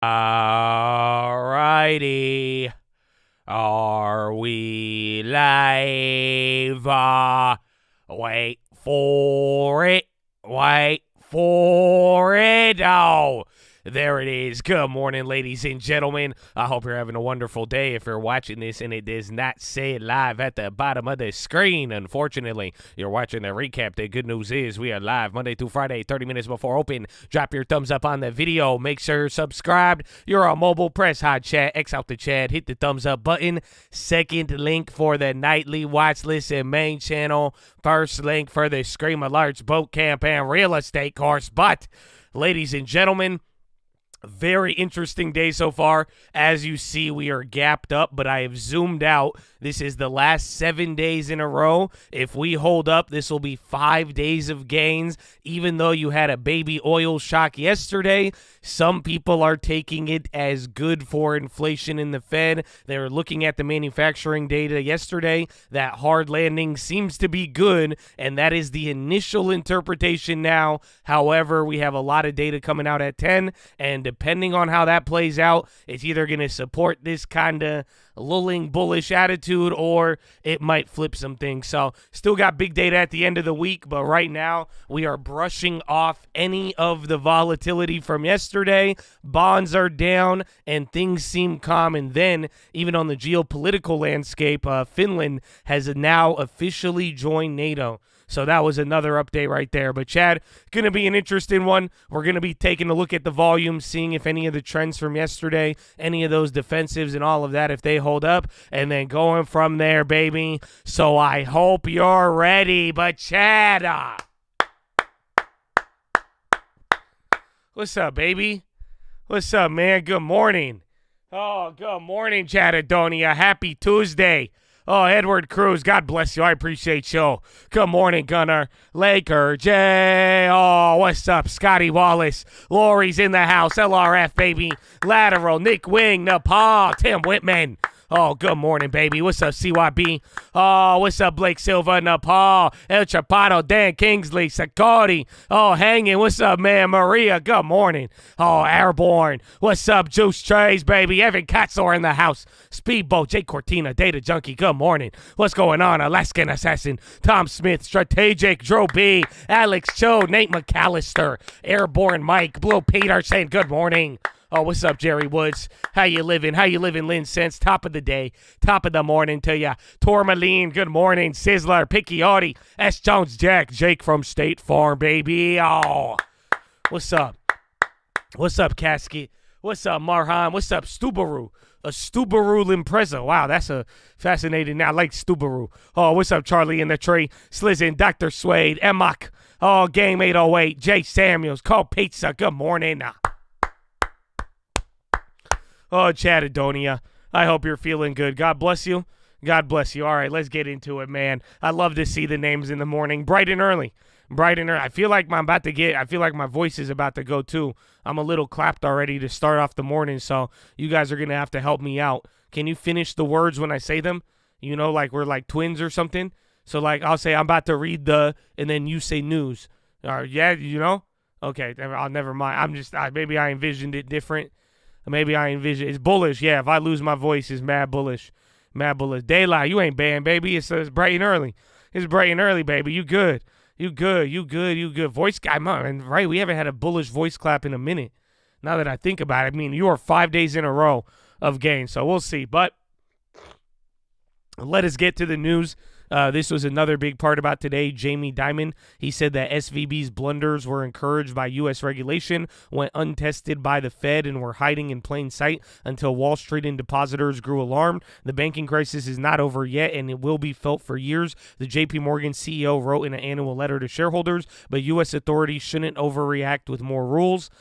Alrighty. Are we live? Wait for it. Wait for it. Oh, there it is. Good morning, ladies and gentlemen. I hope you're having a wonderful day. If you're watching this and it does not say it live at the bottom of the screen, unfortunately, you're watching the recap. The good news is we are live Monday through Friday, 30 minutes before open. Drop your thumbs up on the video. Make sure you're subscribed. You're on mobile. Press hot chat. X out the chat. Hit the thumbs up button. Second link for the nightly watch list and main channel. First link for the Scream Alerts boat camp and real estate course. But, ladies and gentlemen, very interesting day so far. As you see, we are gapped up, but I have zoomed out. This is the last 7 days in a row. If we hold up, this will be 5 days of gains. Even though you had a baby oil shock yesterday, some people are taking it as good for inflation in the Fed. They're looking at the manufacturing data yesterday. That hard landing seems to be good, and that is the initial interpretation now. However, we have a lot of data coming out at 10, and depending on how that plays out, it's either going to support this kind of lulling bullish attitude or it might flip some things. So still got big data at the end of the week, but right now we are brushing off any of the volatility from yesterday. Bonds are down and things seem calm. And then even on the geopolitical landscape, Finland has now officially joined NATO. So that was another update right there. But Chad, going to be an interesting one. We're going to be taking a look at the volume, seeing if any of the trends from yesterday, any of those defensives and all of that, if they hold up, and then going from there, baby. So I hope you're ready. But Chad, what's up, baby? What's up, man? Good morning. Oh, good morning, Chadadonia. Happy Tuesday. Oh, Edward Cruz, God bless you. I appreciate you. Good morning, Gunnar. Laker, Jay. Oh, what's up? Scotty Wallace. Lori's in the house. LRF, baby. Lateral, Nick Wing, Nepal, Tim Whitman. Oh, good morning, baby. What's up, CYB? Oh, what's up, Blake Silva, Nepal, El Chapato, Dan Kingsley, Sakoti. Oh, hanging. What's up, man? Maria, good morning. Oh, Airborne. What's up, Juice Trays, baby? Evan Katzor in the house. Speedboat, Jake Cortina, Data Junkie, good morning. What's going on? Alaskan Assassin, Tom Smith, Strategic, Drew B, Alex Cho, Nate McAllister, Airborne Mike, Blue Peter saying good morning. Oh, what's up, Jerry Woods? How you living? How you living, Lynn Sense? Top of the day, top of the morning to ya. Tourmaline, good morning. Sizzler, Picchiotti, S. Jones Jack, Jake from State Farm, baby. Oh, what's up? What's up, Casket? What's up, Marhan? What's up, Stubaru? A Stubaru Limpreza. Wow, that's a fascinating name. I like Stubaru. Oh, what's up, Charlie in the tree? Slizzin, Dr. Suede, Emmock. Oh, Game 808, Jay Samuels, Call Pizza. Good morning. Oh, Chadadonia, I hope you're feeling good. God bless you. God bless you. All right, let's get into it, man. I love to see the names in the morning, bright and early. Bright and early. I feel like my voice is about to go too. I'm a little clapped already to start off the morning, so you guys are going to have to help me out. Can you finish the words when I say them? You know, like we're like twins or something. So like I'll say I'm about to read and then you say news. Yeah, you know? Okay, I'll never mind. Maybe I envisioned it different. Maybe I envision it's bullish. Yeah, if I lose my voice, it's mad bullish. Mad bullish. Daylight, you ain't banned, baby. It's bright and early. It's bright and early, baby. You good. You good. You good. You good. Voice guy, man, right? We haven't had a bullish voice clap in a minute. Now that I think about it, I mean, you are 5 days in a row of gains, so we'll see. But let us get to the news. This was another big part about today. Jamie Dimon, he said that SVB's blunders were encouraged by U.S. regulation, went untested by the Fed, and were hiding in plain sight until Wall Street and depositors grew alarmed. The banking crisis is not over yet, and it will be felt for years. The J.P. Morgan CEO wrote in an annual letter to shareholders, but U.S. authorities shouldn't overreact with more rules.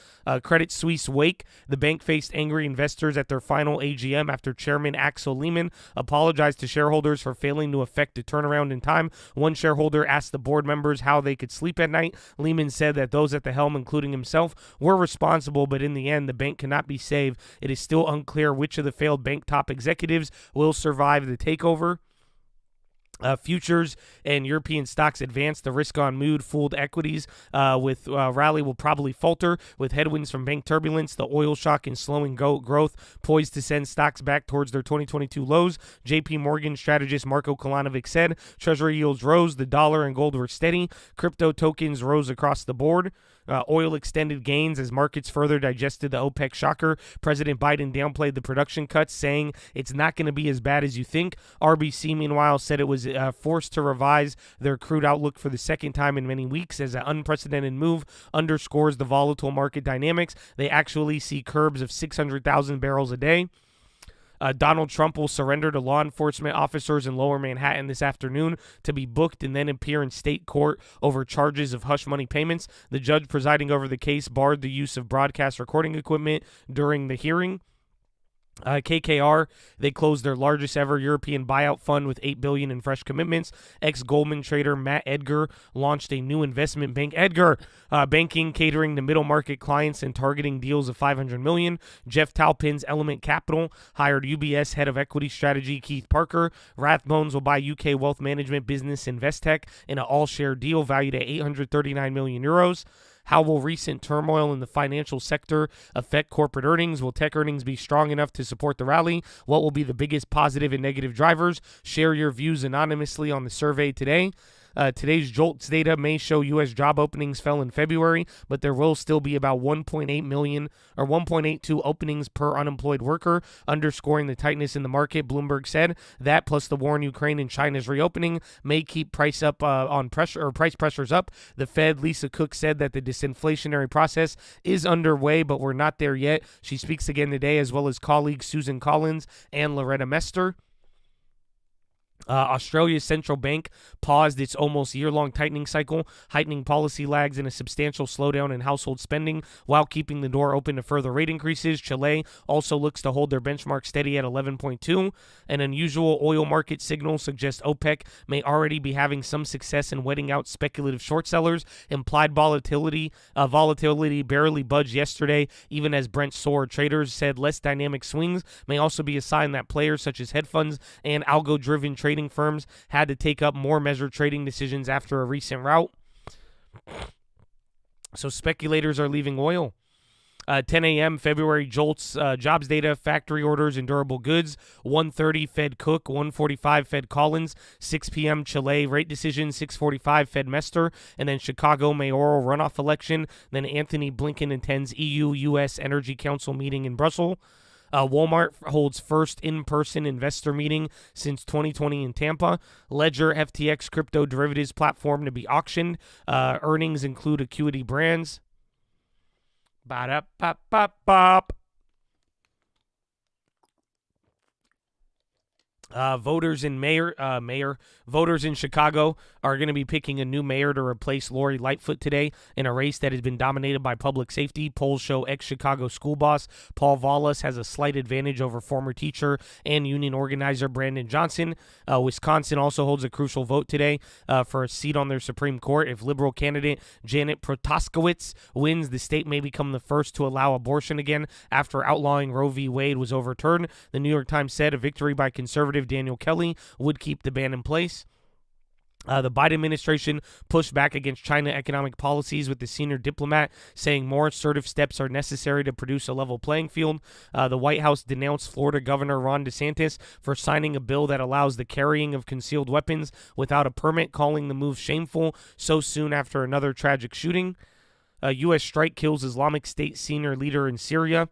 Credit Suisse Wake, the bank faced angry investors at their final AGM after Chairman Axel Lehman apologized to shareholders for failing to effect a turnaround in time. One shareholder asked the board members how they could sleep at night. Lehman said that those at the helm, including himself, were responsible, but in the end, the bank cannot be saved. It is still unclear which of the failed bank top executives will survive the takeover. Futures and European stocks advanced. The risk-on mood fooled equities. With rally will probably falter with headwinds from bank turbulence, the oil shock, and slowing growth poised to send stocks back towards their 2022 lows. J.P. Morgan strategist Marko Kolanovic said Treasury yields rose, the dollar and gold were steady. Crypto tokens rose across the board. Oil extended gains as markets further digested the OPEC shocker. President Biden downplayed the production cuts, saying it's not going to be as bad as you think. RBC, meanwhile, said it was forced to revise their crude outlook for the second time in many weeks as an unprecedented move underscores the volatile market dynamics. They actually see curbs of 600,000 barrels a day. Donald Trump will surrender to law enforcement officers in Lower Manhattan this afternoon to be booked and then appear in state court over charges of hush money payments. The judge presiding over the case barred the use of broadcast recording equipment during the hearing. KKR, they closed their largest ever European buyout fund with $8 billion in fresh commitments. Ex-Goldman trader Matt Edgar launched a new investment bank. Banking catering to middle market clients and targeting deals of $500 million. Jeff Talpin's Element Capital hired UBS head of equity strategy Keith Parker. Rathbones will buy UK wealth management business Investec in an all-share deal valued at 839 million euros. How will recent turmoil in the financial sector affect corporate earnings? Will tech earnings be strong enough to support the rally? What will be the biggest positive and negative drivers? Share your views anonymously on the survey today. Today's JOLTS data may show U.S. job openings fell in February, but there will still be about 1.8 million or 1.82 openings per unemployed worker, underscoring the tightness in the market. Bloomberg said that plus the war in Ukraine and China's reopening may keep price pressures up. The Fed, Lisa Cook, said that the disinflationary process is underway, but we're not there yet. She speaks again today, as well as colleagues Susan Collins and Loretta Mester. Australia's central bank paused its almost year-long tightening cycle, heightening policy lags and a substantial slowdown in household spending while keeping the door open to further rate increases. Chile also looks to hold their benchmark steady at 11.2. An unusual oil market signal suggests OPEC may already be having some success in wetting out speculative short sellers. Implied volatility barely budged yesterday, even as Brent soared. Traders said less dynamic swings may also be a sign that players such as hedge funds and algo-driven trading firms had to take up more measured trading decisions after a recent rout. So speculators are leaving oil. 10 a.m. February JOLTS jobs data, factory orders and durable goods. 1:30 Fed Cook, 1:45 Fed Collins. 6 p.m. Chile rate decision, 6:45 Fed Mester, and then Chicago mayoral runoff election. Then Anthony Blinken attends EU-U.S. Energy Council meeting in Brussels. Walmart holds first in-person investor meeting since 2020 in Tampa. Ledger FTX crypto derivatives platform to be auctioned. Earnings include Acuity Brands. Ba-da-ba-ba-bop. Voters in Chicago are going to be picking a new mayor to replace Lori Lightfoot today in a race that has been dominated by public safety. Polls show ex-Chicago school boss Paul Vallas has a slight advantage over former teacher and union organizer Brandon Johnson. Wisconsin also holds a crucial vote today for a seat on their Supreme Court. If liberal candidate Janet Protaskowitz wins, the state may become the first to allow abortion again after outlawing Roe v. Wade was overturned. The New York Times said a victory by conservative Daniel Kelly would keep the ban in place. The Biden administration pushed back against China economic policies, with the senior diplomat saying more assertive steps are necessary to produce a level playing field. The White House denounced Florida Governor Ron DeSantis for signing a bill that allows the carrying of concealed weapons without a permit, calling the move shameful so soon after another tragic shooting. U.S. strike kills Islamic State senior leader in Syria.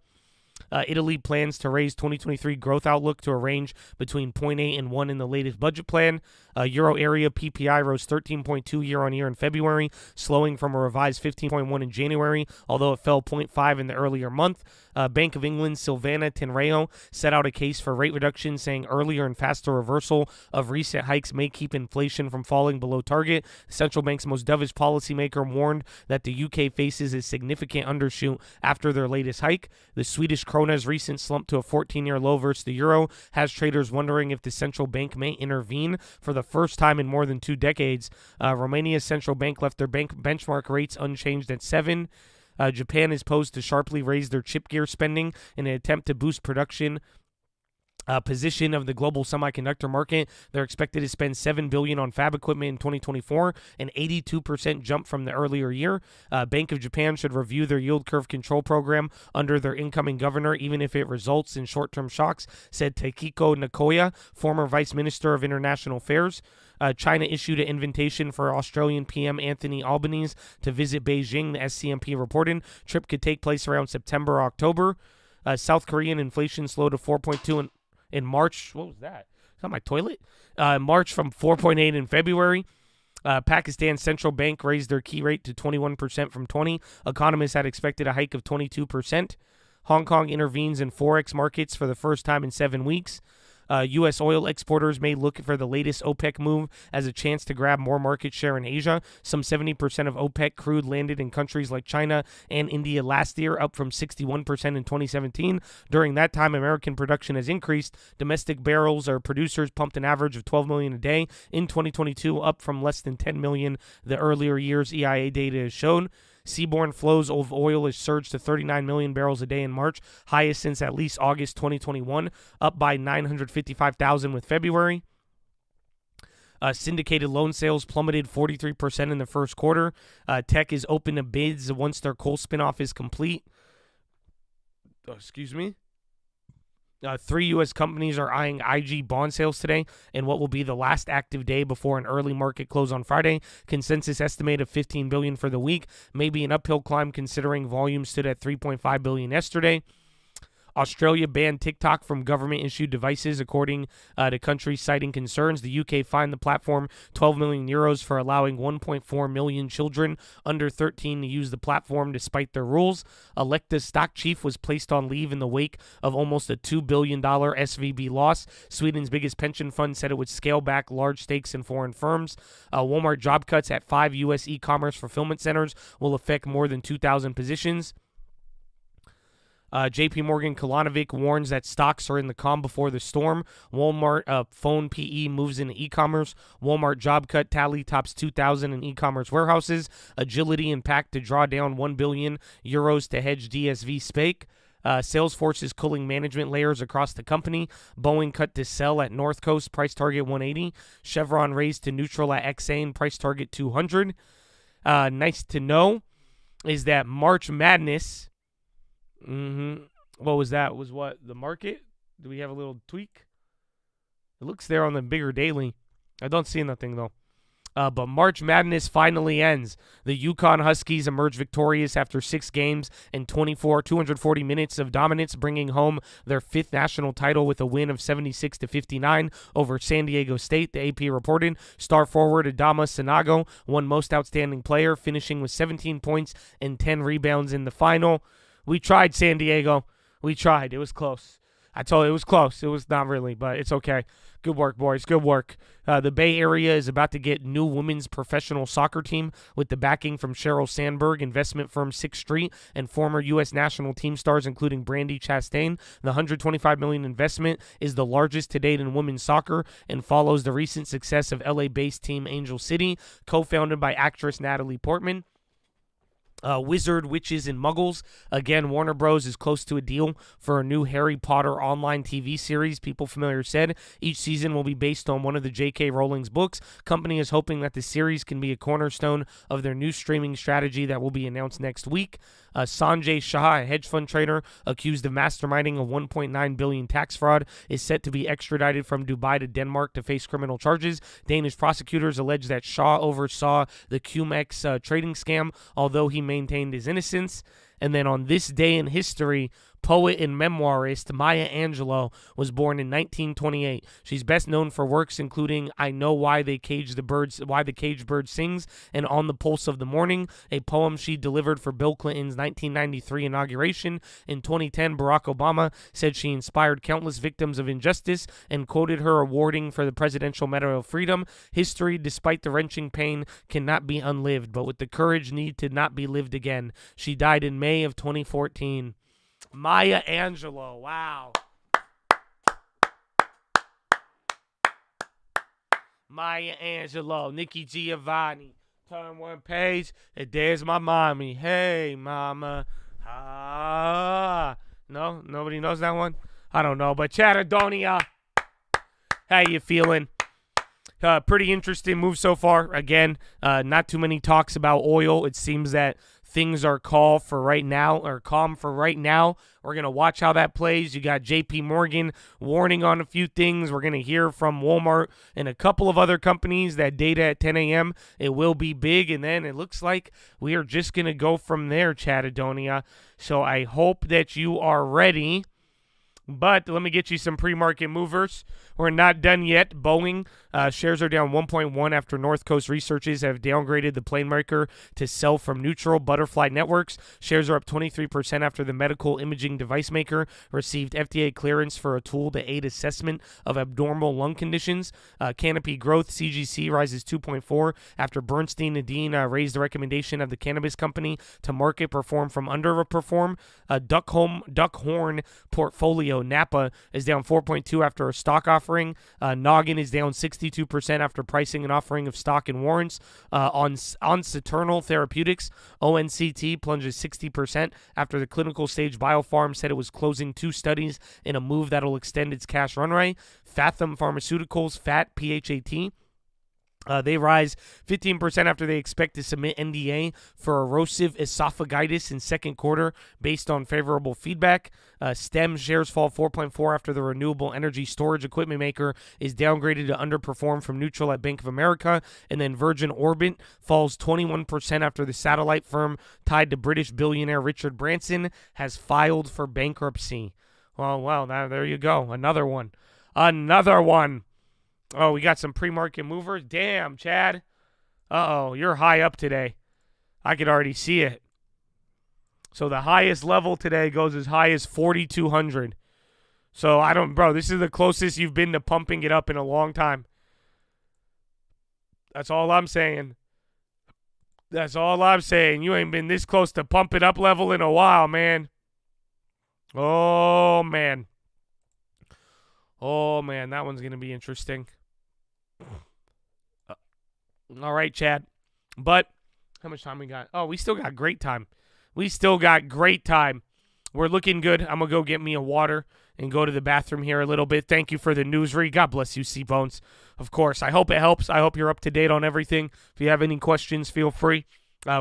Italy plans to raise 2023 growth outlook to a range between 0.8 and 1 in the latest budget plan. Euro area PPI rose 13.2 year-on-year in February, slowing from a revised 15.1 in January, although it fell 0.5 in the earlier month. Bank of England Silvana Tenreo set out a case for rate reduction, saying earlier and faster reversal of recent hikes may keep inflation from falling below target. The central bank's most dovish policymaker warned that the UK faces a significant undershoot after their latest hike. The Swedish krona's recent slump to a 14-year low versus the euro has traders wondering if the central bank may intervene for the first time in more than 2 decades. Romania's central bank left their benchmark rates unchanged at 7. Japan is posed to sharply raise their chip gear spending in an attempt to boost production position of the global semiconductor market. They're expected to spend $7 billion on fab equipment in 2024, an 82% jump from the earlier year. Bank of Japan should review their yield curve control program under their incoming governor, even if it results in short-term shocks, said Takiko Nakoya, former Vice Minister of International Affairs. China issued an invitation for Australian PM Anthony Albanese to visit Beijing, the SCMP reported. Trip could take place around September or October. South Korean inflation slowed to 4.2 in March. What was that? Is that my toilet? March from 4.8 in February. Pakistan's central bank raised their key rate to 21% from 20. Economists had expected a hike of 22%. Hong Kong intervenes in Forex markets for the first time in 7 weeks. U.S. oil exporters may look for the latest OPEC move as a chance to grab more market share in Asia. Some 70% of OPEC crude landed in countries like China and India last year, up from 61% in 2017. During that time, American production has increased. Domestic barrels or producers pumped an average of 12 million a day in 2022, up from less than 10 million the earlier years, EIA data has shown. Seaborne flows of oil has surged to 39 million barrels a day in March, highest since at least August 2021, up by 955,000 with February. Syndicated loan sales plummeted 43% in the first quarter. Tech is open to bids once their coal spinoff is complete. Excuse me. 3 U.S. companies are eyeing IG bond sales today in what will be the last active day before an early market close on Friday. Consensus estimate of $15 billion for the week, maybe an uphill climb considering volume stood at $3.5 billion yesterday. Australia banned TikTok from government-issued devices, according to countries citing concerns. The UK fined the platform €12 million for allowing 1.4 million children under 13 to use the platform despite their rules. Electa's stock chief was placed on leave in the wake of almost a $2 billion SVB loss. Sweden's biggest pension fund said it would scale back large stakes in foreign firms. Walmart job cuts at 5 U.S. e-commerce fulfillment centers will affect more than 2,000 positions. JP Morgan Kalanovic warns that stocks are in the calm before the storm. Walmart phone PE moves into e-commerce. Walmart job cut tally tops 2,000 in e-commerce warehouses. Agility and pact to draw down €1 billion to hedge DSV spake. Salesforce is culling management layers across the company. Boeing cut to sell at North Coast, price target 180. Chevron raised to neutral at Exane, price target 200. Nice to know is that March Madness... What was that? Was what? The market? Do we have a little tweak? It looks there on the bigger daily. I don't see nothing, though. But March Madness finally ends. The Yukon Huskies emerge victorious after 6 games and 240 minutes of dominance, bringing home their 5th national title with a win of 76-59 over San Diego State, the AP reported. Star forward Adama Sanago won most outstanding player, finishing with 17 points and 10 rebounds in the final. We tried, San Diego. We tried. It was close. I told you it was close. It was not really, but it's okay. Good work, boys. Good work. The Bay Area is about to get new women's professional soccer team with the backing from Sheryl Sandberg, investment firm 6th Street, and former U.S. national team stars, including Brandi Chastain. The $125 million investment is the largest to date in women's soccer and follows the recent success of LA-based team Angel City, co-founded by actress Natalie Portman. Wizard, Witches, and Muggles. Again, Warner Bros. Is close to a deal for a new Harry Potter online TV series. People familiar said each season will be based on one of the J.K. Rowling's books. Company is hoping that the series can be a cornerstone of their new streaming strategy that will be announced next week. Sanjay Shah, a hedge fund trader accused of masterminding a $1.9 billion tax fraud, is set to be extradited from Dubai to Denmark to face criminal charges. Danish prosecutors allege that Shah oversaw the CumEx trading scam, although he maintained his innocence. And then on this day in history, poet and memoirist Maya Angelou was born in 1928. She's best known for works including I Know Why the Caged Bird Sings and On the Pulse of the Morning, a poem she delivered for Bill Clinton's 1993 inauguration. In 2010, Barack Obama said she inspired countless victims of injustice and quoted her awarding for the Presidential Medal of Freedom. History, despite the wrenching pain, cannot be unlived, but with the courage need to not be lived again. She died in May of 2014. Maya Angelou, wow. Maya Angelou, Nikki Giovanni. Turn one page, and there's my mommy. Hey, mama. Ah. No? Nobody knows that one? I don't know. But Chatadonia, how you feeling? Pretty interesting move so far. Again, not too many talks about oil. It seems that things are calm for right now. We're going to watch how that plays. You got JP Morgan warning on a few things. We're going to hear from Walmart and a couple of other companies that data at 10 a.m. It will be big, and then it looks like we are just going to go from there, Chatadonia. So I hope that you are ready. But let me get you some pre-market movers. We're not done yet. Boeing shares are down 1.1 after North Coast Researches have downgraded the plane maker to sell from neutral. Butterfly Networks shares are up 23% after the medical imaging device maker received FDA clearance for a tool to aid assessment of abnormal lung conditions. Canopy Growth CGC rises 2.4 after Bernstein and Dean raised the recommendation of the cannabis company to market perform from underperform. Duckhorn portfolio Napa is down 4.2 after a stock offering. Noggin is down 62% after pricing an offering of stock and warrants. On Citernal Therapeutics, ONCT plunges 60% after the clinical stage biopharm said it was closing 2 studies in a move that will extend its cash runway. Fathom Pharmaceuticals, FAT, PHAT, they rise 15% after they expect to submit NDA for erosive esophagitis in second quarter based on favorable feedback. STEM shares fall 4.4 after the renewable energy storage equipment maker is downgraded to underperform from neutral at Bank of America. And then Virgin Orbit falls 21% after the satellite firm tied to British billionaire Richard Branson has filed for bankruptcy. Well, there you go. Another one. Oh, we got some pre-market movers. Damn, Chad. Uh-oh, you're high up today. I could already see it. So the highest level today goes as high as 4,200. So bro, this is the closest you've been to pumping it up in a long time. That's all I'm saying. You ain't been this close to pump it up level in a while, man. Oh, man. That one's going to be interesting. All right, Chad. But how much time we got? Oh, we still got great time. We're looking good. I'm going to go get me a water and go to the bathroom here a little bit. Thank you for the news read. God bless you, C-Bones. Of course. I hope it helps. I hope you're up to date on everything. If you have any questions, feel free.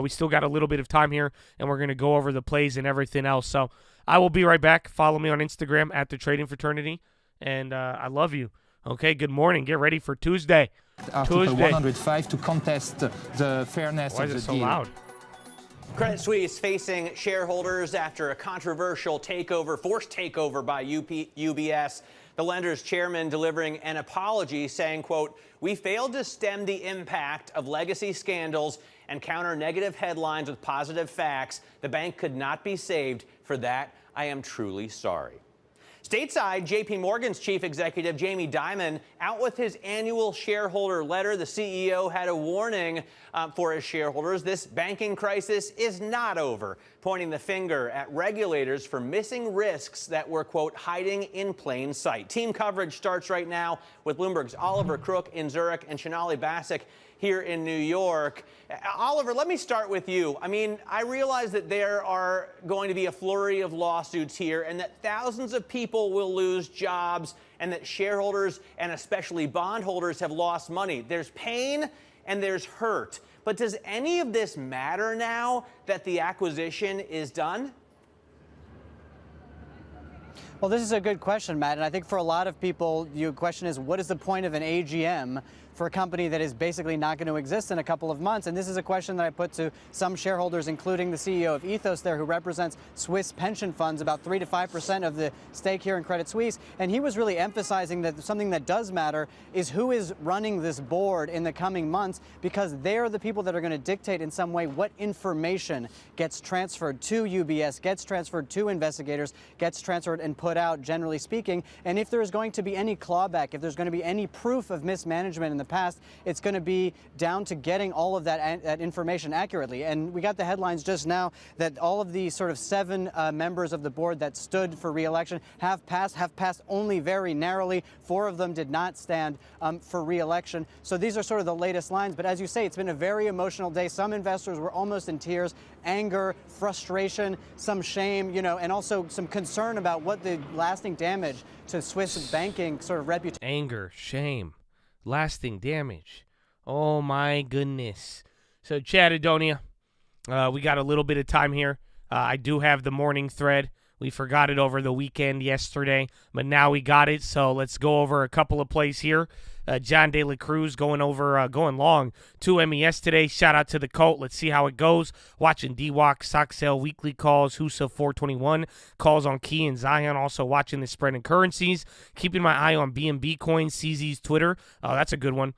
We still got a little bit of time here, and we're going to go over the plays and everything else. So I will be right back. Follow me on Instagram at The Trading Fraternity. And I love you. Okay, good morning. Get ready for Tuesday. Article 105 to contest the fairness of the deal. Why is it so loud? Credit Suisse facing shareholders after a controversial forced takeover by UBS. The lender's chairman delivering an apology saying, quote, "We failed to stem the impact of legacy scandals and counter negative headlines with positive facts. The bank could not be saved. For that, I am truly sorry." Stateside, JP Morgan's chief executive Jamie Dimon out with his annual shareholder letter. The CEO had a warning for his shareholders. This banking crisis is not over, pointing the finger at regulators for missing risks that were, quote, hiding in plain sight. Team coverage starts right now with Bloomberg's Oliver Crook in Zurich and Shanali Basak here in New York. Oliver, let me start with you. I mean, I realize that there are going to be a flurry of lawsuits here and that thousands of people will lose jobs and that shareholders and especially bondholders have lost money. There's pain and there's hurt. But does any of this matter now that the acquisition is done? Well, this is a good question, Matt, and I think for a lot of people, your question is, what is the point of an AGM for a company that is basically not going to exist in a couple of months? And this is a question that I put to some shareholders, including the CEO of Ethos there, who represents Swiss pension funds, about 3 to 5% of the stake here in Credit Suisse. And he was really emphasizing that something that does matter is who is running this board in the coming months, because they're the people that are going to dictate in some way what information gets transferred to UBS, gets transferred to investigators, gets transferred and put out, generally speaking. And if there is going to be any clawback, if there's going to be any proof of mismanagement in the the past. It's going to be down to getting all of that information accurately. And we got the headlines just now that all of the sort of 7 members of the board that stood for re-election have passed only very narrowly. 4 of them did not stand for re-election. So these are sort of the latest lines. But as you say, it's been a very emotional day. Some investors were almost in tears, anger, frustration, some shame, and also some concern about what the lasting damage to Swiss banking sort of reputation. Anger, shame, lasting damage. Oh my goodness. So Chattadonia, we got a little bit of time here. I do have the morning thread. We forgot it over the weekend yesterday, but now we got it. So let's go over a couple of plays here. John De La Cruz going long 2 MES today. Shout out to the cult. Let's see how it goes. Watching DWAC, Soxel weekly calls, Husa 421 calls on Key and Zion. Also watching the spread in currencies. Keeping my eye on BNB coins, CZ's Twitter. That's a good one.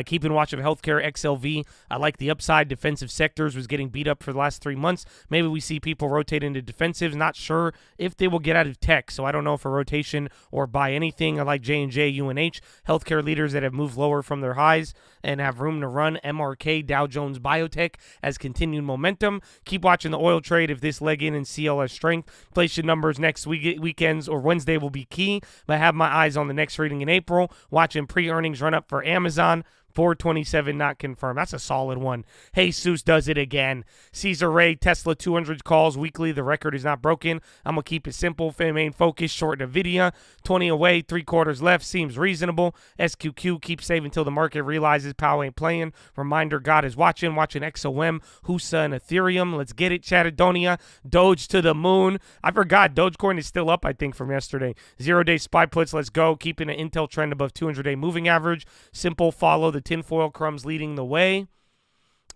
Keeping watch of healthcare, XLV. I like the upside. Defensive sectors was getting beat up for the last 3 months. Maybe we see people rotate into defensives. Not sure if they will get out of tech, so I don't know if a rotation or buy anything. I like J&J, UNH. Healthcare leaders that have moved lower from their highs and have room to run. MRK, Dow Jones Biotech as continued momentum. Keep watching the oil trade if this leg in and CLS strength. Inflation numbers next weekends or Wednesday will be key, but I have my eyes on the next reading in April. Watching pre-earnings run up for Amazon. 427 not confirmed. That's a solid one. Jesus does it again. Caesar Ray, Tesla 200 calls weekly. The record is not broken. I'm going to keep it simple. Main focus, short NVIDIA. 20 away, 3/4 left. Seems reasonable. SQQ, keep saving until the market realizes Powell ain't playing. Reminder, God is watching. Watching XOM, Husa, and Ethereum. Let's get it, Chattadonia. Doge to the moon. I forgot. Dogecoin is still up, I think, from yesterday. 0-day SPY puts. Let's go. Keeping an Intel trend above 200-day moving average. Simple follow the tinfoil crumbs leading the way.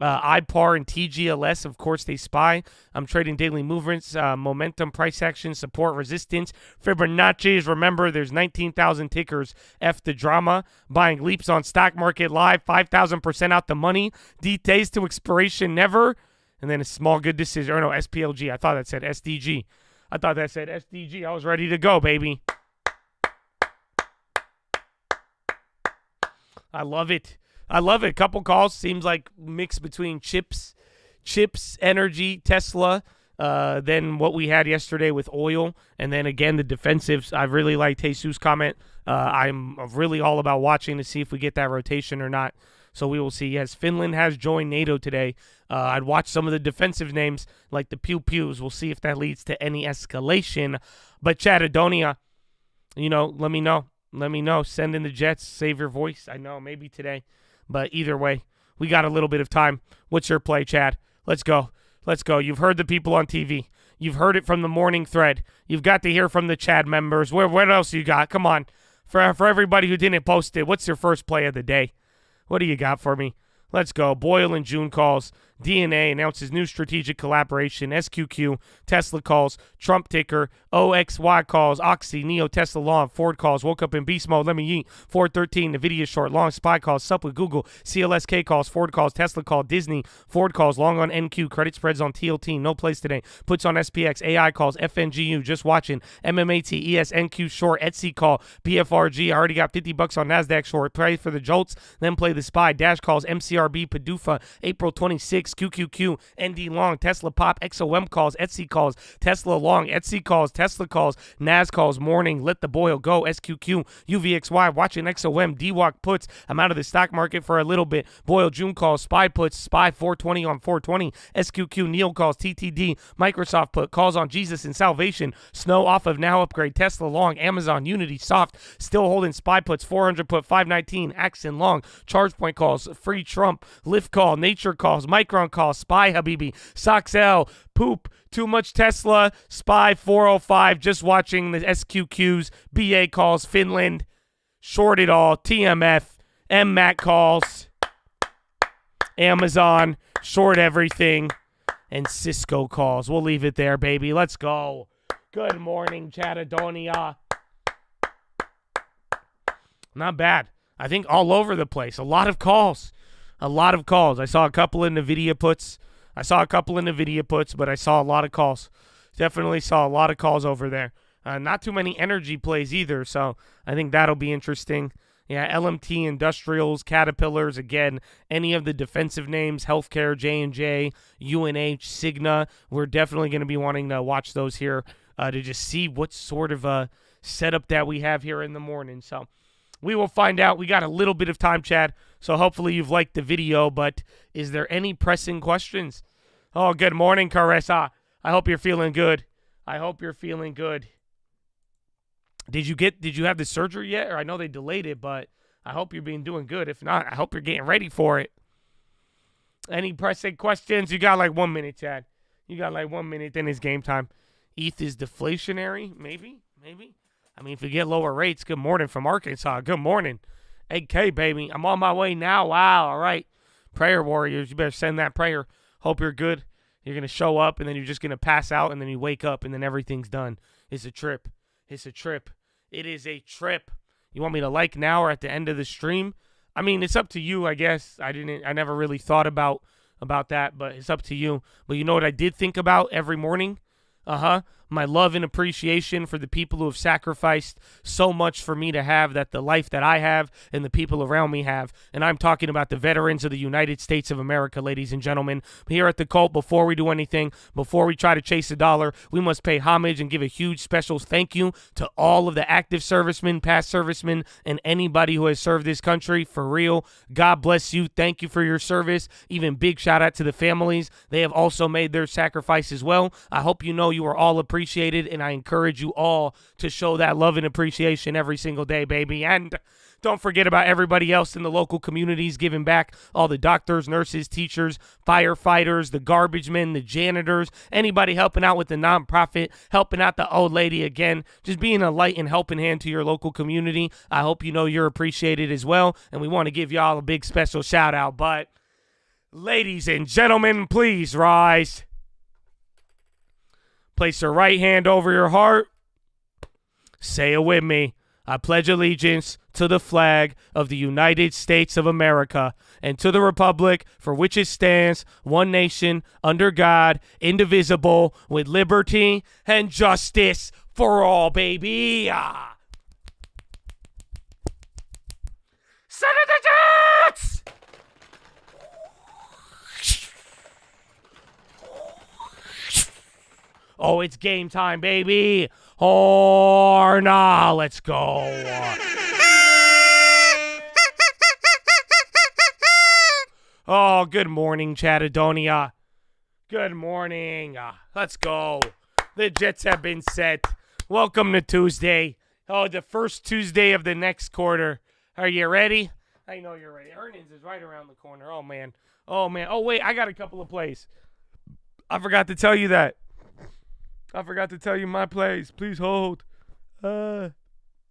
IPAR and TGLS, of course, they SPY. I'm trading daily movements, momentum, price action, support, resistance, Fibonacci's. Remember, there's 19,000 tickers. F the drama. Buying leaps on stock market live, 5,000% out the money. Days to expiration, never. And then a small good decision. Or no, SPLG. I thought that said SDG. I was ready to go, baby. I love it. Couple calls. Seems like mix between chips, energy, Tesla, then what we had yesterday with oil, and then again the defensives. I really liked Jesus' comment. I'm really all about watching to see if we get that rotation or not. So we will see. Yes, Finland has joined NATO today. I'd watch some of the defensive names like the Pew Pews. We'll see if that leads to any escalation. But Chattadonia, let me know. Let me know. Send in the Jets. Save your voice. I know, maybe today. But either way, we got a little bit of time. What's your play, Chad? Let's go. You've heard the people on TV. You've heard it from the morning thread. You've got to hear from the Chad members. What else you got? Come on. For everybody who didn't post it, what's your first play of the day? What do you got for me? Let's go. Boyle and June calls. DNA announces new strategic collaboration. SQQ, Tesla calls. Trump ticker. OXY calls. Oxy, Neo, Tesla long. Ford calls. Woke up in beast mode. Let me eat. 413, NVIDIA short. Long SPY calls. Sup with Google. CLSK calls. Ford calls. Tesla call. Disney. Ford calls. Long on NQ. Credit spreads on TLT. No place today. Puts on SPX. AI calls. FNGU. Just watching. MMAT. ES. NQ short. Etsy call. BFRG. I already got $50 on NASDAQ short. Play for the jolts. Then play the SPY. Dash calls. MCRB. PDUFA. April 26. QQQ, ND long, Tesla pop, XOM calls, Etsy calls, Tesla long, Etsy calls, Tesla calls, NAS calls, morning, let the boil go, SQQ, UVXY, watching XOM, DWAC puts, I'm out of the stock market for a little bit, Boyle June calls, SPY puts, SPY 420 on 420, SQQ, Neil calls, TTD, Microsoft put, calls on Jesus and salvation, Snow off of now upgrade, Tesla long, Amazon, Unity, soft, still holding SPY puts, 400 put, 519, Axon long, ChargePoint calls, free Trump, Lyft call, Nature calls, Micron calls, SPY Habibi, Soxel, poop, too much Tesla, SPY 405, just watching the SQQs, BA calls, Finland, short it all, TMF, MMAC calls, Amazon, short everything, and Cisco calls. We'll leave it there, baby. Let's go. Good morning, Chattadonia. Not bad. I think all over the place. A lot of calls. I saw a couple in NVIDIA puts. But I saw a lot of calls. Definitely saw a lot of calls over there. Not too many energy plays either, so I think that'll be interesting. Yeah, LMT, Industrials, Caterpillars, again, any of the defensive names, Healthcare, J&J, UNH, Cigna. We're definitely going to be wanting to watch those here to just see what sort of a setup that we have here in the morning. So we will find out. We got a little bit of time, Chad, so hopefully you've liked the video, but is there any pressing questions? Oh, good morning, Caressa. I hope you're feeling good. I hope you're feeling good. Did you have the surgery yet? Or I know they delayed it, but I hope you're doing good. If not, I hope you're getting ready for it. Any pressing questions? You got like 1 minute, Chad. You got like 1 minute, then it's game time. ETH is deflationary? Maybe. I mean, if you get lower rates, good morning from Arkansas. Good morning. 8K, baby. I'm on my way now. Wow, all right. Prayer warriors, you better send that prayer. Hope you're good. You're going to show up, and then you're just going to pass out, and then you wake up, and then everything's done. It's a trip. It's a trip. It is a trip. You want me to like now or at the end of the stream? I mean, it's up to you, I guess. I never really thought about that, but it's up to you. But you know what I did think about every morning? My love and appreciation for the people who have sacrificed so much for me to have the life that I have and the people around me have. And I'm talking about the veterans of the United States of America, ladies and gentlemen. Here at the Cult, before we do anything, before we try to chase a dollar, we must pay homage and give a huge special thank you to all of the active servicemen, past servicemen, and anybody who has served this country. For real, God bless you. Thank you for your service. Even big shout out to the families. They have also made their sacrifice as well. I hope you know you are all appreciated, and I encourage you all to show that love and appreciation every single day, baby. And don't forget about everybody else in the local communities giving back, all the doctors, nurses, teachers, firefighters, the garbage men, the janitors, anybody helping out with the nonprofit, helping out the old lady, again, just being a light and helping hand to your local community. I hope you know you're appreciated as well, and we want to give y'all a big special shout out. But ladies and gentlemen, please rise. Place your right hand over your heart. Say it with me. I pledge allegiance to the flag of the United States of America and to the republic for which it stands, one nation, under God, indivisible, with liberty and justice for all, baby. Senator Jets! Oh, it's game time, baby. Or nah, let's go. Oh, good morning, Chattadonia. Good morning. Let's go. The Jets have been set. Welcome to Tuesday. Oh, the first Tuesday of the next quarter. Are you ready? I know you're ready. Earnings is right around the corner. Oh, man. Oh, wait, I got a couple of plays. I forgot to tell you that. I forgot to tell you my plays. Please hold. So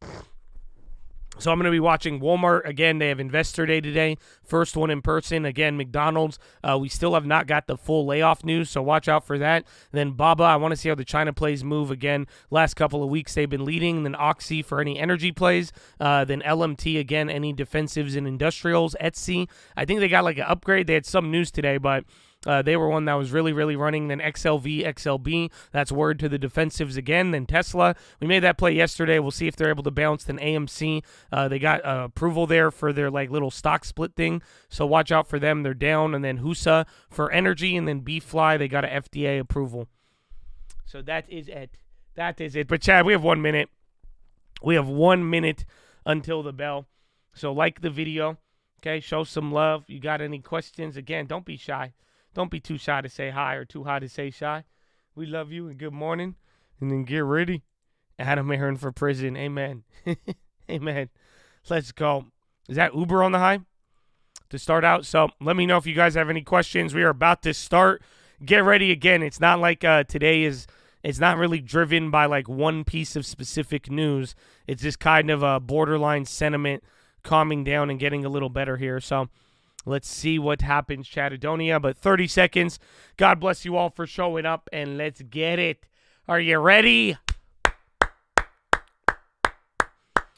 I'm going to be watching Walmart. Again, they have Investor Day today. First one in person. Again, McDonald's. We still have not got the full layoff news, so watch out for that. Then Baba, I want to see how the China plays move. Again, last couple of weeks they've been leading. Then Oxy for any energy plays. Then LMT, again, any defensives and industrials. Etsy, I think they got like an upgrade. They had some news today, but they were one that was really, really running. Then XLV, XLB, that's word to the defensives again. Then Tesla, we made that play yesterday. We'll see if they're able to bounce. Then AMC, they got approval there for their like little stock split thing, so watch out for them. They're down. And then HUSA for energy, and then BFly, they got an FDA approval. So that is it. That is it. But Chad, we have 1 minute. We have 1 minute until the bell. So like the video, okay? Show some love. You got any questions? Again, don't be shy. Don't be too shy to say hi or too high to say shy. We love you and good morning. And then get ready. Adam Aaron for prison. Amen. Amen. Let's go. Is that Uber on the high to start out? So let me know if you guys have any questions. We are about to start. Get ready again. It's not like today is. It's not really driven by like one piece of specific news. It's just kind of a borderline sentiment calming down and getting a little better here. So let's see what happens, Chattadonia. But 30 seconds. God bless you all for showing up, and let's get it. Are you ready?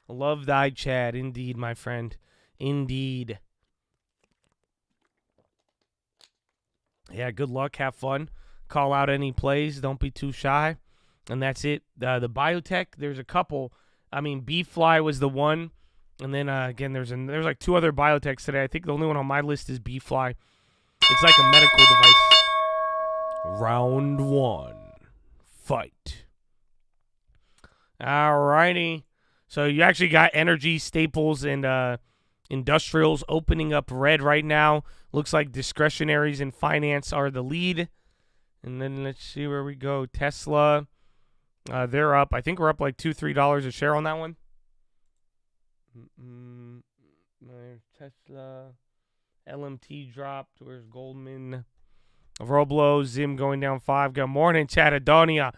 Love thy Chad. Indeed, my friend. Indeed. Yeah, good luck. Have fun. Call out any plays. Don't be too shy. And that's it. The biotech, there's a couple. I mean, BFly was the one. And then, again, there's like 2 other biotechs today. I think the only one on my list is BFly. It's like a medical device. Round 1. Fight. Alrighty. So you actually got energy, staples, and industrials opening up red right now. Looks like discretionaries and finance are the lead. And then let's see where we go. Tesla, they're up. I think we're up like $2-3 a share on that one. There's Tesla. LMT dropped. Where's Goldman? Roblo, Zim going down 5. Good morning, Chatadonia.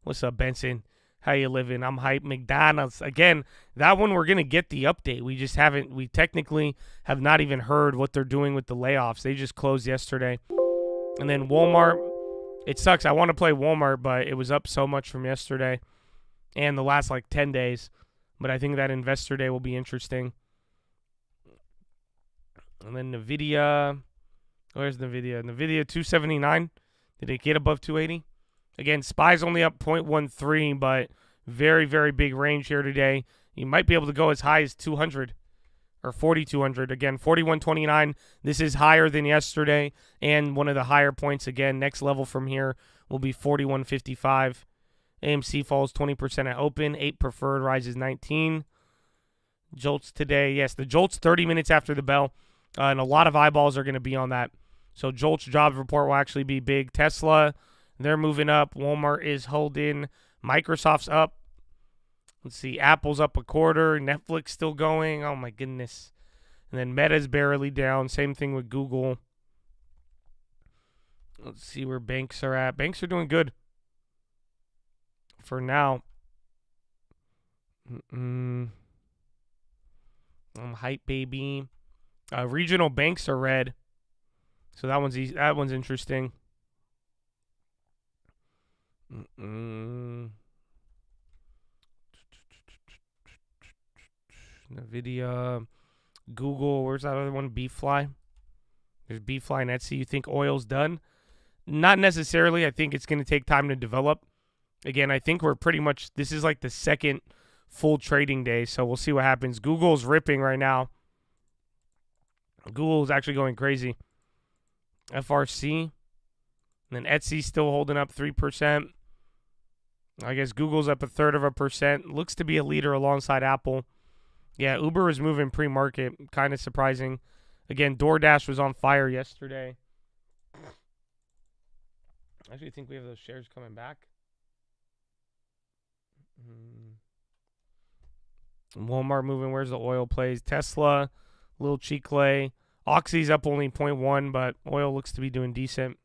What's up, Benson? How you living? I'm hype. McDonald's. Again, that one we're going to get the update. We technically have not even heard what they're doing with the layoffs. They just closed yesterday. And then Walmart, it sucks. I want to play Walmart, but it was up so much from yesterday and the last like 10 days. But I think that investor day will be interesting. And then NVIDIA. Where's NVIDIA? NVIDIA 279. Did it get above 280? Again, SPY's only up 0.13, but very, very big range here today. You might be able to go as high as 200 or 4,200. Again, 41.29. This is higher than yesterday and one of the higher points. Again, next level from here will be 41.55. AMC falls 20% at open. 8 preferred rises 19. Jolts today. Yes, the Jolts 30 minutes after the bell. And a lot of eyeballs are going to be on that. So Jolt's jobs report will actually be big. Tesla, they're moving up. Walmart is holding. Microsoft's up. Let's see. Apple's up a quarter. Netflix still going. Oh, my goodness. And then Meta's barely down. Same thing with Google. Let's see where banks are at. Banks are doing good for now. I'm hype, baby. Regional banks are red. So that one's interesting. NVIDIA, Google, where's that other one? BFly. There's BFly and Etsy. You think oil's done? Not necessarily. I think it's going to take time to develop. Again, I think we're pretty much, this is like the second full trading day, so we'll see what happens. Google's ripping right now. Google is actually going crazy. FRC. And then Etsy's still holding up 3%. I guess Google's up 1/3%. Looks to be a leader alongside Apple. Yeah, Uber is moving pre-market. Kind of surprising. Again, DoorDash was on fire yesterday. I actually think we have those shares coming back. Walmart moving. Where's the oil plays? Tesla, Lil Chicle. Oxy's up only 0.1, but oil looks to be doing decent.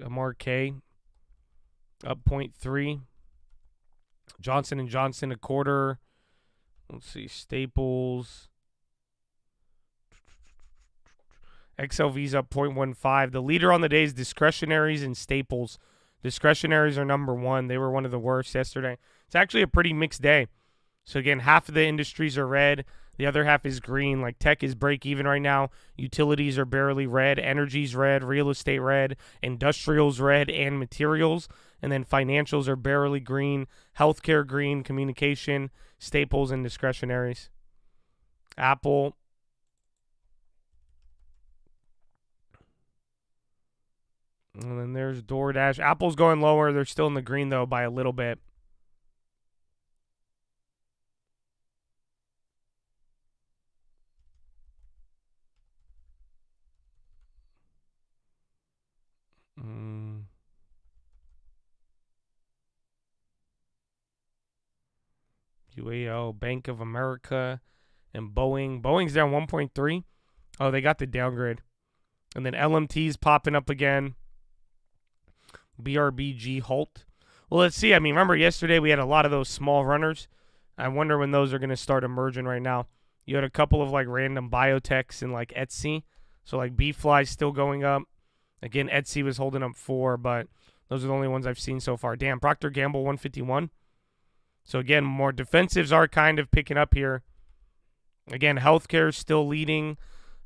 MRK up 0.3. Johnson & Johnson a quarter. Let's see. Staples. XLV's up 0.15. The leader on the day is discretionaries and staples. Discretionaries are number 1. They were one of the worst yesterday. It's actually a pretty mixed day. So, again, half of the industries are red. The other half is green. Like tech is break even right now. Utilities are barely red. Energy's red. Real estate red. Industrials red and materials. And then financials are barely green. Healthcare green. Communication, staples, and discretionaries. Apple. And then there's DoorDash. Apple's going lower. They're still in the green, though, by a little bit. UAL, Bank of America, and Boeing. Boeing's down 1.3. Oh, they got the downgrade. And then LMT's popping up again. BRBG Halt. Well, let's see. I mean, remember yesterday we had a lot of those small runners. I wonder when those are going to start emerging right now. You had a couple of like random biotechs and like Etsy. So like BFly's still going up. Again, Etsy was holding up 4, but those are the only ones I've seen so far. Damn, Procter Gamble 151. So again, more defensives are kind of picking up here. Again, healthcare is still leading.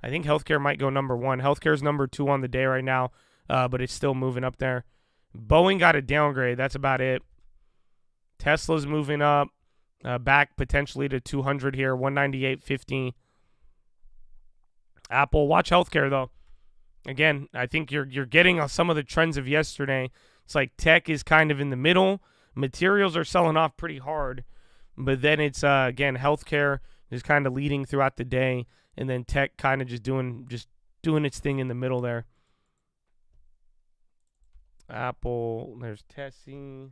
I think healthcare might go number 1. Healthcare is number 2 on the day right now. but it's still moving up there. Boeing got a downgrade. That's about it. Tesla's moving up, back potentially to 200 here, 198.50. Apple, watch healthcare though. Again, I think you're getting some of the trends of yesterday. It's like tech is kind of in the middle. Materials are selling off pretty hard, but then it's again healthcare is kind of leading throughout the day, and then tech kind of just doing its thing in the middle there. Apple, there's Tessie.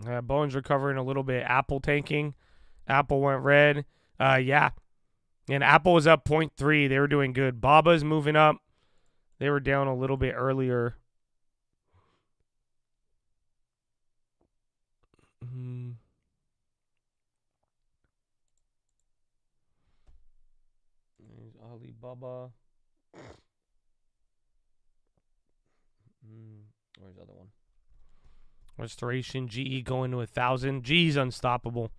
Boeing's recovering a little bit. Apple tanking. Apple went red. Yeah. And Apple was up 0.3. They were doing good. Baba's moving up. They were down a little bit earlier. There's Alibaba. Where's the other one? Restoration, GE going to 1,000. GE's unstoppable.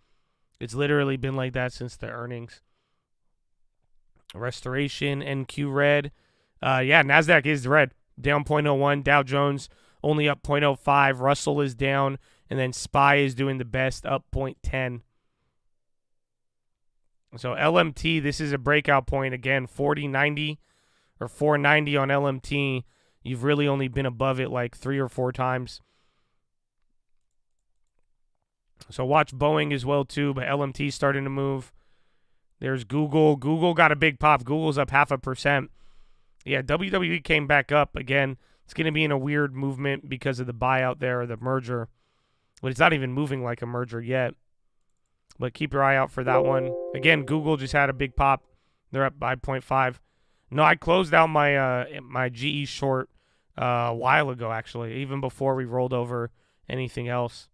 It's literally been like that since the earnings. Restoration, NQ red. Yeah, NASDAQ is red. Down 0.01. Dow Jones only up 0.05. Russell is down. And then SPY is doing the best, up 0.10. So LMT, this is a breakout point. Again, 40.90 or 4.90 on LMT. You've really only been above it like 3 or 4 times. So watch Boeing as well too, but LMT starting to move. There's Google. Google got a big pop. Google's up 0.5%. Yeah, WWE came back up again. It's going to be in a weird movement because of the buyout there or the merger. But it's not even moving like a merger yet. But keep your eye out for that one. Again, Google just had a big pop. They're up by 0.5. No, I closed out my GE short a while ago, actually, even before we rolled over anything else.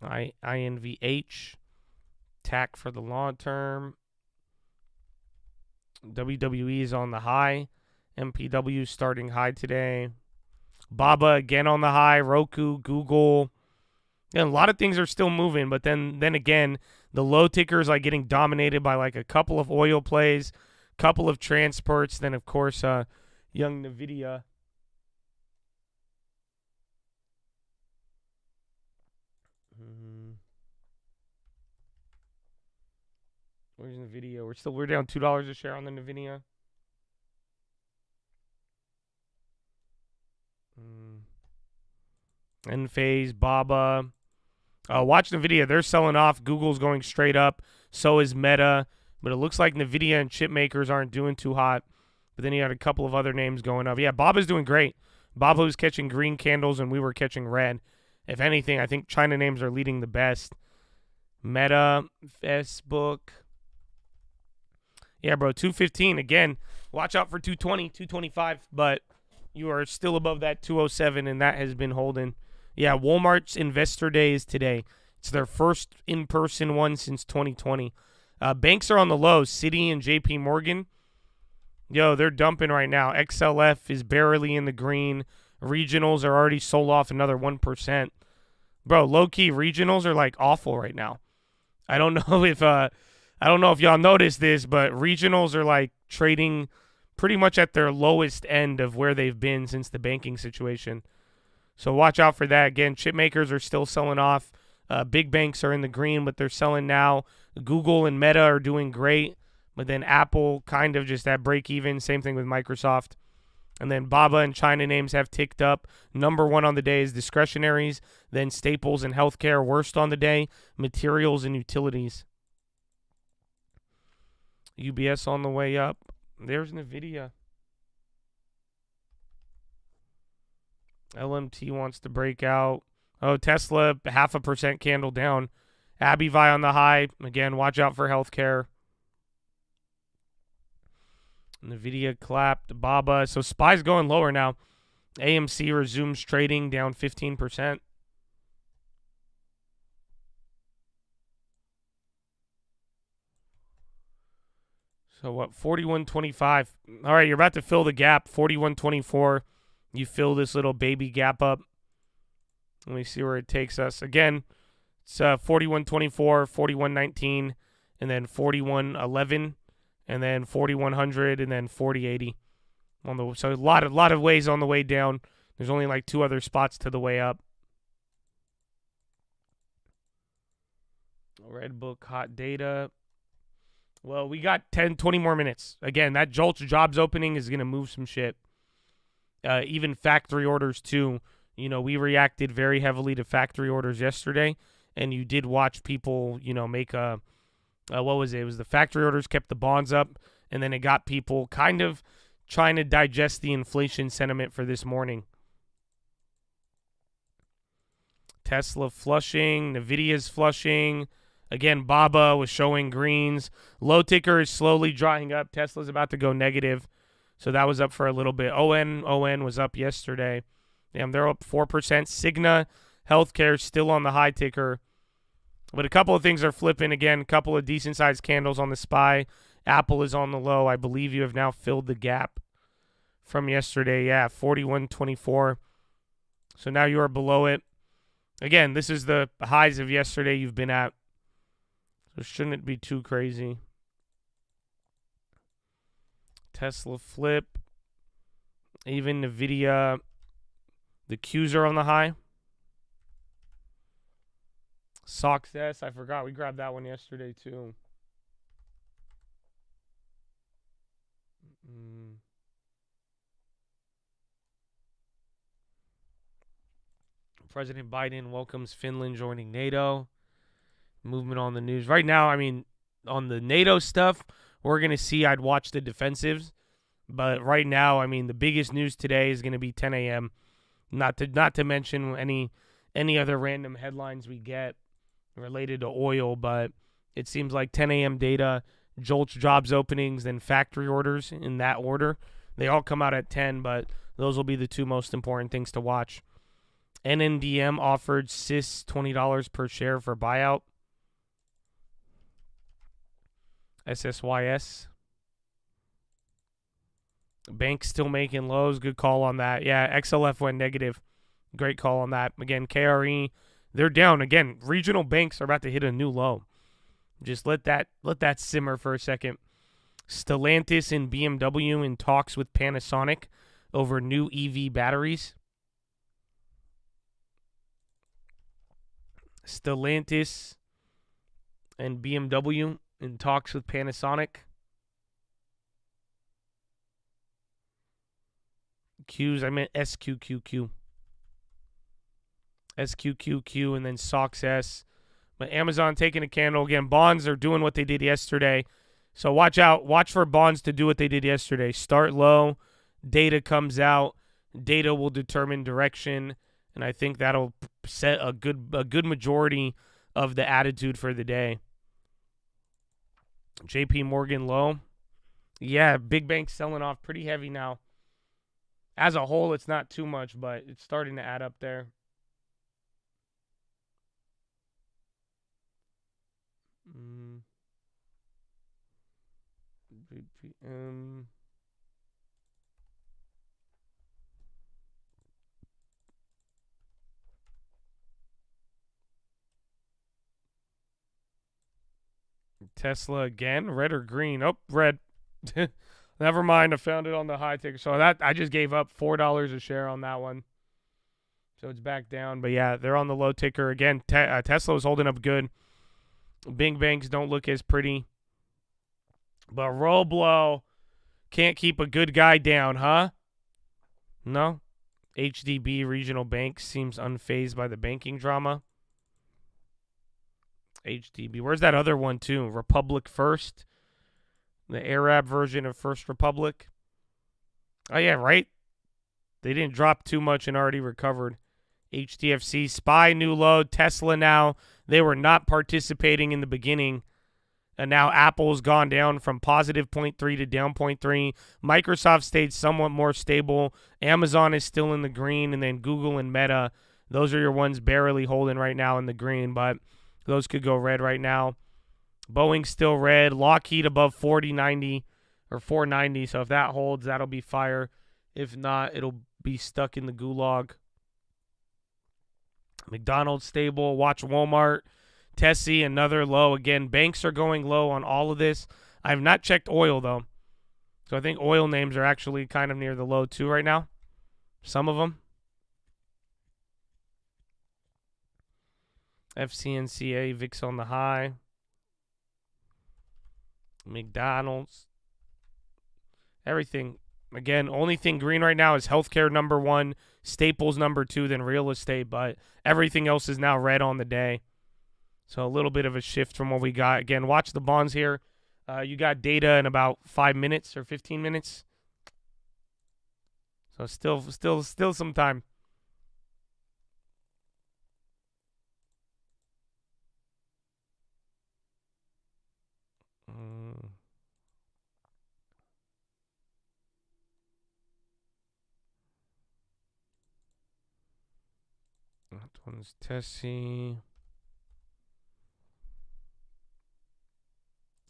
INVH, TAC for the long term. WWE is on the high. MPW starting high today. Baba again on the high. Roku, Google. And a lot of things are still moving, but then again, the low tickers like getting dominated by like a couple of oil plays, couple of transports, then of course young Nvidia. Where's Nvidia? We're down $2 a share on the Nvidia. Enphase, Baba. Watch Nvidia. They're selling off. Google's going straight up. So is Meta. But it looks like Nvidia and chip makers aren't doing too hot. But then you had a couple of other names going up. Yeah, Baba's doing great. Baba was catching green candles and we were catching red. If anything, I think China names are leading the best. Meta, Facebook. Yeah, bro, 215. Again, watch out for 220, 225. But you are still above that 207, and that has been holding. Yeah, Walmart's Investor Day is today. It's their first in-person one since 2020. Banks are on the low. Citi and JP Morgan, yo, they're dumping right now. XLF is barely in the green. Regionals are already sold off another 1%. Bro, low-key, regionals are like awful right now. I don't know if y'all noticed this, but regionals are like trading pretty much at their lowest end of where they've been since the banking situation. So watch out for that. Again, chip makers are still selling off. Big banks are in the green, but they're selling now. Google and Meta are doing great, but then Apple kind of just at break even. Same thing with Microsoft. And then Baba and China names have ticked up. Number one on the day is discretionaries, then staples and healthcare. Worst on the day, materials and utilities. UBS on the way up. There's Nvidia. LMT wants to break out. Oh, Tesla, 0.5% candle down. Abivai on the high. Again, watch out for healthcare. Nvidia clapped. Baba. So SPY's going lower now. AMC resumes trading down 15%. So what, 41.25. All right, you're about to fill the gap, 41.24. you fill this little baby gap up. Let me see where it takes us. Again, it's 41.24, 41.19, and then 41.11, and then 4100, and then 40.80. So a lot of ways on the way down. There's only like 2 other spots to the way up. Red Book hot data. Well, we got 20 more minutes. Again, that JOLTS jobs opening is going to move some shit. Even factory orders, too. You know, we reacted very heavily to factory orders yesterday, and you did watch people, you know, make a, what was it? It was the factory orders kept the bonds up, and then it got people kind of trying to digest the inflation sentiment for this morning. Tesla flushing, Nvidia's flushing. Again, BABA was showing greens. Low ticker is slowly drying up. Tesla's about to go negative. So that was up for a little bit. ON was up yesterday. Damn, they're up 4%. Cigna Healthcare still on the high ticker. But a couple of things are flipping again. A couple of decent-sized candles on the SPY. Apple is on the low. I believe you have now filled the gap from yesterday. Yeah, 41.24. So now you are below it. Again, this is the highs of yesterday you've been at. So shouldn't it be too crazy? Tesla flip. Even Nvidia. The Qs are on the high. Success. I forgot. We grabbed that one yesterday too. President Biden welcomes Finland joining NATO. Movement on the news. Right now, I mean, on the NATO stuff, we're going to see. I'd watch the defensives. But right now, I mean, the biggest news today is going to be 10 a.m. Not to mention any other random headlines we get related to oil, but it seems like 10 a.m. data, JOLTS jobs openings, then factory orders in that order. They all come out at 10, but those will be the 2 most important things to watch. NNDM offered CIS $20 per share for buyout. SSYS. Banks still making lows. Good call on that. Yeah, XLF went negative. Great call on that. Again, KRE, they're down. Again, regional banks are about to hit a new low. Just let that simmer for a second. Stellantis and BMW in talks with Panasonic over new EV batteries. Stellantis and BMW in talks with Panasonic. Qs, I meant SQQQ. SQQQ and then SOXS. But Amazon taking a candle. Again, bonds are doing what they did yesterday. So watch out. Watch for bonds to do what they did yesterday. Start low. Data comes out. Data will determine direction. And I think that'll set a good majority of the attitude for the day. JP Morgan low. Yeah, big banks selling off pretty heavy now. As a whole, it's not too much, but it's starting to add up there. Tesla again, red or green? Oh, red. Never mind. I found it on the high ticker. So that I just gave up $4 a share on that one. So it's back down. But yeah, they're on the low ticker again. Tesla was holding up good. Big banks don't look as pretty. But Roblo can't keep a good guy down, huh? No. HDB Regional Bank seems unfazed by the banking drama. HDB. Where's that other one too? Republic First. The Arab version of First Republic. Oh, yeah, right? They didn't drop too much and already recovered. HDFC, SPY, new low. Tesla now. They were not participating in the beginning. And now Apple's gone down from positive 0.3 to down 0.3. Microsoft stayed somewhat more stable. Amazon is still in the green. And then Google and Meta, those are your ones barely holding right now in the green. But those could go red right now. Boeing's still red. Lockheed above 40.90 or 4.90. So if that holds, that'll be fire. If not, it'll be stuck in the gulag. McDonald's stable. Watch Walmart. Tessie, another low. Again, banks are going low on all of this. I have not checked oil, though. So I think oil names are actually kind of near the low, too, right now. Some of them. FCNCA, VIX on the high. McDonald's. Everything. Again, only thing green right now is healthcare number 1, staples number 2, then real estate. But everything else is now red on the day. So a little bit of a shift from what we got. Again, watch the bonds here. You got data in about 5 minutes or 15 minutes. So still some time. That one's Tessie.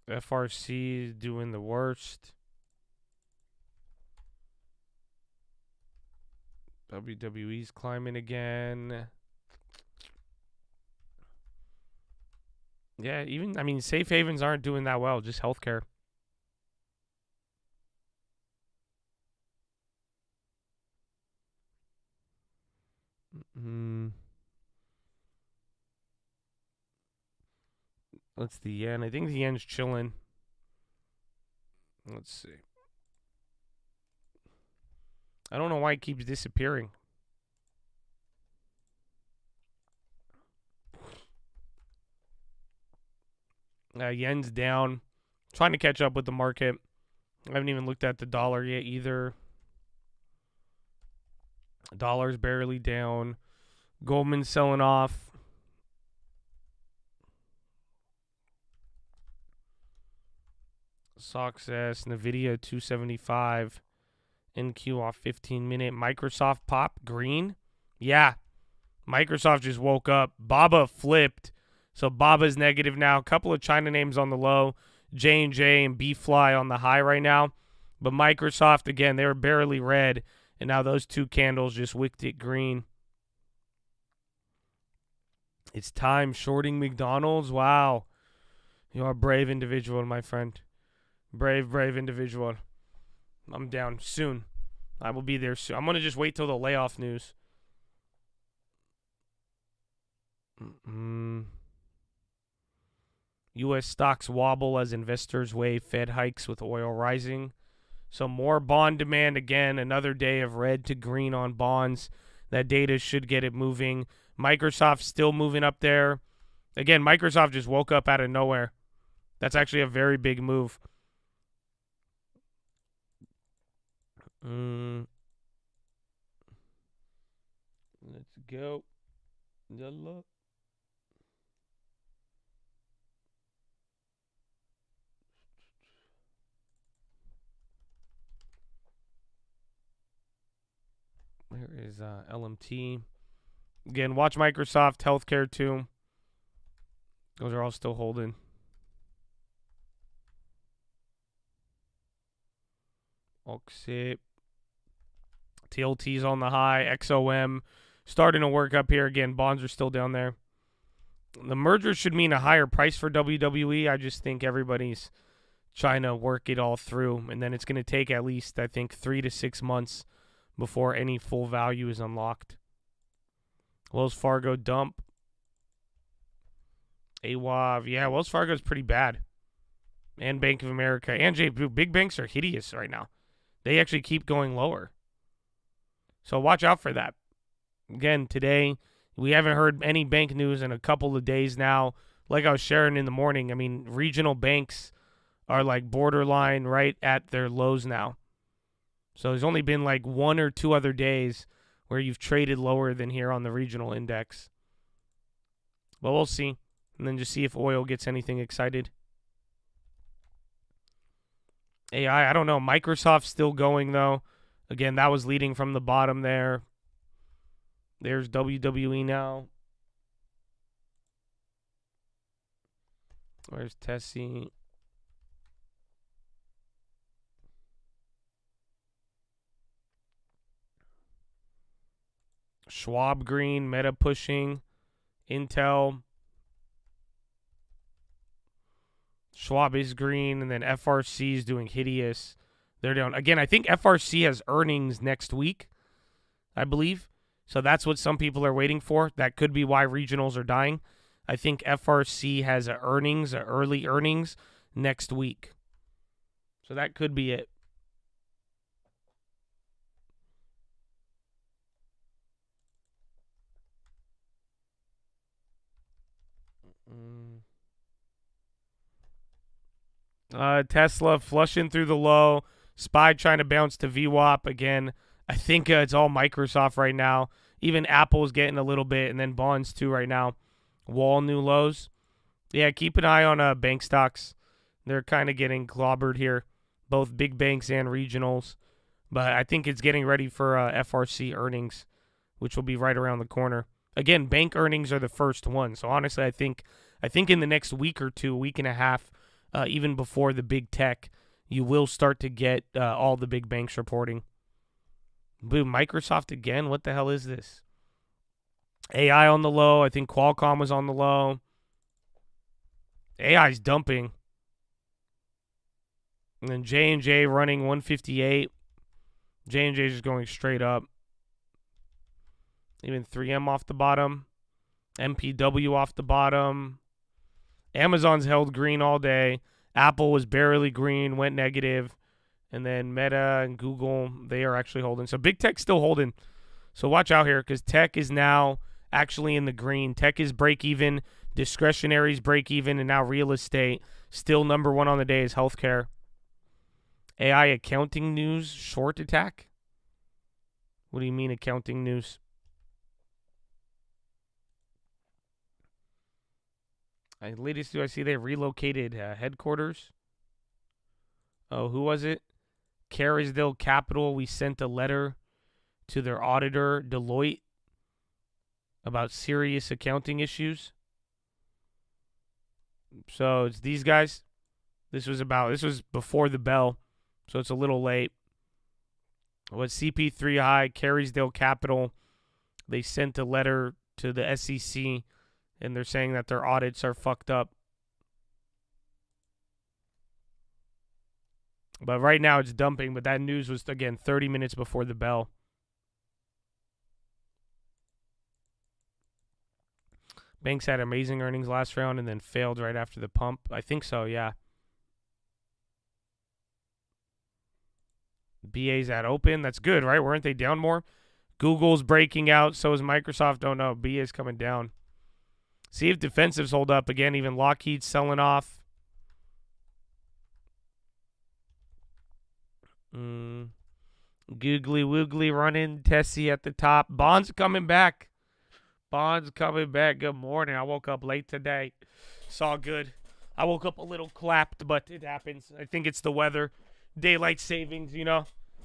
FRC is doing the worst. WWE's climbing again. Yeah, I mean, safe havens aren't doing that well, just healthcare. What's the yen? I think the yen's chilling. Let's see. I don't know why it keeps disappearing. Yen's down. Trying to catch up with the market. I haven't even looked at the dollar yet either. Dollar's barely down. Goldman's selling off. Success. Nvidia 275. NQ off 15-minute. Microsoft pop. Green. Yeah. Microsoft just woke up. Baba flipped. So Baba's negative now. A couple of China names on the low. J&J and B-Fly on the high right now. But Microsoft, again, they were barely red. And now those two candles just wicked it green. It's time. Shorting McDonald's. Wow. You are a brave individual, my friend. Brave individual. I'm down soon. I will be there soon. I'm going to just wait till the layoff news. U.S. stocks wobble as investors weigh Fed hikes with oil rising. So more bond demand again. Another day of red to green on bonds. That data should get it moving. Microsoft still moving up there. Again, Microsoft just woke up out of nowhere. That's actually a very big move. Let's go. Yalla. Where is LMT? Again, watch Microsoft Healthcare too. Those are all still holding. Oxip. TLT's on the high. XOM starting to work up here again. Bonds are still down there. The merger should mean a higher price for WWE. I just think everybody's trying to work it all through. And then it's going to take at least, I think, 3 to 6 months before any full value is unlocked. Wells Fargo dump. AWAV. Yeah, Wells Fargo's pretty bad. And Bank of America. And JP. Big banks are hideous right now. They actually keep going lower. So watch out for that. Again, today, we haven't heard any bank news in a couple of days now. Like I was sharing in the morning, I mean, regional banks are like borderline right at their lows now. So there's only been like 1 or 2 other days where you've traded lower than here on the regional index. But we'll see. And then just see if oil gets anything excited. AI, I don't know. Microsoft's still going, though. Again, that was leading from the bottom there. There's WWE now. Where's Tessie? Schwab green, Meta pushing, Intel. Schwab is green, and then FRC is doing hideous. They're down. Again, I think FRC has earnings next week, I believe. So that's what some people are waiting for. That could be why regionals are dying. I think FRC has early earnings next week. So that could be it. Tesla flushing through the low. SPY trying to bounce to VWAP again. I think it's all Microsoft right now. Even Apple's getting a little bit, and then bonds too right now. Wall new lows. Yeah, keep an eye on bank stocks. They're kind of getting clobbered here, both big banks and regionals. But I think it's getting ready for FRC earnings, which will be right around the corner. Again, bank earnings are the first one. So honestly, I think in the next week or two, week and a half, even before the big tech, you will start to get all the big banks reporting. Boom, Microsoft again. What the hell is this? AI on the low. I think Qualcomm was on the low. AI's dumping. And then J&J running 158. J&J is just going straight up. Even 3M off the bottom. MPW off the bottom. Amazon's held green all day. Apple was barely green, went negative. And then Meta and Google, they are actually holding. So big tech's still holding. So watch out here because tech is now actually in the green. Tech is break even. Discretionary is break even. And now real estate. Still number one on the day is healthcare. AI accounting news, short attack? What do you mean accounting news? Latest do I see they relocated headquarters? Oh, who was it? Carisdale Capital. We sent a letter to their auditor, Deloitte, about serious accounting issues. So it's these guys. This was before the bell, so it's a little late. Was CP3 high, Carisdale Capital. They sent a letter to the SEC, and they're saying that their audits are fucked up. But right now it's dumping, but that news was, again, 30 minutes before the bell. Banks had amazing earnings last round and then failed right after the pump. I think so, yeah. BA's at open. That's good, right? Weren't they down more? Google's breaking out. So is Microsoft. Don't know. BA's coming down. See if defensives hold up. Again, even Lockheed's selling off. Googly Woogly running. Tessie at the top. Bonds coming back. Good morning. I woke up late today. It's all good. I woke up a little clapped, but it happens. I think it's the weather. Daylight savings,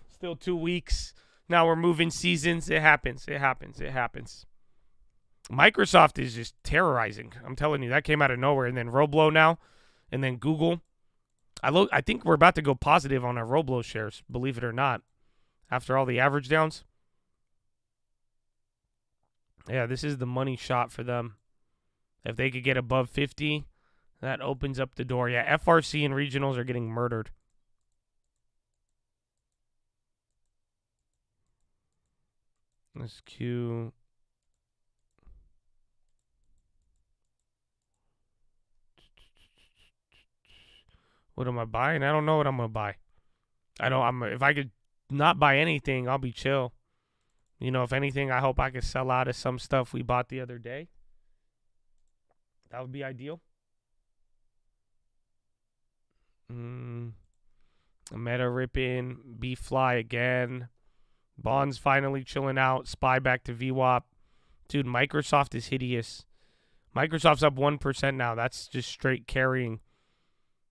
Still 2 weeks. Now we're moving seasons. It happens. Microsoft is just terrorizing. I'm telling you, that came out of nowhere. And then Roblo now. And then Google. I think we're about to go positive on our Roblo shares, believe it or not, after all the average downs. Yeah, this is the money shot for them. If they could get above 50, that opens up the door. Yeah, FRC and regionals are getting murdered. Let's Q. What am I buying? I don't know what I'm gonna buy. If I could not buy anything, I'll be chill. If anything, I hope I could sell out of some stuff we bought the other day. That would be ideal. Meta ripping, B fly again. Bonds finally chilling out. SPY back to VWAP. Dude, Microsoft is hideous. Microsoft's up 1% now. That's just straight carrying.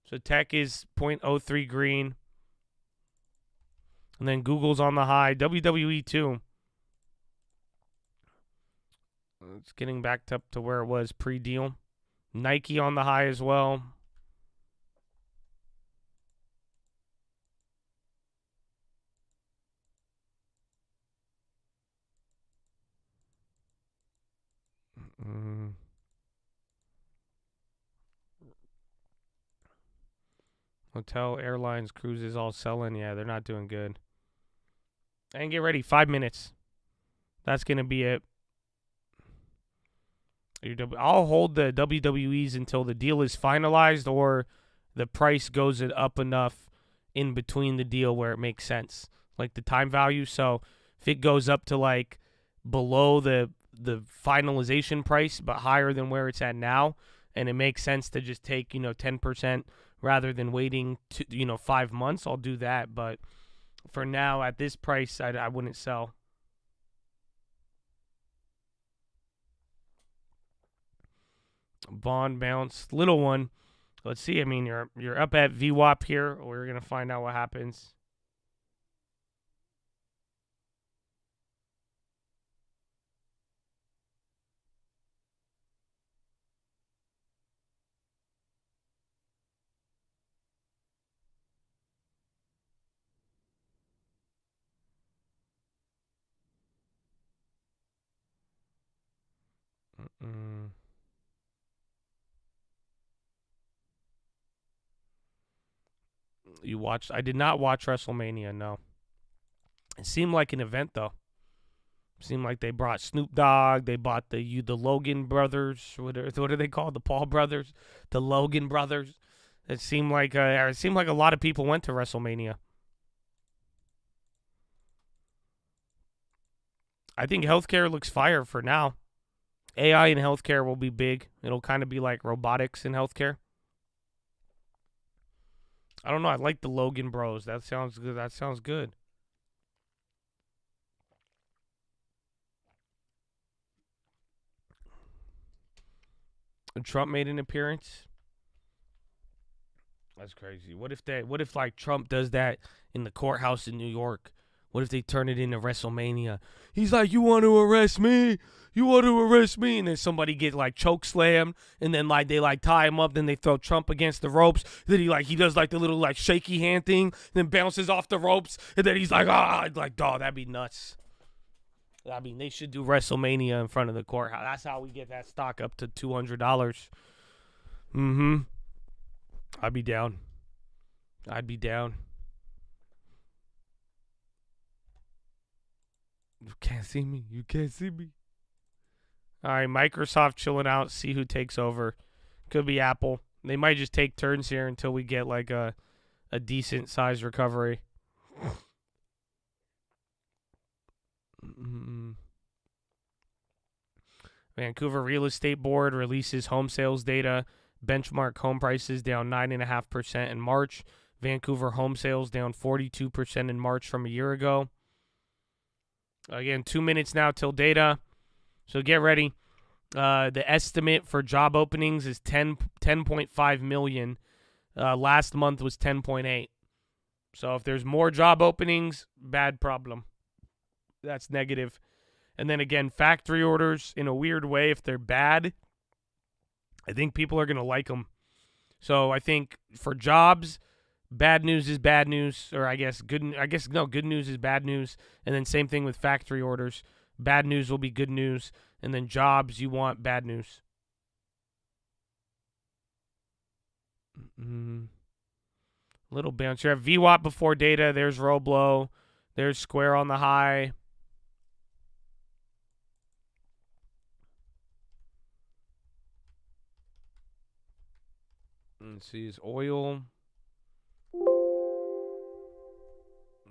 So tech is 0.03 green. And then Google's on the high. WWE too. It's getting back up to where it was pre-deal. Nike on the high as well. Hotel, airlines, cruises, all selling. Yeah, they're not doing good. And get ready, 5 minutes. That's going to be it. I'll hold the WWEs until the deal is finalized or the price goes up enough in between the deal where it makes sense. Like the time value. So if it goes up to like below the finalization price but higher than where it's at now, and it makes sense to just take, 10% rather than waiting 5 months, I'll do that. But for now, at this price, I wouldn't sell. Bond bounce, little one. Let's see. I mean, you're up at VWAP here. We're gonna find out what happens. You watched? I did not watch WrestleMania. No. It seemed like an event though. It seemed like they brought Snoop Dogg. They bought the Logan brothers. What are they called? The Paul brothers, the Logan brothers. It seemed like a lot of people went to WrestleMania. I think healthcare looks fire for now. AI in healthcare will be big. It'll kind of be like robotics in healthcare. I don't know. I like the Logan bros. That sounds good. Trump made an appearance. That's crazy. What if like Trump does that in the courthouse in New York? What if they turn it into WrestleMania? He's like, "You want to arrest me? You want to arrest me?" And then somebody get like choke slammed, and then like they like tie him up, then they throw Trump against the ropes. Then he does like the little like shaky hand thing, then bounces off the ropes, and then he's like, like, dog, that'd be nuts. I mean, they should do WrestleMania in front of the courthouse. That's how we get that stock up to $200. I'd be down. You can't see me. All right, Microsoft chilling out. See who takes over. Could be Apple. They might just take turns here until we get like a decent size recovery. Vancouver Real Estate Board releases home sales data. Benchmark home prices down 9.5% in March. Vancouver home sales down 42% in March from a year ago. Again, 2 minutes now till data. So get ready. The estimate for job openings is 10.5 million. Last month was 10.8. So if there's more job openings, bad problem. That's negative. And then again, factory orders, in a weird way, if they're bad, I think people are going to like them. So I think for jobs, bad news is bad news, or good news is bad news. And then same thing with factory orders. Bad news will be good news. And then jobs, you want bad news. Little bounce. You have VWAP before data. There's Roblo. There's Square on the high. Let's see, is oil.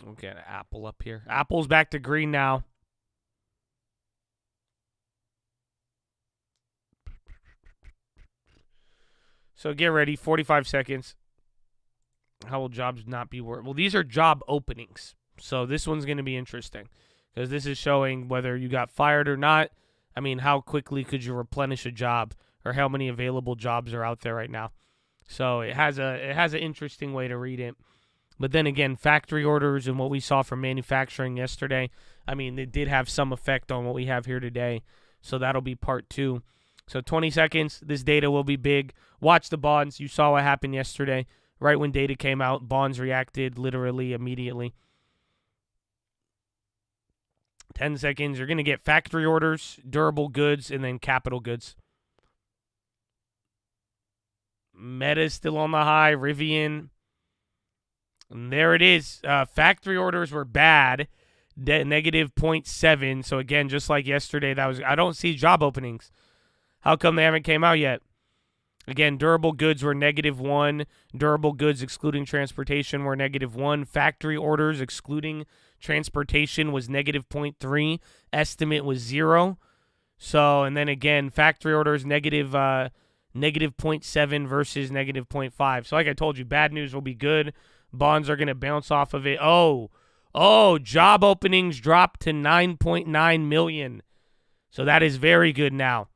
Okay, an Apple up here. Apple's back to green now. So get ready, 45 seconds. How will jobs not be worth? Well, these are job openings. So this one's going to be interesting because this is showing whether you got fired or not. I mean, how quickly could you replenish a job, or how many available jobs are out there right now? So it has an interesting way to read it. But then again, factory orders and what we saw from manufacturing yesterday, I mean, it did have some effect on what we have here today. So that'll be part 2. So 20 seconds, this data will be big. Watch the bonds. You saw what happened yesterday. Right when data came out, bonds reacted literally immediately. 10 seconds. You're going to get factory orders, durable goods, and then capital goods. Meta's still on the high. Rivian. And there it is. Factory orders were bad. Negative 0.7. So, again, just like yesterday, I don't see job openings. How come they haven't came out yet? Again, durable goods were -1. Durable goods excluding transportation were -1. Factory orders excluding transportation was -0.3. Estimate was 0. So, and then again, factory orders -0.7 versus -0.5. So like I told you, bad news will be good. Bonds are going to bounce off of it. Oh, job openings dropped to 9.9 million. So that is very good now.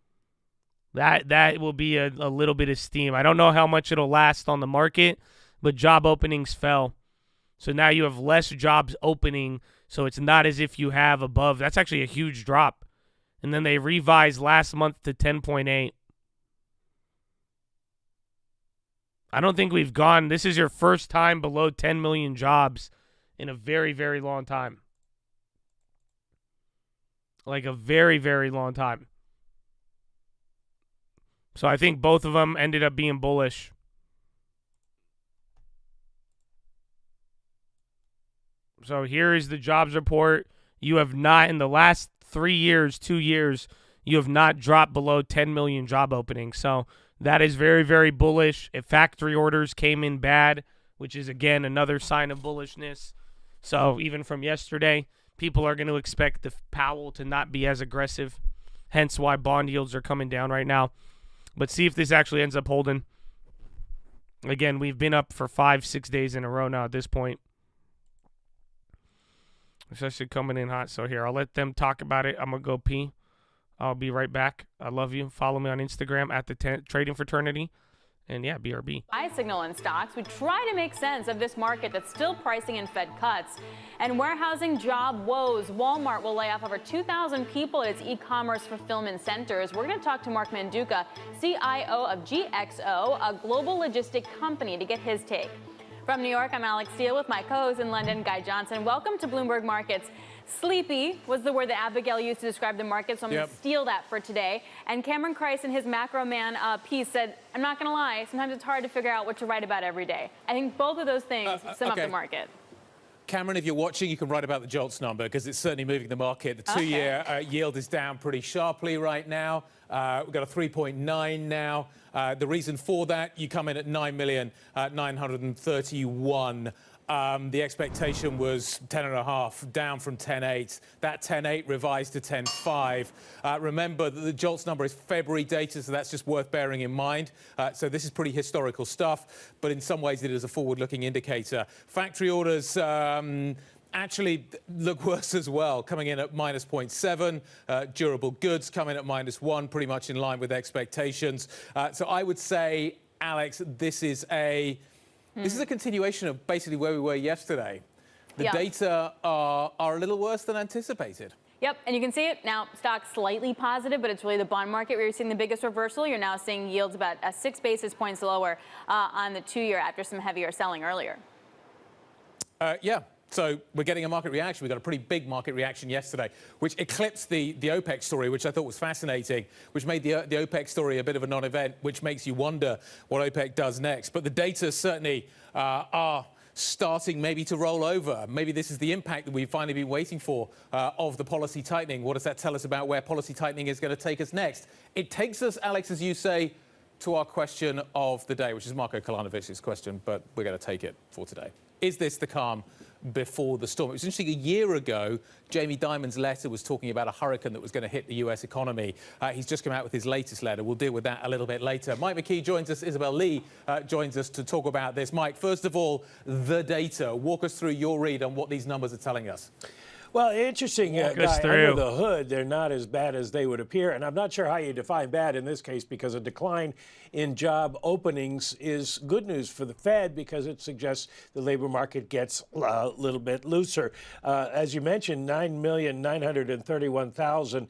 That will be a little bit of steam. I don't know how much it'll last on the market, but job openings fell. So now you have less jobs opening, so it's not as if you have above. That's actually a huge drop. And then they revised last month to 10.8. I don't think we've gone. This is your first time below 10 million jobs in a very, very long time. Like a very, very long time. So I think both of them ended up being bullish. So here is the jobs report. You have not, in the last 2 years, you have not dropped below 10 million job openings. So that is very, very bullish. If factory orders came in bad, which is, again, another sign of bullishness. So even from yesterday, people are going to expect the Powell to not be as aggressive. Hence why bond yields are coming down right now. But see if this actually ends up holding. Again, we've been up for 5-6 days in a row now at this point. Especially coming in hot. So here, I'll let them talk about it. I'm going to go pee. I'll be right back. I love you. Follow me on Instagram at the Trading Fraternity. And yeah, BRB. I signal in stocks. We try to make sense of this market that's still pricing in Fed cuts. And warehousing job woes. Walmart will lay off over 2,000 people at its e-commerce fulfillment centers. We're going to talk to Mark Manduca, CIO of GXO, a global logistic company, to get his take. From New York, I'm Alex Steele with my co-host in London, Guy Johnson. Welcome to Bloomberg Markets. Sleepy was the word that Abigail used to describe the market, so I'm going to steal that for today. And Cameron Kreis in his Macro Man piece said, I'm not going to lie, sometimes it's hard to figure out what to write about every day. I think both of those things sum up the market. Cameron, if you're watching, you can write about the JOLTS number because it's certainly moving the market. The two-year yield is down pretty sharply right now. We've got a 3.9 now. The reason for that, you come in at 9,931,000. The expectation was 10.5, down from 10.8. That 10.8 revised to 10.5. Remember that the JOLTS number is February data, so that's just worth bearing in mind. So this is pretty historical stuff, but in some ways it is a forward-looking indicator. Factory orders actually look worse as well, coming in at -0.7. Durable goods coming at -1, pretty much in line with expectations. So I would say, Alex, this is a continuation of basically where we were yesterday. The data are a little worse than anticipated. Yep, and you can see it now. Stock slightly positive, but it's really the bond market where you're seeing the biggest reversal. You're now seeing yields about 6 basis points lower on the 2-year after some heavier selling earlier. So we're getting a market reaction. We got a pretty big market reaction yesterday, which eclipsed the OPEC story, which I thought was fascinating, which made the OPEC story a bit of a non-event, which makes you wonder what OPEC does next. But the data certainly are starting maybe to roll over. Maybe this is the impact that we've finally been waiting for of the policy tightening. What does that tell us about where policy tightening is going to take us next? It takes us, Alex, as you say, to our question of the day, which is Marko Kalanovic's question, but we're going to take it for today. Is this the calm before the storm? It was interesting, a year ago, Jamie Dimon's letter was talking about a hurricane that was going to hit the US economy. He's just come out with his latest letter. We'll deal with that a little bit later. Mike McKee joins us. Isabel Lee joins us to talk about this. Mike, first of all, the data. Walk us through your read on what these numbers are telling us. Well, interesting, Guy, under the hood, they're not as bad as they would appear. And I'm not sure how you define bad in this case, because a decline in job openings is good news for the Fed because it suggests the labor market gets a little bit looser. As you mentioned, 9,931,000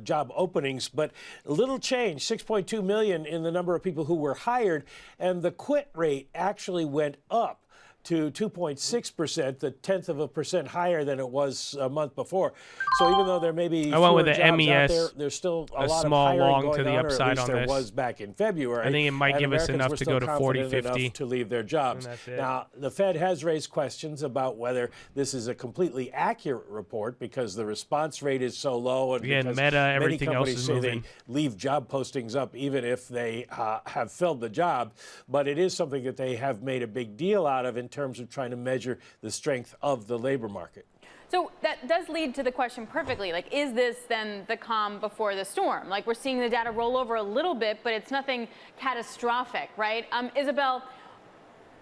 job openings, but little change, 6.2 million in the number of people who were hired. And the quit rate actually went up to 2.6%, the 1/10% higher than it was a month before. So even though there may be I went with fewer the jobs MES, out there, there's still a lot small of hiring long going to the on, or at upside least on there this. was back in February. I think it might and give us Americans enough were to still go to 40, confident 50. enough to leave their jobs. And that's it. Now, the Fed has raised questions about whether this is a completely accurate report because the response rate is so low, and Again, because Meta, many everything else companies is say moving. they leave job postings up even if they have filled the job. But it is something that they have made a big deal out of in terms of trying to measure the strength of the labor market. So that does lead to the question perfectly. Like, is this then the calm before the storm? Like, we're seeing the data roll over a little bit, but it's nothing catastrophic, right? Isabel,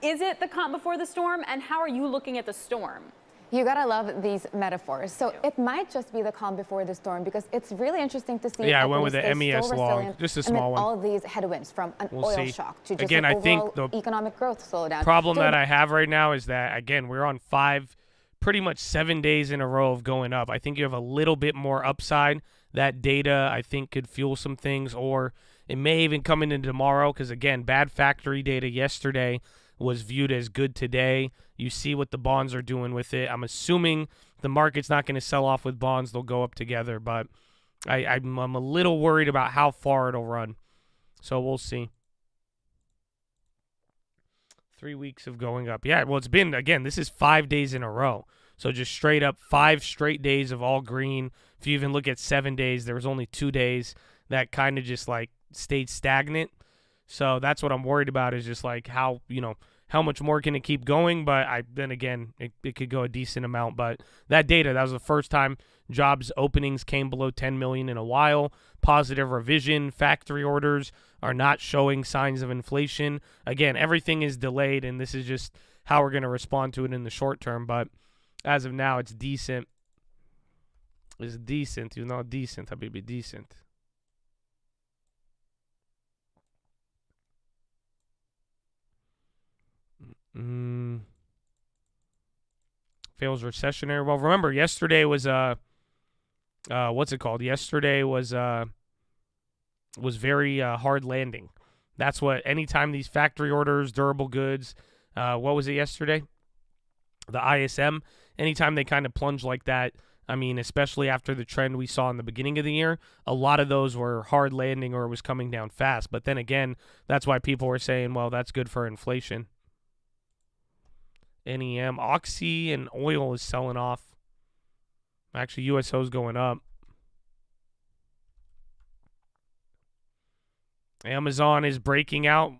is it the calm before the storm? And how are you looking at the storm? You gotta love these metaphors. So it might just be the calm before the storm, because it's really interesting to see. Yeah, I went with the equities stay MES so long, resilient just a small amid one. all these headwinds, from an We'll oil see. shock to just Again, an I think overall the economic growth slowdown. problem So that I have right now is that, again, we're on pretty much 7 days in a row of going up. I think you have a little bit more upside. That data, I think, could fuel some things, or it may even come into tomorrow because, again, bad factory data yesterday was viewed as good today. You see what the bonds are doing with it. I'm assuming the market's not going to sell off with bonds. They'll go up together, but I'm a little worried about how far it'll run. So we'll see. 3 weeks of going up. Yeah, well, it's been, again, this is 5 days in a row. So just straight up 5 straight days of all green. If you even look at 7 days, there was only 2 days that kind of just like stayed stagnant. So that's what I'm worried about, is just like how much more can it keep going? But then again, it could go a decent amount. But that data, that was the first time jobs openings came below 10 million in a while. Positive revision. Factory orders are not showing signs of inflation. Again, everything is delayed, and this is just how we're going to respond to it in the short term. But as of now, it's decent. It's decent. You know, decent, habibi, decent. Feels recessionary. Well, remember, yesterday was what's it called? Yesterday was very hard landing. That's what, anytime these factory orders, durable goods, what was it yesterday? The ISM, anytime they kind of plunge like that, I mean, especially after the trend we saw in the beginning of the year, a lot of those were hard landing or it was coming down fast. But then again, that's why people were saying, well, that's good for inflation. NEM, Oxy and oil is selling off. Actually, USO is going up. Amazon is breaking out.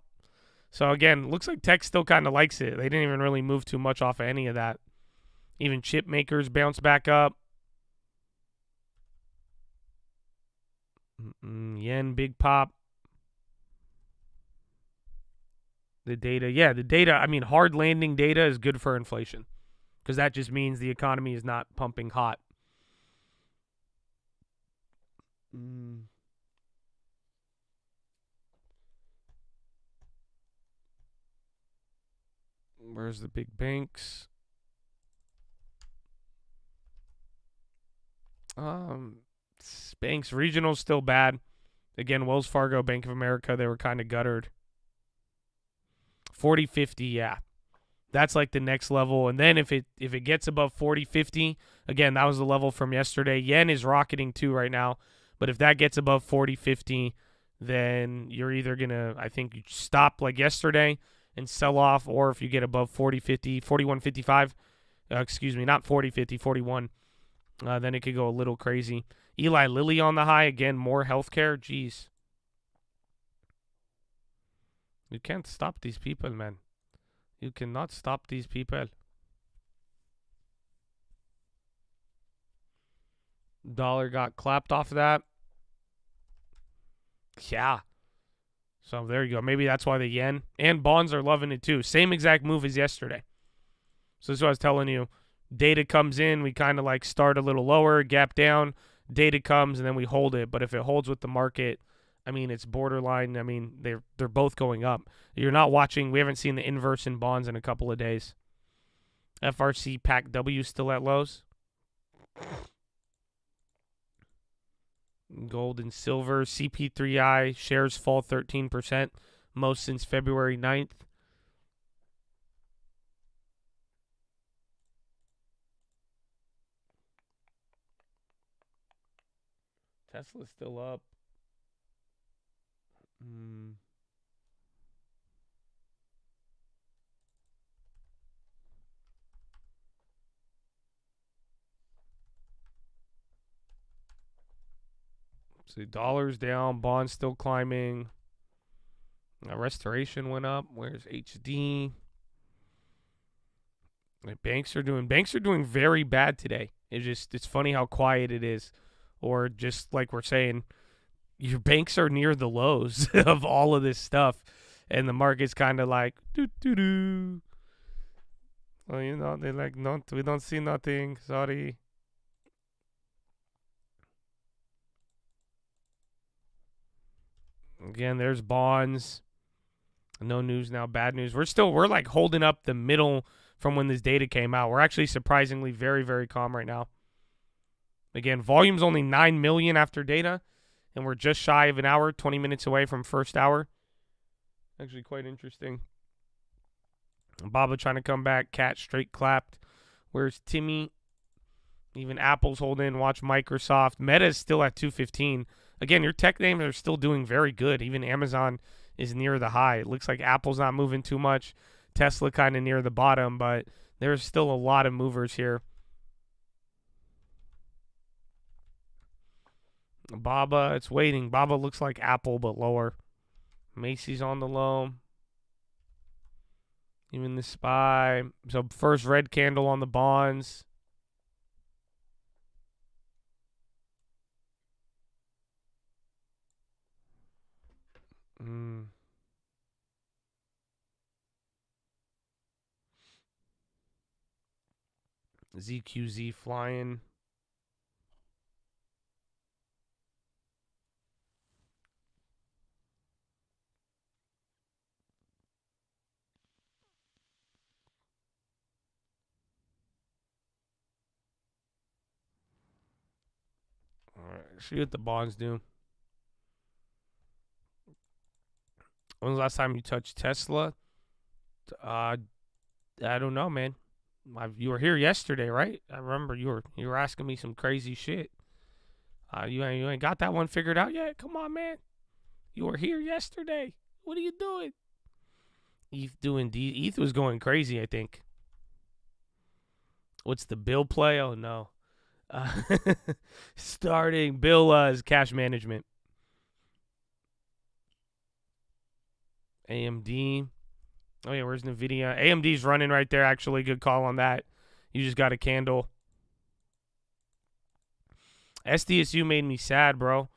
So again, looks like tech still kind of likes it. They didn't even really move too much off of any of that. Even chip makers bounce back up. Yen, big pop. The data, I mean, hard landing data is good for inflation because that just means the economy is not pumping hot. Where's the big banks? Banks, regional still bad. Again, Wells Fargo, Bank of America, they were kind of guttered. 40-50, yeah. That's like the next level. And then if it gets above 40-50, again, that was the level from yesterday. Yen is rocketing too right now. But if that gets above 40-50, then you're either going to, I think, you stop like yesterday and sell off, or if you get above 40-50, 41-55, excuse me, not 40-50, 41, then it could go a little crazy. Eli Lilly on the high. Again, more healthcare. Jeez. You can't stop these people, man. You cannot stop these people. Dollar got clapped off of that. Yeah. So there you go. Maybe that's why the yen and bonds are loving it too. Same exact move as yesterday. So this is what I was telling you. Data comes in. We kind of like start a little lower, gap down. Data comes, and then we hold it. But if it holds with the market, I mean, it's borderline. I mean, they're both going up. You're not watching. We haven't seen the inverse in bonds in a couple of days. FRC PAC W still at lows. Gold and silver. CP3I shares fall 13%, most since February 9th. Tesla's still up. See, dollars down, bonds still climbing. Restoration went up. Where's HD? Banks are doing very bad today. It's funny how quiet it is. Or just like we're saying, your banks are near the lows of all of this stuff. And the market's kind of like, doo-doo-doo. Well, you know, they're like, no, we don't see nothing. Sorry. Again, there's bonds. No news now, bad news. We're like holding up the middle from when this data came out. We're actually surprisingly very, very calm right now. Again, volume's only 9 million after data, and we're just shy of an hour, 20 minutes away from first hour. Actually quite interesting. Baba trying to come back. Cat straight clapped. Where's Timmy? Even Apple's holding. Watch Microsoft. Meta's still at 215. Again, your tech names are still doing very good. Even Amazon is near the high. It looks like Apple's not moving too much. Tesla kind of near the bottom, but there's still a lot of movers here. Baba, it's waiting. Baba looks like Apple, but lower. Macy's on the low. Even the SPY. So first red candle on the bonds. ZQZ flying. All right, see what the bonds do. When was the last time you touched Tesla? I don't know, man. You were here yesterday, right? I remember you were asking me some crazy shit. You ain't got that one figured out yet? Come on, man. You were here yesterday. What are you doing? ETH was going crazy, I think. What's the bill play? Oh, no. Starting bill is cash management. AMD. Oh, yeah, where's NVIDIA? AMD's running right there, actually. Good call on that. You just got a candle. SDSU made me sad, bro.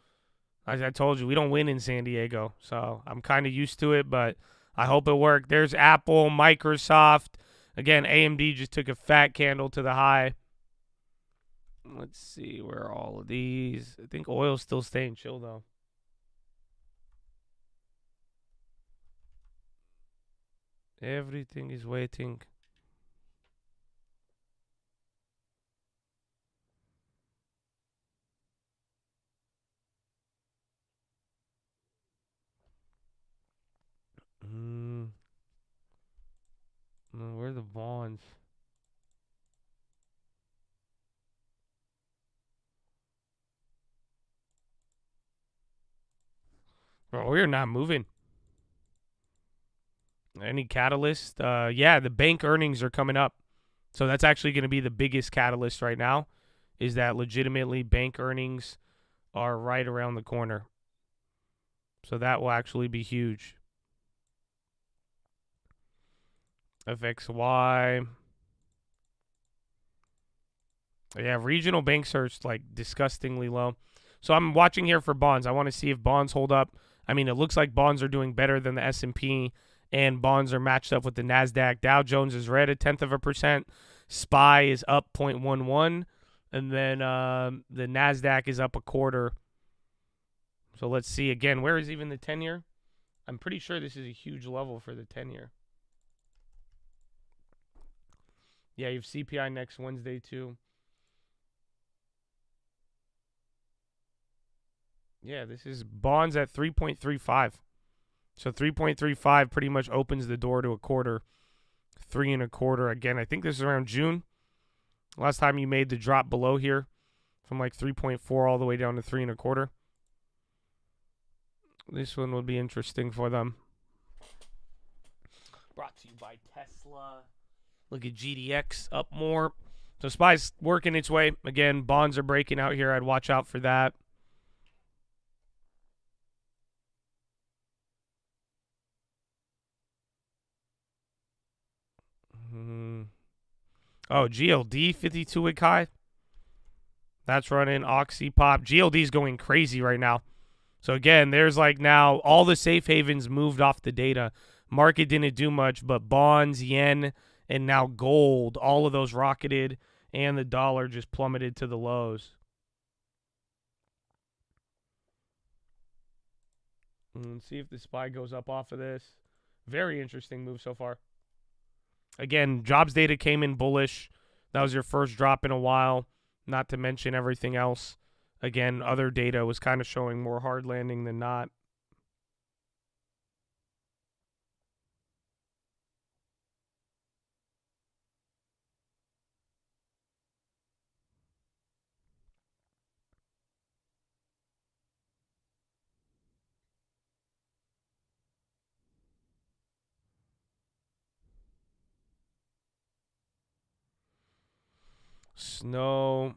As I told you, we don't win in San Diego. So I'm kind of used to it, but I hope it worked. There's Apple, Microsoft. Again, AMD just took a fat candle to the high. Let's see where are all of these. I think oil's still staying chill, though. Everything is waiting. No, where are the bonds? Bro, we're not moving. Any catalyst? Yeah, the bank earnings are coming up. So that's actually going to be the biggest catalyst right now, is that legitimately bank earnings are right around the corner. So that will actually be huge. FXY. Yeah, regional banks are like disgustingly low. So I'm watching here for bonds. I want to see if bonds hold up. I mean, it looks like bonds are doing better than the S&P, and bonds are matched up with the NASDAQ. Dow Jones is red 0.1%. SPY is up 0.11. And then the NASDAQ is up 0.25. So let's see again. Where is even the 10-year? I'm pretty sure this is a huge level for the 10-year. Yeah, you have CPI next Wednesday too. Yeah, this is bonds at 3.35. So 3.35 pretty much opens the door to a quarter. 3.25 again. I think this is around June. Last time you made the drop below here from like 3.4 all the way down to 3.25. This one would be interesting for them. Brought to you by Tesla. Look at GDX up more. So SPY's working its way. Again, bonds are breaking out here. I'd watch out for that. Oh, GLD 52-week high. That's running Oxy Pop. GLD's going crazy right now. So again, there's like now all the safe havens moved off the data. Market didn't do much, but bonds, yen, and now gold, all of those rocketed, and the dollar just plummeted to the lows. Let's see if the SPY goes up off of this. Very interesting move so far. Again, jobs data came in bullish. That was your first drop in a while, not to mention everything else. Again, other data was kind of showing more hard landing than not. Snow.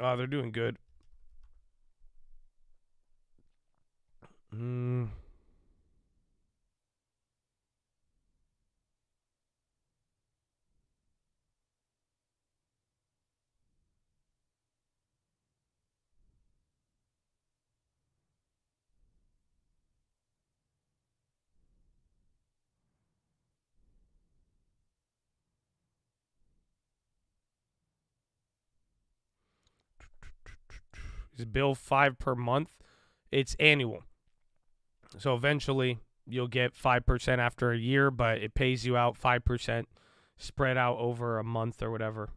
Oh, they're doing good. Is bill 5 per month? It's annual. So eventually you'll get 5% after a year, but it pays you out 5% spread out over a month or whatever.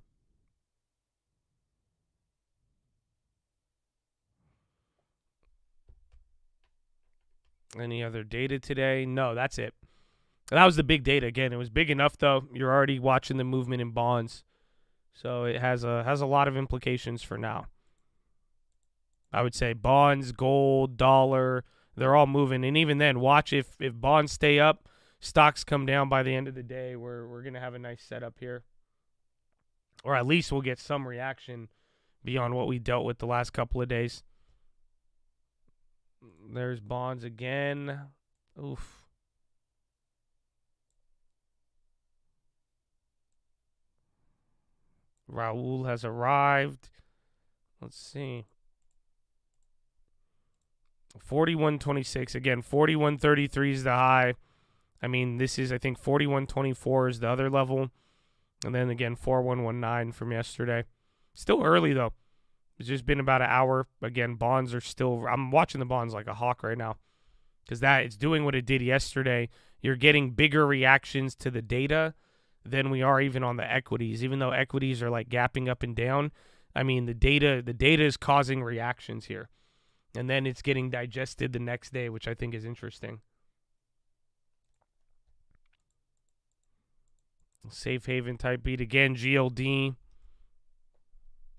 Any other data today? No, that's it. That was the big data. Again, it was big enough, though. You're already watching the movement in bonds. So it has a lot of implications for now. I would say bonds, gold, dollar, they're all moving. And even then, watch if bonds stay up, stocks come down by the end of the day. We're going to have a nice setup here. Or at least we'll get some reaction beyond what we dealt with the last couple of days. There's bonds again. Oof. Raul has arrived. Let's see. 41.26. Again, 41.33 is the high. I mean, this is, I think, 41.24 is the other level. And then, again, 4119 from yesterday. Still early, though. It's just been about an hour. Again, bonds are still, I'm watching the bonds like a hawk right now. Because it's doing what it did yesterday. You're getting bigger reactions to the data than we are even on the equities. Even though equities are like gapping up and down, I mean, the data is causing reactions here. And then it's getting digested the next day, which I think is interesting. Safe haven type beat. Again, GLD.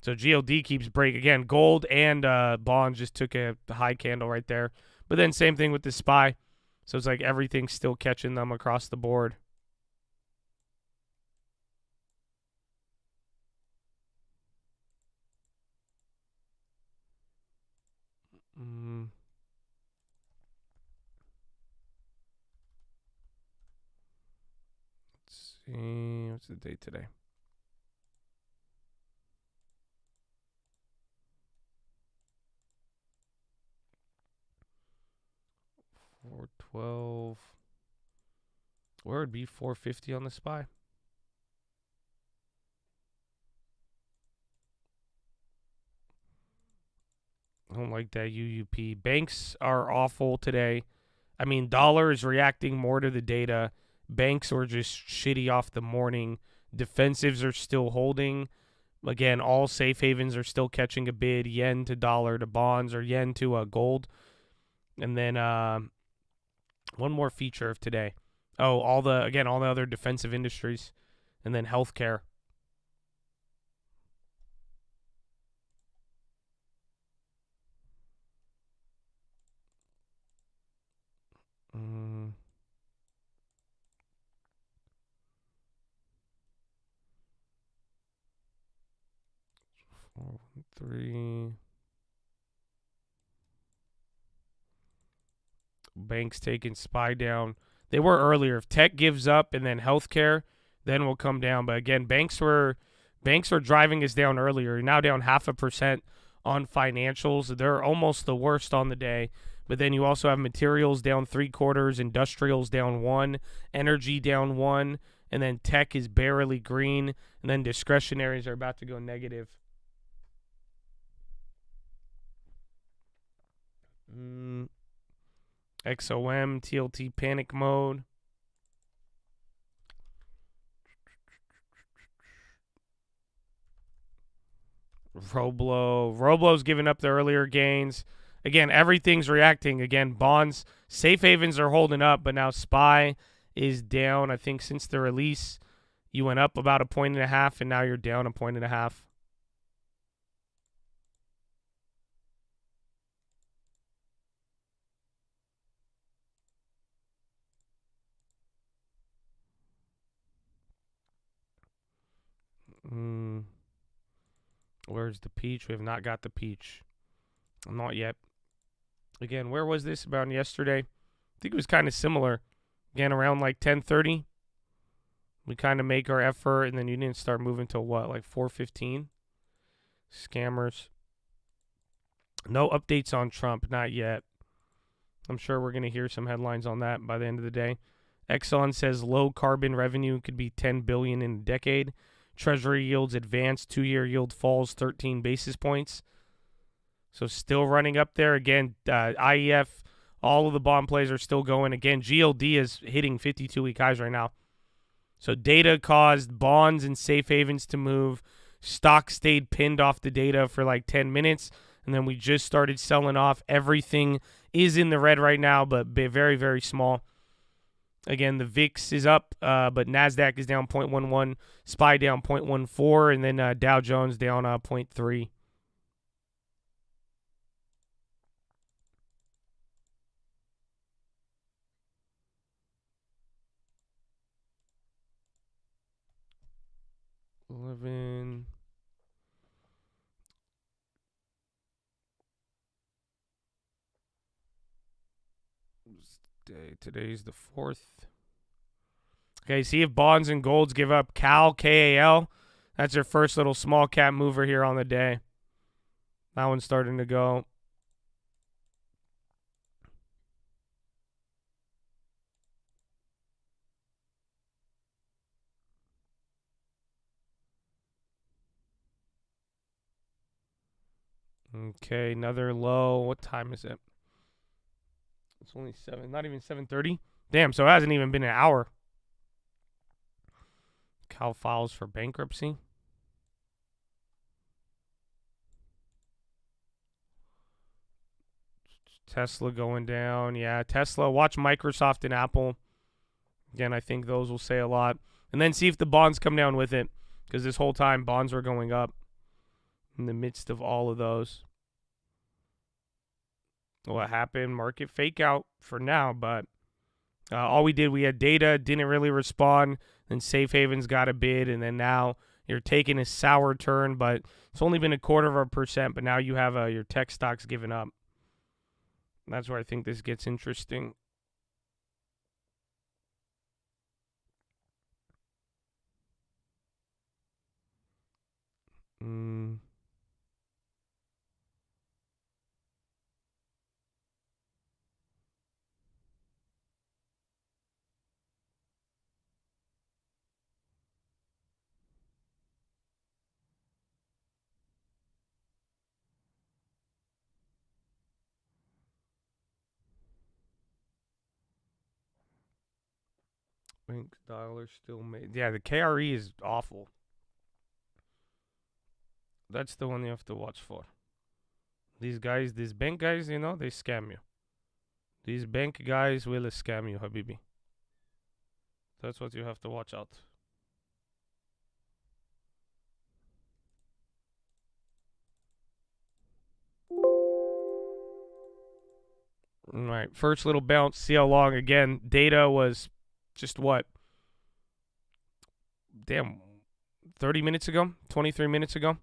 So GLD keeps breaking. Again, gold and bonds just took a high candle right there. But then same thing with the SPY. So it's like everything's still catching them across the board. Let's see. What's the date today? $4.12. Where would be 450 on the SPY? I don't like that UUP. Banks are awful today. I mean, dollar is reacting more to the data. Banks are just shitty off the morning. Defensives are still holding. Again, all safe havens are still catching a bid. Yen to dollar to bonds, or yen to gold. And then one more feature of today. Oh, all the other defensive industries. And then healthcare. 413. Banks taking SPY down. They were earlier. If tech gives up and then healthcare, then we'll come down. But again, banks were driving us down earlier. You're now down 0.5% on financials. They're almost the worst on the day. But then you also have materials down 0.75, industrials down 1, energy down 1, and then tech is barely green, and then discretionaries are about to go negative. XOM, TLT panic mode. Roblo's giving up the earlier gains. Again, everything's reacting. Again, bonds, safe havens are holding up, but now SPY is down. I think since the release, you went up about 1.5 points, and now you're down 1.5 points. Where's the peach? We have not got the peach. Not yet. Again, where was this about yesterday? I think it was kind of similar. Again, around like 10:30. We kind of make our effort, and then you didn't start moving till what, like 4:15? Scammers. No updates on Trump, not yet. I'm sure we're going to hear some headlines on that by the end of the day. Exxon says low carbon revenue could be $10 billion in a decade. Treasury yields advance. 2-year yield falls 13 basis points. So still running up there. Again, IEF, all of the bond plays are still going. Again, GLD is hitting 52-week highs right now. So data caused bonds and safe havens to move. Stock stayed pinned off the data for like 10 minutes. And then we just started selling off. Everything is in the red right now, but very, very small. Again, the VIX is up, but NASDAQ is down 0.11, SPY down 0.14, and then Dow Jones down 0.3. Today's the 4th. Okay, see if bonds and golds give up. KAL. That's your first little small cap mover here on the day. That one's starting to go. Okay, another low. What time is it? It's only 7, not even 7:30. Damn, so it hasn't even been an hour. Cal files for bankruptcy. Tesla going down. Yeah, Tesla. Watch Microsoft and Apple. Again, I think those will say a lot. And then see if the bonds come down with it. Because this whole time, bonds were going up in the midst of all of those. What happened? Market fake out for now, but all we did, we had data, didn't really respond. Then Safe Havens got a bid, and then now you're taking a sour turn, but it's only been 0.25%, but now you have your tech stocks giving up. That's where I think this gets interesting. Bank dollar still made. Yeah, the KRE is awful. That's the one you have to watch for. These guys, these bank guys, they scam you. These bank guys will scam you, Habibi. That's what you have to watch out. All right, first little bounce. See how long. Again, data was just what? Damn, 30 minutes ago, 23 minutes ago.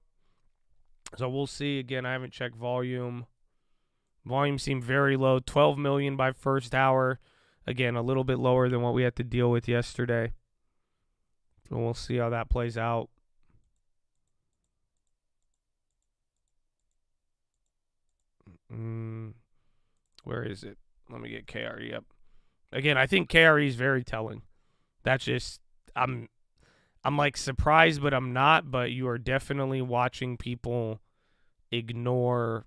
So we'll see. Again, I haven't checked volume. Volume seemed very low, 12 million by first hour. Again, a little bit lower than what we had to deal with yesterday. So we'll see how that plays out. Where is it? Let me get KRE up. Again, I think KRE is very telling. That's just, I'm like surprised, but I'm not. But you are definitely watching people ignore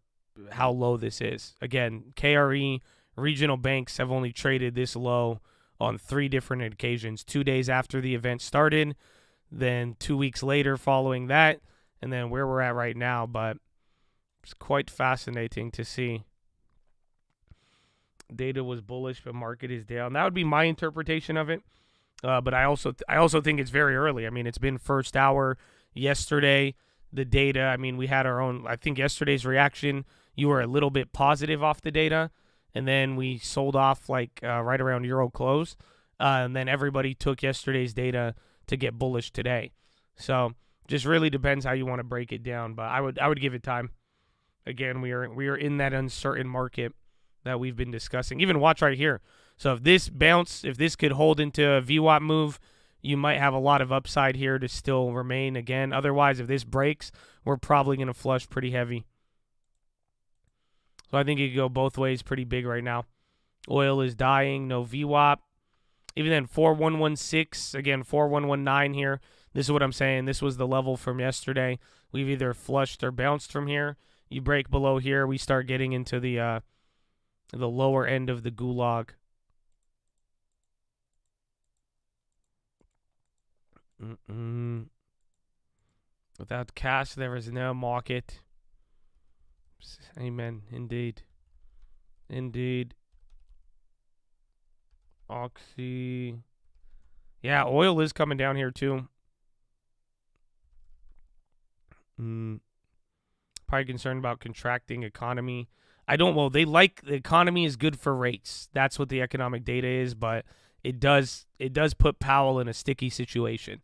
how low this is. Again, KRE regional banks have only traded this low on 3 different occasions. 2 days after the event started, then 2 weeks later following that, and then where we're at right now. But it's quite fascinating to see. Data was bullish, but market is down. That would be my interpretation of it. But I also think it's very early. I mean, it's been first hour yesterday. The data, I mean, we had our own. I think yesterday's reaction, you were a little bit positive off the data, and then we sold off like right around Euro close, and then everybody took yesterday's data to get bullish today. So just really depends how you want to break it down. But I would give it time. Again, we are in that uncertain market that we've been discussing. Even watch right here. So if this could hold into a VWAP move, you might have a lot of upside here to still remain again. Otherwise, if this breaks, we're probably going to flush pretty heavy. So I think it could go both ways pretty big right now. Oil is dying, no VWAP. Even then, 4116, again, 4119 here. This is what I'm saying. This was the level from yesterday. We've either flushed or bounced from here. You break below here, we start getting into the lower end of the gulag. Without cash, there is no market. Amen. Indeed. Indeed. Oxy. Yeah, oil is coming down here too. Probably concerned about contracting economy. They like the economy is good for rates. That's what the economic data is, but it does put Powell in a sticky situation.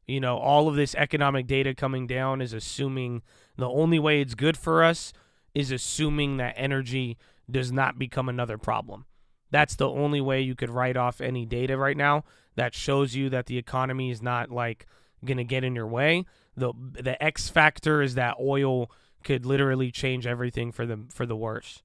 You know, all of this economic data coming down is assuming the only way it's good for us is assuming that energy does not become another problem. That's the only way you could write off any data right now that shows you that the economy is not like going to get in your way. The X factor is that oil could literally change everything for the worse.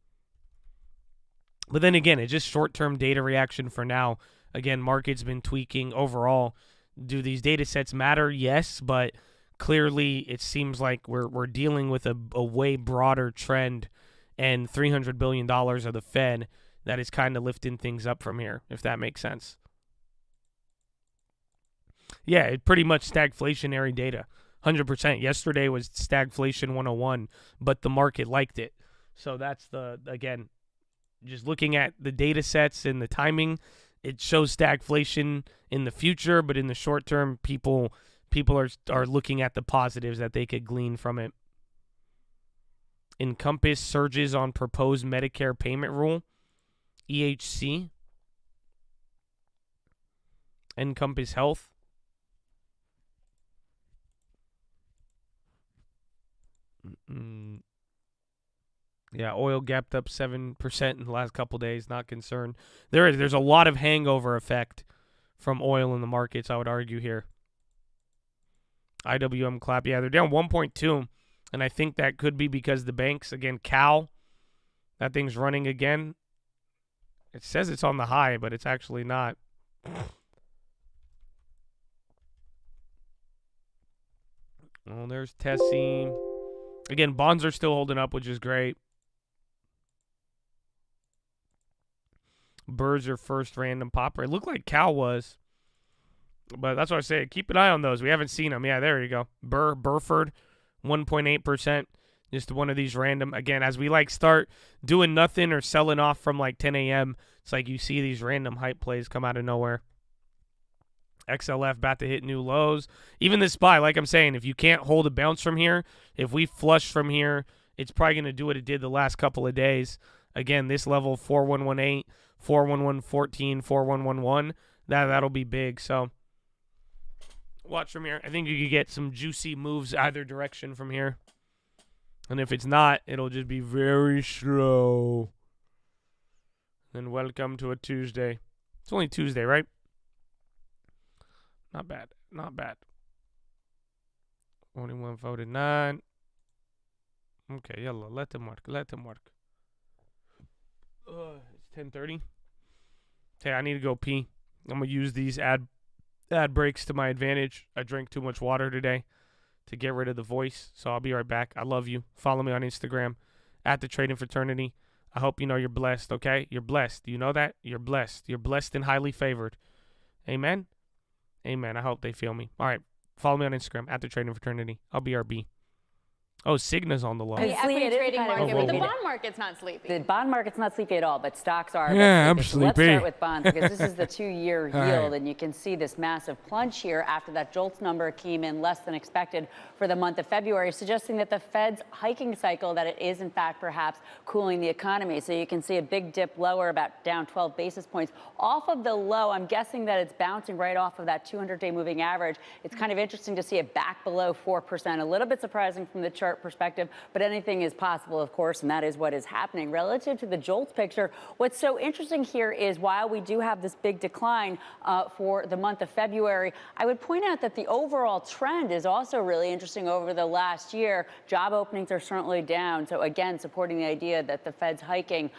But then again, it's just short-term data reaction for now. Again, market's been tweaking overall. Do these data sets matter? Yes, but clearly it seems like we're dealing with a way broader trend, and $300 billion of the Fed that is kind of lifting things up from here, if that makes sense. Yeah, it pretty much stagflationary data. 100%. Yesterday was stagflation 101, but the market liked it. So that's again, just looking at the data sets and the timing, it shows stagflation in the future, but in the short term, people are looking at the positives that they could glean from it. Encompass surges on proposed Medicare payment rule. EHC. Encompass Health. Yeah, oil gapped up 7% in the last couple days. Not concerned. There's a lot of hangover effect from oil in the markets, I would argue here. IWM clap. Yeah, they're down 1.2, and I think that could be because the banks, again, Cal, that thing's running again. It says it's on the high, but it's actually not. Oh, there's Tessie. Again, bonds are still holding up, which is great. Birds are first random popper. It looked like Cal was. But that's what I say. Keep an eye on those. We haven't seen them. Yeah, there you go. Burford, 1.8%. Just one of these random. Again, as we start doing nothing or selling off from 10 a.m., it's like you see these random hype plays come out of nowhere. XLF about to hit new lows. Even this SPY, like I'm saying, if you can't hold a bounce from here, if we flush from here, it's probably going to do what it did the last couple of days. Again, this level 4118, 41114, 4111, that'll be big. So watch from here. I think you could get some juicy moves either direction from here. And if it's not, it'll just be very slow. Then welcome to a Tuesday. It's only Tuesday, right? Not bad. Not bad. Only one voted 9. Okay, yellow. Let them work. Let them work. It's 10:30. Okay, I need to go pee. I'm going to use these ad breaks to my advantage. I drank too much water today to get rid of the voice, so I'll be right back. I love you. Follow me on Instagram at The Trading Fraternity. I hope you know you're blessed, okay? You're blessed. Do you know that? You're blessed. You're blessed and highly favored. Amen? Amen. I hope they feel me. All right. Follow me on Instagram at The Trading Fraternity. I'll BRB. Oh, Cigna's on the low. The equity trading market, but the whoa. bond market's not sleepy. The bond market's not sleepy at all, but stocks are. Yeah, I'm So let's sleepy. start with bonds because this is the 2-year All yield, right. and you can see this massive plunge here after that JOLTS number came in less than expected for the month of February, suggesting that the Fed's hiking cycle, that it is in fact perhaps cooling the economy. So you can see a big dip lower, about down 12 basis points off of the low. I'm guessing that it's bouncing right off of that 200-day moving average. It's kind of interesting to see it back below 4%. A little bit surprising from the chart perspective, but anything is possible, of course, and that is what is happening. Relative to the JOLTS picture, what's so interesting here is while we do have this big decline for the month of February, I would point out that the overall trend is also really interesting over the last year. Job openings are certainly down. So again, supporting the idea that the Fed's hiking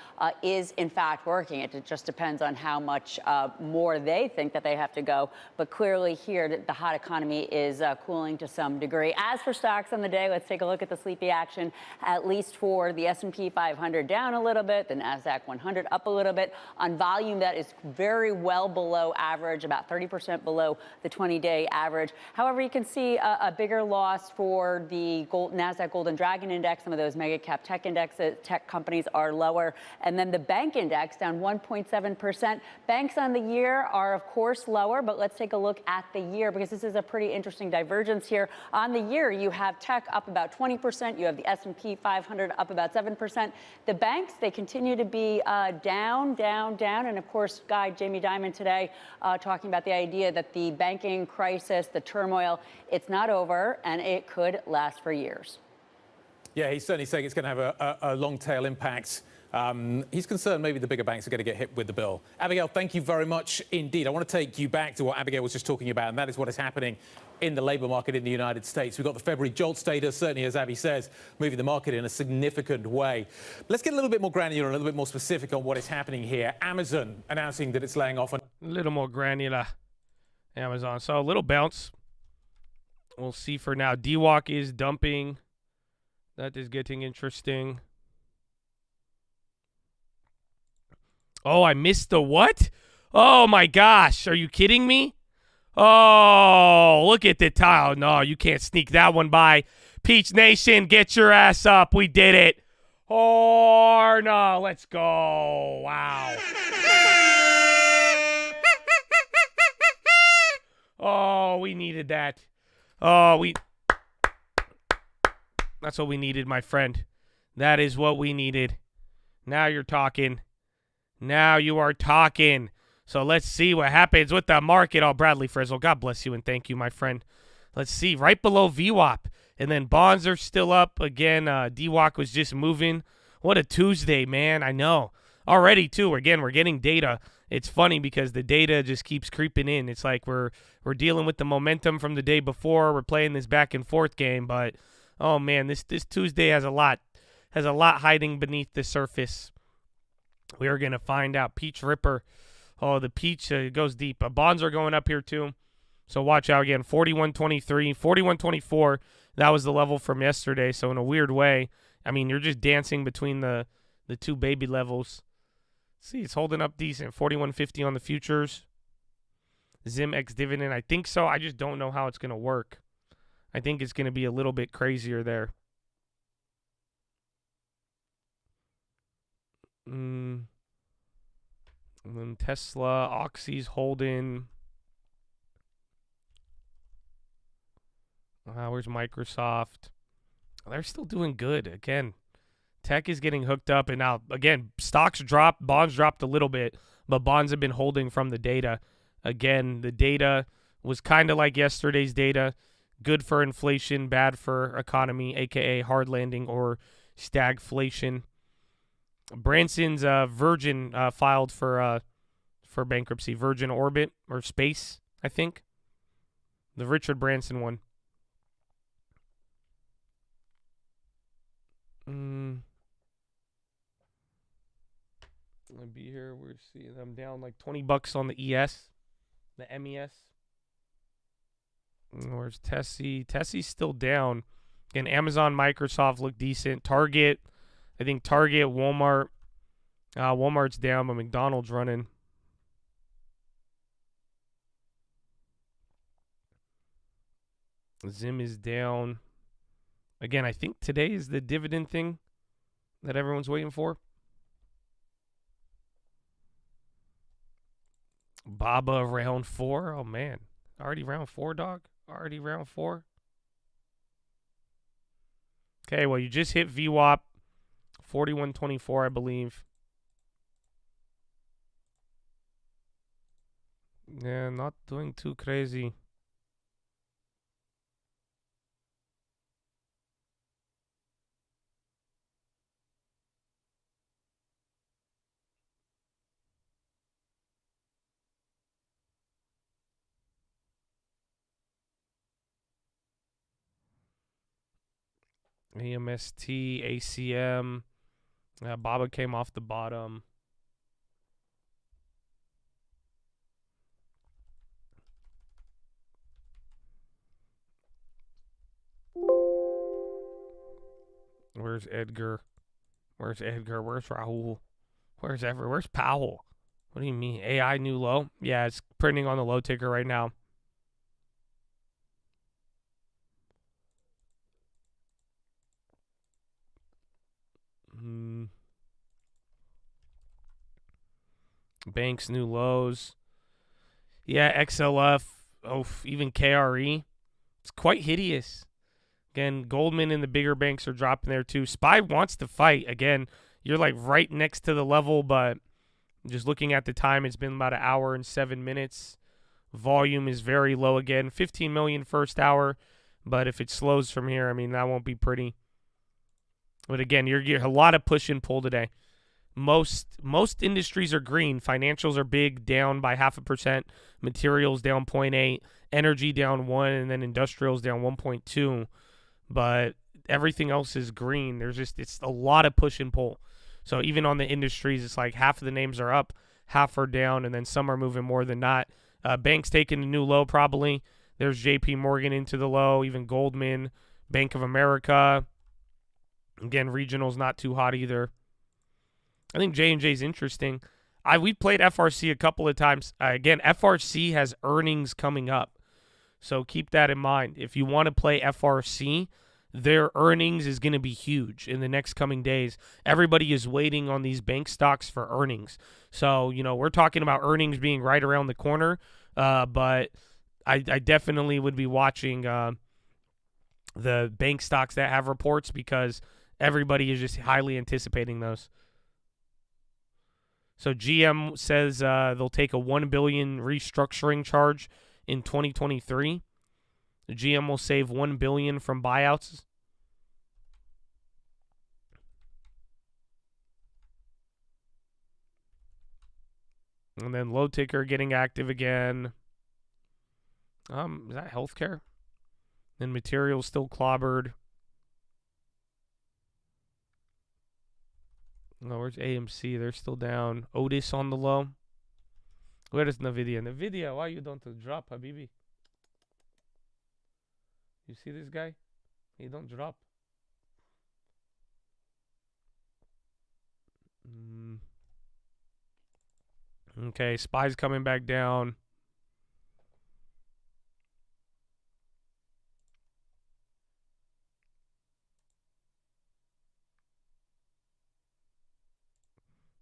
is in fact working. It just depends on how much more they think that they have to go. But clearly here, the hot economy is cooling to some degree. As for stocks on the day, let's take a look at the sleepy action, at least for the S&P 500 down a little bit, the NASDAQ 100 up a little bit on volume that is very well below average, about 30% below the 20-day average. However, you can see a bigger loss for the NASDAQ Golden Dragon Index. Some of those mega cap tech indexes, tech companies are lower. And then the bank index down 1.7%. Banks on the year are, of course, lower, but let's take a look at the year because this is a pretty interesting divergence here. On the year, you have tech up about 20%. You have the S&P 500 up about 7%. The banks, they continue to be down. And of course, Guy Jamie Dimon today talking about the idea that the banking crisis, the turmoil, it's not over and it could last for years. Yeah, he's certainly saying it's going to have a long tail impact. He's concerned maybe the bigger banks are going to get hit with the bill. Abigail, thank you very much indeed. I want to take you back to what Abigail was just talking about, and that is what is happening in the labour market in the United States. We've got the February JOLTS data, certainly, as Abby says, moving the market in a significant way. Let's get a little bit more granular, a little bit more specific on what is happening here. Amazon announcing that it's laying off. A little more granular. Amazon. So a little bounce. We'll see for now. DWAC is dumping. That is getting interesting. Oh, I missed the what? Oh, my gosh. Are you kidding me? Oh, look at the tile. No, you can't sneak that one by. Peach Nation, get your ass up. We did it. Oh, no. Let's go. Wow. Oh, we needed that. Oh, that's what we needed, my friend. That is what we needed. Now you're talking. Now you are talking. So let's see what happens with the market. Oh, Bradley Frizzle, God bless you and thank you, my friend. Let's see, right below VWAP. And then bonds are still up. Again, DWAC was just moving. What a Tuesday, man. I know. Already, too. Again, we're getting data. It's funny because the data just keeps creeping in. It's like we're dealing with the momentum from the day before. We're playing this back and forth game. But, oh, man, this Tuesday has a lot hiding beneath the surface. We are going to find out. Peach Ripper. Oh, the peach goes deep. Bonds are going up here, too. So watch out again. 41.23, 41.24. That was the level from yesterday. So in a weird way, I mean, you're just dancing between the two baby levels. See, it's holding up decent. 41.50 on the futures. Zim X dividend. I think so. I just don't know how it's going to work. I think it's going to be a little bit crazier there. And then Tesla, Oxy's holding. Where's Microsoft? They're still doing good. Again, Tech is getting hooked up, and now, again, stocks dropped, bonds dropped a little bit, but bonds have been holding from the data. Again, the data was kind of like yesterday's data. Good for inflation, bad for economy, a.k.a. hard landing or stagflation. Branson's Virgin filed for bankruptcy. Virgin Orbit or Space, I think. The Richard Branson one. I'll be here. We're seeing them down like $20 on the ES, the MES. Where's Tessie? Tessie's still down. Again, Amazon, Microsoft look decent. Target, I think Target, Walmart. Walmart's down, but McDonald's running. Zim is down. Again, I think today is the dividend thing that everyone's waiting for. Baba round 4. Oh, man. Already round 4, dog? Already round 4? Okay, well, you just hit VWAP. 41.24, I believe. Yeah, not doing too crazy. AMST, ACM. Baba came off the bottom. Where's Edgar? Where's Edgar? Where's Rahul? Where's Powell? What do you mean? AI new low? Yeah, it's printing on the low ticker right now. Banks new lows. Yeah, XLF. Oh, even KRE. It's quite hideous. Again, Goldman and the bigger banks are dropping there too. SPY wants to fight. Again, you're like right next to the level, but just looking at the time, it's been about 1 hour and 7 minutes. Volume is very low again. 15 million first hour, but if it slows from here, I mean, that won't be pretty. But again, you're a lot of push and pull today. Most industries are green. Financials are big, down by 0.5%. Materials down 0.8. Energy down 1, and then industrials down 1.2. But everything else is green. It's a lot of push and pull. So even on the industries, it's like half of the names are up, half are down, and then some are moving more than not. Banks taking a new low probably. There's JP Morgan into the low, even Goldman, Bank of America. Again, regional's not too hot either. I think J&J is interesting. We've played FRC a couple of times. Again, FRC has earnings coming up. So keep that in mind. If you want to play FRC, their earnings is going to be huge in the next coming days. Everybody is waiting on these bank stocks for earnings. So, we're talking about earnings being right around the corner. But I definitely would be watching the bank stocks that have reports because everybody is just highly anticipating those. So GM says they'll take a $1 billion restructuring charge in 2023. The GM will save $1 billion from buyouts. And then low ticker getting active again. Is that healthcare? Then materials still clobbered. No, where's AMC? They're still down. Otis on the low. Where is NVIDIA? NVIDIA, why you don't drop, Habibi? You see this guy? He don't drop. Okay, SPY's coming back down.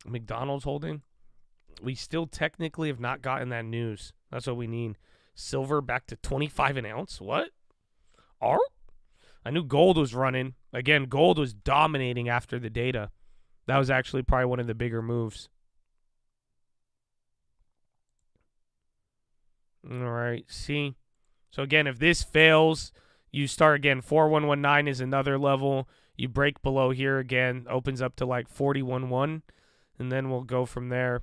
McDonald's holding. We still technically have not gotten that news. That's what we need. Silver back to 25 an ounce. What? I knew gold was running. Again, gold was dominating after the data. That was actually probably one of the bigger moves. All right, see. So again, if this fails, you start again. 4119 is another level. You break below here again, opens up to like 41.1, and then we'll go from there.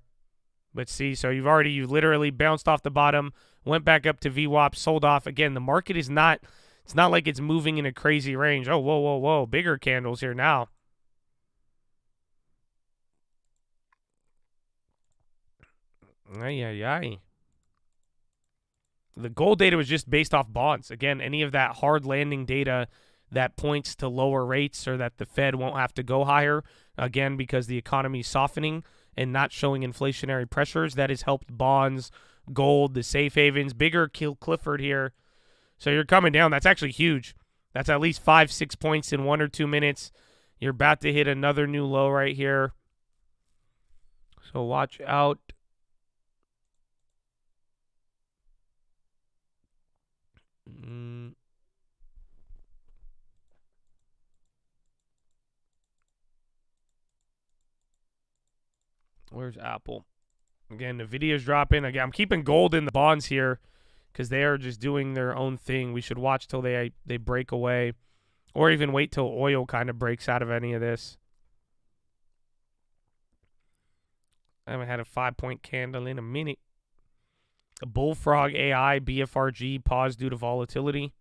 But see, so you literally bounced off the bottom, went back up to VWAP, sold off. Again, the market is not, it's not like it's moving in a crazy range. Oh, whoa, whoa, whoa. Bigger candles here now. Ay, ay, ay. The gold data was just based off bonds. Again, any of that hard landing data that points to lower rates or that the Fed won't have to go higher, again, because the economy is softening and not showing inflationary pressures, that has helped bonds, gold, the safe havens, bigger Clifford here. So you're coming down. That's actually huge. That's at least 5-6 points in 1 or 2 minutes. You're about to hit another new low right here. So watch out. Where's Apple? Again, the video's dropping. Again, I'm keeping gold in the bonds here because they are just doing their own thing. We should watch till they break away, or even wait till oil kind of breaks out of any of this. I haven't had a 5-point candle in a minute. A Bullfrog AI BFRG paused due to volatility.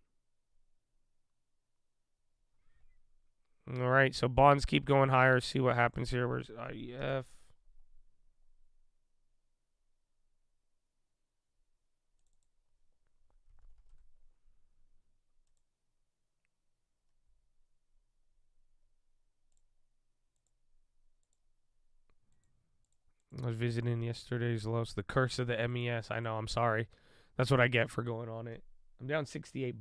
All right, so bonds keep going higher. See what happens here. Where's IEF? I was visiting yesterday's lows. The curse of the MES. I know. I'm sorry. That's what I get for going on it. I'm down $68.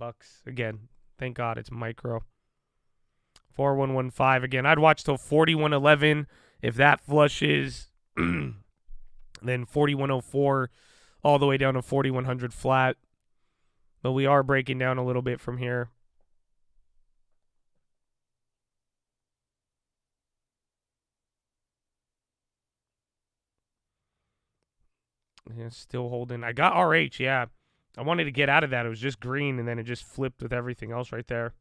Again, thank God it's micro. 4115. Again, I'd watch till 4111. If that flushes, then 4104 all the way down to 4100 flat. But we are breaking down a little bit from here. Yeah, still holding. I got RH, yeah. I wanted to get out of that. It was just green, and then it just flipped with everything else right there.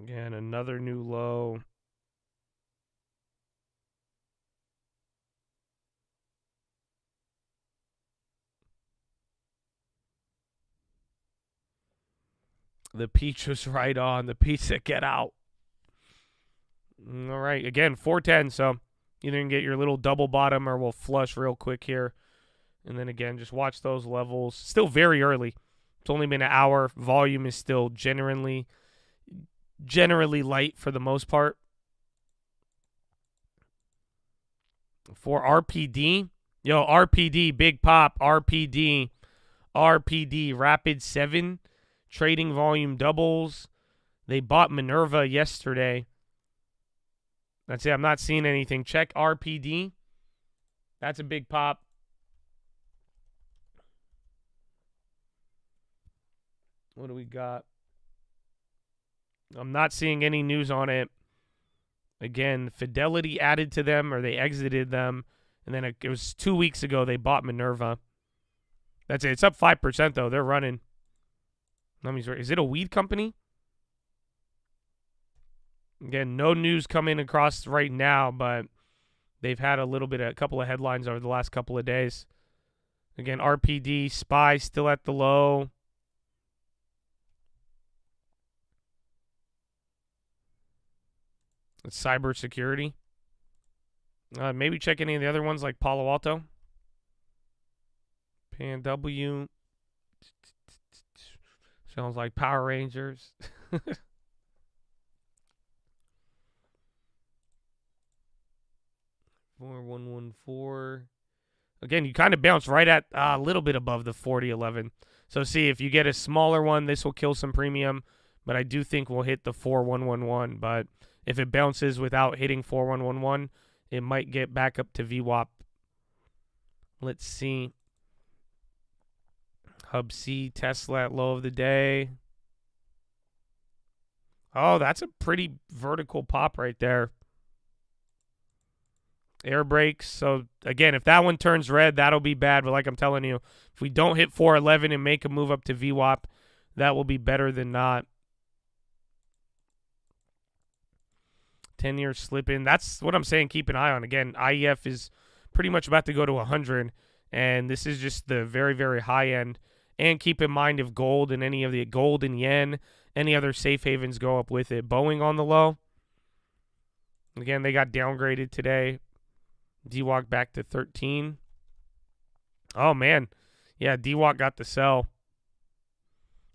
Again, another new low. The peach was right on. The pizza, get out. All right, again, 410, so either you can get your little double bottom or we'll flush real quick here. And then again, just watch those levels. Still very early. It's only been an hour. Volume is still generally light for the most part. For RPD, yo, RPD, big pop, RPD, Rapid 7, trading volume doubles. They bought Minerva yesterday. That's it. I'm not seeing anything. Check RPD. That's a big pop. What do we got? I'm not seeing any news on it. Again, Fidelity added to them, or they exited them. And then it was 2 weeks ago they bought Minerva. That's it. It's up 5%, though. They're running. Is it a weed company? Again, no news coming across right now, but they've had a couple of headlines over the last couple of days. Again, RPD, SPY still at the low. It's cybersecurity. Maybe check any of the other ones like Palo Alto. PNW. Sounds like Power Rangers. 4114. Again, you kind of bounce right at a little bit above the 4011. So see, if you get a smaller one, this will kill some premium. But I do think we'll hit the 4111. But if it bounces without hitting 4111, it might get back up to VWAP. Let's see. Hub C, Tesla at low of the day. Oh, that's a pretty vertical pop right there. Air brakes. So, again, if that one turns red, that'll be bad. But like I'm telling you, if we don't hit 411 and make a move up to VWAP, that will be better than not. 10-year slipping. That's what I'm saying. Keep an eye on. Again, IEF is pretty much about to go to 100. And this is just the very, very high end. And keep in mind if gold and any of the gold and yen, any other safe havens go up with it. Boeing on the low. Again, they got downgraded today. DWAC back to 13. Oh, man. Yeah, DWAC got the sell.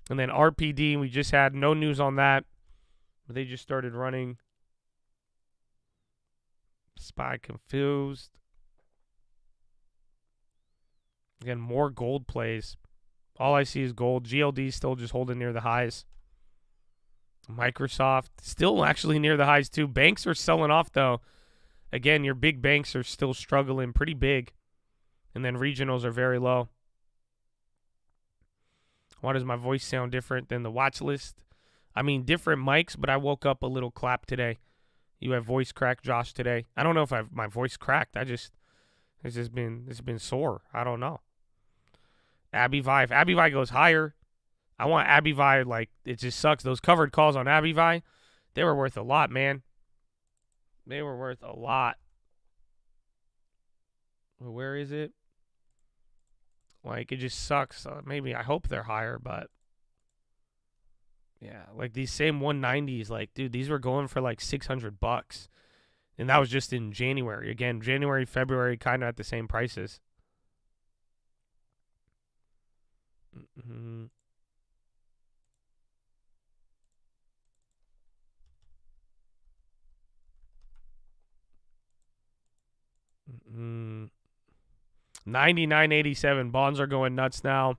And then RPD, we just had no news on that. They just started running. SPY confused. Again, more gold plays. All I see is gold. GLD still just holding near the highs. Microsoft still actually near the highs too. Banks are selling off though. Again, your big banks are still struggling pretty big. And then regionals are very low. Why does my voice sound different than the watch list? I mean, different mics, but I woke up a little clap today. You have voice crack, Josh, today. I don't know if my voice cracked. It's been sore. I don't know. AbiVi. If AbiVi goes higher, I want AbiVi, like, it just sucks. Those covered calls on AbiVi, they were worth a lot, man. They were worth a lot. Well, where is it? Like, it just sucks. Maybe I hope they're higher, but yeah, like these same 190s, like, dude, these were going for like $600. And that was just in January. Again, January, February, kind of at the same prices. Mm-hmm. Mm-hmm. 99.87. Bonds are going nuts now.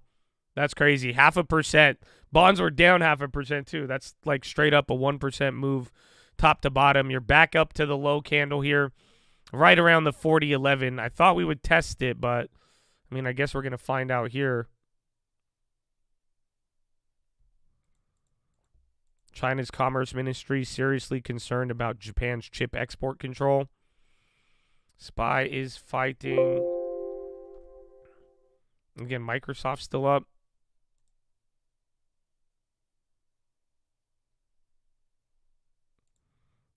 That's crazy. 0.5%. Bonds were down 0.5% too. That's like straight up a 1% move top to bottom. You're back up to the low candle here, right around the 40.11. I thought we would test it, but I mean, I guess we're going to find out here. China's Commerce Ministry seriously concerned about Japan's chip export control. SPY is fighting. Again, Microsoft's still up.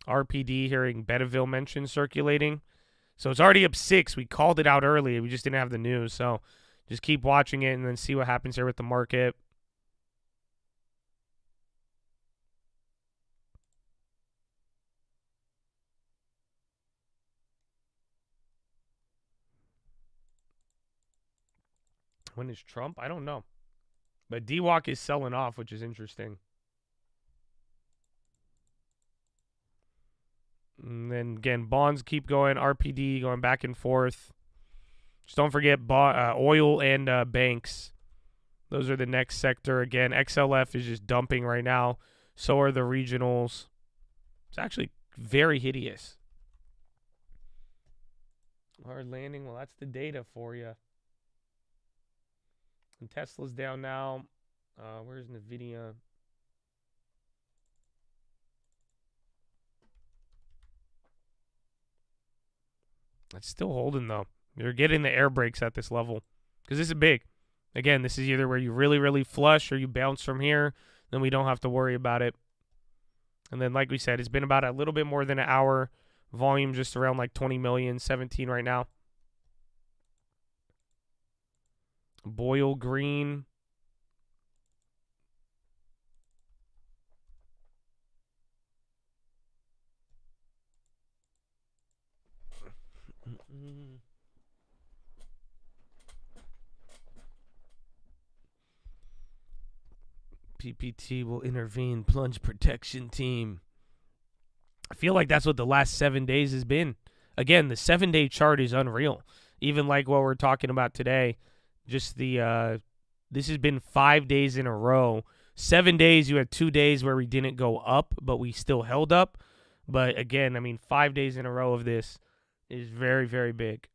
RPD hearing Betaville mentioned circulating. So it's already up 6. We called it out early. We just didn't have the news. So just keep watching it and then see what happens here with the market. When is Trump? I don't know. But DWAC is selling off, which is interesting. And then, again, bonds keep going. RPD going back and forth. Just don't forget oil and banks. Those are the next sector. Again, XLF is just dumping right now. So are the regionals. It's actually very hideous. Hard landing. Well, that's the data for you. And Tesla's down now. Where's NVIDIA? It's still holding, though. You're getting the air brakes at this level. Because this is big. Again, this is either where you really, really flush or you bounce from here. Then we don't have to worry about it. And then, like we said, it's been about a little bit more than an hour. Volume just around like 20 million, 17 right now. Boyle green. PPT will intervene. Plunge protection team. I feel like that's what the last 7 days has been. Again, the 7-day chart is unreal. Even like what we're talking about today. Just the this has been 5 days in a row. 7 days, you had 2 days where we didn't go up, but we still held up. But again, I mean, 5 days in a row of this is very, very big.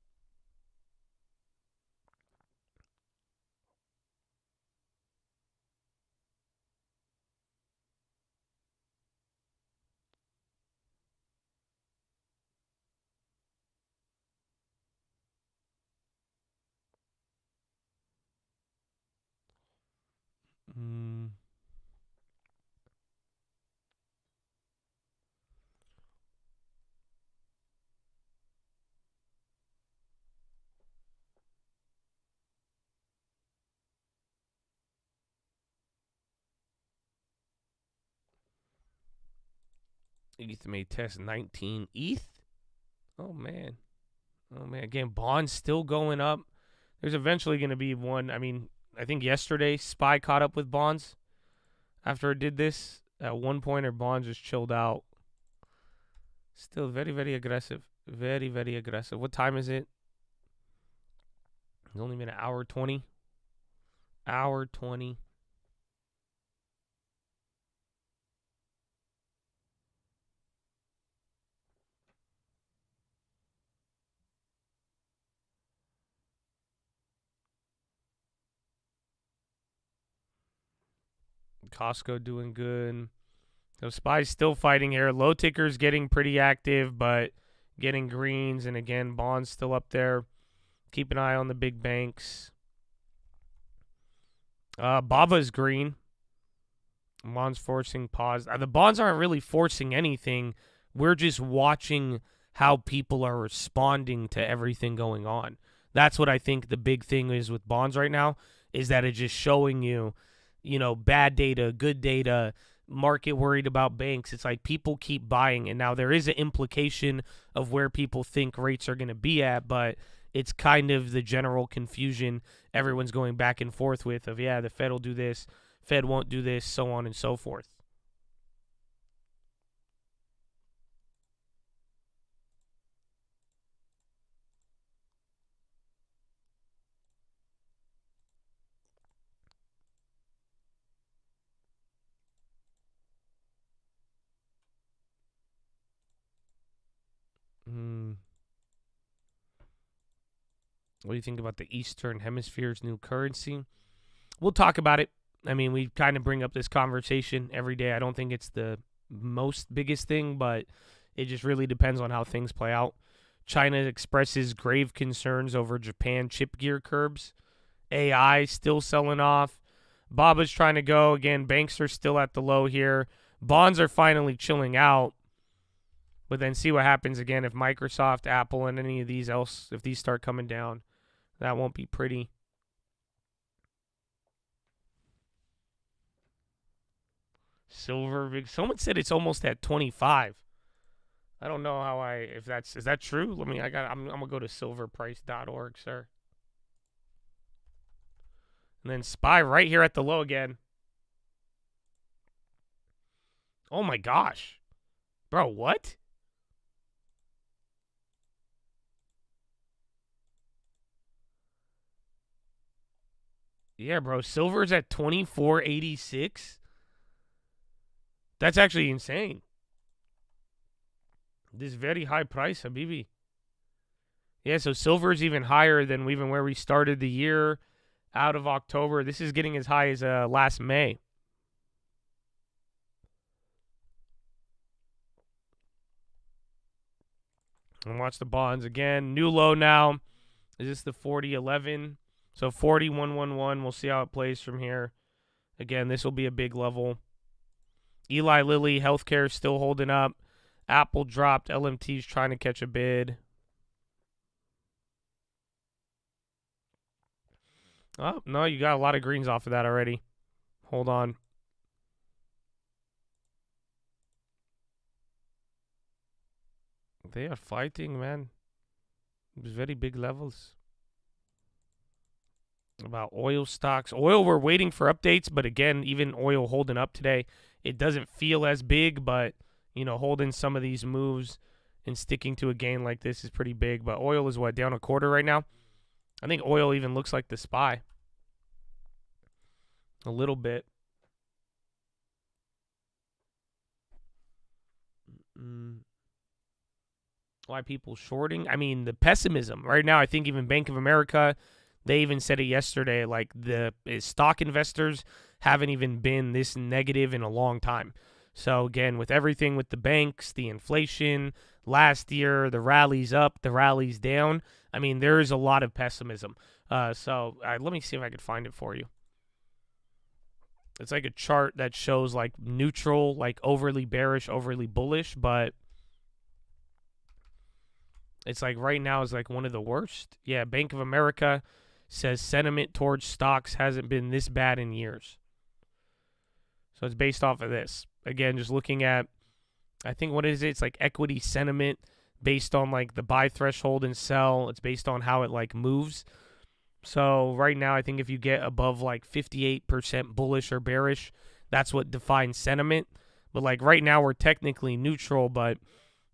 ETH may test 19 ETH. Oh, man. Again, bonds still going up. There's eventually going to be one. I mean, I think yesterday SPY caught up with bonds after it did this. At one point, our bonds just chilled out. Still very, very aggressive. Very, very aggressive. What time is it? It's only been an hour 20. Hour 20. Costco doing good. So SPY's still fighting here. Low ticker's getting pretty active, but getting greens. And again, bonds still up there. Keep an eye on the big banks. Bava's green. Bonds forcing pause. The bonds aren't really forcing anything. We're just watching how people are responding to everything going on. That's what I think the big thing is with bonds right now, is that it's just showing you, bad data, good data, market worried about banks. It's like people keep buying. And now there is an implication of where people think rates are going to be at, but it's kind of the general confusion everyone's going back and forth with of, the Fed will do this, Fed won't do this, so on and so forth. What do you think about the Eastern Hemisphere's new currency? We'll talk about it. I mean, we kind of bring up this conversation every day. I don't think it's the most biggest thing, but it just really depends on how things play out. China expresses grave concerns over Japan chip gear curbs. AI still selling off. Baba's trying to go. Again, banks are still at the low here. Bonds are finally chilling out. But then see what happens again if Microsoft, Apple, and any of these else, if these start coming down. That won't be pretty. Silver, someone said it's almost at 25. I don't know is that true? I'm gonna go to silverprice.org, sir. And then SPY right here at the low again. Oh my gosh. Bro, what? Yeah, bro. Silver's at 24.86. That's actually insane. This very high price, Habibi. Yeah, so silver's even higher than even where we started the year out of October. This is getting as high as last May. And watch the bonds again. New low now. Is this the 40.11? So 40.111. We'll see how it plays from here. Again, this will be a big level. Eli Lilly, healthcare still holding up. Apple dropped. LMT's trying to catch a bid. Oh, no, you got a lot of greens off of that already. Hold on. They are fighting, man. It's very big levels. About oil stocks. Oil, we're waiting for updates, but again, even oil holding up today. It doesn't feel as big, but, holding some of these moves and sticking to a gain like this is pretty big. But oil is, down a quarter right now? I think oil even looks like the SPY. A little bit. Why people shorting? I mean, the pessimism. Right now, I think even Bank of America, they even said it yesterday, like the stock investors haven't even been this negative in a long time. So, again, with everything with the banks, the inflation, last year, the rallies up, the rallies down, I mean, there is a lot of pessimism. So let me see if I could find it for you. It's like a chart that shows like neutral, like overly bearish, overly bullish, but it's like right now is like one of the worst. Yeah, Bank of America says sentiment towards stocks hasn't been this bad in years. So it's based off of this. Again, just looking at I think, what is it? It's like equity sentiment based on like the buy threshold and sell. It's based on how it like moves. So right now, I think if you get above like 58% bullish or bearish, that's what defines sentiment. But like right now, we're technically neutral, but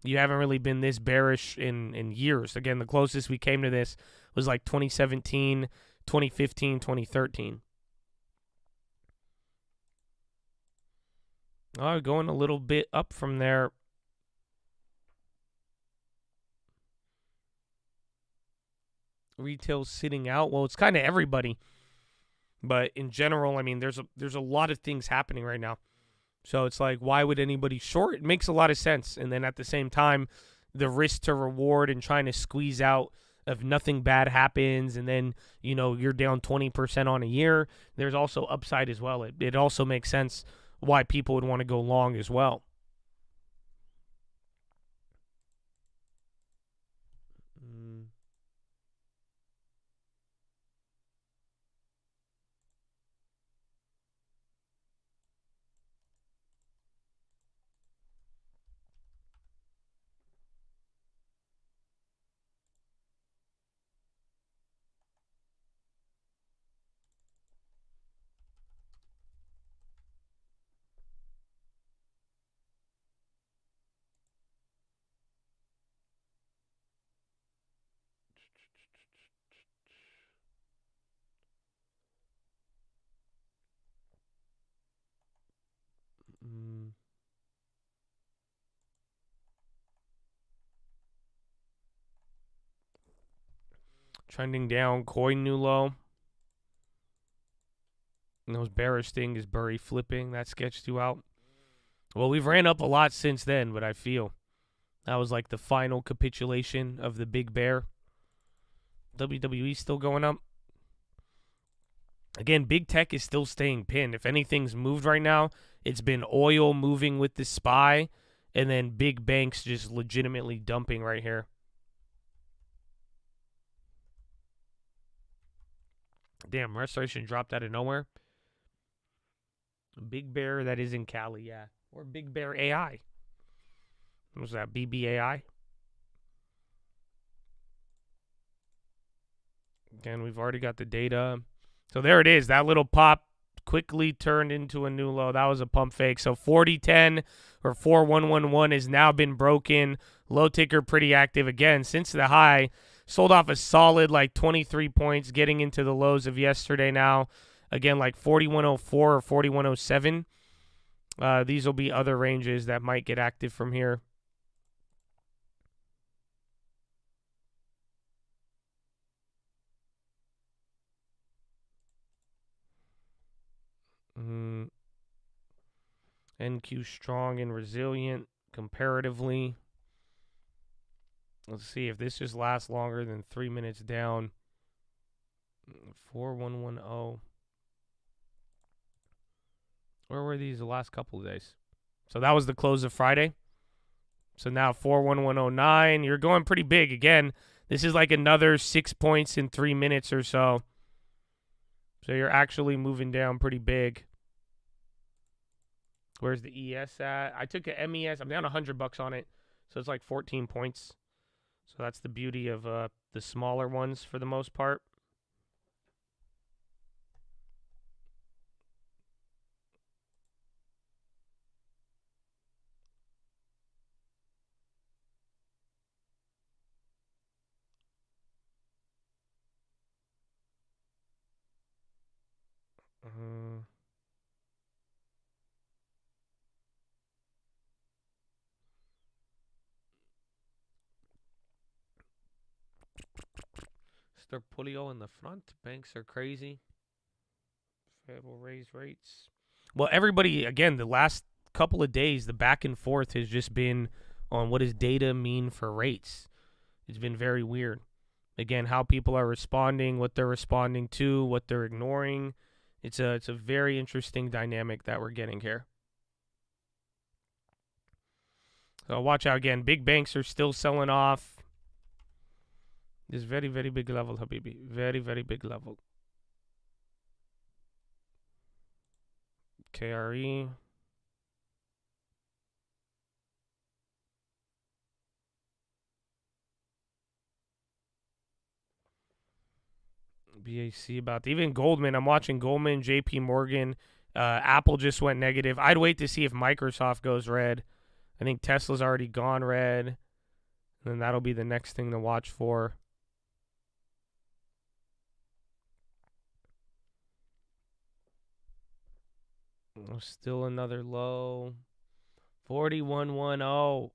you haven't really been this bearish in years. Again, the closest we came to this was like 2017, 2015, 2013. Oh, going a little bit up from there. Retail sitting out. Well, it's kind of everybody. But in general, I mean, there's a lot of things happening right now. So it's like, why would anybody short? It makes a lot of sense. And then at the same time, the risk to reward and trying to squeeze out if nothing bad happens and then, you know, you're down 20% on a year, there's also upside as well. It also makes sense why people would want to go long as well. Trending down, coin new low. And those bearish thing is Burry flipping. That sketched you out. Well, we've ran up a lot since then, but I feel that was like the final capitulation of the big bear. WWE still going up. Again, big tech is still staying pinned. If anything's moved right now, it's been oil moving with the SPY, and then big banks just legitimately dumping right here. Damn, Restoration dropped out of nowhere. Big Bear that is in Cali, yeah. Or Big Bear AI. What was that, BBAI? Again, we've already got the data. So there it is. That little pop quickly turned into a new low. That was a pump fake. So 4010 or 4111 has now been broken. Low ticker pretty active again since the high. Sold off a solid like 23 points getting into the lows of yesterday now. Again, like 4104 or 4107. These will be other ranges that might get active from here. NQ strong and resilient comparatively. Let's see if this just lasts longer than 3 minutes down. 4110. Where were these the last couple of days? So that was the close of Friday. So now 41109. You're going pretty big. Again, this is like another 6 points in 3 minutes or so. So you're actually moving down pretty big. Where's the ES at? I took a MES. I'm down $100 on it. So it's like 14 points. So that's the beauty of the smaller ones for the most part. PHILO in the front. Banks are crazy. Fed will raise rates. Well, everybody, again, the last couple of days, the back and forth has just been on what does data mean for rates. It's been very weird. Again, how people are responding, what they're responding to, what they're ignoring. It's a very interesting dynamic that we're getting here. So watch out again. Big banks are still selling off. This very, very big level, Habibi. Very, very big level. KRE. BAC about even Goldman. I'm watching Goldman, JP Morgan. Apple just went negative. I'd wait to see if Microsoft goes red. I think Tesla's already gone red. And then that'll be the next thing to watch for. Still another low. 4110.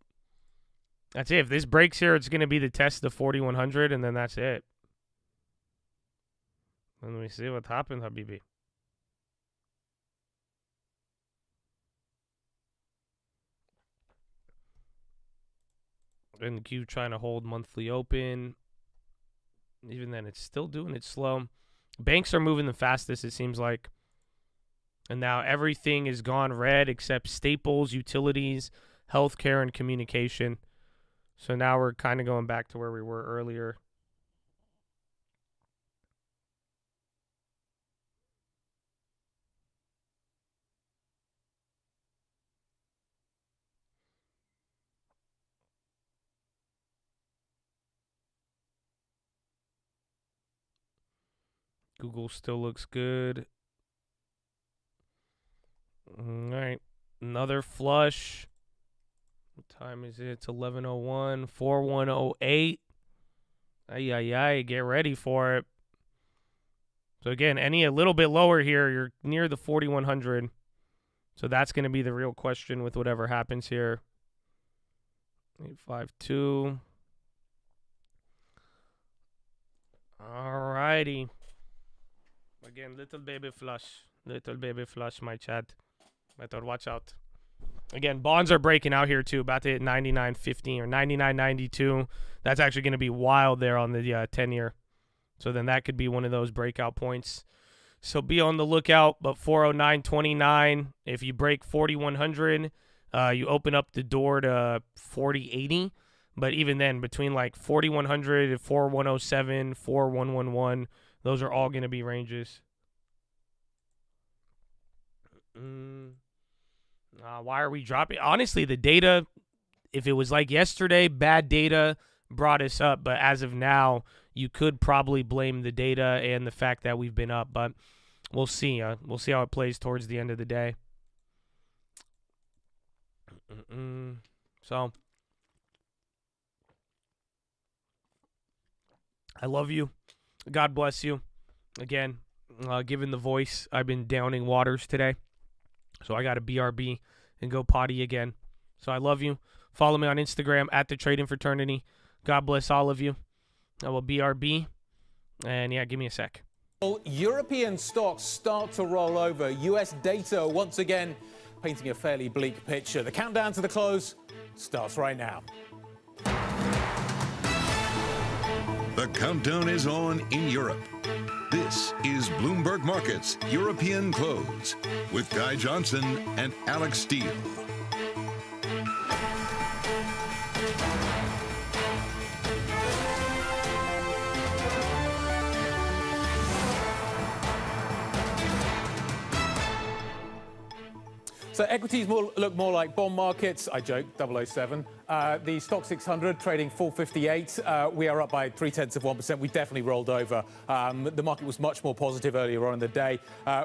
That's it. If this breaks here, it's going to be the test of 4100, and then that's it. Let me see what happened, Habibi. NQ trying to hold monthly open. Even then, it's still doing it slow. Banks are moving the fastest, it seems like. And now everything is gone red except staples, utilities, healthcare, and communication. So now we're kind of going back to where we were earlier. Google still looks good. All right. Another flush. What time is it? It's 11:01. 4108. Ay. Get ready for it. So again, a little bit lower here, you're near the 4100. So that's going to be the real question with whatever happens here. 852. All righty. Again, little baby flush, my chat. I thought, watch out. Again, bonds are breaking out here too, about to hit 99.15 or 99.92. That's actually going to be wild there on the 10-year. So then that could be one of those breakout points. So be on the lookout. But 409.29, if you break 4100, you open up the door to 4080. But even then, between like 4100 and 4107, 4111, those are all going to be ranges. Why are we dropping? Honestly, the data, if it was like yesterday, bad data brought us up. But as of now, you could probably blame the data and the fact that we've been up. But we'll see. We'll see how it plays towards the end of the day. So, I love you. God bless you. Again, given the voice, I've been downing waters today. So I got to BRB and go potty again. So I love you. Follow me on Instagram at The Trading Fraternity. God bless all of you. I will BRB. And yeah, give me a sec. European stocks start to roll over. US data once again painting a fairly bleak picture. The countdown to the close starts right now. The countdown is on in Europe. This is Bloomberg Markets European Close with Guy Johnson and Alex Steele. So equities look more like bond markets. I joke, 007. The stock 600 trading 458. We are up by 0.3%. We definitely rolled over. The market was much more positive earlier on in the day.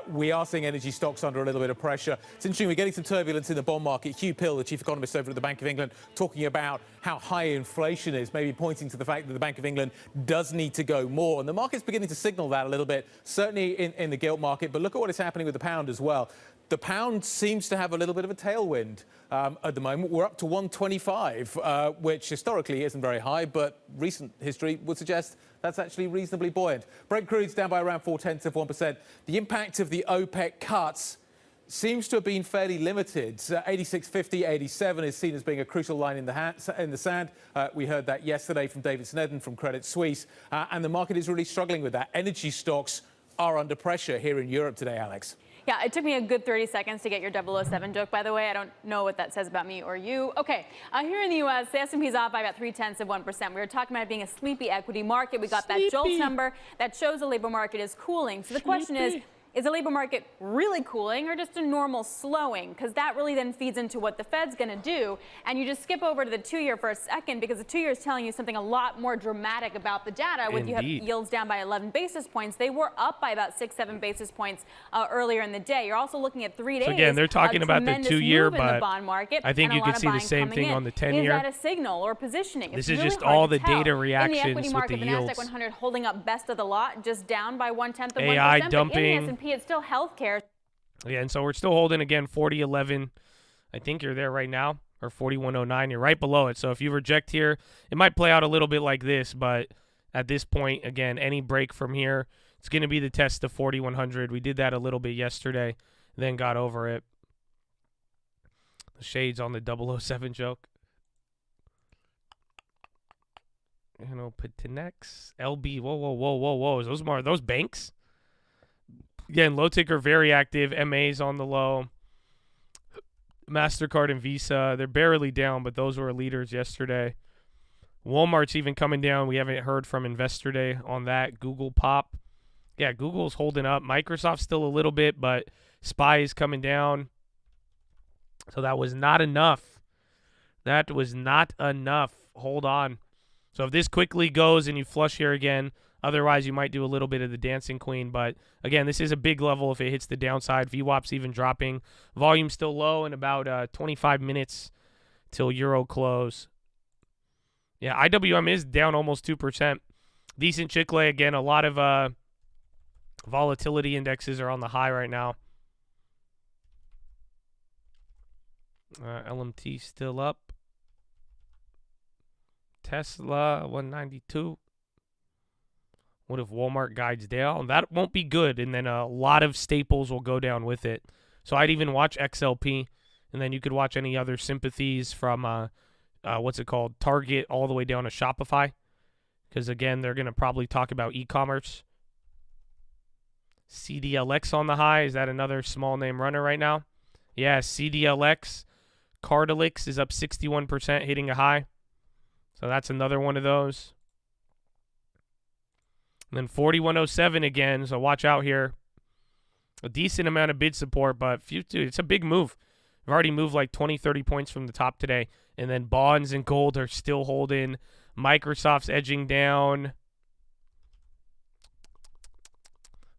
We are seeing energy stocks under a little bit of pressure. It's interesting, we're getting some turbulence in the bond market. Hugh Pill, the chief economist over at the Bank of England, talking about how high inflation is, maybe pointing to the fact that the Bank of England does need to go more. And the market's beginning to signal that a little bit, certainly in the gilt market. But look at what is happening with the pound as well. The pound seems to have a little bit of a tailwind at the moment. We're up to 125, which historically isn't very high, but recent history would suggest that's actually reasonably buoyant. Brent crude's down by around 0.4%. The impact of the OPEC cuts seems to have been fairly limited. 86.50, 87 is seen as being a crucial line in the sand. We heard that yesterday from David Snedden from Credit Suisse, and the market is really struggling with that. Energy stocks are under pressure here in Europe today, Alex. Yeah, it took me a good 30 seconds to get your 007 joke, by the way. I don't know what that says about me or you. Okay, here in the U.S., the S&P's off by about 0.3%. We were talking about it being a sleepy equity market. We got that JOLTS number that shows the labor market is cooling. So the question is Is the labor market really cooling or just a normal slowing? Because that really then feeds into what the Fed's going to do. And you just skip over to the 2-year for a second, because the 2-year is telling you something a lot more dramatic about the data. With you have yields down by 11 basis points. They were up by about 6-7 basis points earlier in the day. You're also looking at 3 days. So again, they're talking about the 2-year, but in the bond market, I think you can see the same thing on the 10-year. Is that a signal or positioning? This is just all the data reactions in the equity market, with the yields. The Nasdaq 100 holding up best of the lot, just down by 1/10 of 1%. AI dumping. But in the S&P, it's still healthcare. Yeah, and so we're still holding, again, 40.11. I think you're there right now, or 41.09. You're right below it. So if you reject here, it might play out a little bit like this, but at this point, again, any break from here, it's going to be the test of 4100. We did that a little bit yesterday, then got over it. The shades on the 007 joke. You know, Petinex, LB, whoa. Are those banks? Again, low ticker, very active. MA's on the low. MasterCard and Visa, they're barely down, but those were leaders yesterday. Walmart's even coming down. We haven't heard from Investor Day on that. Google pop. Yeah, Google's holding up. Microsoft's still a little bit, but SPY is coming down. So that was not enough. That was not enough. Hold on. So if this quickly goes and you flush here again, otherwise you might do a little bit of the dancing queen. But again, this is a big level if it hits the downside. VWAP's even dropping. Volume still low in about 25 minutes till Euro close. Yeah, IWM is down almost 2%. Decent Chick-fil-A again. A lot of volatility indexes are on the high right now. LMT still up. Tesla 192. What if Walmart guides down? That won't be good, and then a lot of staples will go down with it. So I'd even watch XLP, and then you could watch any other sympathies from what's it called, Target, all the way down to Shopify, because again they're going to probably talk about e-commerce. CDLX on the high. Is that another small name runner right now? Yeah, CDLX. Cardilix is up 61%, hitting a high. So that's another one of those. And then 4107 again, so watch out here. A decent amount of bid support, but dude, it's a big move. We've already moved like 20, 30 points from the top today. And then bonds and gold are still holding. Microsoft's edging down.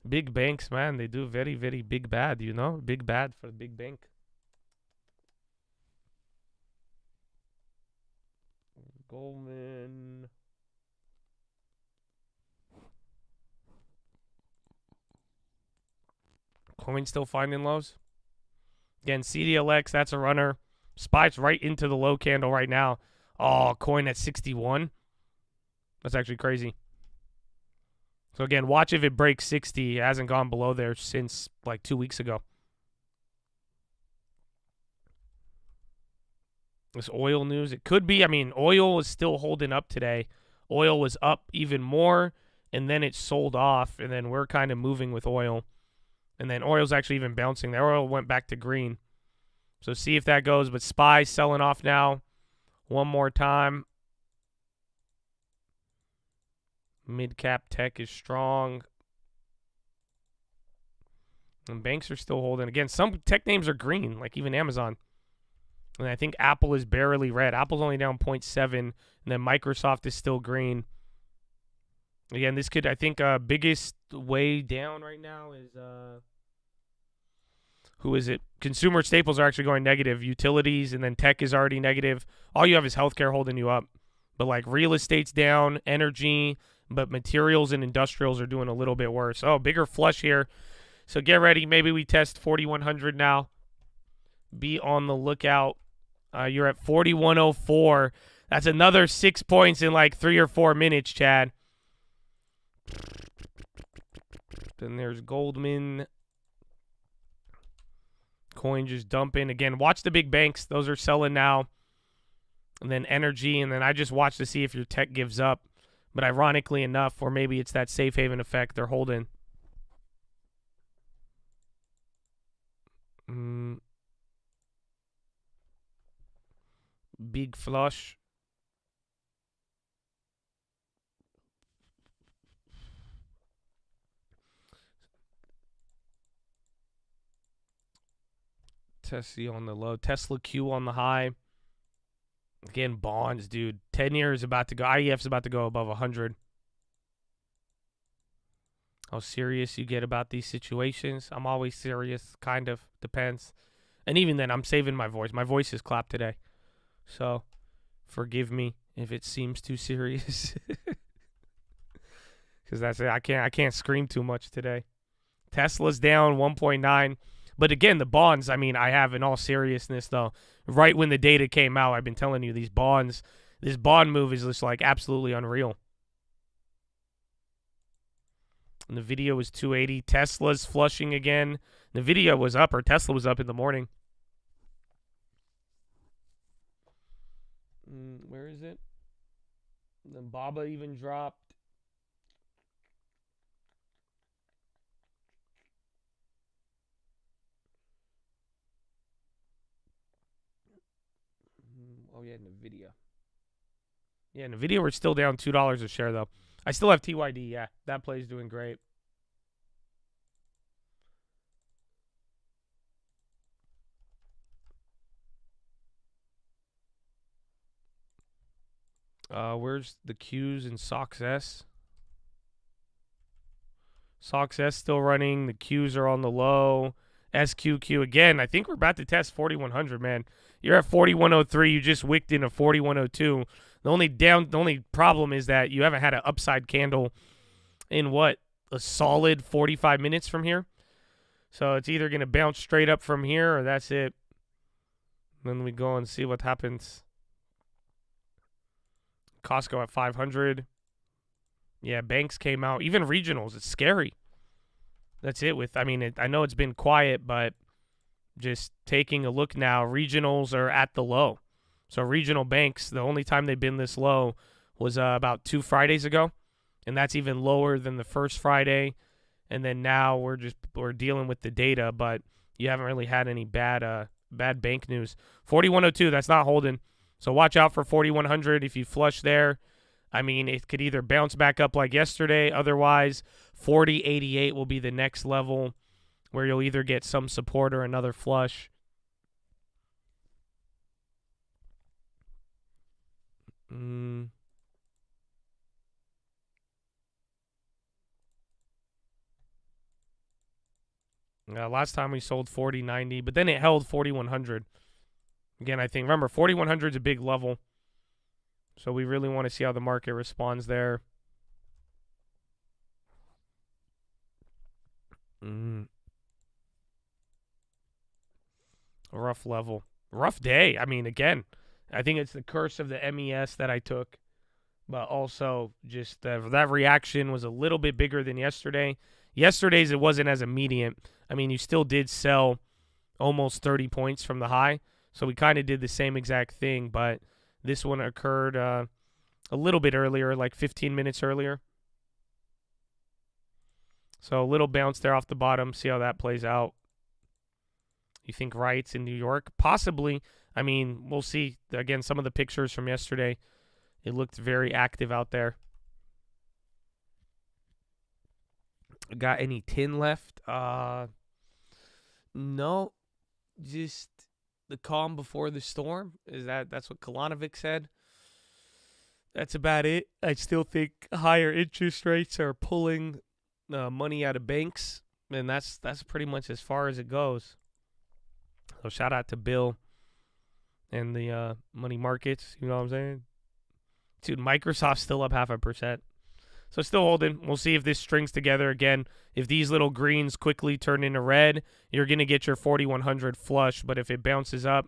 Big banks, man, they do very, very big bad, you know? Big bad for the big bank. Goldman. Coin still finding lows. Again, CDLX, that's a runner. SPY's right into the low candle right now. Oh, coin at 61. That's actually crazy. So again, watch if it breaks 60. It hasn't gone below there since like 2 weeks ago. This oil news, it could be. I mean, oil is still holding up today. Oil was up even more, and then it sold off, and then we're kind of moving with oil. And then oil's actually even bouncing. The oil went back to green. So see if that goes. But SPY selling off now. One more time. Mid-cap tech is strong. And banks are still holding. Again, some tech names are green, like even Amazon. And I think Apple is barely red. Apple's only down 0.7. And then Microsoft is still green. Again, this could, I think, biggest way down right now is, who is it? Consumer staples are actually going negative. Utilities, and then tech is already negative. All you have is healthcare holding you up. But like real estate's down, energy, but materials and industrials are doing a little bit worse. Oh, bigger flush here. So get ready. Maybe we test 4,100 now. Be on the lookout. You're at 4,104. That's another 6 points in like 3 or 4 minutes, Chad. Then there's Goldman. Coin just dumping. Again, watch the big banks. Those are selling now. And then energy. And then I just watch to see if your tech gives up. But ironically enough, or maybe it's that safe haven effect, they're holding. Big flush. Tesla on the low. Tesla Q on the high. Again, bonds, dude. 10 years about to go. IEF's about to go above 100. How serious you get about these situations. I'm always serious, kind of. Depends. And even then, I'm saving my voice. My voice is clapped today. So, forgive me if it seems too serious. Because that's it. I can't scream too much today. Tesla's down 1.9. But again, the bonds, I mean, I have in all seriousness, though, right when the data came out, I've been telling you these bonds, this bond move is just like absolutely unreal. And the video was 280. Tesla's flushing again. The video was up, or Tesla was up in the morning. Where is it? Then Baba even dropped. Oh, yeah, NVIDIA. Yeah, NVIDIA, we're still down $2 a share, though. I still have TYD, yeah. That play's doing great. Where's the Qs and SOX S? SOX S still running. The Qs are on the low. SQQ again. I think we're about to test 4100, man. You're at 4103. You just wicked in a 4102. The only problem is that you haven't had an upside candle in what, a solid 45 minutes from here. So it's either going to bounce straight up from here or that's it. Then we go and see what happens. Costco at 500. Yeah, banks came out. Even regionals. It's scary. That's it with, I mean, I know it's been quiet, but just taking a look now, regionals are at the low. So regional banks, the only time they've been this low was about 2 Fridays ago. And that's even lower than the first Friday. And then now we're dealing with the data, but you haven't really had any bad bank news. 4102, that's not holding. So watch out for 4100 if you flush there. I mean, it could either bounce back up like yesterday. Otherwise, 4088 will be the next level where you'll either get some support or another flush. Last time we sold 4090, but then it held 4100. Again, I think, remember, 4100 is a big level. So we really want to see how the market responds there. A rough level. Rough day. I mean, again, I think it's the curse of the MES that I took. But also, just that reaction was a little bit bigger than yesterday. Yesterday's, it wasn't as immediate. I mean, you still did sell almost 30 points from the high. So we kind of did the same exact thing, but this one occurred a little bit earlier, like 15 minutes earlier. So a little bounce there off the bottom. See how that plays out. You think riots in New York? Possibly. I mean, we'll see. Again, some of the pictures from yesterday, it looked very active out there. Got any tin left? No. Just the calm before the storm. That's what Kalanovic said. That's about it. I still think higher interest rates are pulling money out of banks, and that's pretty much as far as it goes. So shout out to Bill and the money markets. You know what I'm saying? Dude, Microsoft's still up 0.5%. So still holding. We'll see if this strings together again. If these little greens quickly turn into red, you're going to get your 4100 flush. But if it bounces up,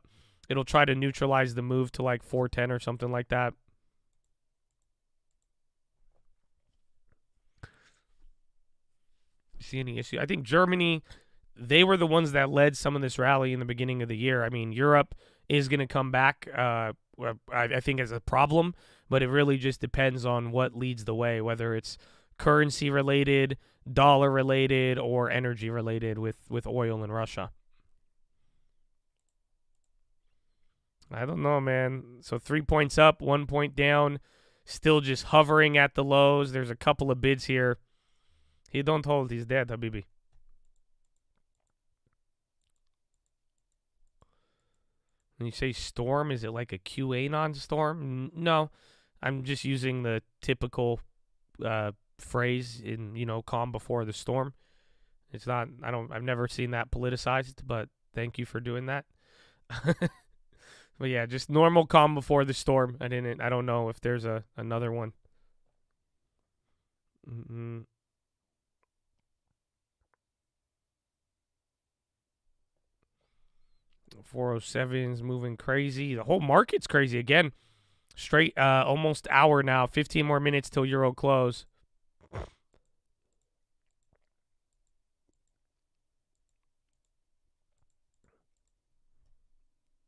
it'll try to neutralize the move to like 410 or something like that. See any issue? I think Germany, they were the ones that led some of this rally in the beginning of the year. I mean, Europe is going to come back, I think, as a problem. But it really just depends on what leads the way, whether it's currency-related, dollar-related, or energy-related with oil in Russia. I don't know, man. So 3 points up, 1 point down, still just hovering at the lows. There's a couple of bids here. He don't hold. He's dead, Habibi. When you say storm, is it like a QAnon storm? No, I'm just using the typical phrase in, calm before the storm. It's not, I've never seen that politicized, but thank you for doing that. But yeah, just normal calm before the storm. I don't know if there's another one. 407 is moving crazy. The whole market's crazy again. Straight almost hour now. 15 more minutes till Euro close.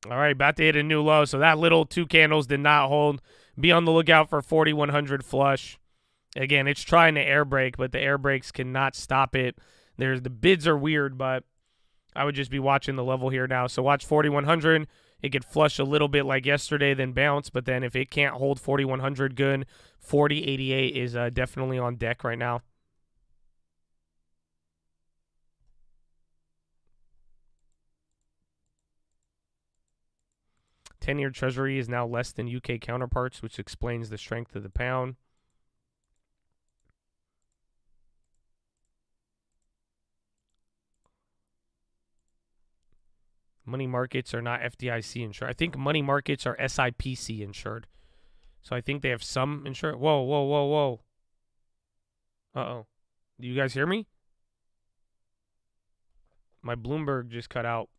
All right, about to hit a new low. So that little 2 candles did not hold. Be on the lookout for 4,100 flush. Again, it's trying to air brake, but the air brakes cannot stop it. The bids are weird, but I would just be watching the level here now. So watch 4,100. It could flush a little bit like yesterday, then bounce. But then if it can't hold 4,100 good, 40.88 is definitely on deck right now. Ten-year Treasury is now less than UK counterparts, which explains the strength of the pound. Money markets are not FDIC insured. I think money markets are SIPC insured. So I think they have some insurance. Whoa, whoa, whoa, whoa. Uh-oh. Do you guys hear me? My Bloomberg just cut out.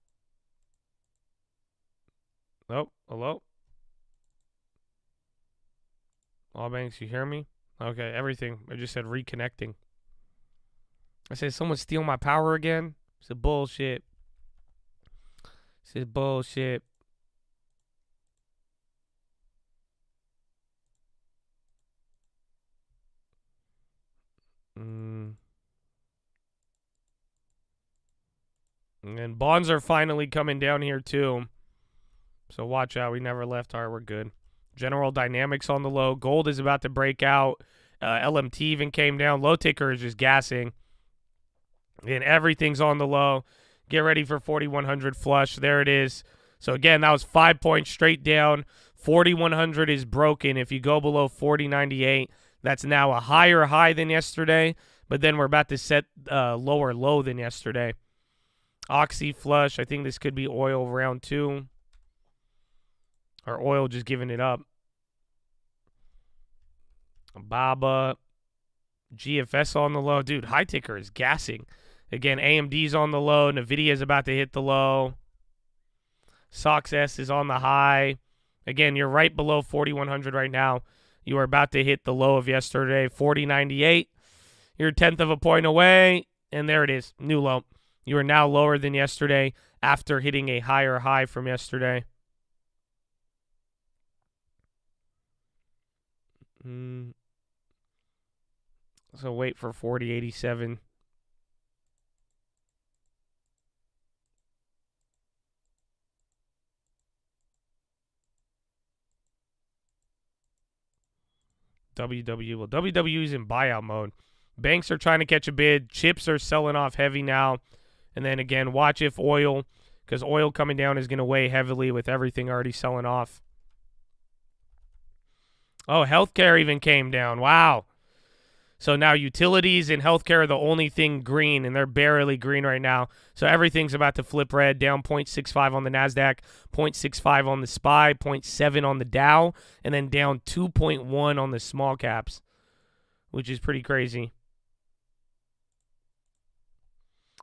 Oh, hello? All banks, you hear me? Okay, everything. I just said reconnecting. I said, someone steal my power again? It's a bullshit. This is bullshit. And bonds are finally coming down here too. So watch out. We never left. All right, we're good. General Dynamics on the low. Gold is about to break out. LMT even came down. Low ticker is just gassing. And everything's on the low. Get ready for 4,100 flush. There it is. So, again, that was 5 points straight down. 4,100 is broken. If you go below 40.98, that's now a higher high than yesterday. But then we're about to set lower low than yesterday. Oxy flush. I think this could be oil round 2. Or oil just giving it up. Baba. GFS on the low. Dude, high ticker is gassing. Again, AMD's on the low. NVIDIA's about to hit the low. SOX-S is on the high. Again, you're right below 4,100 right now. You are about to hit the low of yesterday, 40.98. You're a tenth of a point away, and there it is, new low. You are now lower than yesterday after hitting a higher high from yesterday. So wait for 40.87. WW is in buyout mode. Banks are trying to catch a bid. Chips are selling off heavy now. And then again, watch if oil, because oil coming down is going to weigh heavily with everything already selling off. Oh, healthcare even came down. Wow. So now utilities and healthcare are the only thing green, and they're barely green right now. So everything's about to flip red, down 0.65 on the NASDAQ, 0.65 on the SPY, 0.7 on the Dow, and then down 2.1 on the small caps, which is pretty crazy.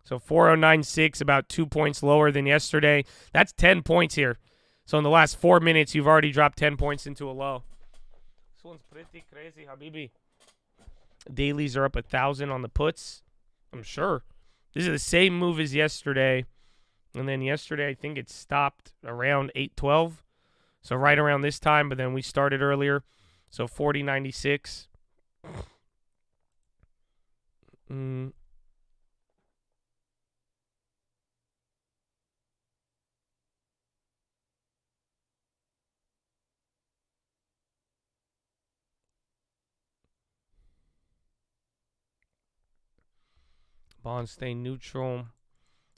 So 409.6, about 2 points lower than yesterday. That's 10 points here. So in the last 4 minutes, you've already dropped 10 points into a low. This one's pretty crazy, Habibi. Dailies are up 1,000 on the puts. I'm sure. This is the same move as yesterday. And then yesterday, I think it stopped around 8:12. So right around this time, but then we started earlier. So 40.96. Bonds stay neutral.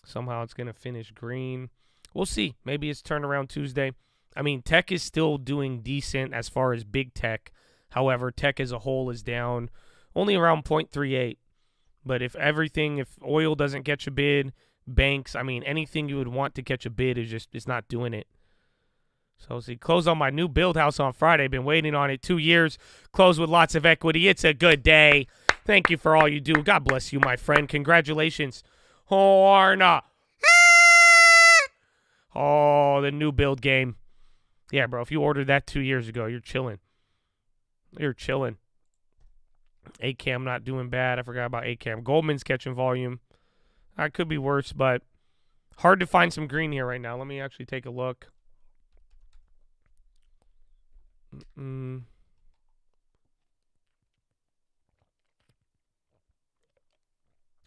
Somehow it's going to finish green. we'll see. Maybe it's turnaround Tuesday. I mean, tech is still doing decent as far as big tech. However, tech as a whole is down only around 0.38. But if oil doesn't catch a bid, banks, I mean, anything you would want to catch a bid is not doing it. So see, close on my new build house on Friday. Been waiting on it 2 years. Close with lots of equity. It's a good day. Thank you for all you do. God bless you, my friend. Congratulations. Horna. Oh, the new build game. Yeah, bro, if you ordered that 2 years ago, you're chilling. You're chilling. ACAM not doing bad. I forgot about ACAM. Goldman's catching volume. That could be worse, but hard to find some green here right now. Let me actually take a look.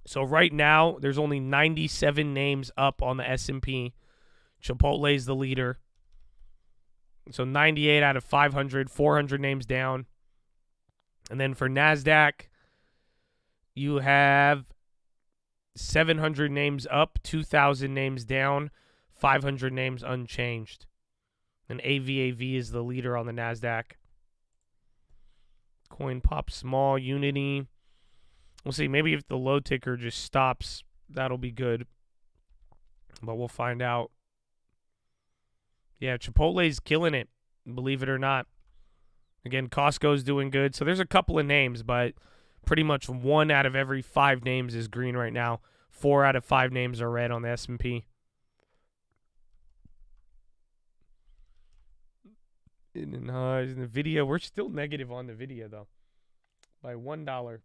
So right now, there's only 97 names up on the S&P. Chipotle is the leader. So 98 out of 500, 400 names down. And then for NASDAQ, you have 700 names up, 2,000 names down, 500 names unchanged. And AVAV is the leader on the NASDAQ. Coin pop small, Unity. We'll see. Maybe if the low ticker just stops, that'll be good. But we'll find out. Yeah, Chipotle's killing it, believe it or not. Again, Costco's doing good. So there's a couple of names, but pretty much 1 out of every 5 names is green right now. 4 out of 5 names are red on the S&P. In the video, we're still negative on the video, though, by $1.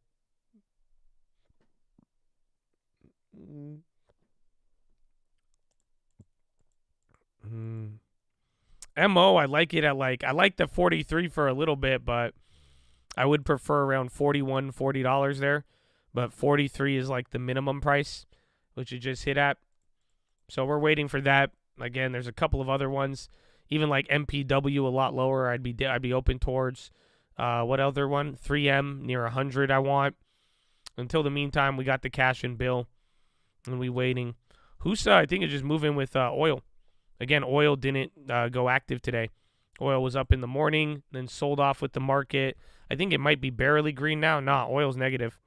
MO, I like it at I like the 43 for a little bit, but I would prefer around $41, $40 there. But 43 is like the minimum price, which it just hit at. So we're waiting for that. Again, there's a couple of other ones. Even like MPW a lot lower, I'd be open towards. What other one? 3M near 100 I want. Until the meantime, we got the cash and bill, and we waiting. Husa, I think, is just moving with oil. Again, oil didn't go active today. Oil was up in the morning, then sold off with the market. I think it might be barely green now. Nah, oil's negative.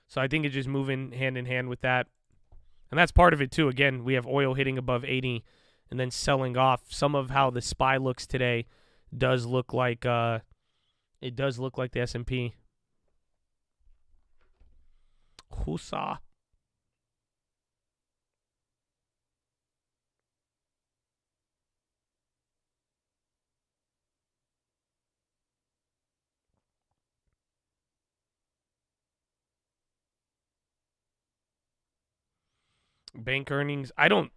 So I think it's just moving hand in hand with that. And that's part of it, too. Again, we have oil hitting above 80 and then selling off. Some of how the SPY looks today does look like the S&P. Husa. Bank earnings. I don't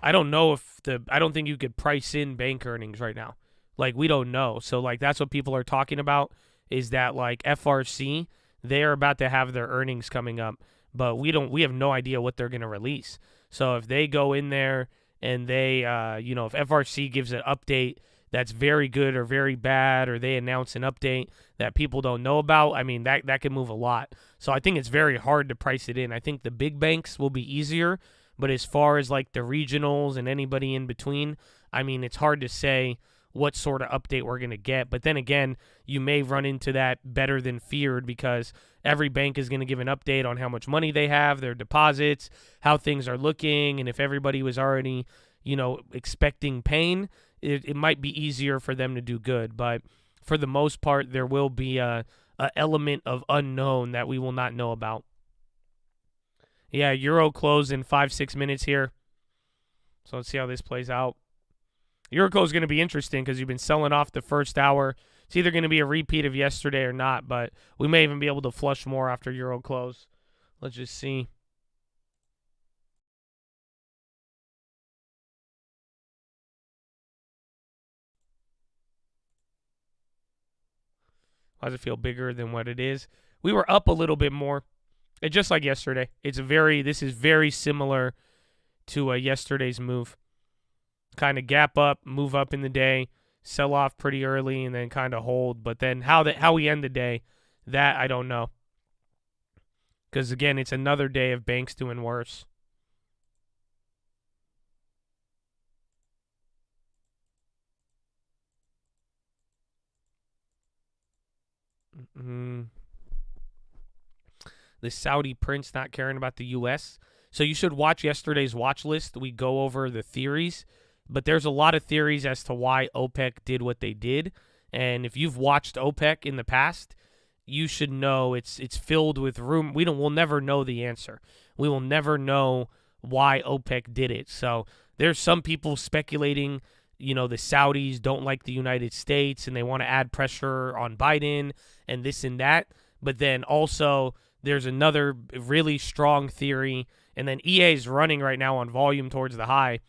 know if I don't think you could price in bank earnings right now. Like, we don't know. So like that's what people are talking about, is that like FRC, they're about to have their earnings coming up, but we have no idea what they're going to release. So if they go in there and they if FRC gives an update that's very good or very bad, or they announce an update that people don't know about, I mean, that can move a lot. So I think it's very hard to price it in. I think the big banks will be easier, but as far as like the regionals and anybody in between, I mean, it's hard to say what sort of update we're going to get. But then again, you may run into that better than feared, because every bank is going to give an update on how much money they have, their deposits, how things are looking, and if everybody was already, expecting pain, it might be easier for them to do good. But for the most part, there will be a element of unknown that we will not know about. Yeah, Euro close in 5-6 minutes here. So let's see how this plays out. Euro is going to be interesting because you've been selling off the first hour. It's either going to be a repeat of yesterday or not, but we may even be able to flush more after Euro close. Let's just see. Why does it feel bigger than what it is? We were up a little bit more. It's just like yesterday. This is very similar to yesterday's move. Kind of gap up, move up in the day, sell off pretty early, and then kind of hold. But then how we end the day, that I don't know. Because, again, it's another day of banks doing worse. The Saudi prince not caring about the U.S. So you should watch yesterday's watch list. We go over the theories, but there's a lot of theories as to why OPEC did what they did. And if you've watched OPEC in the past, you should know it's filled with room. We'll never know the answer. We will never know why OPEC did it. So there's some people speculating, the Saudis don't like the United States and they want to add pressure on Biden and this and that. But then also there's another really strong theory, and then EA is running right now on volume towards the high.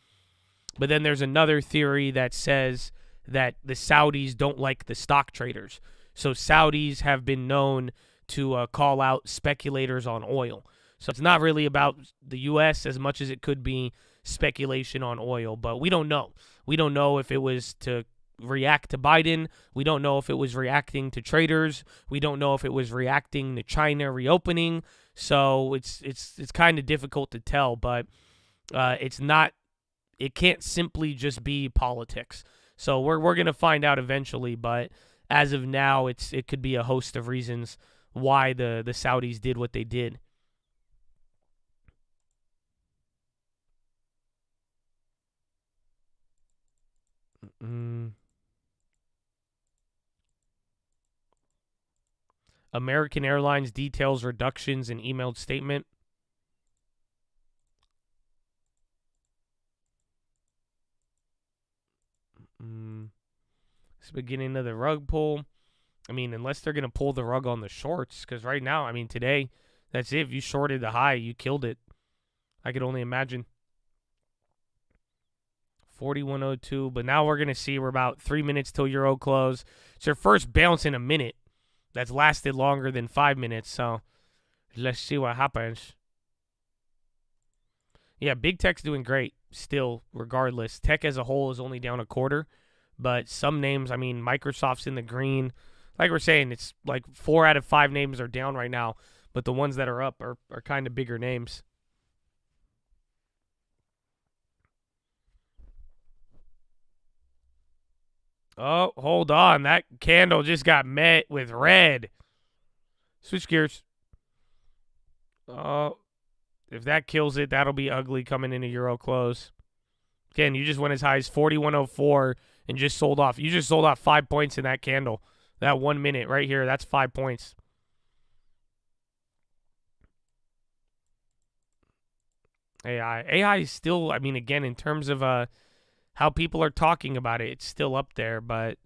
But then there's another theory that says that the Saudis don't like the stock traders. So Saudis have been known to call out speculators on oil. So it's not really about the U.S. as much as it could be speculation on oil. But we don't know. We don't know if it was to react to Biden. We don't know if it was reacting to traders. We don't know if it was reacting to China reopening. So it's kind of difficult to tell. But it's not. It can't simply just be politics. So we're gonna find out eventually. But as of now, it could be a host of reasons why the Saudis did what they did. American Airlines details reductions in emailed statement. It's the beginning of the rug pull. I mean, unless they're going to pull the rug on the shorts, because right now, I mean, today, that's it. If you shorted the high, you killed it. I could only imagine. 41.02, but now we're going to see we're about 3 minutes till Euro close. It's your first bounce in a minute that's lasted longer than 5 minutes, so let's see what happens. Yeah, big tech's doing great still, regardless. Tech as a whole is only down a quarter, but some names, I mean, Microsoft's in the green. Like we're saying, it's like 4 out of 5 names are down right now, but the ones that are up are kind of bigger names. Oh, hold on. That candle just got met with red. Switch gears. Oh, if that kills it, that'll be ugly coming into Euro close. Again, you just went as high as 41.04 and just sold off. You just sold off 5 points in that candle. That 1 minute right here, that's 5 points. AI is still, I mean, again, in terms of how people are talking about it, it's still up there, but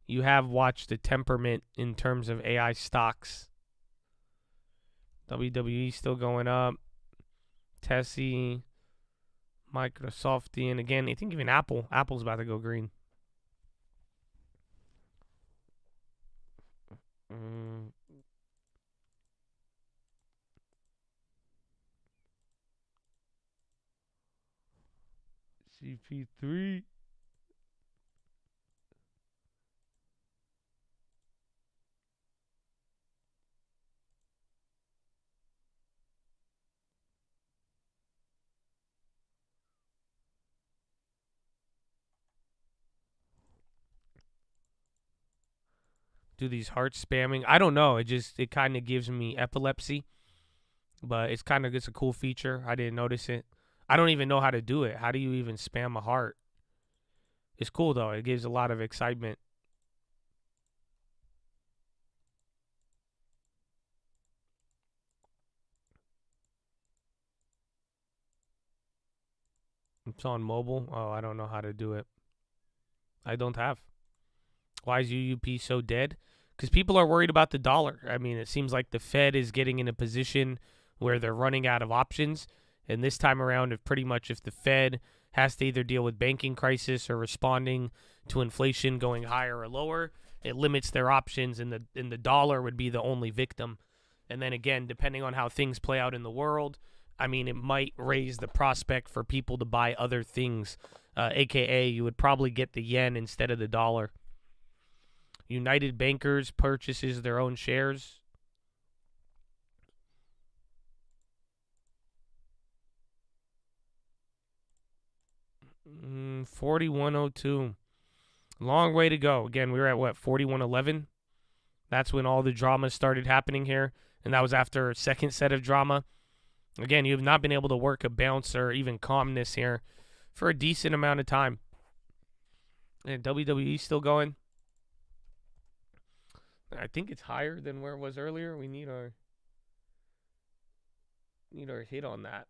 you have watched the temperament in terms of AI stocks. WWE still going up. Tessie, Microsoft, and again, I think even Apple's about to go green. CP3. Do these heart spamming? I don't know. It kind of gives me epilepsy, but it's a cool feature. I didn't notice it. I don't even know how to do it. How do you even spam a heart? It's cool though. It gives a lot of excitement. It's on mobile. Oh, I don't know how to do it. I don't have. Why is UUP so dead? Because people are worried about the dollar. I mean, it seems like the Fed is getting in a position where they're running out of options. And this time around, if the Fed has to either deal with banking crisis or responding to inflation going higher or lower, it limits their options, and the dollar would be the only victim. And then again, depending on how things play out in the world, I mean, it might raise the prospect for people to buy other things, aka you would probably get the yen instead of the dollar. United Bankers purchases their own shares. Mm, 41.02. Long way to go. Again, we were at what, 41.11? That's when all the drama started happening here, and that was after a second set of drama. Again, you have not been able to work a bounce or even calmness here for a decent amount of time. And WWE still going. I think it's higher than where it was earlier. We need our hit on that.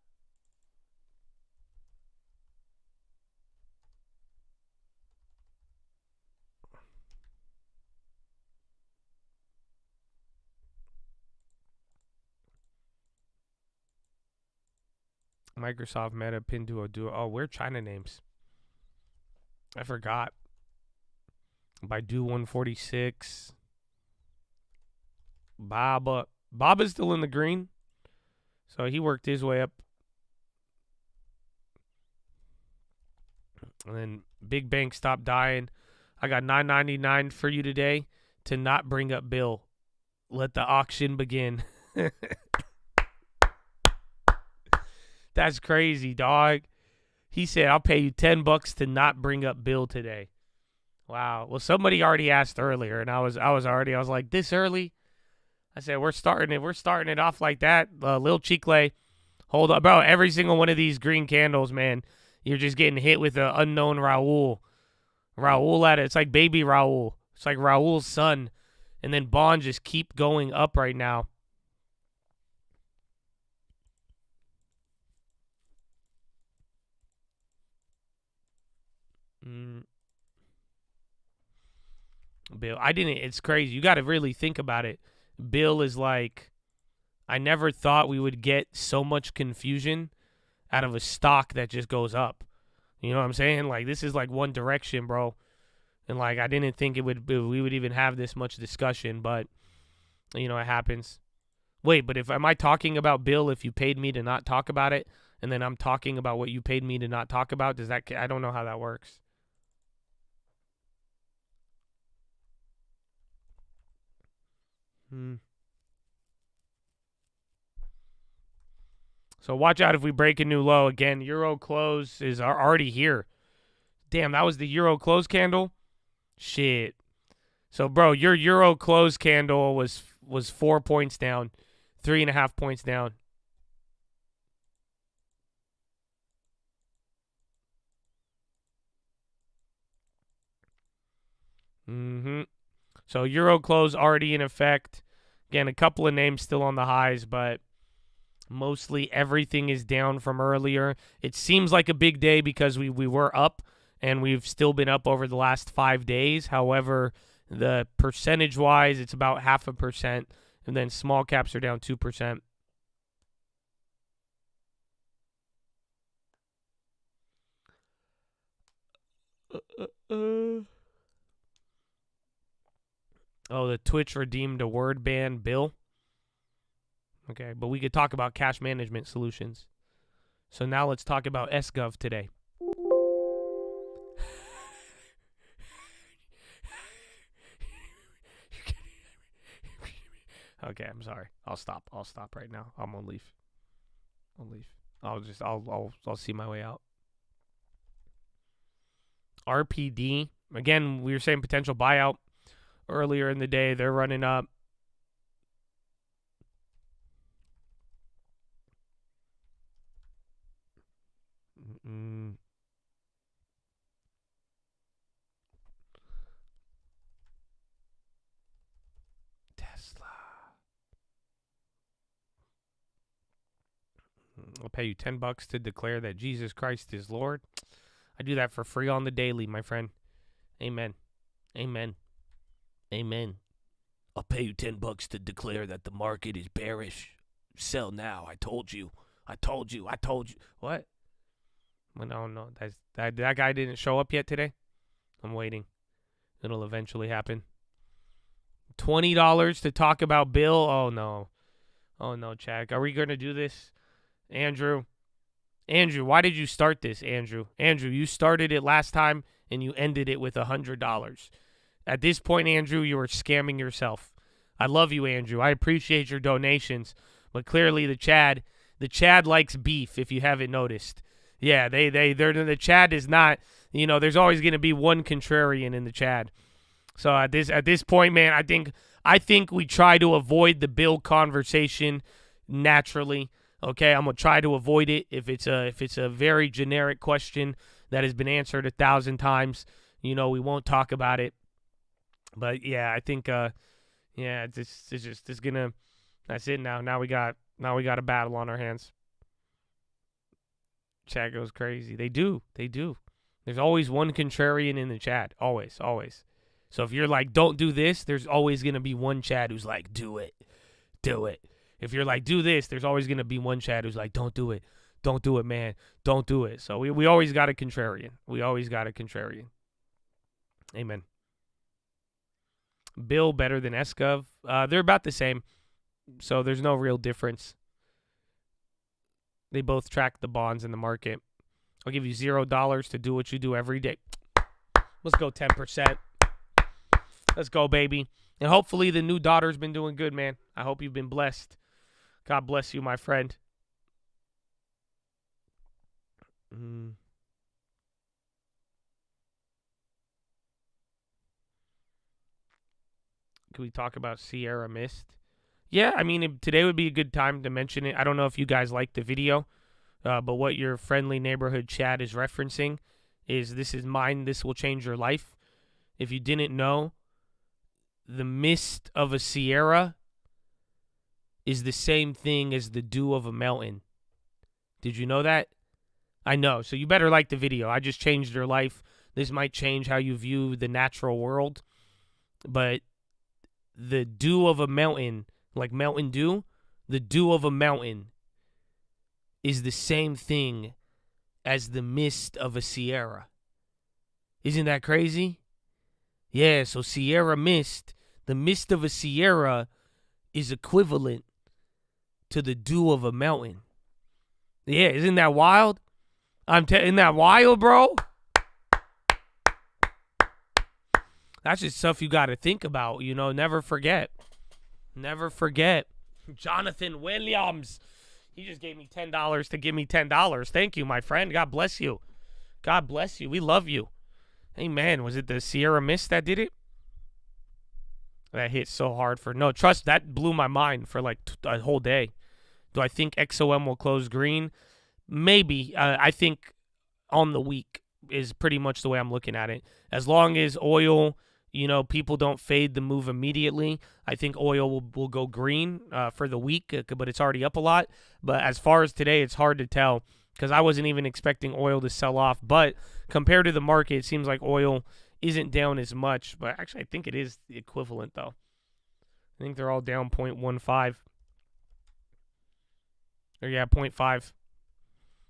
Microsoft Meta Pinduo Duo. Oh, we're China names. I forgot. Baidu 146. Baba's still in the green. So he worked his way up. And then Big Bank stopped dying. I got $9.99 for you today to not bring up Bill. Let the auction begin. That's crazy, dog. He said, I'll pay you $10 to not bring up Bill today. Wow. Well, somebody already asked earlier, and I was like, this early? I said, we're starting it off like that. Lil Chicle, hold up. Bro, every single one of these green candles, man, you're just getting hit with an unknown Raul. Raul at it. It's like baby Raul. It's like Raul's son. And then Bond just keep going up right now. Bill, it's crazy. You got to really think about it. Bill is like, I never thought we would get so much confusion out of a stock that just goes up. You know what I'm saying? Like, this is like one direction, bro. And like, I didn't think we would even have this much discussion, but you know, it happens. Wait, but am I talking about Bill if you paid me to not talk about it, and then I'm talking about what you paid me to not talk about? I don't know how that works. So watch out if we break a new low. Again, Euro close is already here. Damn, that was the Euro close candle? Shit. So, bro, your Euro close candle was 4 points down. 3.5 points down. So Euro close already in effect. Again, a couple of names still on the highs, but mostly everything is down from earlier. It seems like a big day because we were up, and we've still been up over the last 5 days. However, the percentage-wise, it's about 0.5%, and then small caps are down 2%. Oh, the Twitch redeemed a word ban bill. Okay, but we could talk about cash management solutions. So now let's talk about SGov today. Okay, I'm sorry. I'll stop right now. I'm gonna leave. I'll see my way out. RPD. Again, we were saying potential buyout earlier in the day. They're running up. Tesla. I'll pay you $10 to declare that Jesus Christ is Lord. I do that for free on the daily, my friend. Amen. Amen. Amen. I'll pay you $10 to declare that the market is bearish. Sell now. I told you. What? Well, no. That guy didn't show up yet today. I'm waiting. It'll eventually happen. $20 to talk about Bill. Oh no, Chad. Are we going to do this? Andrew, why did you start this, Andrew? Andrew, you started it last time, and you ended it with $100. At this point, Andrew, you are scamming yourself. I love you, Andrew. I appreciate your donations, but clearly the Chad likes beef, if you haven't noticed. Yeah, the Chad is not, there's always going to be one contrarian in the Chad. So at this point, man, I think I think we try to avoid the Bill conversation naturally. Okay, I'm gonna try to avoid it. If it's a very generic question that has been answered 1,000 times, we won't talk about it. But yeah, I think it's gonna. That's it now. Now we got a battle on our hands. Chat goes crazy. They do. There's always one contrarian in the chat. Always. So if you're like, don't do this, there's always going to be one chat who's like, do it. If you're like, do this, there's always going to be one chat who's like, don't do it, man. Don't do it. So we always got a contrarian. Amen. Bill better than Escov. They're about the same. So there's no real difference. They both track the bonds in the market. I'll give you $0 to do what you do every day. Let's go 10%. Let's go, baby. And hopefully the new daughter's been doing good, man. I hope you've been blessed. God bless you, my friend. Can we talk about Sierra Mist? Yeah, I mean, today would be a good time to mention it. I don't know if you guys liked the video, but what your friendly neighborhood chat is referencing is this is mine, this will change your life. If you didn't know, the mist of a Sierra is the same thing as the dew of a mountain. Did you know that? I know, so you better like the video. I just changed your life. This might change how you view the natural world, but the dew of a mountain, like Mountain Dew, the dew of a mountain is the same thing as the mist of a Sierra. Isn't that crazy? Yeah, so Sierra Mist, the mist of a Sierra is equivalent to the dew of a mountain. Yeah, isn't that wild? Isn't that wild, bro? That's just stuff you got to think about, never forget. Never forget. Jonathan Williams. He just gave me $10 to give me $10. Thank you, my friend. God bless you. God bless you. We love you. Hey, man, was it the Sierra Mist that did it? That hit so hard no, trust, that blew my mind for like a whole day. Do I think XOM will close green? Maybe. I think on the week is pretty much the way I'm looking at it. As long as oil, people don't fade the move immediately, I think oil will go green for the week, but it's already up a lot. But as far as today, it's hard to tell because I wasn't even expecting oil to sell off. But compared to the market, it seems like oil isn't down as much. But actually, I think it is the equivalent, though. I think they're all down 0.15. Or, yeah, 0.5.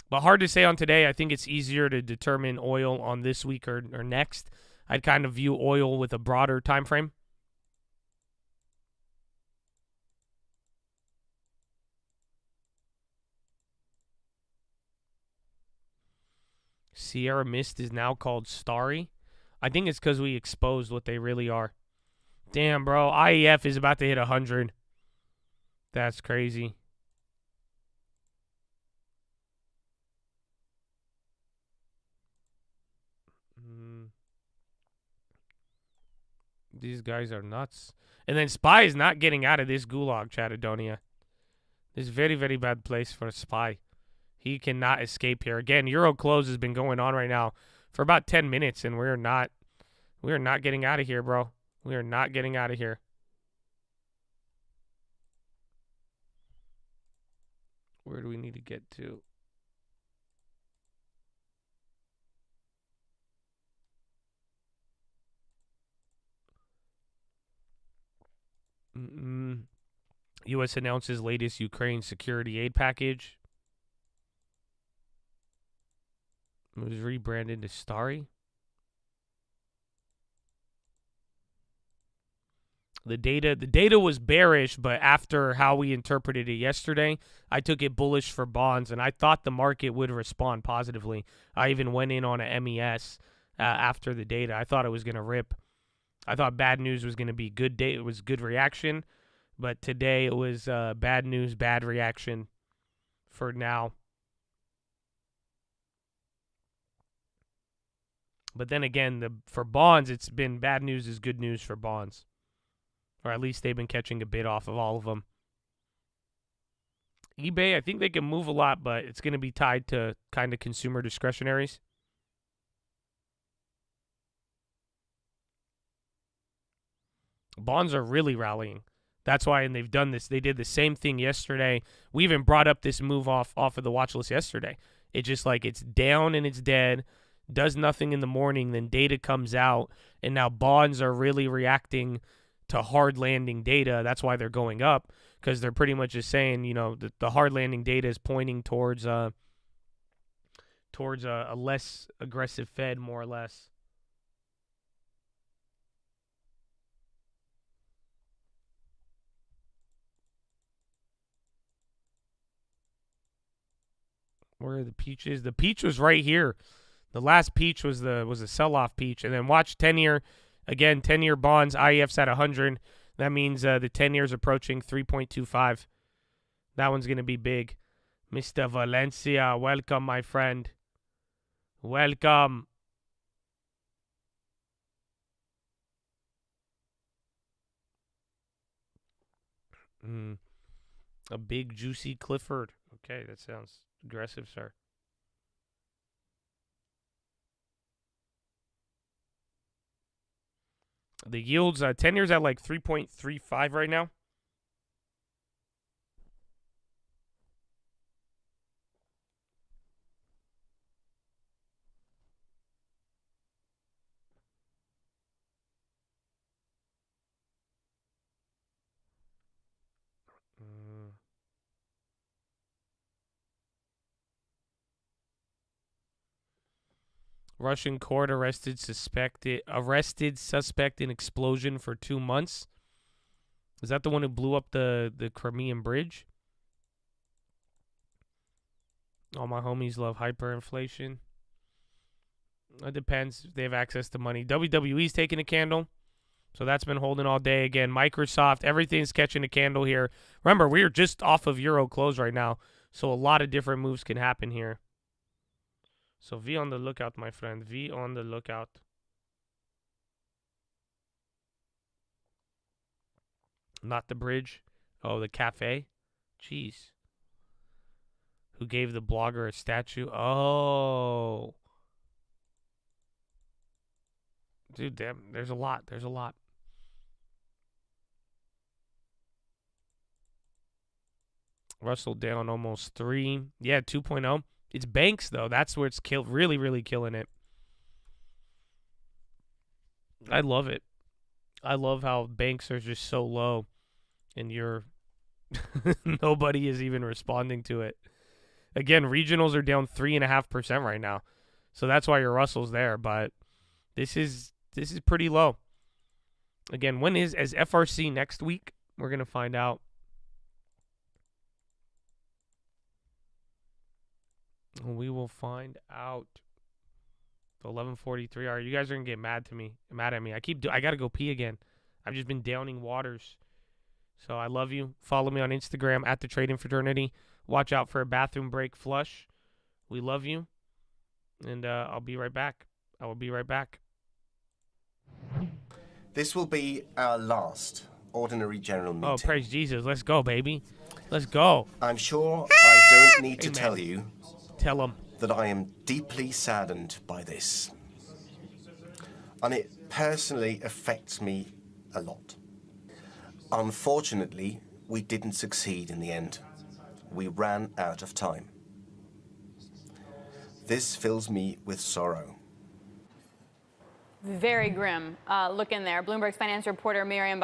But hard to say on today. I think it's easier to determine oil on this week or next. I'd kind of view oil with a broader time frame. Sierra Mist is now called Starry. I think it's because we exposed what they really are. Damn, bro. IEF is about to hit 100. That's crazy. These guys are nuts. And then Spy is not getting out of this gulag, Chatadonia. This is a very, very bad place for a Spy. He cannot escape here. Again, Euro close has been going on right now for about 10 minutes, and we're not getting out of here, bro. We are not getting out of here. Where do we need to get to? U.S. announces latest Ukraine security aid package. It was rebranded to Starry. The data was bearish, but after how we interpreted it yesterday, I took it bullish for bonds, and I thought the market would respond positively. I even went in on a MES after the data. I thought it was going to rip. I thought bad news was going to be good data. It was good reaction, but today it was bad news, bad reaction for now. But then again, for bonds, it's been bad news is good news for bonds. or at least they've been catching a bid off of all of them. eBay, I think they can move a lot, but it's going to be tied to kind of consumer discretionaries. Bonds are really rallying. That's why, and they've done this. They did the same thing yesterday. We even brought up this move off of the watch list yesterday. It's just like it's down and it's dead, does nothing in the morning, then data comes out, and now bonds are really reacting to hard landing data. That's why they're going up, because they're pretty much just saying, you know, the hard landing data is pointing towards a less aggressive Fed, more or less. Where are the peaches? The peach was right here. The last peach was a sell-off peach. And then watch 10-year. Again, 10-year bonds. IEF's at 100. That means the 10 years approaching 3.25. That one's going to be big. Mr. Valencia, welcome, my friend. Welcome. A big, juicy Clifford. Okay, that sounds aggressive, sir. The yields, 10 years at like 3.35 right now. Russian court arrested suspect in explosion for 2 months. Is that the one who blew up the Crimean Bridge? All my homies love hyperinflation. It depends if they have access to money. WWE's taking a candle, so that's been holding all day. Again, Microsoft, everything's catching a candle here. Remember, we are just off of Euro close right now, so a lot of different moves can happen here. So V on the lookout, my friend. V on the lookout. Not the bridge. Oh, the cafe. Jeez. Who gave the blogger a statue? Oh. Dude, damn. There's a lot. There's a lot. Russell down almost 3. Yeah, 2.0. It's banks, though. That's where it's really, really killing it. I love it. I love how banks are just so low, and nobody is even responding to it. Again, regionals are down 3.5% right now, so that's why your Russell's there. But this is pretty low. Again, when is FRC next week? We're gonna find out. We will find out. 11:43. All right, you guys are gonna get mad at me. I gotta go pee again. I've just been downing waters. So I love you. Follow me on Instagram at the Trading Fraternity. Watch out for a bathroom break flush. We love you, and I'll be right back. I will be right back. This will be our last ordinary general meeting. Oh, praise Jesus! Let's go, baby. Let's go. I'm sure I don't need to tell you. Tell them that I am deeply saddened by this, and it personally affects me a lot. Unfortunately, we didn't succeed in the end. We ran out of time. This fills me with sorrow. Very grim look in there. Bloomberg's finance reporter Miriam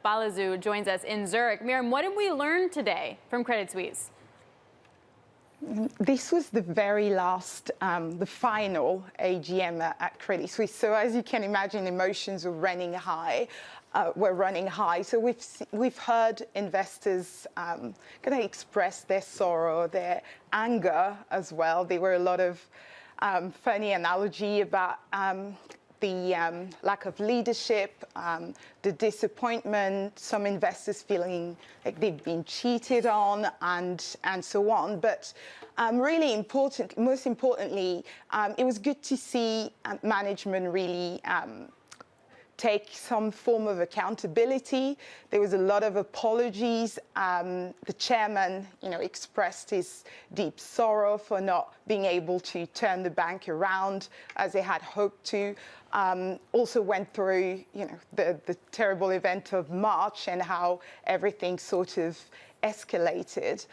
Balazou joins us in Zurich. Miriam, what did we learn today from Credit Suisse? This was the very last, the final AGM at Credit Suisse. So as you can imagine, emotions were running high. So we've heard investors kind of express their sorrow, their anger as well. There were a lot of funny analogy about the lack of leadership, the disappointment, some investors feeling like they've been cheated on, and so on. But most importantly, it was good to see management really take some form of accountability. There was a lot of apologies. The chairman, expressed his deep sorrow for not being able to turn the bank around as they had hoped to. Also went through, the terrible event of March and how everything sort of escalated.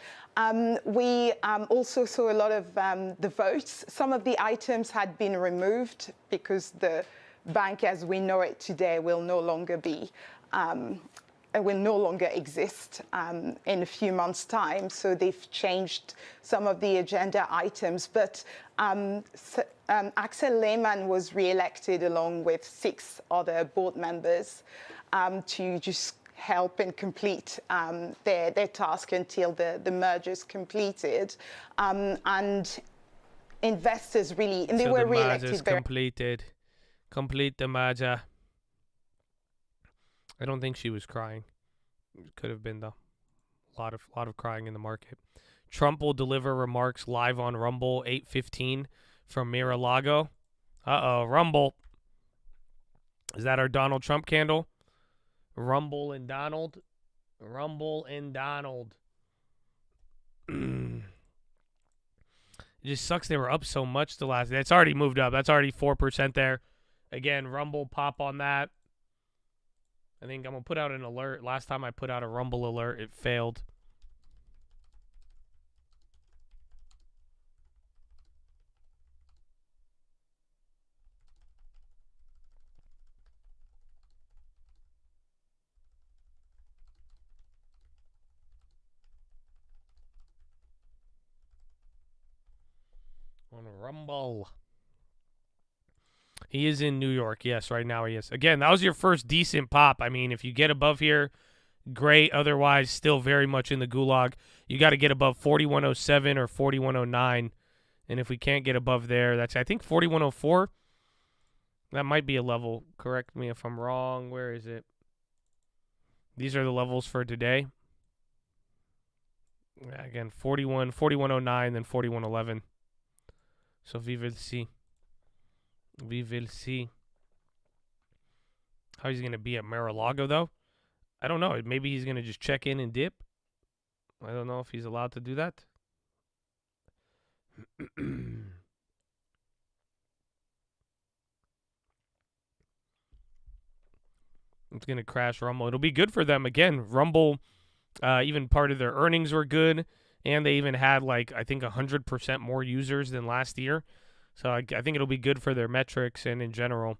We also saw a lot of the votes. Some of the items had been removed because the bank as we know it today will no longer exist in a few months' time. So they've changed some of the agenda items. But Axel Lehmann was re-elected along with 6 other board members to just help and complete their task until the merger is completed. And investors really, and they were re-elected. Complete the merger. I don't think she was crying. Could have been though. A lot of crying in the market. Trump will deliver remarks live on Rumble 8:15 from Mar-a-Lago. Rumble. Is that our Donald Trump candle? Rumble and Donald. Rumble and Donald. It just sucks they were up so much the last day. It's already moved up. That's already 4% there. Again, Rumble pop on that. I think I'm going to put out an alert. Last time I put out a Rumble alert, it failed. On Rumble. He is in New York. Yes, right now he is. Again, that was your first decent pop. I mean, if you get above here, great. Otherwise, still very much in the gulag. You got to get above 4107 or 4109. And if we can't get above there, that's, I think, 4104. That might be a level. Correct me if I'm wrong. Where is it? These are the levels for today. Again, 4109, then 4111. So we will see. We will see. How he's going to be at Mar-a-Lago, though? I don't know. Maybe he's going to just check in and dip. I don't know if he's allowed to do that. It's going to crash Rumble. It'll be good for them. Again, Rumble, even part of their earnings were good. And they even had, like, I think 100% more users than last year. So I think it'll be good for their metrics and in general.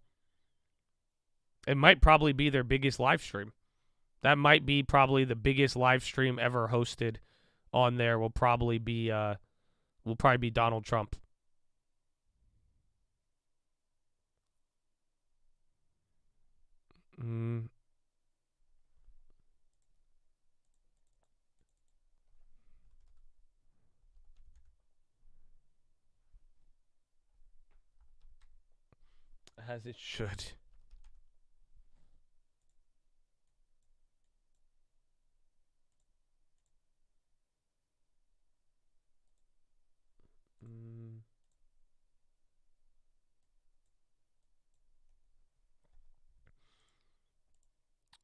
It might probably be their biggest live stream. That might be probably the biggest live stream ever hosted on there. Will probably be Donald Trump. As it should.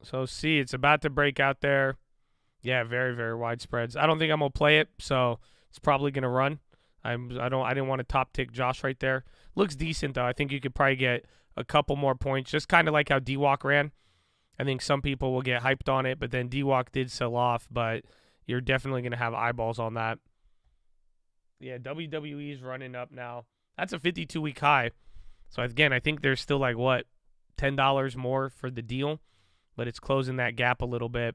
So see, it's about to break out there. Yeah, very, very wide spreads. I don't think I'm gonna play it, so it's probably gonna run. I didn't want to top tick Josh right there. Looks decent though. I think you could probably get a couple more points, just kind of like how D-Walk ran. I think some people will get hyped on it, but then D-Walk did sell off, but you're definitely gonna have eyeballs on that. Yeah, WWE's running up now. That's a 52-week high. So again, I think there's still like what, $10 more for the deal, but it's closing that gap a little bit.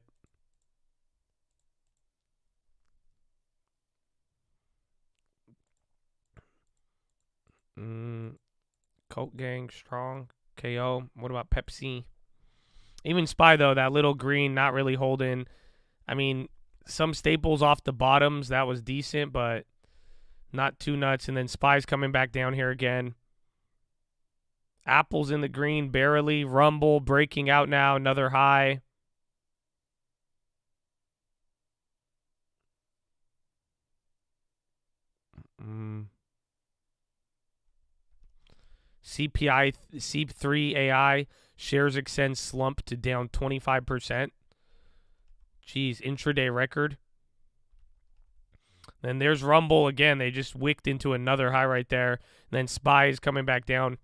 Coke Gang, strong. KO. What about Pepsi? Even SPY, though, that little green, not really holding. I mean, some staples off the bottoms, that was decent, but not too nuts. And then SPY's coming back down here again. Apple's in the green, barely. Rumble breaking out now, another high. CPI, C3 AI, shares extend slump to down 25%. Jeez, intraday record. Then there's Rumble again. They just wicked into another high right there. And then SPY is coming back down.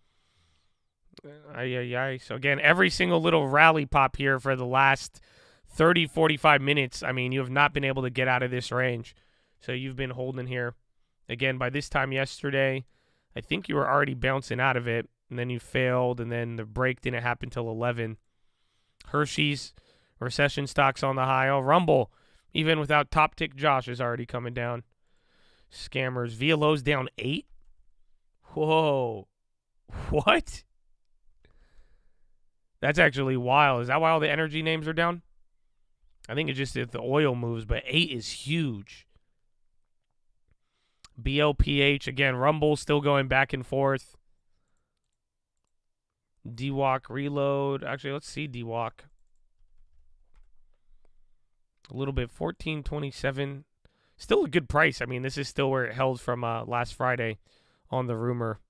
So again, every single little rally pop here for the last 30, 45 minutes. I mean, you have not been able to get out of this range. So you've been holding here. Again, by this time yesterday, I think you were already bouncing out of it. And then you failed. And then the break didn't happen till 11. Hershey's recession stocks on the high. Oh, Rumble, even without top tick Josh, is already coming down. Scammers. VLO's down 8. Whoa. What? That's actually wild. Is that why all the energy names are down? I think it's just if the oil moves, but 8 is huge. BLPH, again, Rumble still going back and forth. DWAC reload. Actually, let's see DWAC. A little bit, 14.27. Still a good price. I mean, this is still where it held from last Friday on the rumor.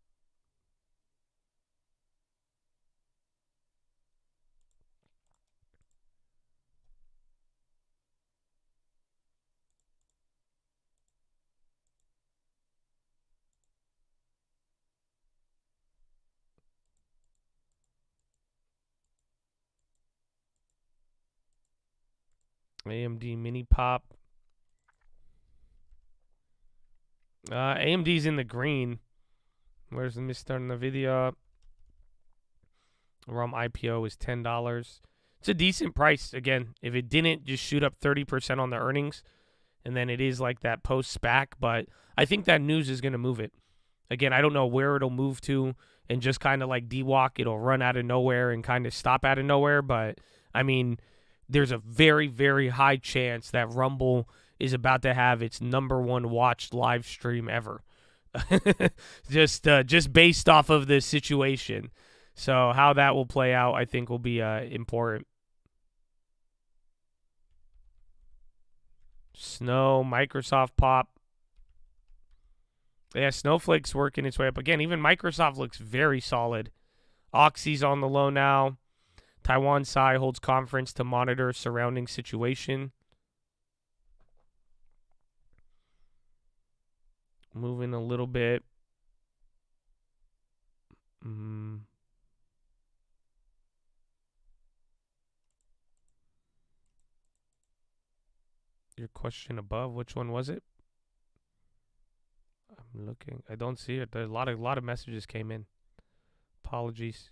AMD mini pop. AMD's in the green. Where's the missed on the video? ROM IPO is $10. It's a decent price. Again, if it didn't just shoot up 30% on the earnings, and then it is like that post-SPAC, but I think that news is going to move it. Again, I don't know where it'll move to, and just kind of like DWAC, it'll run out of nowhere and kind of stop out of nowhere, but I mean, there's a very, very high chance that Rumble is about to have its #1 watched live stream ever. just based off of the situation. So how that will play out, I think, will be important. Snow, Microsoft pop. Yeah, Snowflake's working its way up. Again, even Microsoft looks very solid. Oxy's on the low now. Taiwan SAI holds conference to monitor surrounding situation. Moving a little bit. Your question above, which one was it? I'm looking. I don't see it. There's a lot of messages came in. Apologies.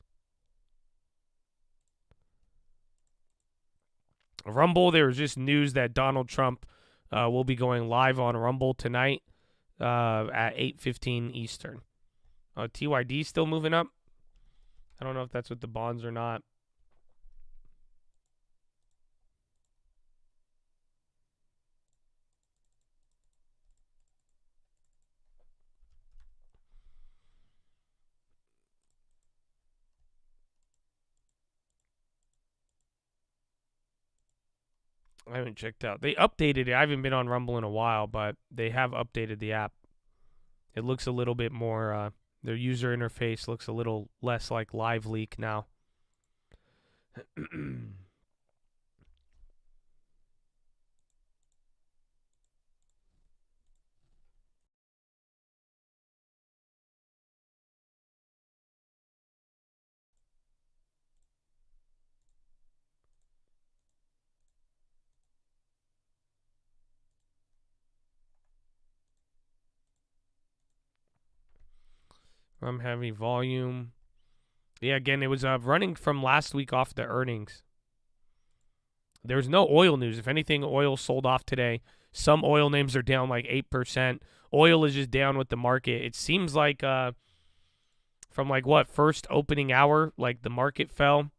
Rumble, there was just news that Donald Trump will be going live on Rumble tonight at 8:15 Eastern. TYD still moving up. I don't know if that's with the bonds or not. I haven't checked out. They updated it. I haven't been on Rumble in a while, but they have updated the app. It looks a little bit more, their user interface looks a little less like Live Leak now. I'm having volume. Yeah, again, it was running from last week off the earnings. There's no oil news. If anything, oil sold off today. Some oil names are down like 8%. Oil is just down with the market. It seems like from like what, first opening hour, like the market fell,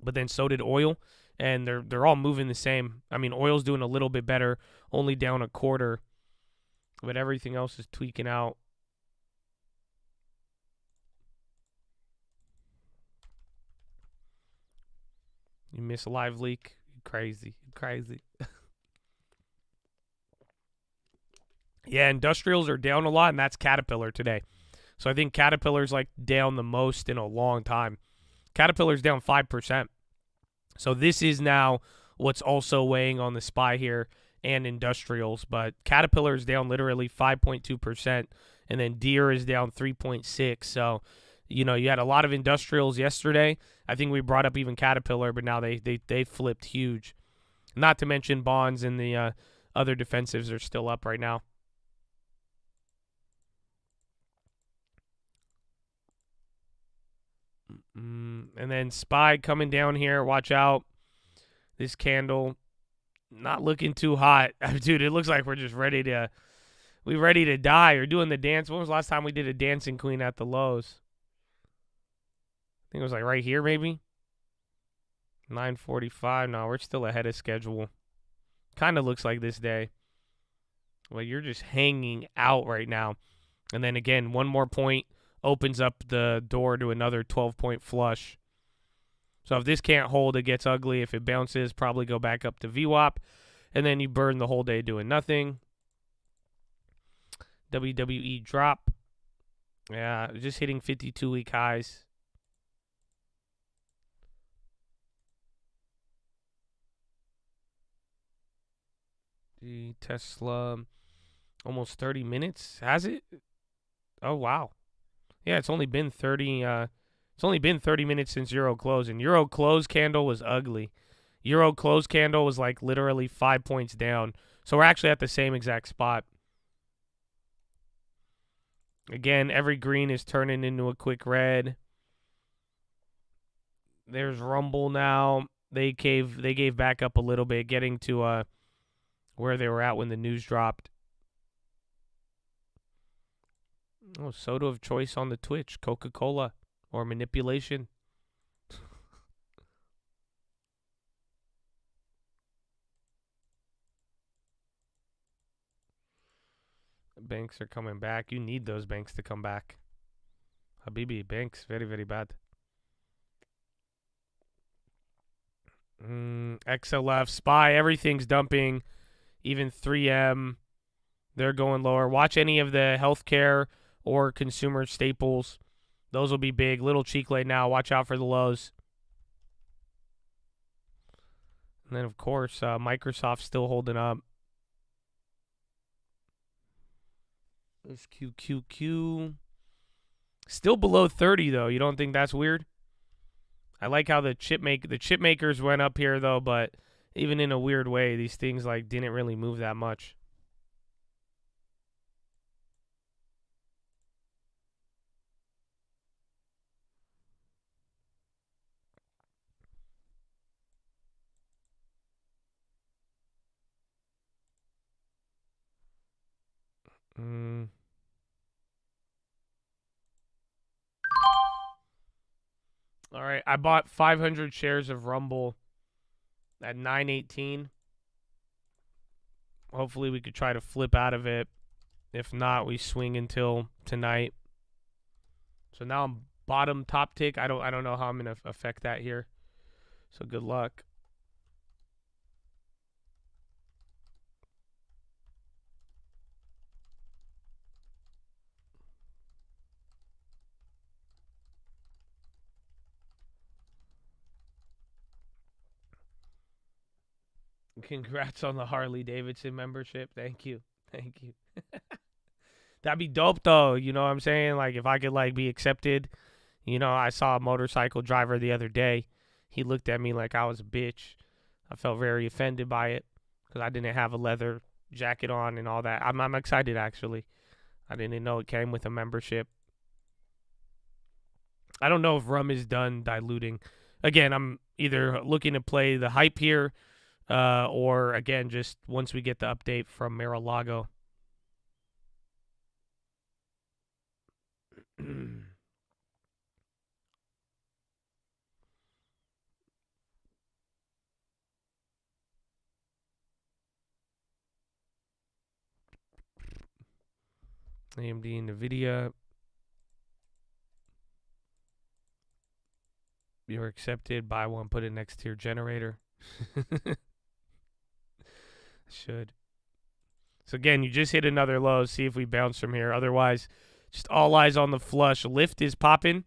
but then so did oil, and they're all moving the same. I mean, oil's doing a little bit better, only down a quarter, but everything else is tweaking out. You miss a live leak? Crazy. Yeah, industrials are down a lot, and that's Caterpillar today. So I think Caterpillar's like down the most in a long time. Caterpillar's down 5%. So this is now what's also weighing on the SPY here and industrials. But Caterpillar is down literally 5.2%, and then Deere is down 3.6%. So, you know, you had a lot of industrials yesterday. I think we brought up even Caterpillar, but now they flipped huge. Not to mention bonds and the other defensives are still up right now. And then SPY coming down here. Watch out. This candle not looking too hot. Dude, it looks like we're just ready to die or doing the dance. When was the last time we did a dancing queen at the lows? I think it was like right here maybe. 9:45. No, we're still ahead of schedule. Kind of looks like this day. Well, you're just hanging out right now. And then again, one more point opens up the door to another 12-point flush. So if this can't hold, it gets ugly. If it bounces, probably go back up to VWAP. And then you burn the whole day doing nothing. WWE drop. Yeah, just hitting 52-week highs. The Tesla, almost 30 minutes. Has it? Oh, wow. Yeah, it's only been 30 minutes since Euro close, and Euro close candle was ugly. Euro close candle was like literally 5 points down. So we're actually at the same exact spot. Again, every green is turning into a quick red. There's Rumble now. They gave back up a little bit, getting to where they were at when the news dropped. Oh, soda of choice on the Twitch, Coca-Cola or manipulation. Banks are coming back. You need those banks to come back. Habibi, banks, very, very bad. XLF, SPY, everything's dumping. Even 3M, they're going lower. Watch any of the healthcare or consumer staples. Those will be big. Little cheek late now. Watch out for the lows. And then, of course, Microsoft's still holding up. This QQQ. Still below 30, though. You don't think that's weird? I like how the chip makers went up here, though, but even in a weird way, these things like didn't really move that much. All right, I bought 500 shares of Rumble at 918. Hopefully we could try to flip out of it. If not, we swing until tonight. So now I'm bottom top tick. I don't know how I'm going to affect that here. So good luck. Congrats on the Harley Davidson membership. Thank you. Thank you. That'd be dope, though. You know what I'm saying? Like, if I could, like, be accepted. You know, I saw a motorcycle driver the other day. He looked at me like I was a bitch. I felt very offended by it because I didn't have a leather jacket on and all that. I'm excited, actually. I didn't know it came with a membership. I don't know if rum is done diluting. Again, I'm either looking to play the hype here or, again, just once we get the update from Mar-a-Lago. AMD and NVIDIA. You're accepted. Buy one, put it next to your generator. Should. So again, you just hit another low. See if we bounce from here. Otherwise, Just all eyes on the flush. Lyft is popping.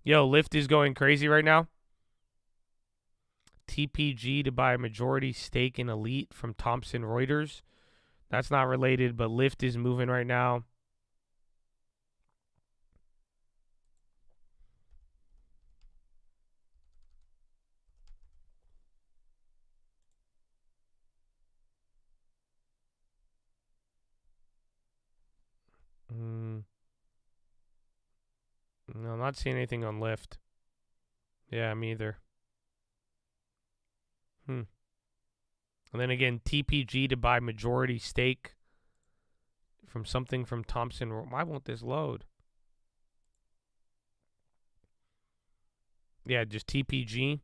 Yo, Lyft is going crazy right now. TPG to buy a majority stake in Elite from Thomson Reuters. That's not related, but Lyft is moving right now. No, I'm not seeing anything on Lyft. Yeah, me either. And then again, TPG to buy majority stake from something from Thomson. Why won't this load? Yeah, just TPG.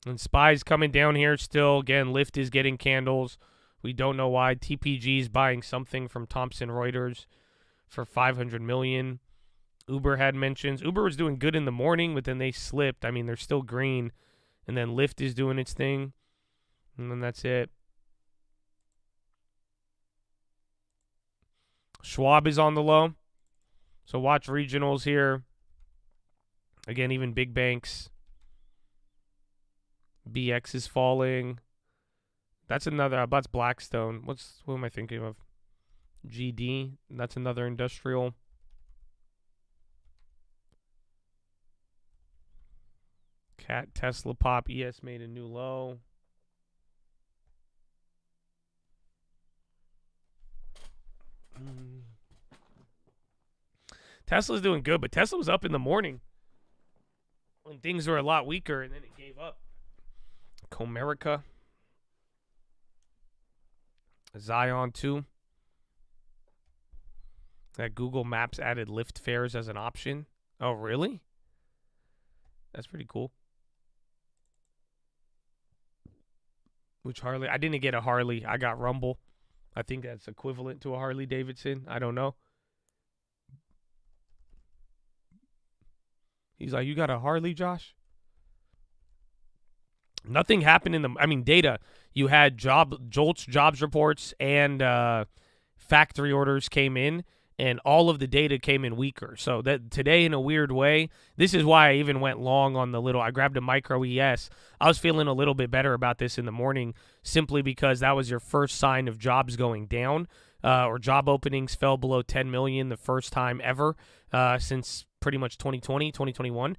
And SPY's coming down here still. Again, Lyft is getting candles. We don't know why. TPG is buying something from Thomson Reuters for $500 million. Uber had mentions. Uber was doing good in the morning, but then they slipped. I mean, they're still green. And then Lyft is doing its thing. And then that's it. Schwab is on the low. So watch regionals here. Again, even big banks. BX is falling. That's another. That's Blackstone. What am I thinking of? GD. That's another industrial. Cat, Tesla pop. ES made a new low. Tesla's doing good, but Tesla was up in the morning when things were a lot weaker, and then it gave up. Comerica. Zion, too. That Google Maps added Lyft fares as an option. Oh, really? That's pretty cool. Which Harley? I didn't get a Harley. I got Rumble. I think that's equivalent to a Harley Davidson. I don't know. He's like, you got a Harley, Josh? Nothing happened in the... I mean, data. You had JOLTS jobs reports and factory orders came in, and all of the data came in weaker. So that today, in a weird way, this is why I even went long on the little... I grabbed a micro ES. I was feeling a little bit better about this in the morning simply because that was your first sign of jobs going down, or job openings fell below 10 million the first time ever since pretty much 2020, 2021.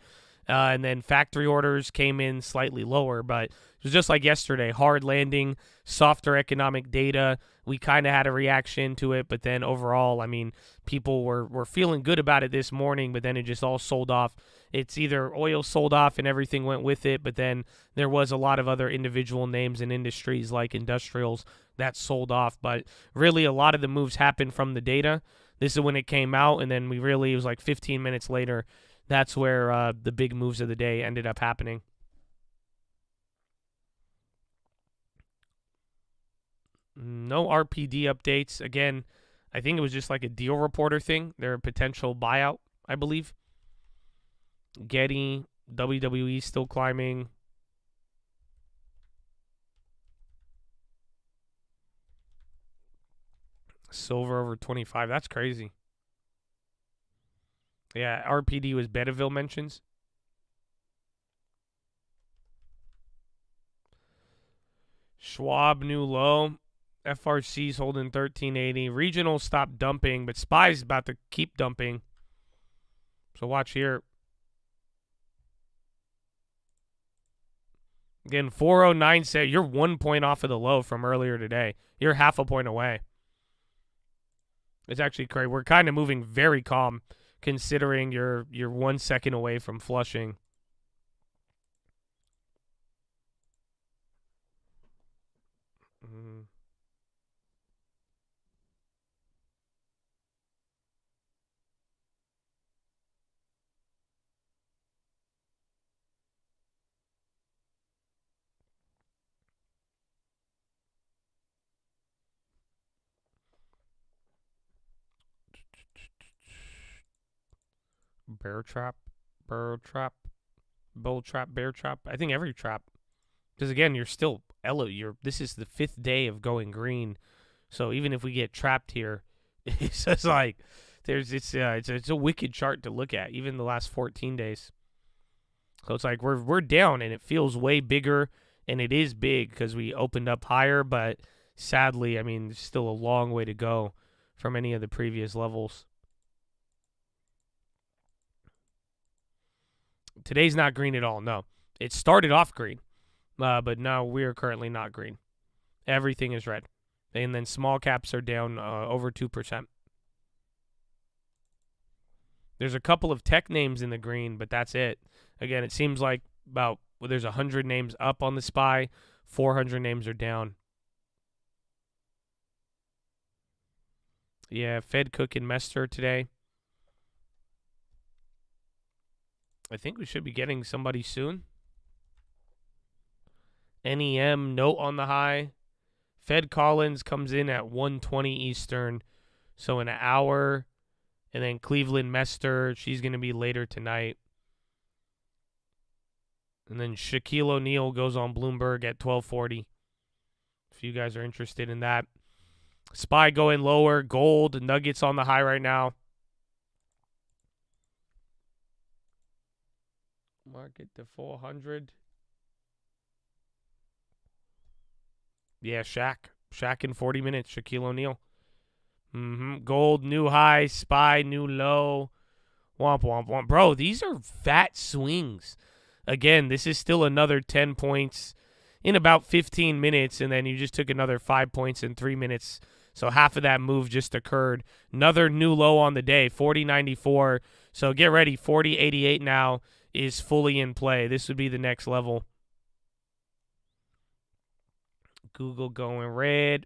And then factory orders came in slightly lower, but it was just like yesterday, hard landing, softer economic data. We kind of had a reaction to it, but then overall, I mean, people were feeling good about it this morning, but then it just all sold off. It's either oil sold off and everything went with it, but then there was a lot of other individual names and industries like industrials that sold off. But really, a lot of the moves happened from the data. This is when it came out, and then it was like 15 minutes later. That's where the big moves of the day ended up happening. No RPD updates. Again, I think it was just like a deal reporter thing. Their potential buyout, I believe. Getty, WWE still climbing. Silver over 25. That's crazy. Yeah, RPD was Betaville mentions. Schwab new low. FRC's holding 1380. Regional stopped dumping, but SPY's about to keep dumping. So watch here. Again, 409 said you're 1 point off of the low from earlier today. You're half a point away. It's actually crazy. We're kind of moving very calm, considering you're 1 second away from flushing. Bear trap, bull trap. Bear trap. I think every trap. Because again, you're still this is the 5th day of going green. So even if we get trapped here, it's just like It's a wicked chart to look at, even the last 14 days. So it's like we're down, and it feels way bigger, and it is big because we opened up higher, but sadly, I mean, there's still a long way to go from any of the previous levels. Today's not green at all, no. It started off green, but now we're currently not green. Everything is red. And then small caps are down over 2%. There's a couple of tech names in the green, but that's it. Again, it seems like there's 100 names up on the SPY, 400 names are down. Yeah, Fed, Cook, and Mester today. I think we should be getting somebody soon. NEM, note on the high. Fed Collins comes in at 1:20 Eastern, so in an hour. And then Cleveland Mester, she's going to be later tonight. And then Shaquille O'Neal goes on Bloomberg at 12:40. If you guys are interested in that. SPY going lower. Gold, Nuggets on the high right now. Market to 400. Yeah, Shaq in 40 minutes. Shaquille O'Neal. Gold, new high. SPY, new low. Womp, womp, womp. Bro, these are fat swings. Again, this is still another 10 points in about 15 minutes, and then you just took another 5 points in 3 minutes. So half of that move just occurred. Another new low on the day, 40.94. So get ready, 40.88 now is fully in play. This would be the next level. Google going red.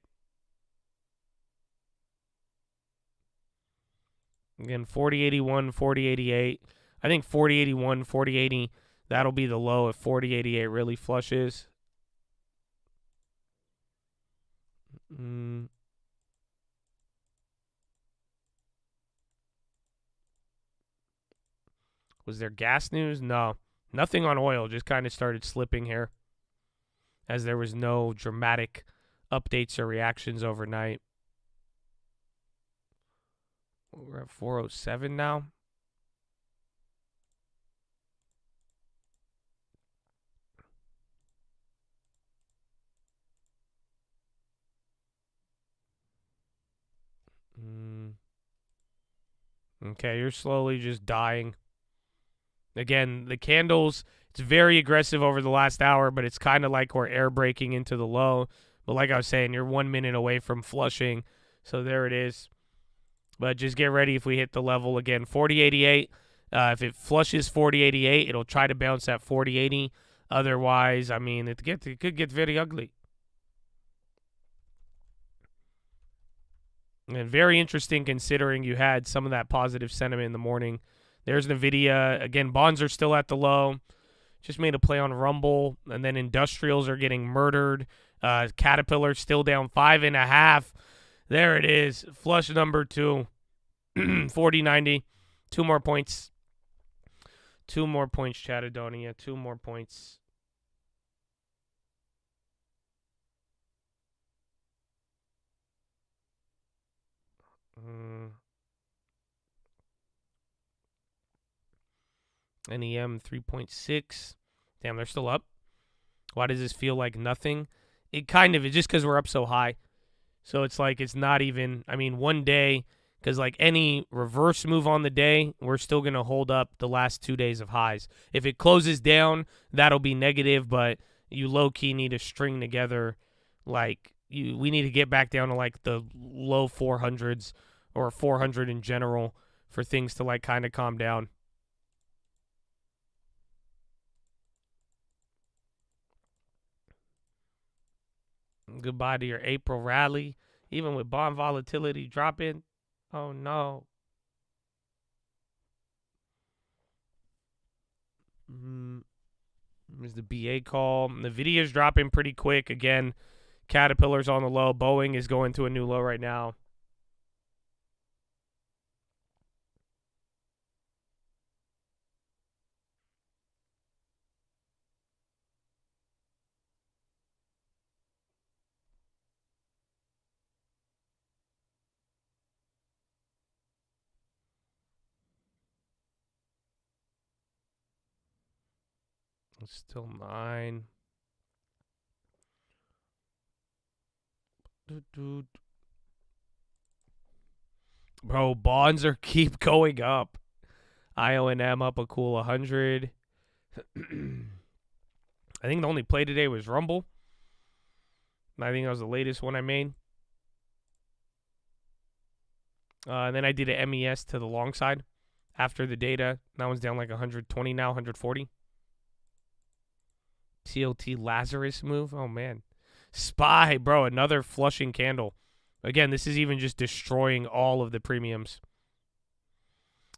Again, 40.81, 40.88. I think 40.81, 40.80, that'll be the low if 40.88 really flushes. Was there gas news? No. Nothing on oil. Just kind of started slipping here as there was no dramatic updates or reactions overnight. We're at 407 now. Okay, you're slowly just dying. Again, the candles, it's very aggressive over the last hour, but it's kind of like we're air braking into the low. But like I was saying, you're 1 minute away from flushing. So there it is. But just get ready if we hit the level again. 40.88. If it flushes 40.88, it'll try to bounce at 40.80. Otherwise, I mean, it could get very ugly. And very interesting considering you had some of that positive sentiment in the morning. There's NVIDIA. Again, bonds are still at the low. Just made a play on Rumble. And then industrials are getting murdered. Caterpillar still down 5.5. There it is. Flush number 2. 40.90. 2 more points. 2 more points, Chattadonia. 2 more points. NEM 3.6. Damn, they're still up. Why does this feel like nothing? It kind of is just because we're up so high. So it's like it's not even, I mean, one day, because like any reverse move on the day, we're still going to hold up the last 2 days of highs. If it closes down, that'll be negative, but you low-key need to string together, like, we need to get back down to like the low 400s or 400 in general for things to like kind of calm down. Goodbye to your April rally. Even with bond volatility dropping. Oh, no. There's the BA call. The NVIDIA's dropping pretty quick. Again, Caterpillar's on the low. Boeing is going to a new low right now. It's still 9. Bro, bonds are keep going up. IONM up a cool 100. I think the only play today was Rumble. I think that was the latest one I made. And then I did an MES to the long side after the data. That one's down like 120 now, 140. TLT Lazarus move. Oh, man. SPY, bro, another flushing candle. Again, this is even just destroying all of the premiums.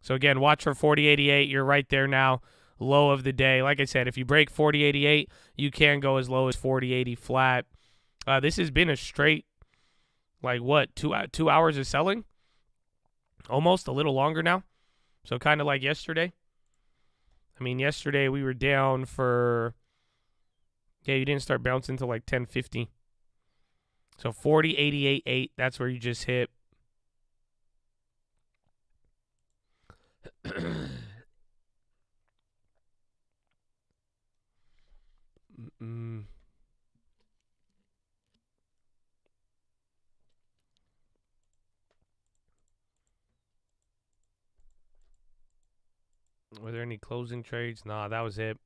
So, again, watch for 4088. You're right there now. Low of the day. Like I said, if you break 4088, you can go as low as 4080 flat. This has been a straight, like, what, 2 hours of selling? Almost a little longer now. So, kind of like yesterday. I mean, yesterday we were down for, yeah, you didn't start bouncing until like 10:50. So 40.88.8, that's where you just hit. Were there any closing trades? Nah, that was it.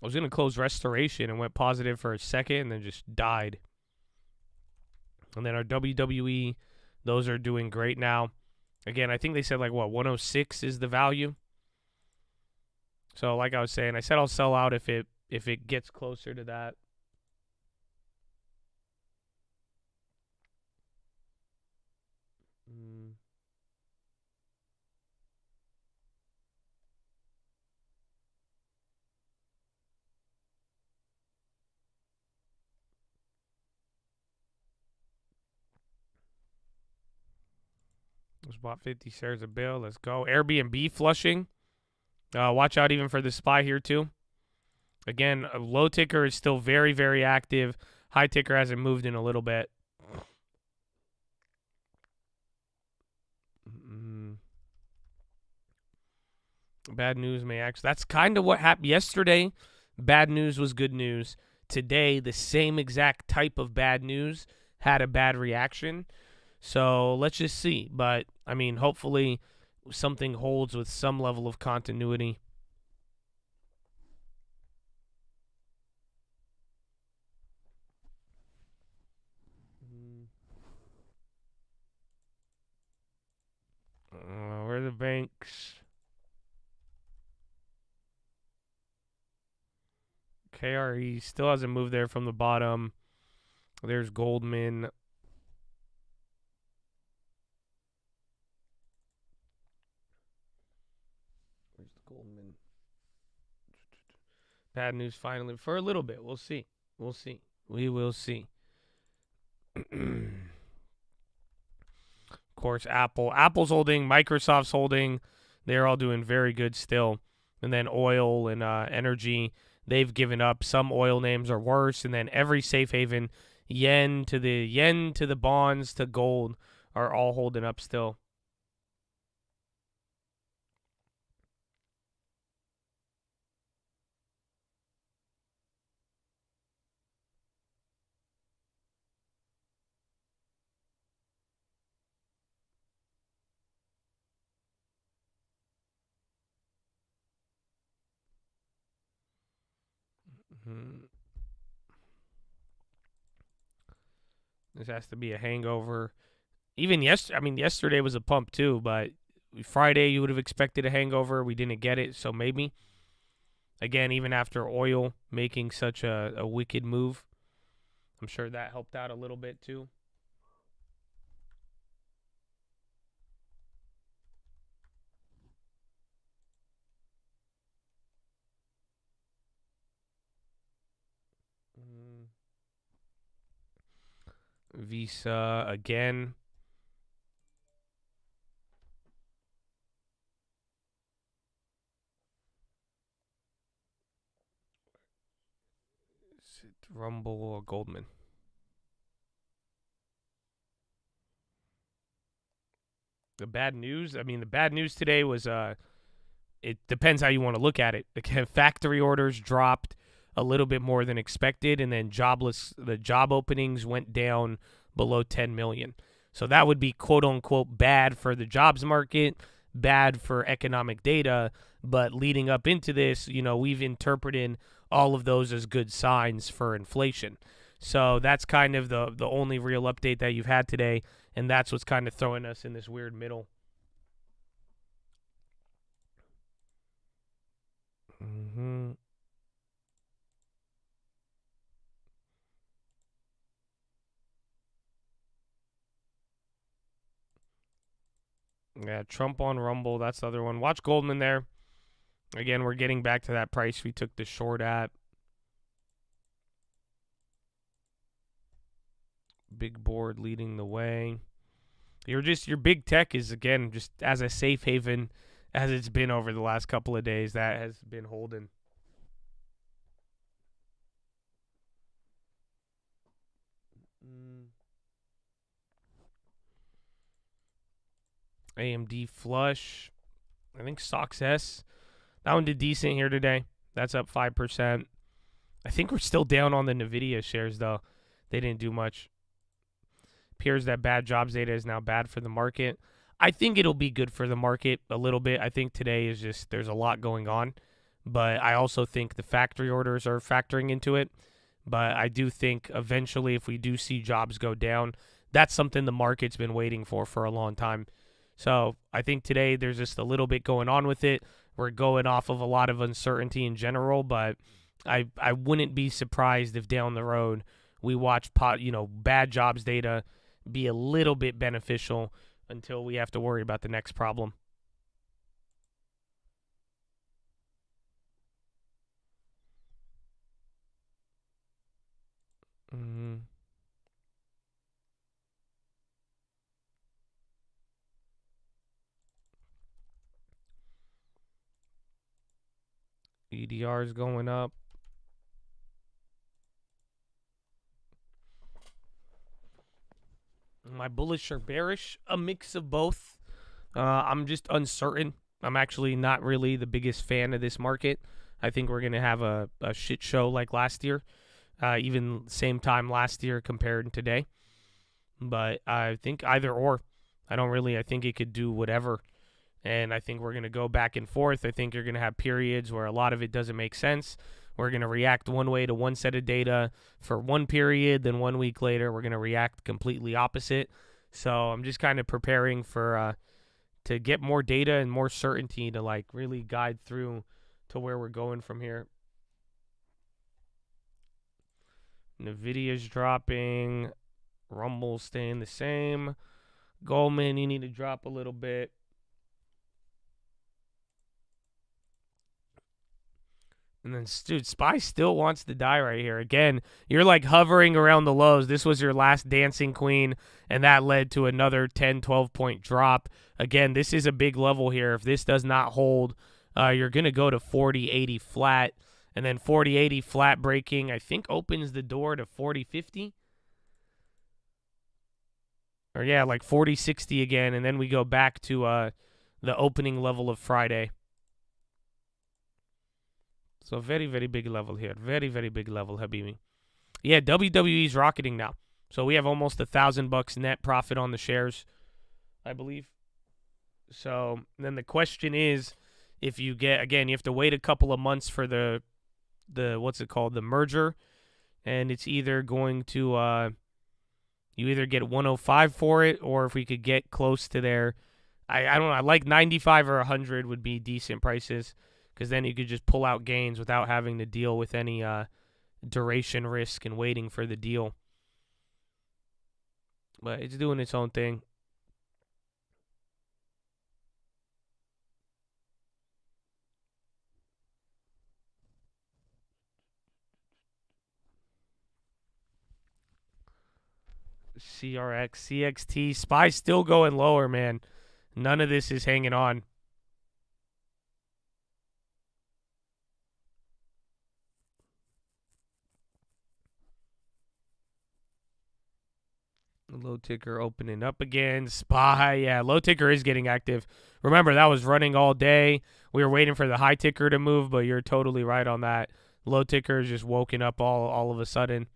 I was going to close Restoration and went positive for a second and then just died. And then our WWE, those are doing great now. Again, I think they said like, what, 106 is the value. So like I was saying, I said I'll sell out if it gets closer to that. Just bought 50 shares of Bill. Let's go. Airbnb flushing. Watch out even for the SPY here too. Again, a low ticker is still very, very active. High ticker hasn't moved in a little bit. Bad news may actually. That's kind of what happened yesterday. Bad news was good news. Today, the same exact type of bad news had a bad reaction. So let's just see. But, I mean, hopefully something holds with some level of continuity. Where are the banks? KRE still hasn't moved there from the bottom. There's Goldman. Where's the Goldman? Bad news finally for a little bit. We'll see. We'll see. We will see. Of course, Apple. Apple's holding. Microsoft's holding. They're all doing very good still. And then oil and energy, they've given up. Some oil names are worse. And then every safe haven, yen to the bonds to gold, are all holding up still. This has to be a hangover. Even yesterday was a pump too, but Friday you would have expected a hangover. We didn't get it, so maybe. Again, even after oil making such a wicked move, I'm sure that helped out a little bit too. Visa again. Is it Rumble or Goldman? . The bad news? I mean, the bad news today was it depends how you want to look at it. Again, factory orders dropped a little bit more than expected, and then the job openings went down below 10 million. So that would be quote-unquote bad for the jobs market, bad for economic data, but leading up into this, we've interpreted all of those as good signs for inflation. So that's kind of the only real update that you've had today, and that's what's kind of throwing us in this weird middle. Yeah, Trump on Rumble, that's the other one. Watch Goldman there. Again, we're getting back to that price we took the short at. Big board leading the way. Your big tech is, again, just as a safe haven as it's been over the last couple of days. That has been holding. AMD flush. I think Stocks S. That one did decent here today. That's up 5%. I think we're still down on the NVIDIA shares, though. They didn't do much. Appears that bad jobs data is now bad for the market. I think it'll be good for the market a little bit. I think today is just there's a lot going on. But I also think the factory orders are factoring into it. But I do think eventually if we do see jobs go down, that's something the market's been waiting for a long time. So I think today there's just a little bit going on with it. We're going off of a lot of uncertainty in general, but I wouldn't be surprised if down the road we watch bad jobs data be a little bit beneficial until we have to worry about the next problem. EDR is going up. Am I bullish or bearish? A mix of both. I'm just uncertain. I'm actually not really the biggest fan of this market. I think we're going to have a shit show like last year, even same time last year compared to today. But I think either or. I think it could do whatever. And I think we're going to go back and forth. I think you're going to have periods where a lot of it doesn't make sense. We're going to react one way to one set of data for one period. Then 1 week later, we're going to react completely opposite. So I'm just kind of preparing for to get more data and more certainty to really guide through to where we're going from here. NVIDIA's dropping. Rumble's staying the same. Goldman, you need to drop a little bit. And then, dude, SPY still wants to die right here. Again, you're hovering around the lows. This was your last dancing queen, and that led to another 10, 12-point drop. Again, this is a big level here. If this does not hold, you're going to go to 40.80 flat. And then 40.80 flat breaking, I think, opens the door to 40.50. Or, yeah, 40.60 again. And then we go back to the opening level of Friday. So very, very big level here. Very, very big level, Habibi. Yeah, WWE's rocketing now. So we have almost $1,000 net profit on the shares, I believe. So then the question is, if you get, again, you have to wait a couple of months for the what's it called, the merger. And it's either going to, you either get 105 for it, or if we could get close to there. I don't know. I like 95 or 100 would be decent prices. Because then you could just pull out gains without having to deal with any duration risk and waiting for the deal. But it's doing its own thing. CRX, CXT, SPY's still going lower, man. None of this is hanging on. Low ticker opening up again. SPY, yeah, low ticker is getting active. Remember, that was running all day. We were waiting for the high ticker to move, but you're totally right on that. Low ticker is just woken up all of a sudden.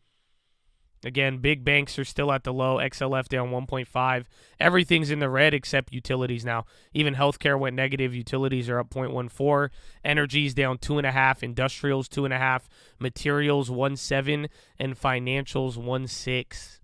Again, big banks are still at the low. XLF down 1.5. Everything's in the red except utilities now. Even healthcare went negative. Utilities are up 0.14. Energy's down 2.5. Industrials 2.5. Materials 1.7. And financials 1.6.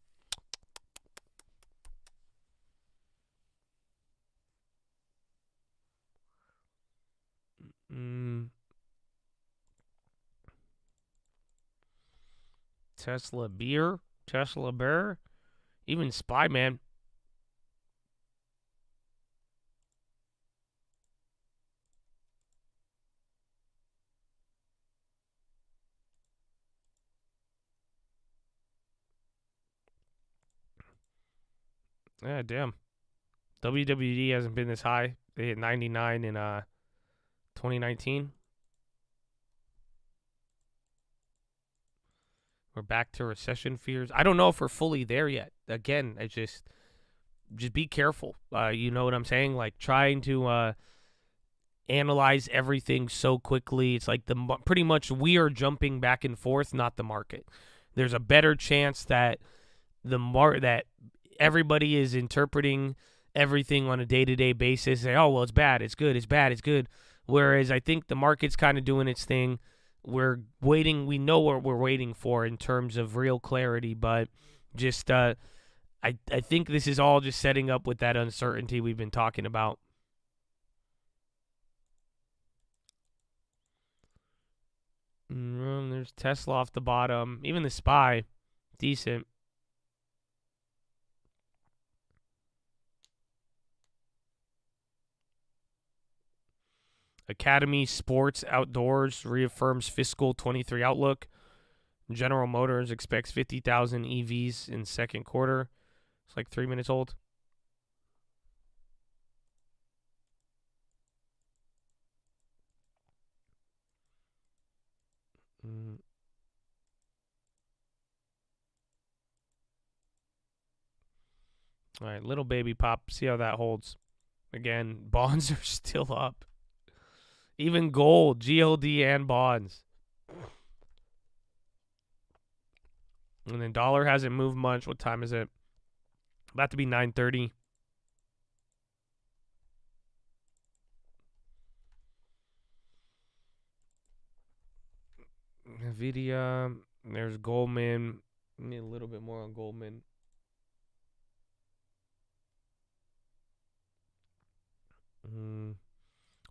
Tesla beer. Tesla bear. Even SPY, man. Yeah, damn. WWD hasn't been this high. They hit 99 in 2019. We're back to recession fears. I don't know if we're fully there yet. Again, I just be careful. You know what I'm saying? Like trying to analyze everything so quickly. It's like pretty much we are jumping back and forth, not the market. There's a better chance that that everybody is interpreting everything on a day-to-day basis. Say, oh well, it's bad, it's good, it's bad, it's good. Whereas I think the market's kind of doing its thing. We're waiting. We know what we're waiting for in terms of real clarity, but just I think this is all just setting up with that uncertainty we've been talking about. There's Tesla off the bottom. Even the SPY, decent. Academy Sports Outdoors reaffirms fiscal 23 outlook. General Motors expects 50,000 EVs in second quarter. It's like 3 minutes old. All right, little baby pop. See how that holds. Again, bonds are still up. Even gold, GLD, and bonds. And then dollar hasn't moved much. What time is it? About to be 9:30. Nvidia. There's Goldman. Need a little bit more on Goldman.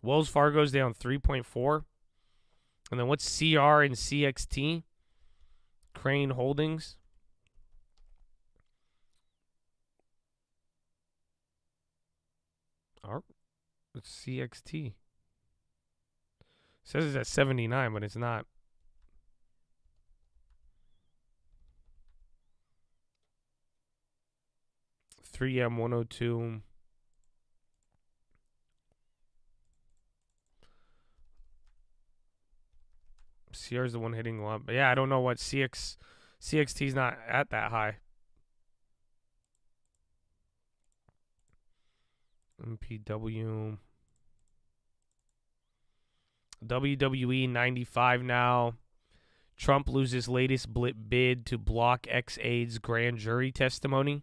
Wells Fargo's down 3.4. And then what's CR and CXT? Crane Holdings. It's CXT. Says it's at 79, but it's not. $3M 102. CR is the one hitting one. But yeah, I don't know what CXT's not at that high. MPW. WWE 95 now. Trump loses latest bid to block ex-aide's grand jury testimony.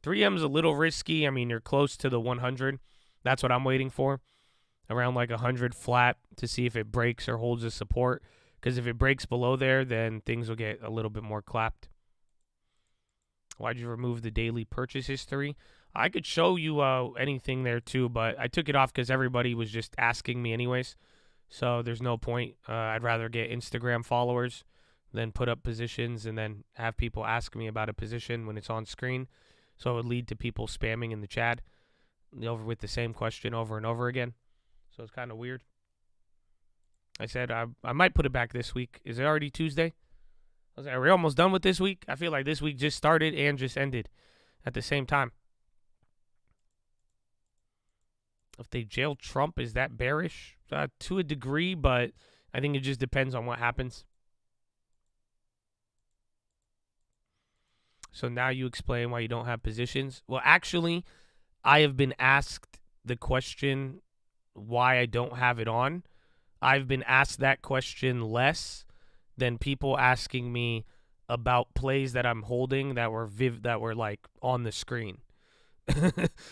$3M's a little risky. I mean, you're close to the 100. That's what I'm waiting for. Around like 100 flat to see if it breaks or holds a support. Because if it breaks below there, then things will get a little bit more clapped. Why'd you remove the daily purchase history? I could show you anything there too, but I took it off because everybody was just asking me anyways. So there's no point. I'd rather get Instagram followers than put up positions and then have people ask me about a position when it's on screen. So it would lead to people spamming in the chat with the same question over and over again. So it's kind of weird. I said I might put it back this week. Is it already Tuesday? I was like, are we almost done with this week? I feel like this week just started and just ended at the same time. If they jail Trump, is that bearish? To a degree, but I think it just depends on what happens. So now you explain why you don't have positions. Well, actually, I have been asked the question why I don't have it on. I've been asked that question less than people asking me about plays that I'm holding that were like on the screen.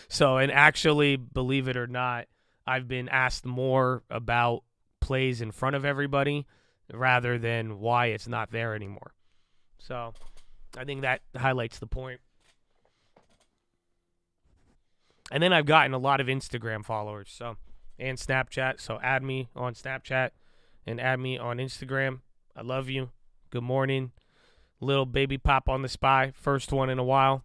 So, and actually, believe it or not, I've been asked more about plays in front of everybody rather than why it's not there anymore. So, I think that highlights the point. And then I've gotten a lot of Instagram followers, and Snapchat. So add me on Snapchat and add me on Instagram. I love you. Good morning. Little baby pop on the spy. First one in a while.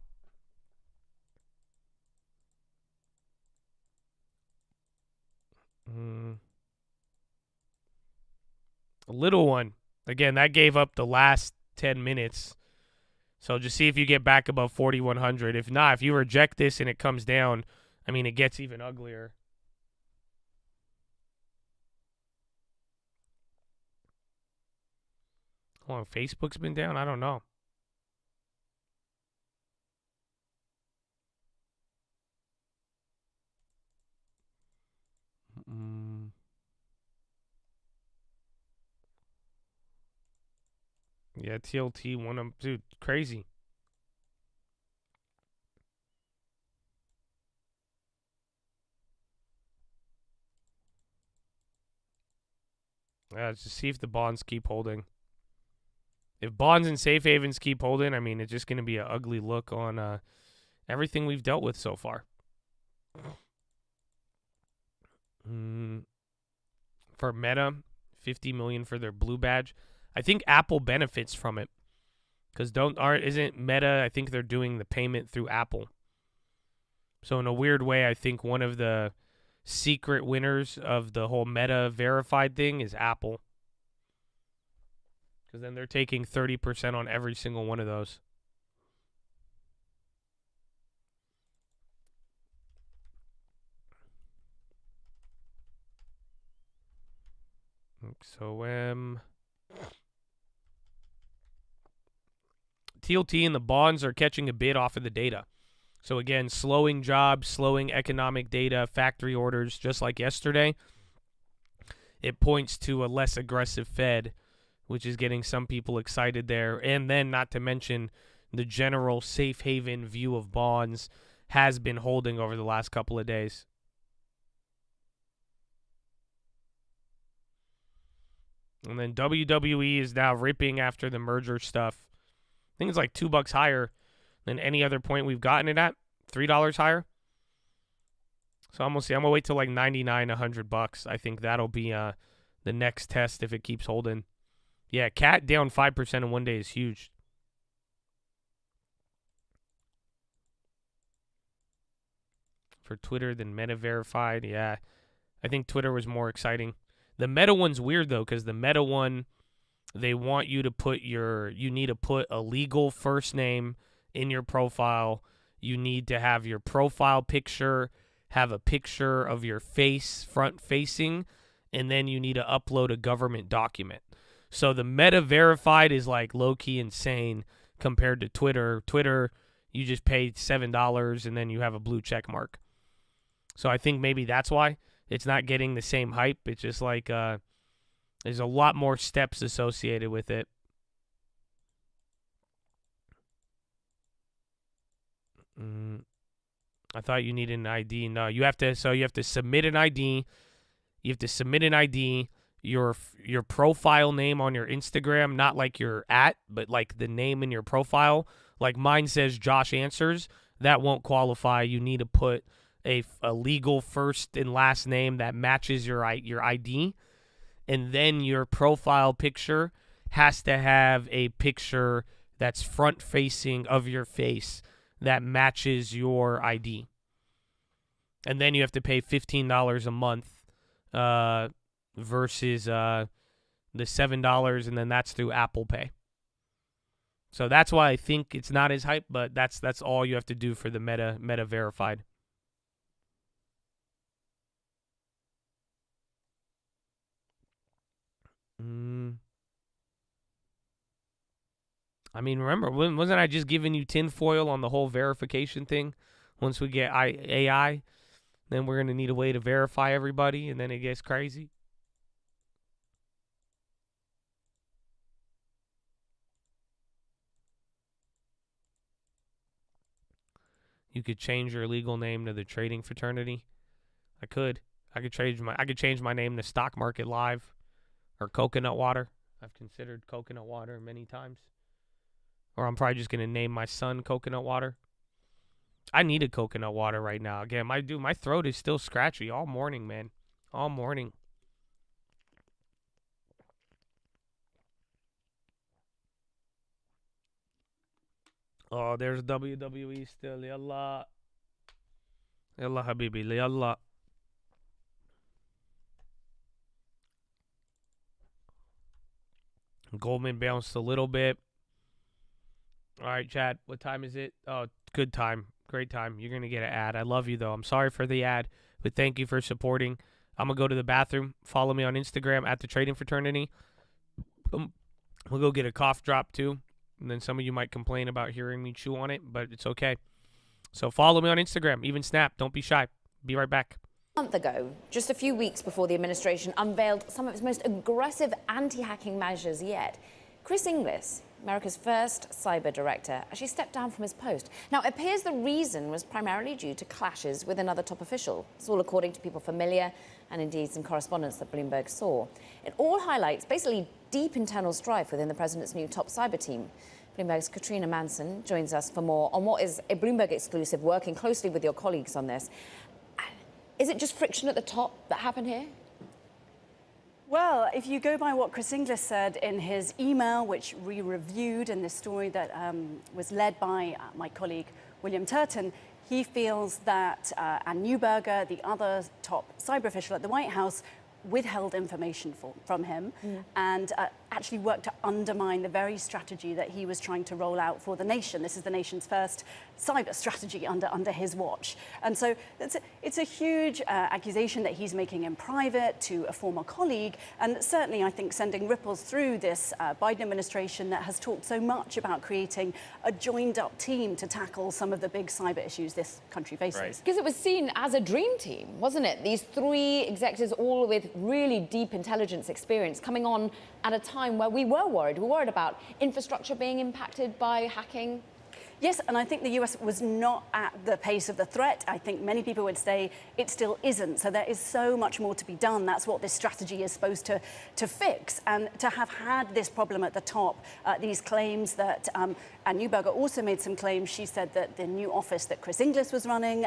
A little one. Again, that gave up the last 10 minutes. So just see if you get back above 4,100. If not, if you reject this and it comes down, I mean, it gets even uglier. How long Facebook's been down? I don't know. Yeah, TLT, dude, crazy. Let's just see if the bonds keep holding. If bonds and safe havens keep holding, I mean, it's just going to be an ugly look on everything we've dealt with so far. For Meta, $50 million for their blue badge. I think Apple benefits from it because isn't Meta? I think they're doing the payment through Apple. So in a weird way, I think one of the secret winners of the whole Meta verified thing is Apple, because then they're taking 30% on every single one of those. So TLT and the bonds are catching a bid off of the data. So again, slowing jobs, slowing economic data, factory orders, just like yesterday. It points to a less aggressive Fed, which is getting some people excited there. And then not to mention the general safe haven view of bonds has been holding over the last couple of days. And then WWE is now ripping after the merger stuff. I think it's like $2 higher than any other point we've gotten it at. $3 higher. So I'm gonna wait till like 99, $100. I think that'll be the next test if it keeps holding. Yeah, CAT down 5% in one day is huge. For Twitter than Meta verified, yeah. I think Twitter was more exciting. The Meta one's weird though, because the Meta one, they want you to you need to put a legal first name in your profile. You need to have your profile picture, have a picture of your face front facing, and then you need to upload a government document. So the Meta verified is like low-key insane compared to Twitter. Twitter, you just pay $7 and then you have a blue check mark. So I think maybe that's why it's not getting the same hype. It's just like there's a lot more steps associated with it. I thought you needed an ID. No, you have to. So you have to submit an ID. You have to submit an ID. Your profile name on your Instagram, not like your but like the name in your profile. Like mine says Josh Answers. That won't qualify. You need to put a legal first and last name that matches your ID, and then your profile picture has to have a picture that's front facing of your face that matches your ID. And then you have to pay $15 a month versus the $7, and then that's through Apple Pay. So that's why I think it's not as hype, but that's all you have to do for the Meta verified. I mean, remember, wasn't I just giving you tinfoil on the whole verification thing? Once we get AI, then we're going to need a way to verify everybody, and then it gets crazy. You could change your legal name to the trading fraternity. I could change my name to Stock Market Live or Coconut Water. I've considered Coconut Water many times. Or I'm probably just going to name my son Coconut Water. I need a coconut water right now. Again, my throat is still scratchy all morning, man. All morning. Oh, there's WWE still. Yalla. Yalla, habibi. Yalla. Goldman bounced a little bit. All right, Chad. What time is it? Oh, good time. Great time. You're going to get an ad. I love you, though. I'm sorry for the ad, but thank you for supporting. I'm going to go to the bathroom. Follow me on Instagram at The Trading Fraternity. We'll go get a cough drop, too. And then some of you might complain about hearing me chew on it, but it's okay. So follow me on Instagram, even Snap. Don't be shy. Be right back. A month ago, just a few weeks before the administration unveiled some of its most aggressive anti-hacking measures yet, Chris Inglis, America's first cyber director, actually stepped down from his post. Now, it appears the reason was primarily due to clashes with another top official. It's all according to people familiar and indeed some correspondence that Bloomberg saw. It all highlights basically deep internal strife within the president's new top cyber team. Bloomberg's Katrina Manson joins us for more on what is a Bloomberg exclusive, working closely with your colleagues on this. Is it just friction at the top that happened here? Well, if you go by what Chris Inglis said in his email, which we reviewed in this story that was led by my colleague William Turton, he feels that Ann Neuberger, the other top cyber official at the White House, withheld information from him and actually worked to undermine the very strategy that he was trying to roll out for the nation. This is the nation's first cyber strategy under his watch. And so it's a huge accusation that he's making in private to a former colleague, and certainly I think sending ripples through this Biden administration that has talked so much about creating a joined-up team to tackle some of the big cyber issues this country faces. Because it was seen as a dream team, wasn't it? These three executives, all with really deep intelligence experience, coming on at a time where we were worried. We were worried about infrastructure being impacted by hacking. Yes, and I think the US was not at the pace of the threat. I think many people would say it still isn't. So there is so much more to be done. That's what this strategy is supposed to fix. And to have had this problem at the top, these claims that Ann Neuberger also made some claims. She said that the new office that Chris Inglis was running,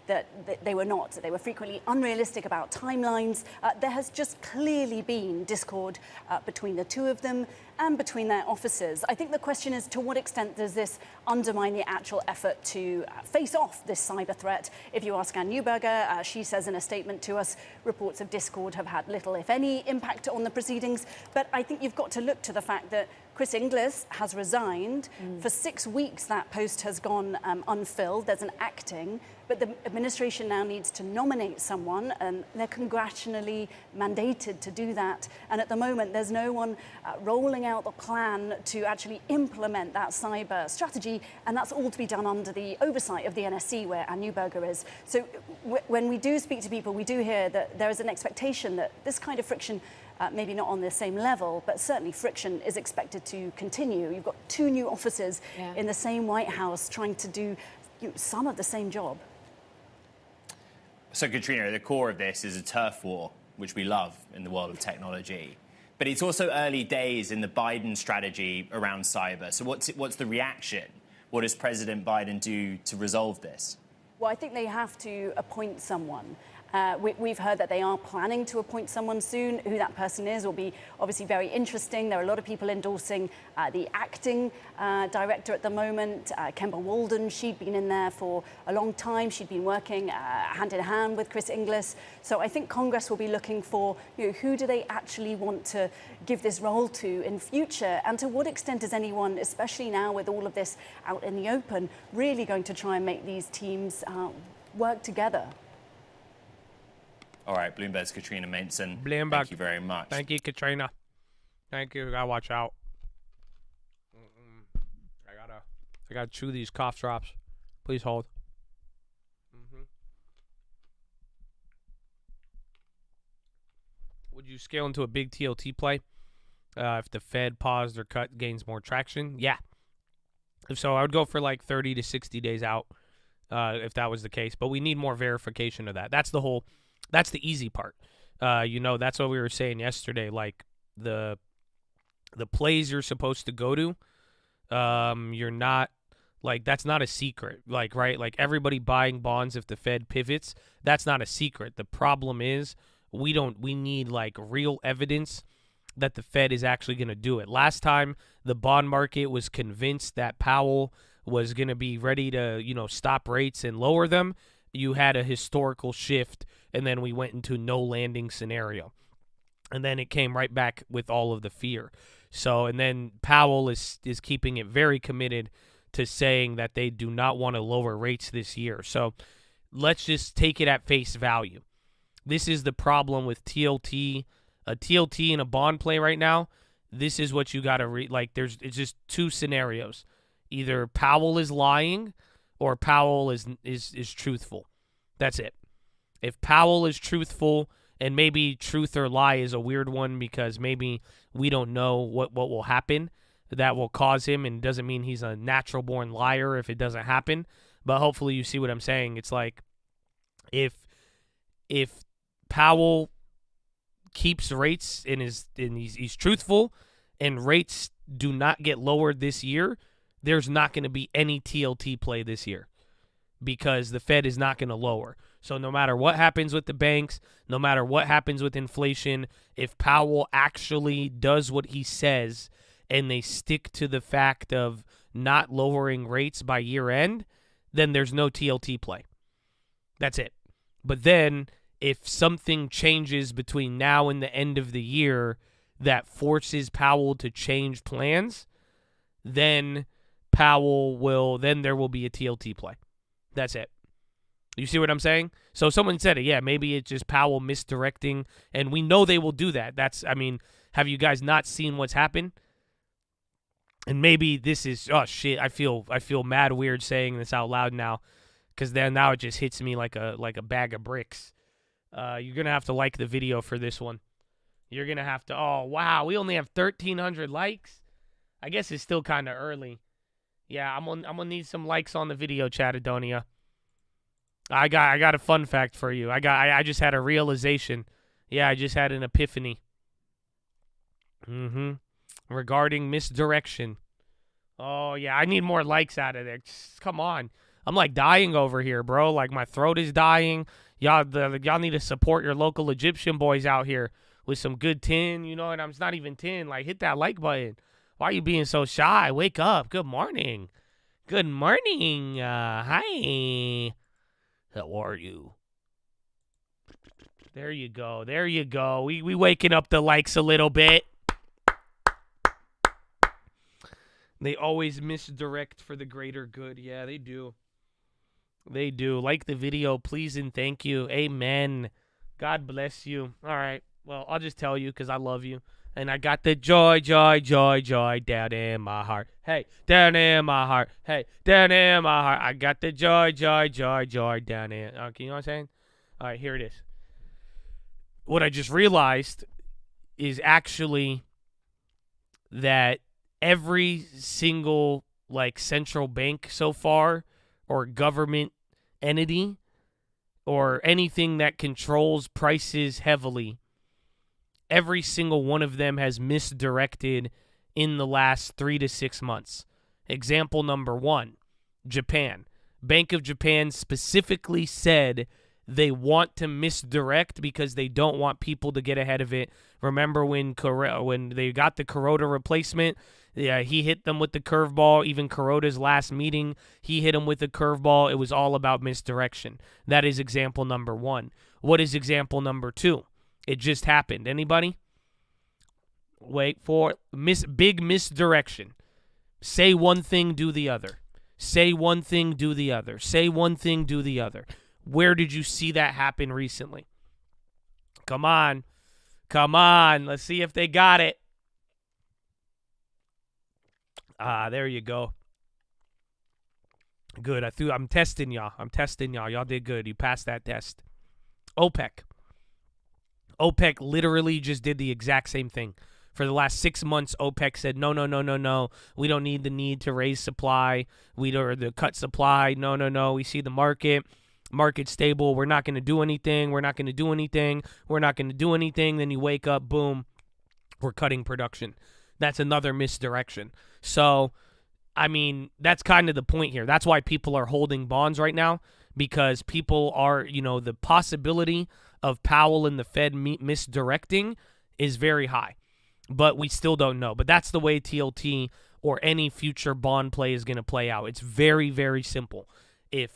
that they were frequently unrealistic about timelines. There has just clearly been discord between the two of them and between their offices. I think the question is, to what extent does this undermine the actual effort to face off this cyber threat? If you ask Ann Neuberger, she says in a statement to us, reports of discord have had little, if any, impact on the proceedings. But I think you've got to look to the fact that Chris Inglis has resigned. For 6 weeks, that post has gone unfilled. There's an acting, but the administration now needs to nominate someone, and they're congressionally mandated to do that. And at the moment, there's no one rolling out the plan to actually implement that cyber strategy, and that's all to be done under the oversight of the NSC, where Ann Neuberger is. So when we do speak to people, we do hear that there is an expectation that this kind of friction, maybe not on the same level, but certainly friction is expected to continue. You've got two new officers in the same White House trying to do some of the same job. So, Katrina, at the core of this is a turf war, which we love in the world of technology. But it's also early days in the Biden strategy around cyber. So what's the reaction? What does President Biden do to resolve this? Well, I think they have to appoint someone. We've heard that they are planning to appoint someone soon. Who that person is will be obviously very interesting. There are a lot of people endorsing the acting director at the moment, Kemba Walden. She'd been in there for a long time. She'd been working hand in hand with Chris Inglis. So I think Congress will be looking for, who do they actually want to give this role to in future? And to what extent is anyone, especially now with all of this out in the open, really going to try and make these teams work together? All right, Bloomberg's Katrina Manson. Bloomberg. Thank you very much. Thank you, Katrina. Thank you. Gotta watch out. I gotta chew these cough drops. Please hold. Would you scale into a big TLT play if the Fed paused or cut gains more traction? Yeah. If so, I would go for like 30 to 60 days out if that was the case. But we need more verification of that. That's the easy part. That's what we were saying yesterday. Like the plays you're supposed to go to, you're not, like, that's not a secret. Like, right? Like everybody buying bonds if the Fed pivots, that's not a secret. The problem is we need like real evidence that the Fed is actually going to do it. Last time the bond market was convinced that Powell was going to be ready to, stop rates and lower them, you had a historical shift, and then we went into no landing scenario. And then it came right back with all of the fear. So, and then Powell is keeping it very committed to saying that they do not want to lower rates this year. So let's just take it at face value. This is the problem with TLT. A TLT and a bond play right now, this is what you got to read. Like, it's just two scenarios. Either Powell is lying or Powell is truthful. That's it. If Powell is truthful, and maybe truth or lie is a weird one because maybe we don't know what will happen that will cause him, and doesn't mean he's a natural-born liar if it doesn't happen. But hopefully you see what I'm saying. It's like if Powell keeps rates and he's truthful, and rates do not get lowered this year, there's not going to be any TLT play this year because the Fed is not going to lower. So no matter what happens with the banks, no matter what happens with inflation, if Powell actually does what he says and they stick to the fact of not lowering rates by year end, then there's no TLT play. That's it. But then if something changes between now and the end of the year that forces Powell to change plans, then there will be a TLT play. That's it. You see what I'm saying? So someone said it. Yeah, maybe it's just Powell misdirecting, and we know they will do that. Have you guys not seen what's happened? And maybe this is, oh shit, I feel mad weird saying this out loud now, because then now it just hits me like a bag of bricks. You're going to have to like the video for this one. You're going to have to, oh, wow, we only have 1,300 likes? I guess it's still kind of early. Yeah, I'm gonna need some likes on the video, Chatadonia. I got a fun fact for you. I just had a realization. Yeah, I just had an epiphany. Regarding misdirection. Oh, yeah, I need more likes out of there. Just, come on. I'm like dying over here, bro. Like my throat is dying. Y'all need to support your local Egyptian boys out here with some good tin, and it's not even tin. Like, hit that like button. Why are you being so shy? Wake up. Good morning. Good morning. Hi. How are you? There you go. There you go. We waking up the likes a little bit. They always misdirect for the greater good. Yeah, they do. They do. Like the video, please and thank you. Amen. God bless you. All right. Well, I'll just tell you because I love you. And I got the joy, joy, joy, joy down in my heart. Hey, down in my heart. Hey, down in my heart. I got the joy, joy, joy, joy down in. You know what I'm saying? All right, here it is. What I just realized is actually that every single, central bank so far or government entity or anything that controls prices heavily, every single one of them has misdirected in the last 3 to 6 months. Example number 1, Japan. Bank of Japan specifically said they want to misdirect because they don't want people to get ahead of it. Remember when they got the Kuroda replacement? Yeah, he hit them with the curveball. Even Kuroda's last meeting, he hit him with the curveball. It was all about misdirection. That is example number 1. What is example number 2? It just happened. Anybody? Wait for big misdirection. Say one thing, do the other. Say one thing, do the other. Say one thing, do the other. Where did you see that happen recently? Come on. Come on. Let's see if they got it. There you go. Good. I'm testing y'all. Y'all did good. You passed that test. OPEC literally just did the exact same thing. For the last 6 months, OPEC said, no. We don't need to raise supply. Or the cut supply. No. We see the market stable. We're not going to do anything. Then you wake up, boom, we're cutting production. That's another misdirection. So, I mean, that's kind of the point here. That's why people are holding bonds right now, because people are, the possibility of Powell and the Fed misdirecting is very high. But we still don't know. But that's the way TLT or any future bond play is going to play out. It's very, very simple. If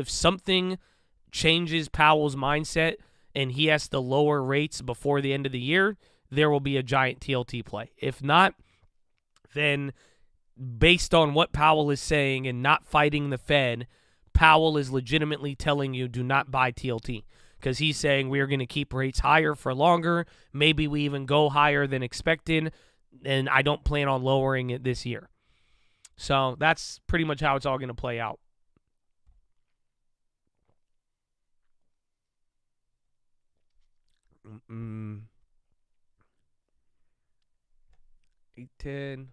something changes Powell's mindset and he has to lower rates before the end of the year, there will be a giant TLT play. If not, then based on what Powell is saying and not fighting the Fed, Powell is legitimately telling you do not buy TLT, because he's saying we are going to keep rates higher for longer. Maybe we even go higher than expected, and I don't plan on lowering it this year. So that's pretty much how it's all going to play out. Mm-mm. 810.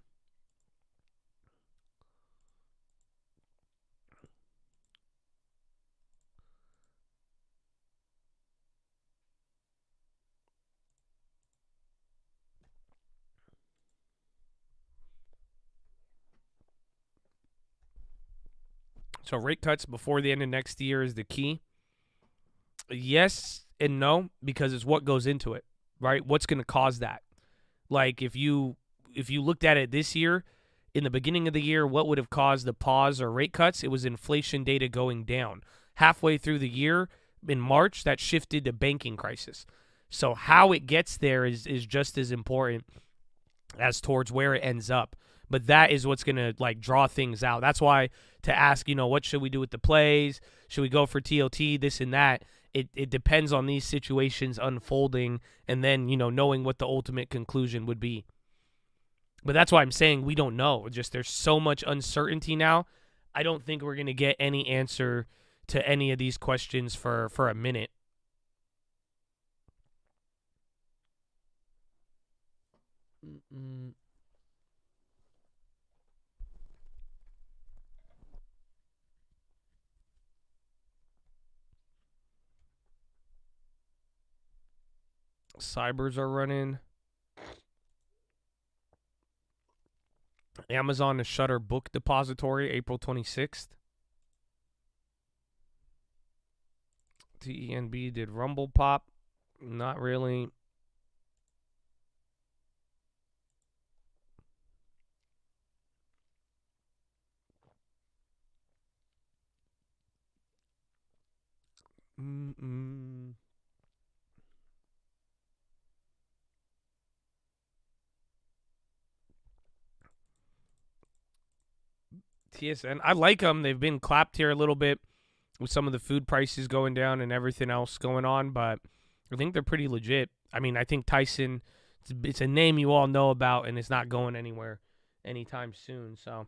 So rate cuts before the end of next year is the key. Yes and no, because it's what goes into it, right? What's going to cause that? Like if you looked at it this year, in the beginning of the year, what would have caused the pause or rate cuts? It was inflation data going down. Halfway through the year, in March, that shifted to banking crisis. So how it gets there is just as important as towards where it ends up. But that is what's going to draw things out. That's why to ask, what should we do with the plays? Should we go for TLT, this and that? It depends on these situations unfolding and then, knowing what the ultimate conclusion would be. But that's why I'm saying we don't know. Just there's so much uncertainty now. I don't think we're going to get any answer to any of these questions for a minute. Cybers are running. Amazon to shutter book depository April 26th. TENB did Rumble pop. Not really. TSN. I like them. They've been clapped here a little bit with some of the food prices going down and everything else going on, but I think they're pretty legit. I mean, I think Tyson, it's a name you all know about, and it's not going anywhere anytime soon. So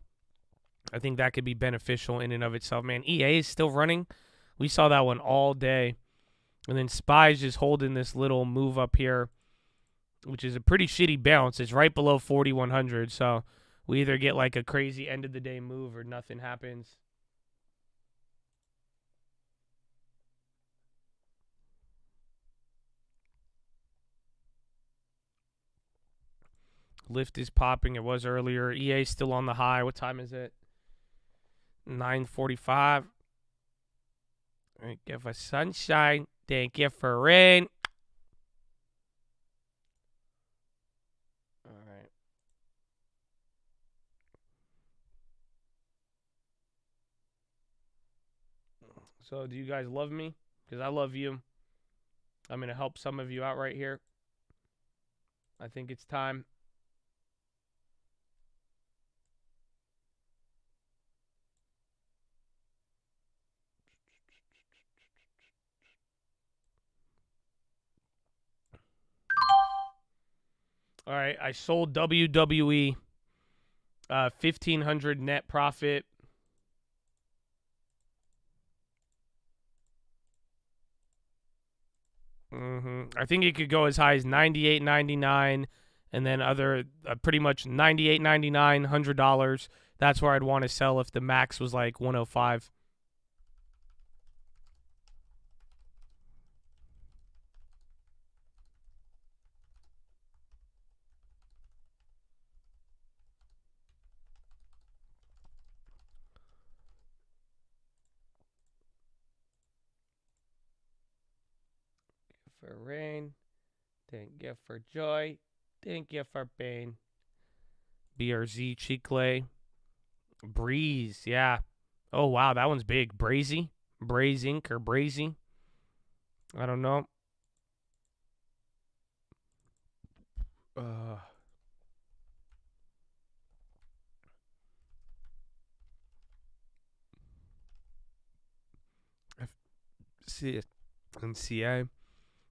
I think that could be beneficial in and of itself. Man, EA is still running. We saw that one all day. And then SPY's just holding this little move up here, which is a pretty shitty bounce. It's right below 4,100, so we either get a crazy end-of-the-day move or nothing happens. Lyft is popping. It was earlier. EA still on the high. What time is it? 9:45. Thank you for sunshine. Thank you for rain. All right. So do you guys love me? Because I love you. I'm going to help some of you out right here. I think it's time. All right, I sold WWE $1,500 net profit. I think it could go as high as $98.99, and then other pretty much $98.99, $100. That's where I'd want to sell if the max was like 105. For rain, thank you for joy, thank you for pain. BRZ, Chicle, Breeze, yeah. Oh, wow, that one's big. Brazy, Braze Inc. or Brazy. I don't know. NCA.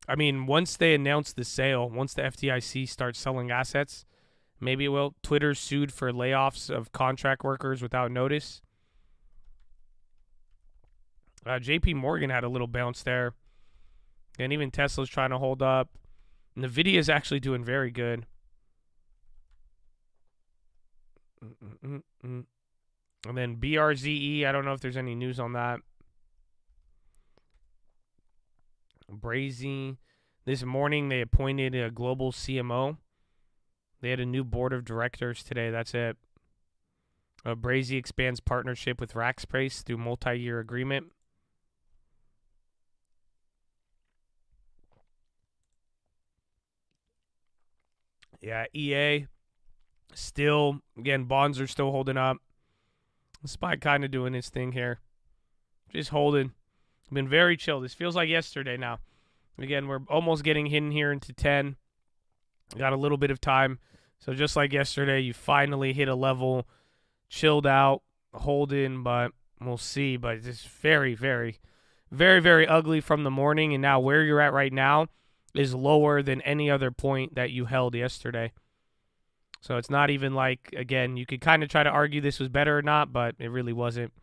I mean, once they announce the sale, once the FDIC starts selling assets, maybe it will. Twitter sued for layoffs of contract workers without notice. JP Morgan had a little bounce there. And even Tesla's trying to hold up. NVIDIA is actually doing very good. And then BRZE, I don't know if there's any news on that. Brazy. This morning they appointed a global CMO. They had a new board of directors today. That's it. Brazy expands partnership with Rackspace through multi-year agreement. Yeah, EA still, again, bonds are still holding up. SPY kind of doing its thing here. Just holding. Been very chill. This feels like yesterday now. Again, we're almost getting hidden here into 10. Got a little bit of time. So just like yesterday, you finally hit a level, chilled out, holding, but we'll see. But it's very, very, very, very ugly from the morning. And now where you're at right now is lower than any other point that you held yesterday. So it's not even like, again, you could kind of try to argue this was better or not, but it really wasn't.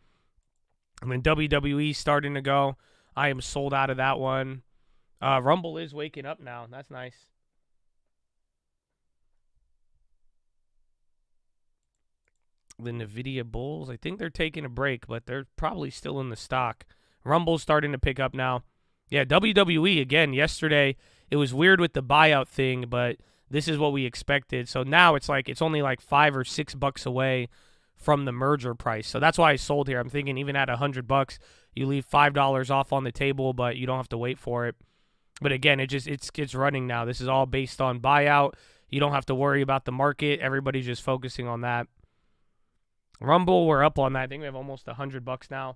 And then WWE starting to go. I am sold out of that one. Rumble is waking up now. That's nice. The NVIDIA Bulls, I think they're taking a break, but they're probably still in the stock. Rumble's starting to pick up now. Yeah, WWE, again, yesterday, it was weird with the buyout thing, but this is what we expected. So now it's like it's only like $5 or $6 away from the merger price. So that's why I sold here. I'm thinking even at $100, you leave $5 off on the table, but you don't have to wait for it. But again, it's running now. This is all based on buyout. You don't have to worry about the market. Everybody's just focusing on that. Rumble, we're up on that. I think we have almost $100 now.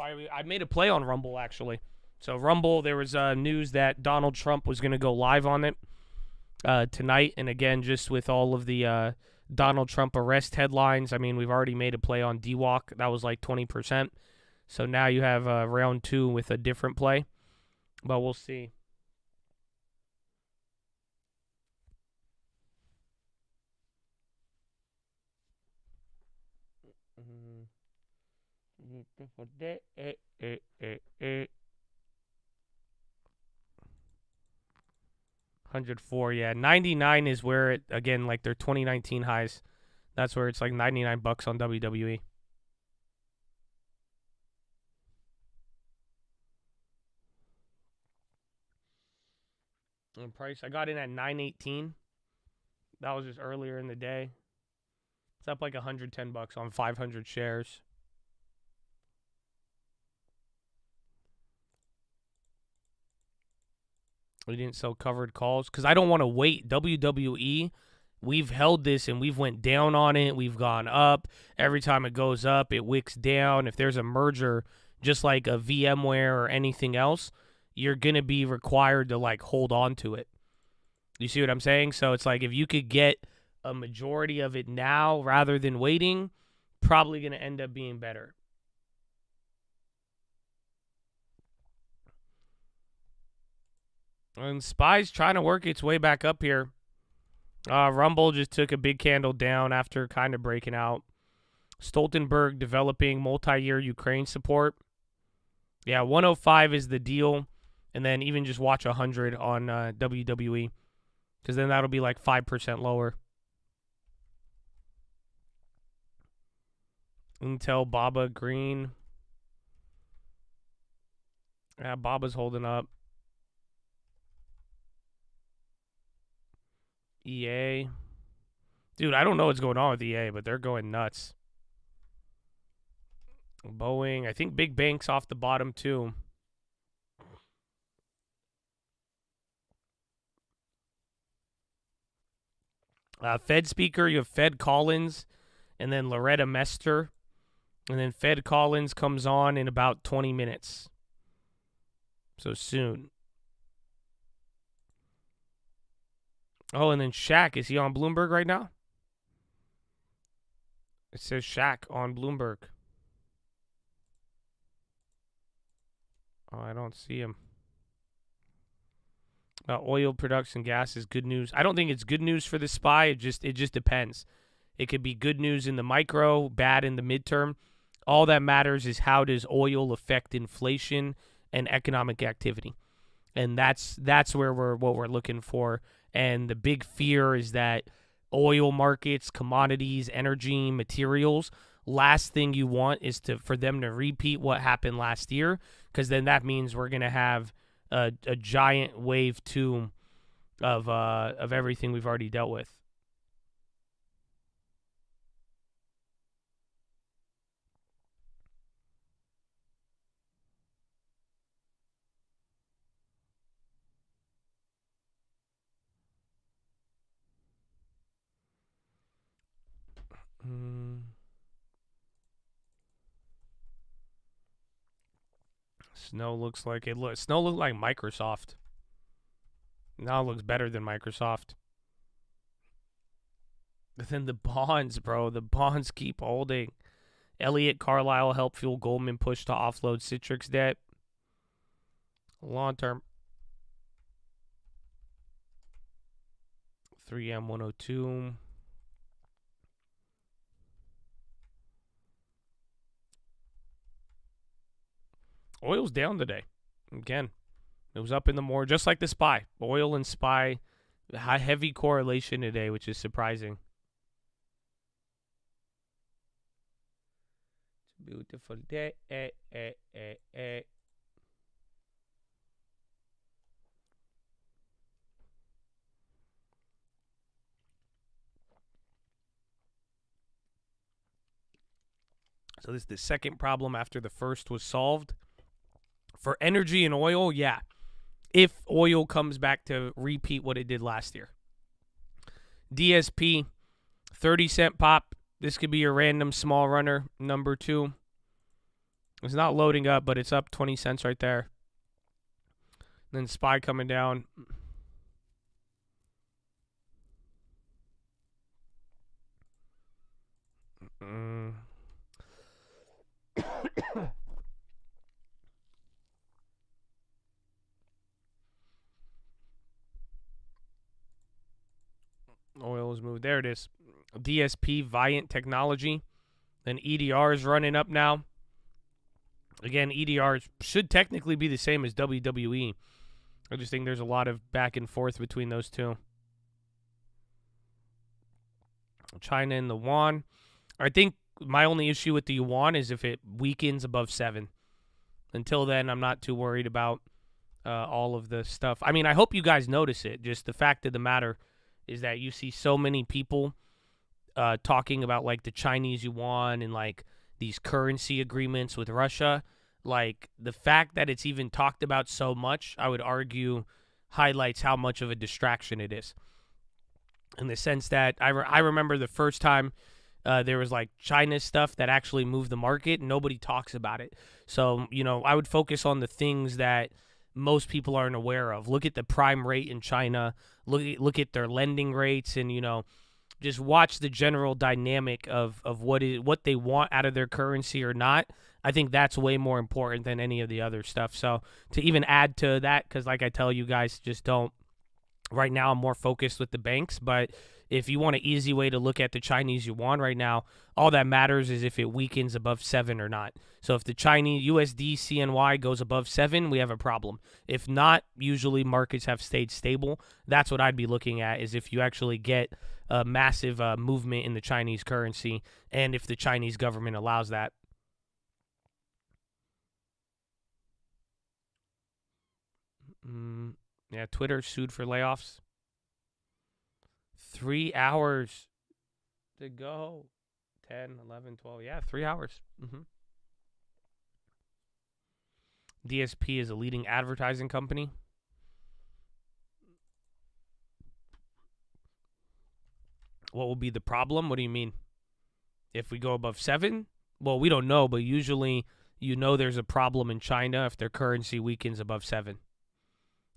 I made a play on Rumble, actually. So Rumble, there was news that Donald Trump was going to go live on it tonight. And again, just with all of the Donald Trump arrest headlines, I mean, we've already made a play on DWALK. That was like 20%. So now you have round 2 with a different play. But we'll see. $104, yeah. 99 is where it, again, like their 2019 highs. That's where it's like $99 on WWE. And price, I got in at 918. That was just earlier in the day. It's up like $110 on 500 shares. We didn't sell covered calls because I don't want to wait. WWE, we've held this and we've went down on it. We've gone up. Every time it goes up, it wicks down. If there's a merger, just like a VMware or anything else, you're going to be required to like hold on to it. You see what I'm saying? So it's like if you could get a majority of it now rather than waiting, probably going to end up being better. And SPY's trying to work its way back up here. Rumble just took a big candle down after kind of breaking out. Stoltenberg developing multi-year Ukraine support. Yeah, 105 is the deal. And then even just watch 100 on WWE. Because then that'll be like 5% lower. Intel, Baba, Green. Yeah, Baba's holding up. EA. Dude, I don't know what's going on with EA, but they're going nuts. Boeing. I think Big Bank's off the bottom, too. Fed speaker, you have Fed Collins, and then Loretta Mester. And then Fed Collins comes on in about 20 minutes. So soon. Oh, and then Shaq. Is he on Bloomberg right now? It says Shaq on Bloomberg. Oh, I don't see him. Oil production gas is good news. I don't think it's good news for the SPY. It just depends. It could be good news in the micro, bad in the midterm. All that matters is how does oil affect inflation and economic activity. And that's where what we're looking for. And the big fear is that oil markets, commodities, energy, materials, last thing you want is for them to repeat what happened last year, because then that means we're going to have a giant wave 2 of everything we've already dealt with. Snow looks like Snow looked like Microsoft. Now it looks better than Microsoft. But then the bonds, bro. The bonds keep holding. Elliott Carlisle helped fuel Goldman push to offload Citrix debt. Long term. 3M 102. Oil's down today. Again, it was up in the morning, just like the SPY. Oil and SPY, heavy correlation today, which is surprising. It's a beautiful day. So this is the second problem after the first was solved. For energy and oil, yeah. If oil comes back to repeat what it did last year. DSP, 30-cent pop. This could be your random small runner, number 2. It's not loading up, but it's up 20 cents right there. Then SPY coming down. Oil is moved. There it is. DSP, Viant Technology. Then EDR is running up now. Again, EDR should technically be the same as WWE. I just think there's a lot of back and forth between those two. China and the yuan. I think my only issue with the yuan is if it weakens above 7. Until then, I'm not too worried about all of the stuff. I mean, I hope you guys notice it. Just the fact of the matter is that you see so many people talking about like the Chinese yuan and like these currency agreements with Russia. Like the fact that it's even talked about so much, I would argue, highlights how much of a distraction it is. In the sense that I remember the first time there was like China stuff that actually moved the market. And nobody talks about it. So, you know, I would focus on the things that most people aren't aware of. Look at the prime rate in China. Look at their lending rates, and, you know, just watch the general dynamic of what they want out of their currency or not. I think that's way more important than any of the other stuff. So to even add to that, because like I tell you guys, just don't Right now, I'm more focused with the banks, but if you want an easy way to look at the Chinese yuan right now, all that matters is if it weakens above 7 or not. So if the Chinese USD CNY goes above 7, we have a problem. If not, usually markets have stayed stable. That's what I'd be looking at, is if you actually get a massive movement in the Chinese currency and if the Chinese government allows that. Yeah, Twitter sued for layoffs. 3 hours to go. 10, 11, 12. Yeah, 3 hours. DSP is a leading advertising company. What will be the problem? What do you mean? If we go above 7? Well, we don't know, but usually you know there's a problem in China if their currency weakens above 7.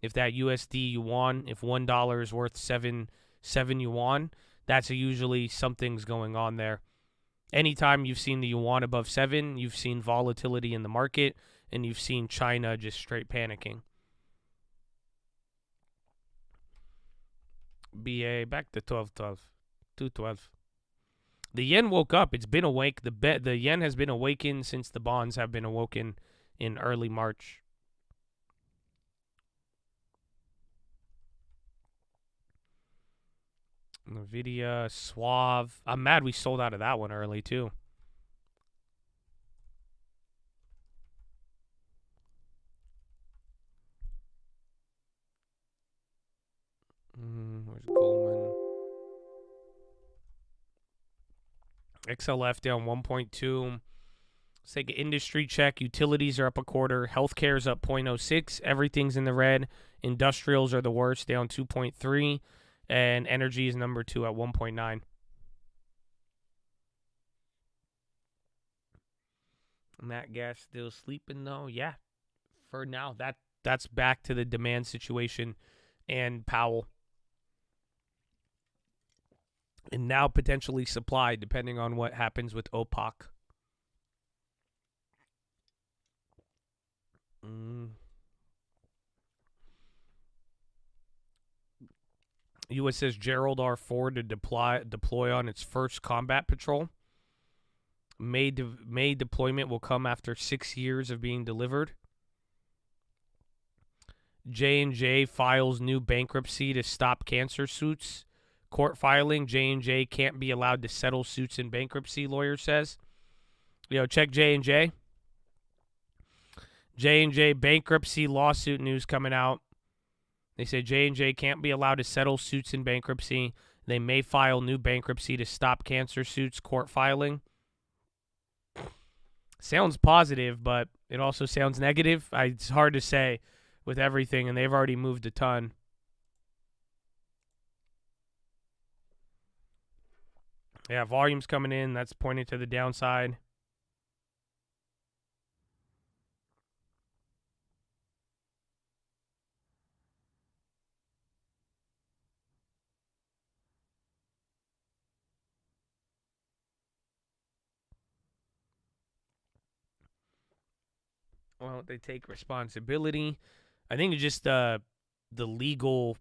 If that USD yuan, if $1 is worth 7 yuan, that's usually something's going on there. Anytime you've seen the yuan above 7, you've seen volatility in the market, and you've seen China just straight panicking. BA back to 12.12, 2.12. The yen woke up. It's been awake. The yen has been awakened since the bonds have been awoken in early March. NVIDIA, Suave. I'm mad we sold out of that one early, too. Where's Goldman? XLF down 1.2. Let's take an industry check. Utilities are up a quarter. Healthcare is up 0.06. Everything's in the red. Industrials are the worst, down 2.3. And energy is number 2 at 1.9. Nat gas still sleeping though. Yeah, for now that's back to the demand situation and Powell, and now potentially supply depending on what happens with OPEC. USS Gerald R. Ford to deploy on its first combat patrol. May deployment will come after 6 years of being delivered. J&J files new bankruptcy to stop cancer suits. Court filing, J&J can't be allowed to settle suits in bankruptcy, lawyer says. Check J&J. J&J bankruptcy lawsuit news coming out. They say J&J can't be allowed to settle suits in bankruptcy. They may file new bankruptcy to stop cancer suits, court filing. Sounds positive, but it also sounds negative. It's hard to say with everything, and they've already moved a ton. Yeah, volume's coming in. That's pointing to the downside. Well, they take responsibility. I think it's just the legal,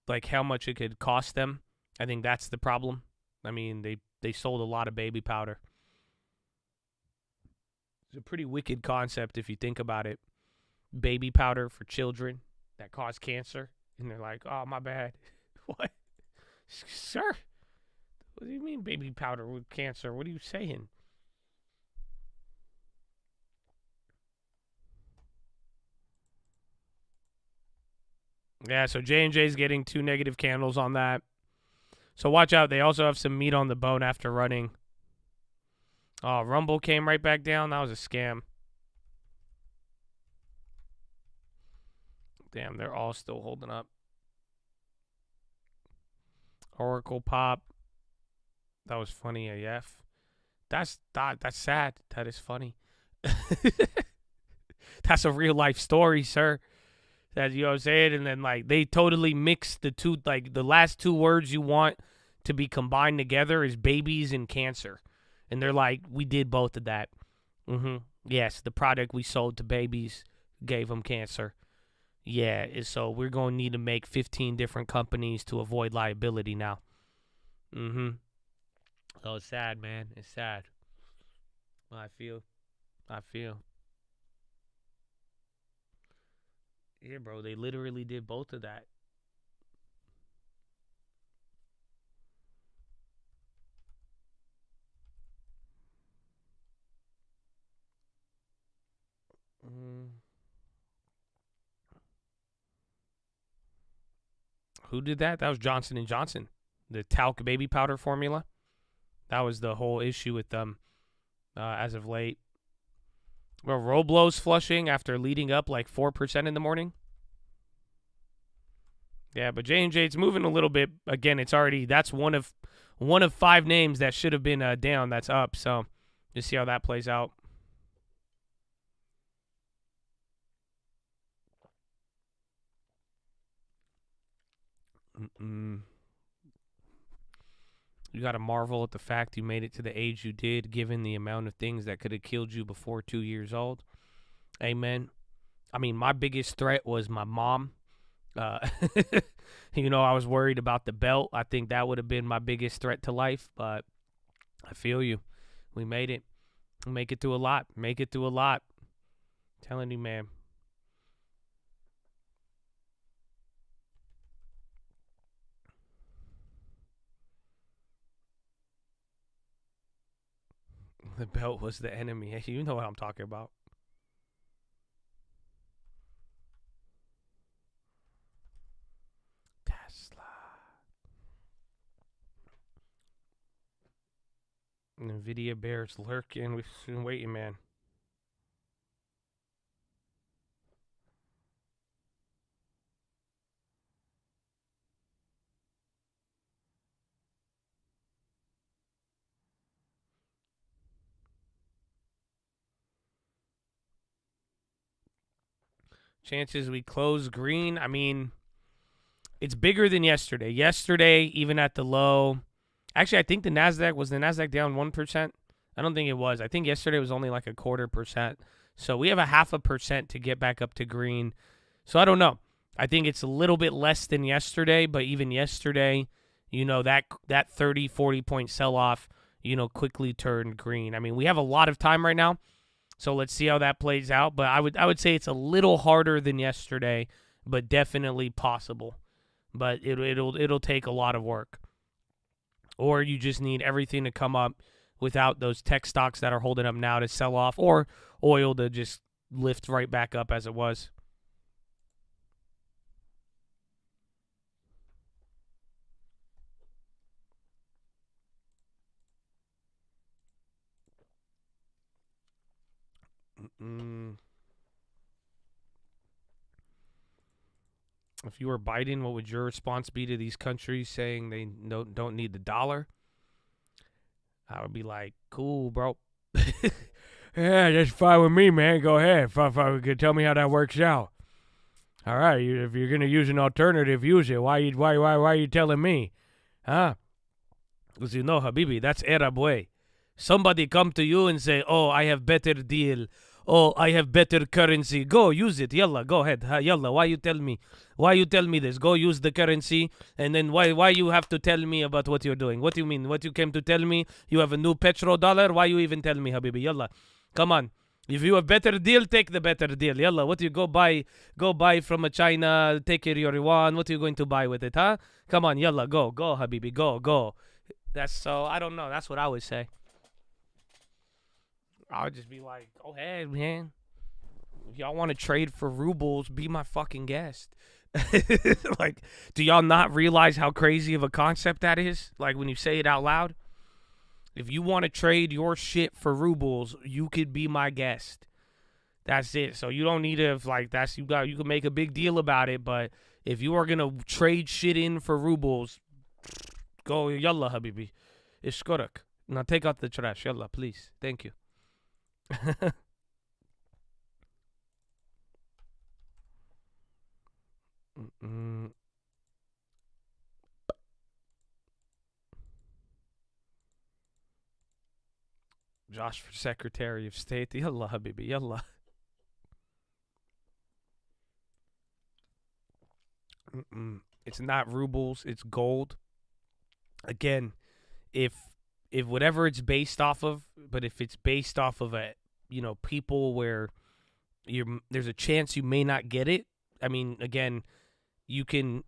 like how much it could cost them. I think that's the problem. I mean, they sold a lot of baby powder. It's a pretty wicked concept if you think about it. Baby powder for children that cause cancer. And they're like, oh, my bad. What? Sir? What do you mean baby powder with cancer? What are you saying? Yeah, so J&J's getting 2 negative candles on that. So watch out. They also have some meat on the bone after running. Oh, Rumble came right back down. That was a scam. Damn, they're all still holding up. Oracle pop. That was funny AF. That's sad. That is funny. That's a real life story, sir. That, you know what I'm saying? And then, like, they totally mix the two, like, the last 2 words you want to be combined together is babies and cancer. And they're like, we did both of that. Yes, the product we sold to babies gave them cancer. Yeah, so we're going to need to make 15 different companies to avoid liability now. Mm-hmm. So it's sad, man. It's sad. I feel. Yeah, bro, they literally did both of that. Who did that? That was Johnson & Johnson. The talc baby powder formula. That was the whole issue with them as of late. Well, Roblo's flushing after leading up like 4% in the morning. Yeah, but J&J's moving a little bit. Again, it's already, that's one of 5 names that should have been down that's up. So just see how that plays out. You got to marvel at the fact you made it to the age you did, given the amount of things that could have killed you before 2 years old. Amen. I mean, my biggest threat was my mom. You know, I was worried about the belt. I think that would have been my biggest threat to life, but I feel you. We made it. We make it through a lot. Make it through a lot. I'm telling you, man. The belt was the enemy. You know what I'm talking about. Tesla. NVIDIA bears lurking. We've been waiting, man. Chances we close green. I mean, it's bigger than yesterday. Yesterday, even at the low. Actually, I think the NASDAQ down 1%? I don't think it was. I think yesterday was only like 0.25%. So we have 0.5% to get back up to green. So I don't know. I think it's a little bit less than yesterday, but even yesterday, you know, that 30, 40 point sell-off, you know, quickly turned green. I mean, we have a lot of time right now. So let's see how that plays out. But I would say it's a little harder than yesterday, but definitely possible. But it'll take a lot of work. Or you just need everything to come up without those tech stocks that are holding up now to sell off, or oil to just lift right back up as it was. If you were Biden, what would your response be to these countries saying they don't need the dollar? I would be like, cool, bro. Yeah, that's fine with me, man. Go ahead. If you could tell me how that works out. All right, if you're gonna use an alternative, use it. Why are you telling me? Huh? Because you know, Habibi, that's Arab way. Somebody come to you and say, oh, I have better deal. Oh, I have better currency. Go use it. Yalla, go ahead. Yalla, why you tell me? Why you tell me this? Go use the currency. And then why you have to tell me about what you're doing? What do you mean? What you came to tell me? You have a new petrodollar? Why you even tell me, Habibi? Yalla, come on. If you have better deal, take the better deal. Yalla, what you go buy from a China, take your yuan. What are you going to buy with it, huh? Come on, yalla, go, Habibi, go. That's so, I don't know. That's what I would say. I would just be like, go ahead, man. If y'all want to trade for rubles, be my fucking guest. Like, do y'all not realize how crazy of a concept that is? Like, when you say it out loud? If you want to trade your shit for rubles, you could be my guest. That's it. So you don't need to, you can make a big deal about it, but if you are going to trade shit in for rubles, go, yalla, habibi. Ishkorak. Now take out the trash, yalla, please. Thank you. Josh for Secretary of State. Yalla, habibi, yalla. It's not rubles. It's gold. Again, if whatever it's based off of, but if it's based off of people where there's a chance you may not get it. I mean, again, you can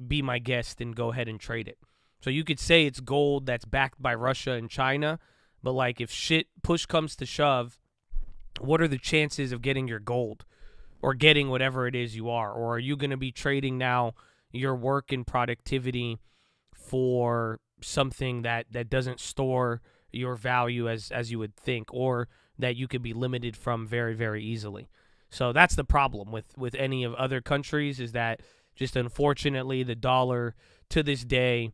be my guest and go ahead and trade it. So you could say it's gold that's backed by Russia and China, but like if push comes to shove, what are the chances of getting your gold or getting whatever it is you are? Or are you going to be trading now your work and productivity for something that doesn't store your value as you would think, or that you could be limited from very, very easily? So that's the problem with any of other countries, is that just unfortunately the dollar to this day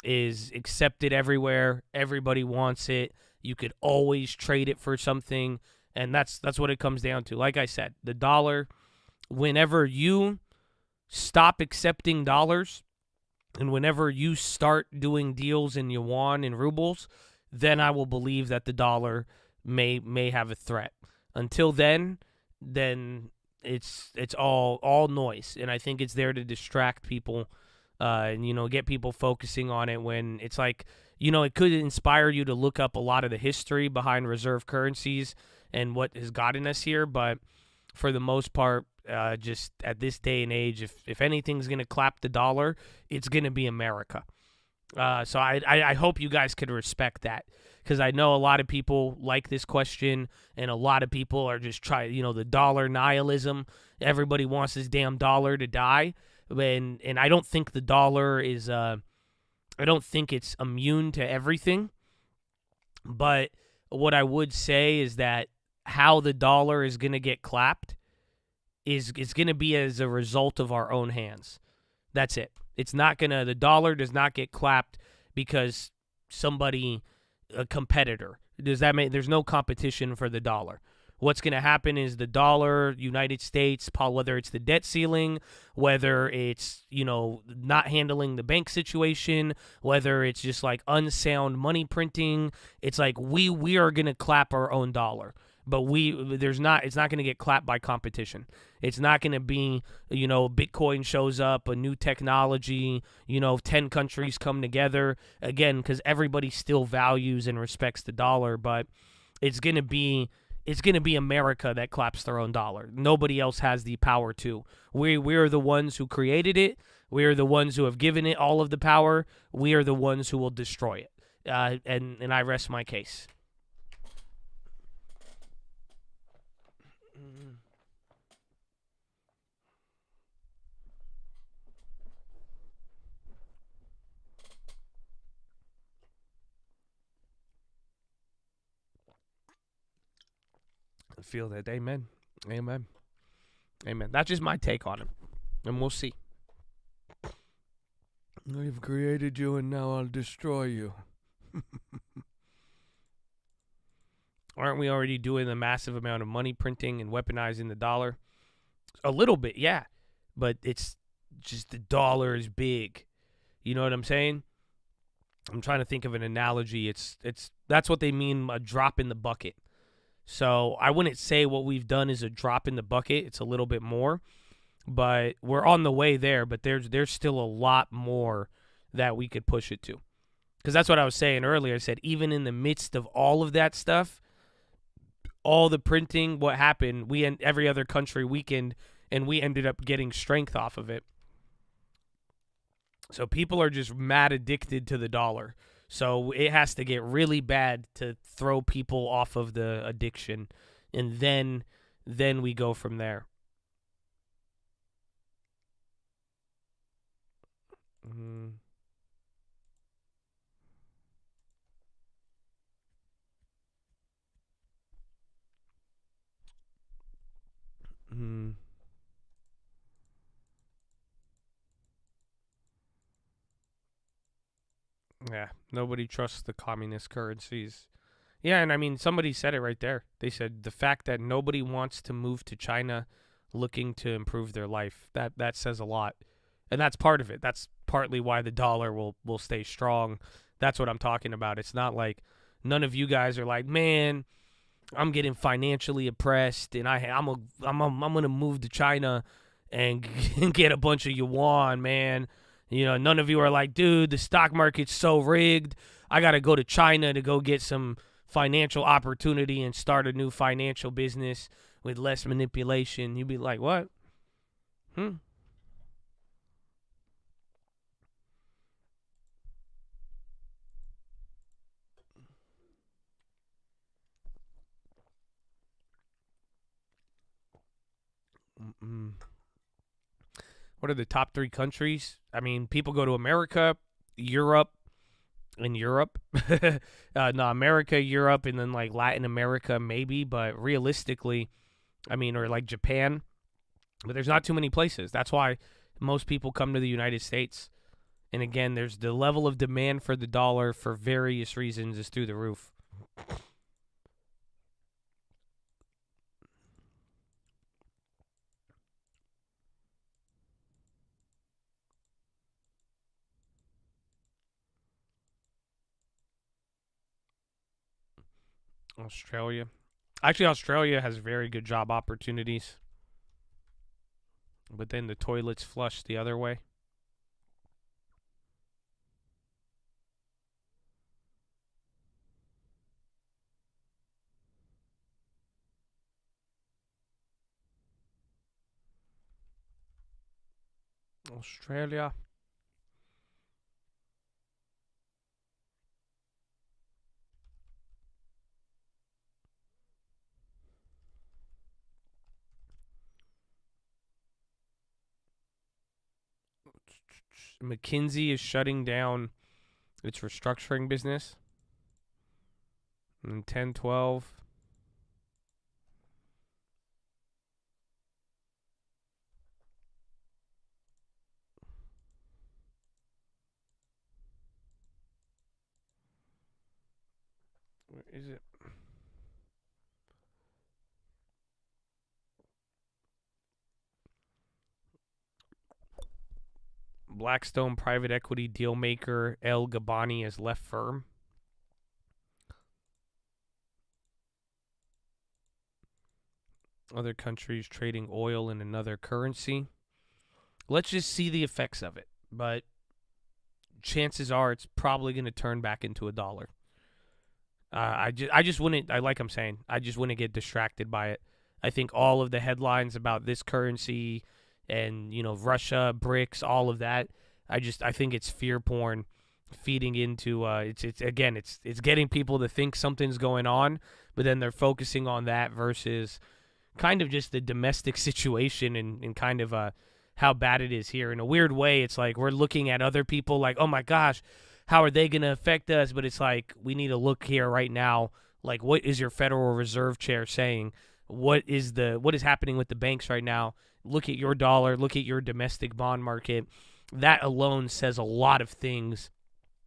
is accepted everywhere. Everybody wants it. You could always trade it for something, and that's what it comes down to. Like I said, the dollar, whenever you stop accepting dollars and whenever you start doing deals in yuan and rubles, then I will believe that the dollar may have a threat. Until then it's all noise, and I think it's there to distract people and get people focusing on it, when it's like, it could inspire you to look up a lot of the history behind reserve currencies and what has gotten us here, but for the most part, just at this day and age, if anything's going to clap the dollar, it's going to be America. So I hope you guys could respect that, because I know a lot of people like this question, and a lot of people are just the dollar nihilism. Everybody wants this damn dollar to die, and I don't think the dollar is I don't think it's immune to everything. But what I would say is that how the dollar is going to get clapped is going to be as a result of our own hands. That's it. It's not going to, the dollar does not get clapped because a competitor. Does that mean there's no competition for the dollar? What's going to happen is the dollar, United States, whether it's the debt ceiling, whether it's, not handling the bank situation, whether it's just like unsound money printing, it's like we are going to clap our own dollar. But it's not going to get clapped by competition. It's not going to be, Bitcoin shows up, a new technology, 10 countries come together, again, because everybody still values and respects the dollar, but it's going to be America that claps their own dollar. Nobody else has the power to. We are the ones who created it. We are the ones who have given it all of the power. We are the ones who will destroy it. And I rest my case. I feel that. Amen. Amen. Amen. That's just my take on it. And we'll see. I've created you and now I'll destroy you. Aren't we already doing the massive amount of money printing and weaponizing the dollar? A little bit, yeah. But it's just the dollar is big. You know what I'm saying? I'm trying to think of an analogy. That's what they mean, a drop in the bucket. So I wouldn't say what we've done is a drop in the bucket. It's a little bit more, but we're on the way there. But there's still a lot more that we could push it to, because that's what I was saying earlier. I said even in the midst of all of that stuff, all the printing, what happened? Every other country weakened, and we ended up getting strength off of it. So people are just mad addicted to the dollar. So it has to get really bad to throw people off of the addiction, and then we go from there. Yeah, nobody trusts the communist currencies. Yeah, and I mean, somebody said it right there. They said the fact that nobody wants to move to China looking to improve their life, that says a lot. And that's part of it. That's partly why the dollar will stay strong. That's what I'm talking about. It's not like none of you guys are like, man, I'm getting financially oppressed and I'm going to move to China and get a bunch of yuan, man. You know, none of you are like, dude, the stock market's so rigged. I got to go to China to go get some financial opportunity and start a new financial business with less manipulation. You'd be like, what? What are the top 3 countries? I mean, people go to America, Europe, and Europe. No, America, Europe, and then like Latin America maybe, but realistically, I mean, or like Japan. But there's not too many places. That's why most people come to the United States. And again, there's the level of demand for the dollar for various reasons is through the roof. Australia. Actually, Australia has very good job opportunities. But then the toilets flush the other way. Australia. McKinsey is shutting down its restructuring business. And 10, 12. Where is it? Blackstone private equity deal maker El Gabani has left firm. Other countries trading oil in another currency. Let's just see the effects of it. But chances are it's probably going to turn back into a dollar. I just wouldn't, like I'm saying, I just wouldn't get distracted by it. I think all of the headlines about this currency and, you know, Russia, BRICS, all of that, I think it's fear porn feeding into, it's getting people to think something's going on, but then they're focusing on that versus kind of just the domestic situation and kind of how bad it is here. In a weird way, it's like we're looking at other people like, oh my gosh, how are they going to affect us? But it's like we need to look here right now. Like, what is your Federal Reserve chair saying? What is happening with the banks right now? Look at your dollar. Look at your domestic bond market. That alone says a lot of things.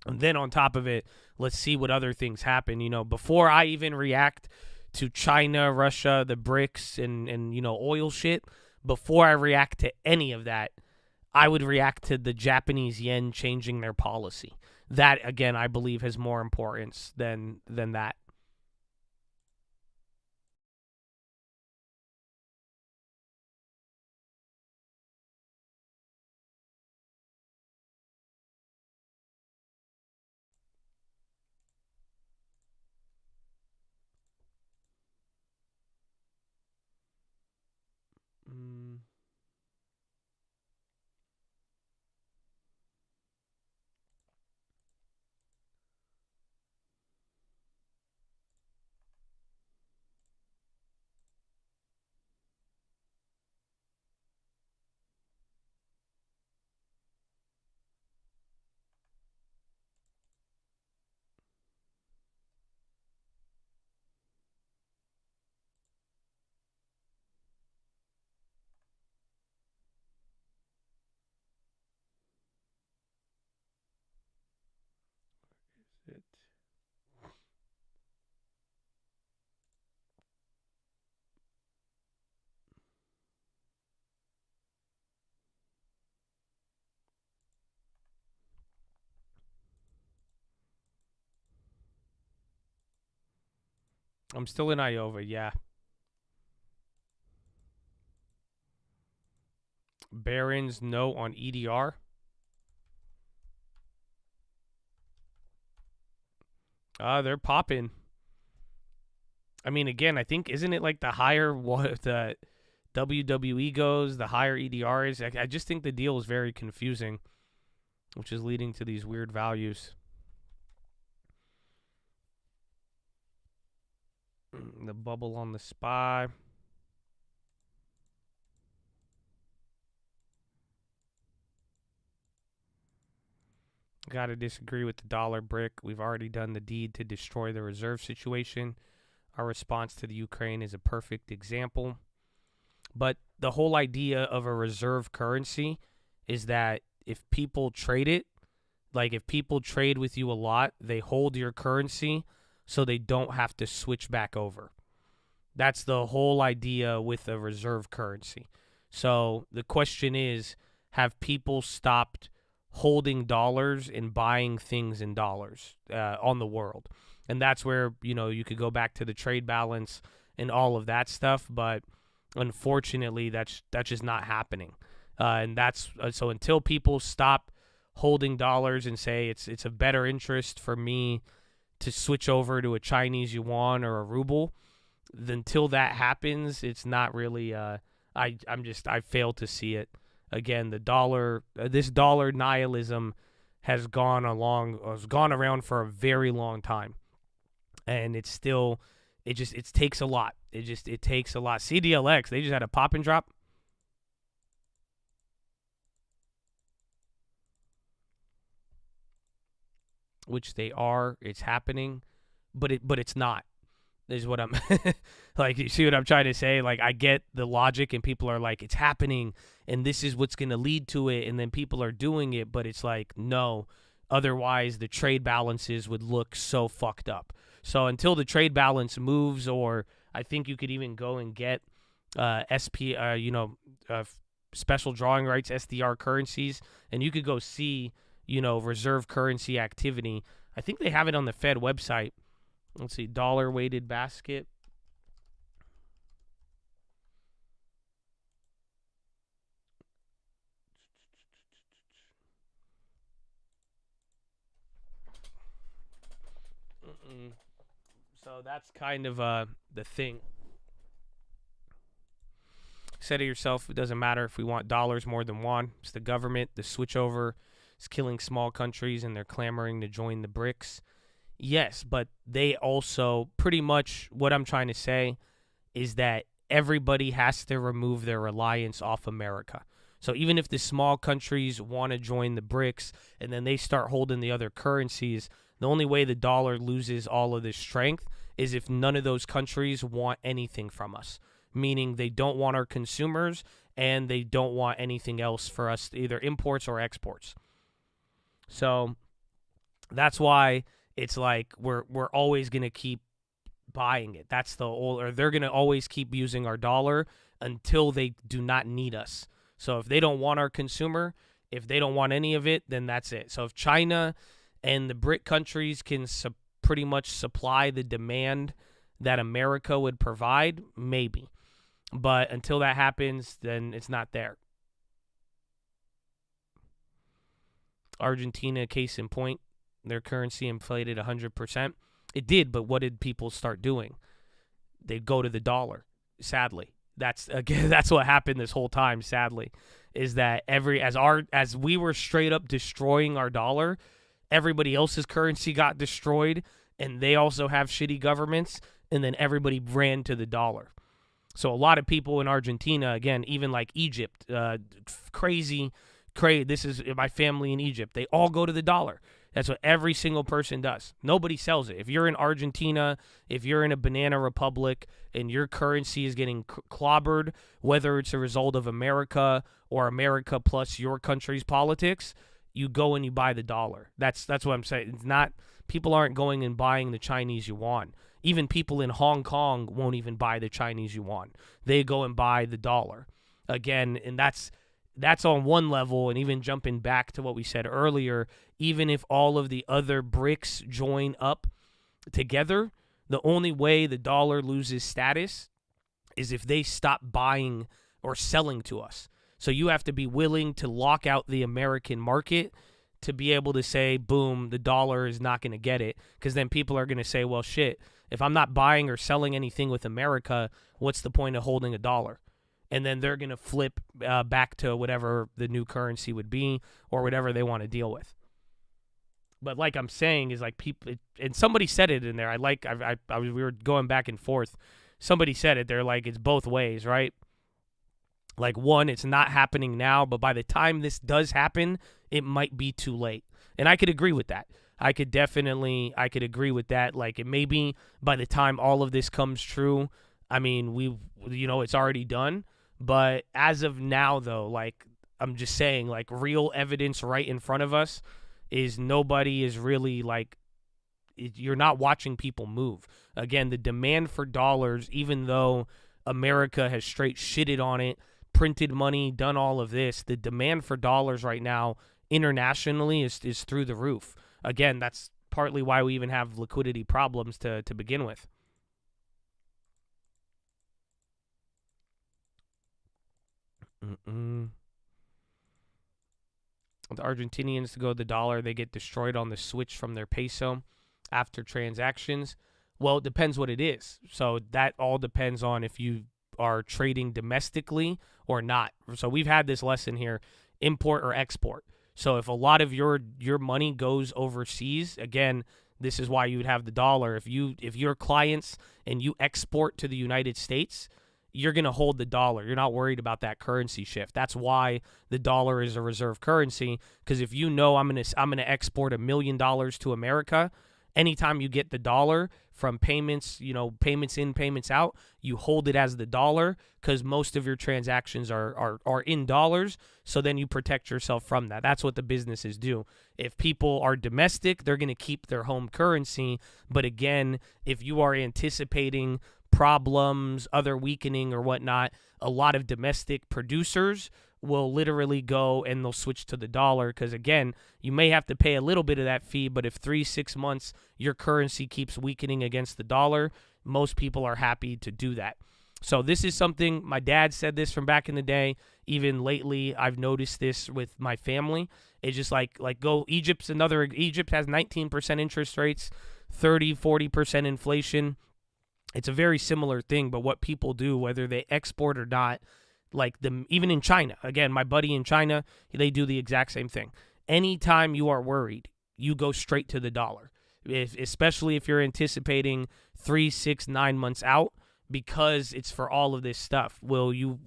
And then on top of it, let's see what other things happen. You know, before I even react to China, Russia, the BRICS, and you know, oil shit, before I react to any of that, I would react to the Japanese yen changing their policy. That, again, I believe has more importance than that. I'm still in Iowa, yeah. Barron's note on EDR. They're popping. I mean, again, I think, isn't it like the higher what the WWE goes, the higher EDR is? I just think the deal is very confusing, which is leading to these weird values. The bubble on the SPY. Got to disagree with the dollar brick. We've already done the deed to destroy the reserve situation. Our response to the Ukraine is a perfect example. But the whole idea of a reserve currency is that if people trade it, like if people trade with you a lot, they hold your currency so they don't have to switch back over. That's the whole idea with a reserve currency. So the question is, have people stopped holding dollars and buying things in dollars on the world? And that's where, you could go back to the trade balance and all of that stuff. But unfortunately, that's just not happening. And that's so until people stop holding dollars and say it's a better interest for me to switch over to a Chinese yuan or a ruble, until that happens, it's not really. I fail to see it. Again, the dollar, this dollar nihilism has gone around for a very long time. And it's still, it takes a lot. It takes a lot. CDLX, they just had a pop and drop. Which they are. It's happening. But it's not. Is what I'm like. You see what I'm trying to say? Like, I get the logic, and people are like, it's happening, and this is what's going to lead to it, and then people are doing it, but it's like, no. Otherwise, the trade balances would look so fucked up. So until the trade balance moves, or I think you could even go and get special drawing rights, SDR currencies, and you could go see, reserve currency activity. I think they have it on the Fed website. Let's see, dollar weighted basket. So that's kind of the thing. Say to yourself, it doesn't matter if we want dollars more than won. It's the government. The switchover is killing small countries, and they're clamoring to join the BRICS. Yes, but they also, pretty much what I'm trying to say is that everybody has to remove their reliance off America. So even if the small countries want to join the BRICS and then they start holding the other currencies, the only way the dollar loses all of this strength is if none of those countries want anything from us, meaning they don't want our consumers and they don't want anything else for us, either imports or exports. So that's why it's like we're always going to keep buying it. That's or they're going to always keep using our dollar until they do not need us. So if they don't want our consumer, if they don't want any of it, then that's it. So if China and the BRIC countries can pretty much supply the demand that America would provide, maybe. But until that happens, then it's not there. Argentina, case in point, their currency inflated 100%. It did, but what did people start doing? They'd go to the dollar, sadly. That's what happened this whole time, sadly, is that as we were straight up destroying our dollar, everybody else's currency got destroyed, and they also have shitty governments, and then everybody ran to the dollar. So a lot of people in Argentina, again, even like Egypt, crazy. This is my family in Egypt. They all go to the dollar. That's what every single person does. Nobody sells it. If you're in Argentina, if you're in a banana republic, and your currency is getting clobbered, whether it's a result of America or America plus your country's politics, you go and you buy the dollar. That's what I'm saying. It's not, people aren't going and buying the Chinese yuan. Even people in Hong Kong won't even buy the Chinese yuan. They go and buy the dollar. Again, and that's on one level. And even jumping back to what we said earlier, even if all of the other BRICS join up together, the only way the dollar loses status is if they stop buying or selling to us. So you have to be willing to lock out the American market to be able to say, boom, the dollar is not going to get it. Because then people are going to say, well, shit, if I'm not buying or selling anything with America, what's the point of holding a dollar? And then they're going to flip back to whatever the new currency would be or whatever they want to deal with. But like I'm saying is like people, and somebody said it in there. We were going back and forth. Somebody said it. They're like, it's both ways, right? Like, one, it's not happening now, but by the time this does happen, it might be too late. And I could agree with that. I could agree with that. Like, it may be by the time all of this comes true, I mean, it's already done. But as of now, though, like, I'm just saying, like, real evidence right in front of us is nobody is really, like, you're not watching people move. Again, the demand for dollars, even though America has straight shitted on it, printed money, done all of this, the demand for dollars right now internationally is through the roof. Again, that's partly why we even have liquidity problems to begin with. The Argentinians to go to the dollar, they get destroyed on the switch from their peso after transactions. Well, it depends what it is. So that all depends on if you are trading domestically or not. So we've had this lesson here, import or export. So if a lot of your money goes overseas, again, this is why you would have the dollar. If your clients and you export to the United States, you're going to hold the dollar. You're not worried about that currency shift. That's why the dollar is a reserve currency, because if you know I'm going to export $1 million to America, anytime you get the dollar from payments, payments in, payments out, you hold it as the dollar because most of your transactions are in dollars. So then you protect yourself from that. That's what the businesses do. If people are domestic, they're going to keep their home currency. But again, if you are anticipating problems, other weakening or whatnot, a lot of domestic producers will literally go and they'll switch to the dollar because, again, you may have to pay a little bit of that fee, but if 3-6 months your currency keeps weakening against the dollar, most people are happy to do that. So this is something, my dad said this from back in the day. Even lately, I've noticed this with my family. It's just like Egypt has 19% interest rates, 30-40% inflation. It's a very similar thing, but what people do, whether they export or not, even in China. Again, my buddy in China, they do the exact same thing. Anytime you are worried, you go straight to the dollar, especially if you're anticipating 3, 6, 9 months out, because it's for all of this stuff. Will you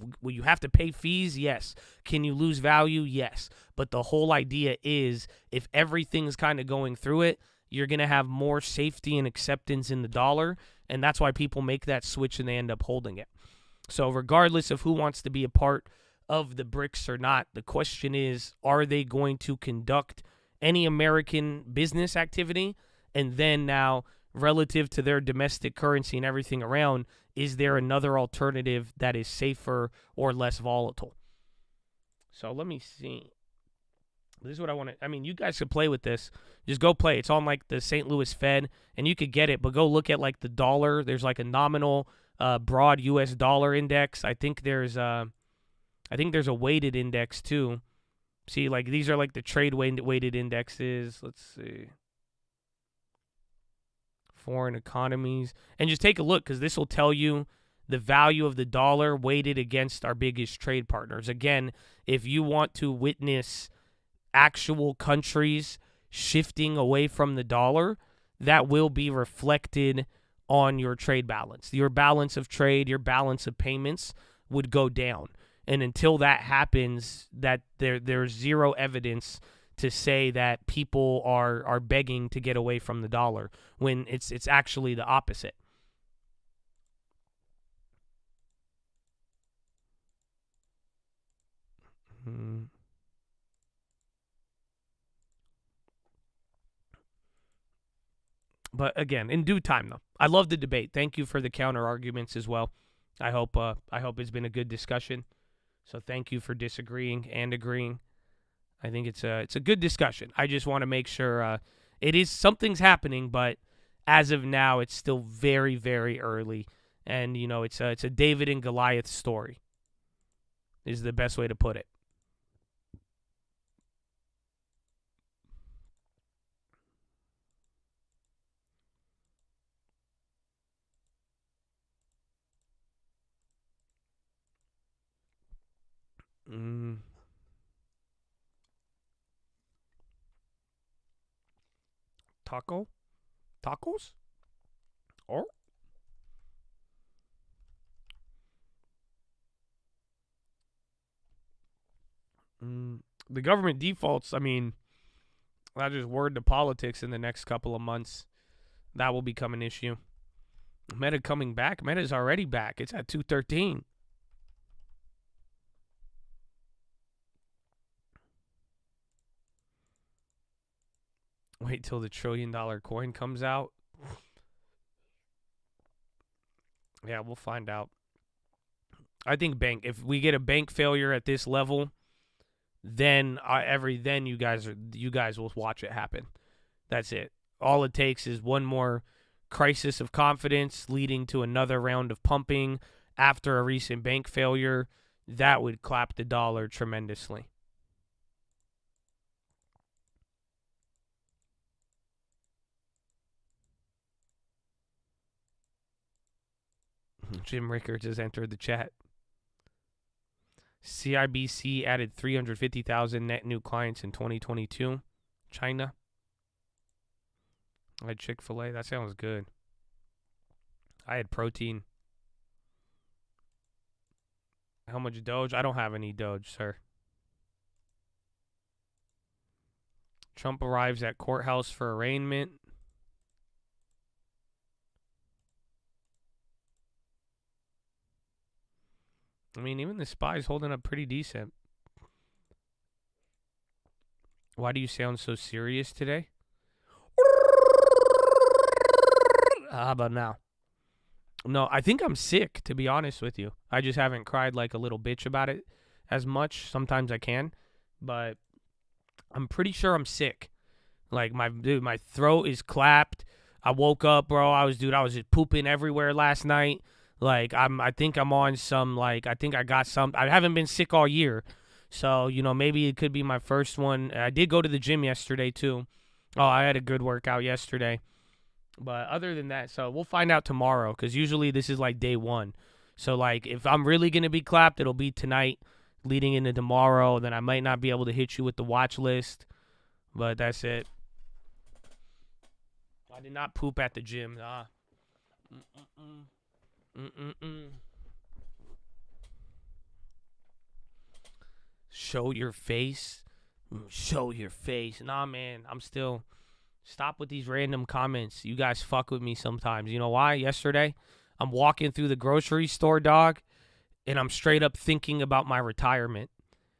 have to pay fees? Yes. Can you lose value? Yes. But the whole idea is if everything's kind of going through it, you're going to have more safety and acceptance in the dollar, and that's why people make that switch and they end up holding it. So regardless of who wants to be a part of the BRICS or not, the question is, are they going to conduct any American business activity? And then now, relative to their domestic currency and everything around, is there another alternative that is safer or less volatile? So let me see. This is what I want to, you guys could play with this. Just go play. It's on the St. Louis Fed, and you could get it, but go look at the dollar. There's a nominal broad U.S. dollar index. I think there's a weighted index too. See, these are the trade weighted indexes. Let's see. Foreign economies. And just take a look, because this will tell you the value of the dollar weighted against our biggest trade partners. Again, if you want to witness actual countries shifting away from the dollar, that will be reflected on your trade balance. Your balance of trade, your balance of payments would go down. And until that happens, that there's zero evidence to say that people are begging to get away from the dollar, when it's actually the opposite. But again, in due time, though. I love the debate. Thank you for the counter arguments as well. I hope it's been a good discussion. So thank you for disagreeing and agreeing. I think it's a good discussion. I just want to make sure something's happening, but as of now, it's still very, very early, and it's a David and Goliath story. is the best way to put it. Tacos? Or? The government defaults, I mean, I'll just word to politics in the next couple of months. That will become an issue. Meta coming back. Meta's already back. It's at 213. Wait till the $1 trillion coin comes out. Yeah, we'll find out. I think if we get a bank failure at this level, then you guys will watch it happen. That's it. All it takes is one more crisis of confidence leading to another round of pumping after a recent bank failure. That would clap the dollar tremendously. Jim Rickards has entered the chat. CIBC added 350,000 net new clients in 2022. China. I had Chick-fil-A. That sounds good. I had protein. How much Doge? I don't have any Doge, sir. Trump arrives at courthouse for arraignment. I mean, even the spy's holding up pretty decent. Why do you sound so serious today? How about now? No, I think I'm sick, to be honest with you. I just haven't cried like a little bitch about it as much. Sometimes I can, but I'm pretty sure I'm sick. Like, my throat is clapped. I woke up, bro. I was just pooping everywhere last night. Like, I think I'm on some, I think I got some. I haven't been sick all year. So, maybe it could be my first one. I did go to the gym yesterday, too. Oh, I had a good workout yesterday. But other than that, so we'll find out tomorrow, because usually this is like day one. So, if I'm really going to be clapped, it'll be tonight leading into tomorrow. Then I might not be able to hit you with the watch list. But that's it. I did not poop at the gym. Show your face. Show your face. Nah, man. I'm still... Stop with these random comments. You guys fuck with me sometimes. You know why? Yesterday, I'm walking through the grocery store, dog, and I'm straight up thinking about my retirement.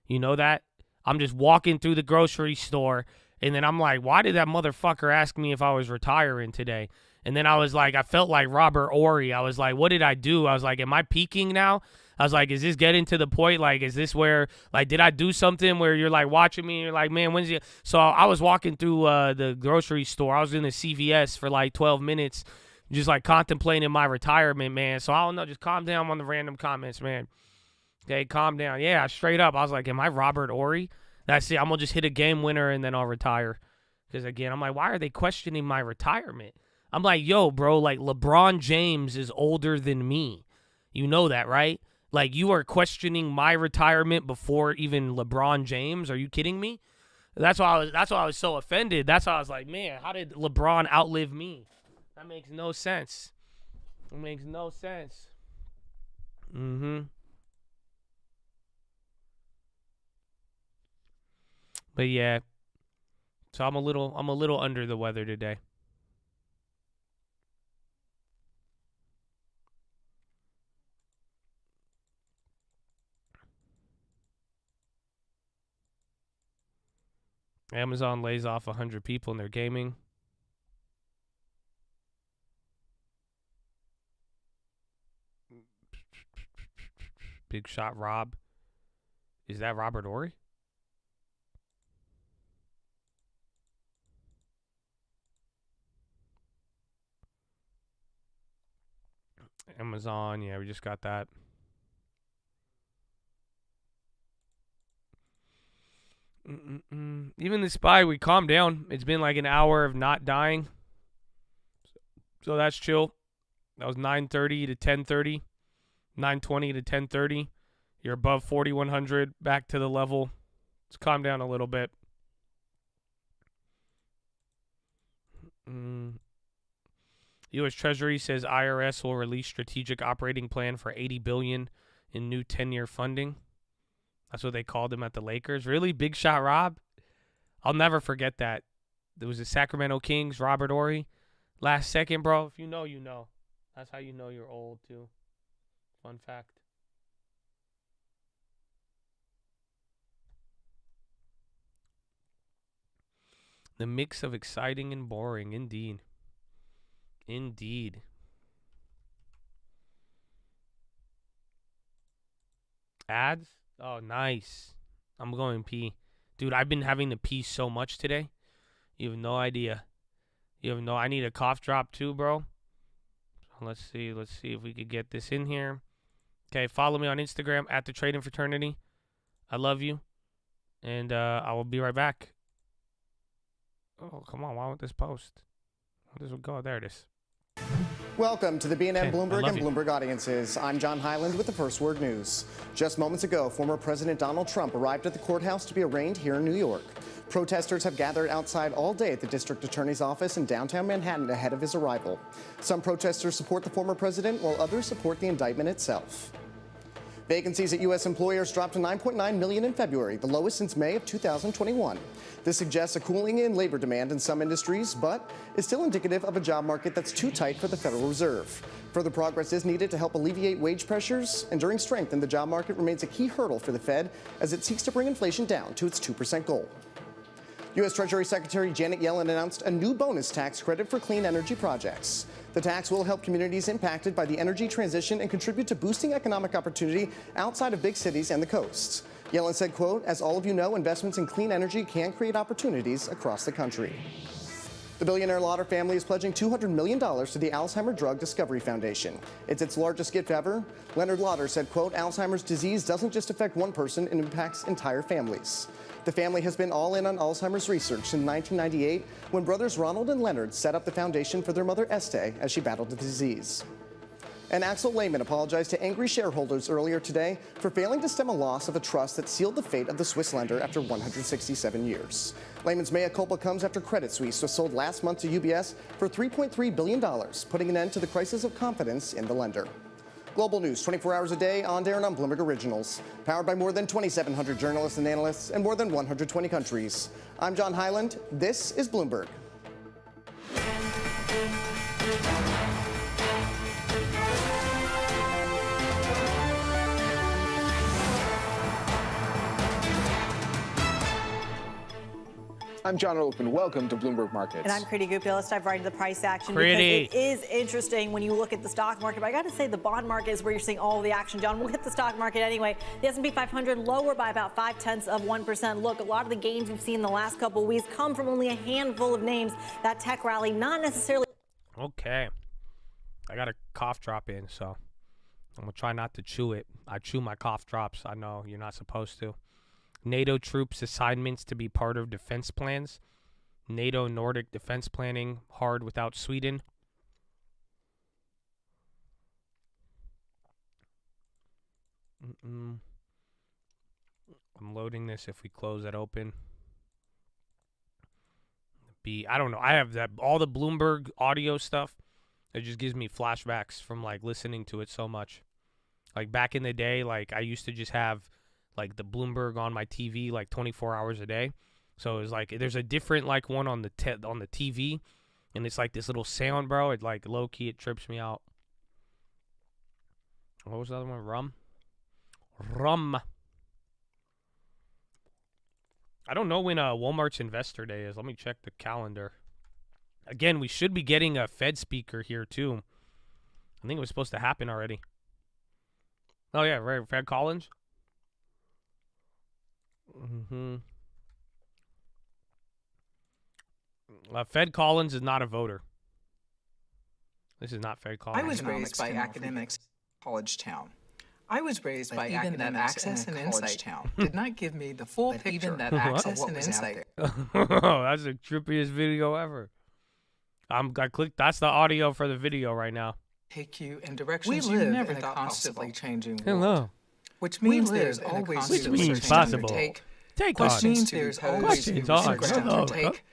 You know that? I'm just walking through the grocery store, and then I'm like, why did that motherfucker ask me if I was retiring today? And then I was like, I felt like Robert Horry. I was like, what did I do? I was like, am I peaking now? I was like, is this getting to the point? Like, is this where, did I do something where you're, watching me and you're like, man, when's it? So I was walking through the grocery store. I was in the CVS for, 12 minutes, just, contemplating my retirement, man. So I don't know. Just calm down on the random comments, man. Okay, calm down. Yeah, straight up. I was like, am I Robert Horry? That's it. I'm going to just hit a game winner and then I'll retire. Because, again, I'm like, why are they questioning my retirement? I'm like, yo, bro, LeBron James is older than me. You know that, right? You are questioning my retirement before even LeBron James. Are you kidding me? That's why I was so offended. That's why I was like, man, how did LeBron outlive me? That makes no sense. It makes no sense. But yeah. So I'm a little under the weather today. Amazon lays off 100 people in their gaming. Big shot Rob. Is that Robert Horry? Amazon, yeah, we just got that. Even the SPY, we calmed down. It's been like an hour of not dying. So that's chill. That was 9:30 to 10:30. 9:20 to 10:30. You're above 4,100. Back to the level. It's calmed down a little bit. U.S. Treasury says IRS will release strategic operating plan for $80 billion in new 10-year funding. That's what they called him at the Lakers. Really? Big shot Rob? I'll never forget that. There was the Sacramento Kings, Robert Horry. Last second, bro. If you know, you know. That's how you know you're old, too. Fun fact. The mix of exciting and boring, indeed. Indeed. Ads? Oh, nice. I'm going pee. Dude, I've been having to pee so much today. You have no idea. I need a cough drop too, bro. Let's see if we could get this in here. Okay, follow me on Instagram at the Trading Fraternity. I love you. And I will be right back. Oh, come on. Why won't this post? This will go. There it is. Welcome to the BNN Bloomberg and Bloomberg audiences. I'm John Hyland with the First Word News. Just moments ago, former President Donald Trump arrived at the courthouse to be arraigned here in New York. Protesters have gathered outside all day at the district attorney's office in downtown Manhattan ahead of his arrival. Some protesters support the former president, while others support the indictment itself. Vacancies at U.S. employers dropped to 9.9 million in February, the lowest since May of 2021. This suggests a cooling in labor demand in some industries, but is still indicative of a job market that's too tight for the Federal Reserve. Further progress is needed to help alleviate wage pressures. Enduring strength in the job market remains a key hurdle for the Fed as it seeks to bring inflation down to its 2% goal. U.S. Treasury Secretary Janet Yellen announced a new bonus tax credit for clean energy projects. The tax will help communities impacted by the energy transition and contribute to boosting economic opportunity outside of big cities and the coasts. Yellen said, quote, "As all of you know, investments in clean energy can create opportunities across the country." The billionaire Lauder family is pledging $200 million to the Alzheimer Drug Discovery Foundation. It's its largest gift ever. Leonard Lauder said, quote, "Alzheimer's disease doesn't just affect one person, it impacts entire families." The family has been all in on Alzheimer's research since 1998, when brothers Ronald and Leonard set up the foundation for their mother Estee as she battled the disease. And Axel Lehman apologized to angry shareholders earlier today for failing to stem a loss of a trust that sealed the fate of the Swiss lender after 167 years. Lehman's mea culpa comes after Credit Suisse was sold last month to UBS for $3.3 billion, putting an end to the crisis of confidence in the lender. Global news 24 hours a day on air and on Bloomberg Originals. Powered by more than 2,700 journalists and analysts in more than 120 countries. I'm John Hyland. This is Bloomberg. I'm John Ehrlichman. Welcome to Bloomberg Markets. And I'm Kriti Gupta. Let's dive right into the price action because it is interesting when you look at the stock market. But I got to say the bond market is where you're seeing all of the action, John. We'll hit the stock market anyway. The S&P 500 lower by about 0.5%. Look, a lot of the gains we've seen in the last couple of weeks come from only a handful of names. That tech rally, not necessarily. Okay. I got a cough drop in, so I'm going to try not to chew it. I chew my cough drops. I know you're not supposed to. NATO troops assignments to be part of defense plans. NATO Nordic defense planning hard without Sweden. I'm loading this if we close that open. I don't know. I have all the Bloomberg audio stuff. It just gives me flashbacks from like listening to it so much. Like back in the day, like I used to just have like the Bloomberg on my TV like 24 hours a day. So it's like there's a different like one on the TV, and it's like this little sound, bro. It like low key it trips me out. What was the other one? Rum. I don't know when Walmart's Investor Day is. Let me check the calendar. Again, we should be getting a Fed speaker here too. I think it was supposed to happen already. Oh yeah, right, Fred Collins. Fed Collins is not a voter. This is not Fed Collins. I was raised by academics in college town. I was raised by academics access and insight town. Did not give me the full picture even that access and insight. Oh, that's the trippiest video ever. I clicked. That's the audio for the video right now. Take you in directions you never thought constantly changing world. Hello. Which means there's always which means possible. Take questions there's always new research to undertake.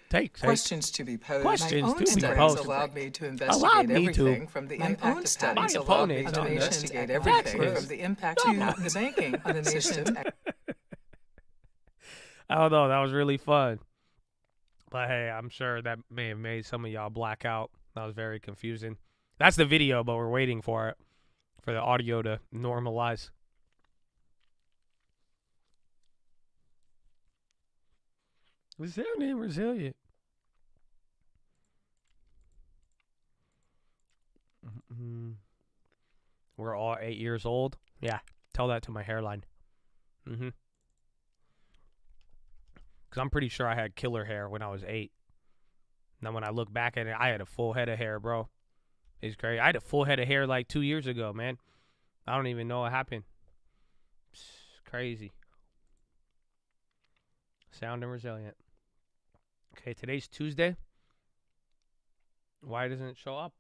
Questions to be posed. Questions my own to be studies posed. allowed me to investigate everything from the impact of studies allowed me to investigate everything from the impact to the banking on the nation's. I don't know. That was really fun. But hey, I'm sure that may have made some of y'all black out. That was very confusing. That's the video, but we're waiting for it, for the audio to normalize. Is their name resilient? We're all 8 years old. Yeah, tell that to my hairline. Because I'm pretty sure I had killer hair when I was 8. Now when I look back at it, I had a full head of hair, bro. It's crazy. I had a full head of hair like 2 years ago, man. I don't even know what happened. It's crazy. Sound and resilient. Okay, today's Tuesday. Why doesn't it show up?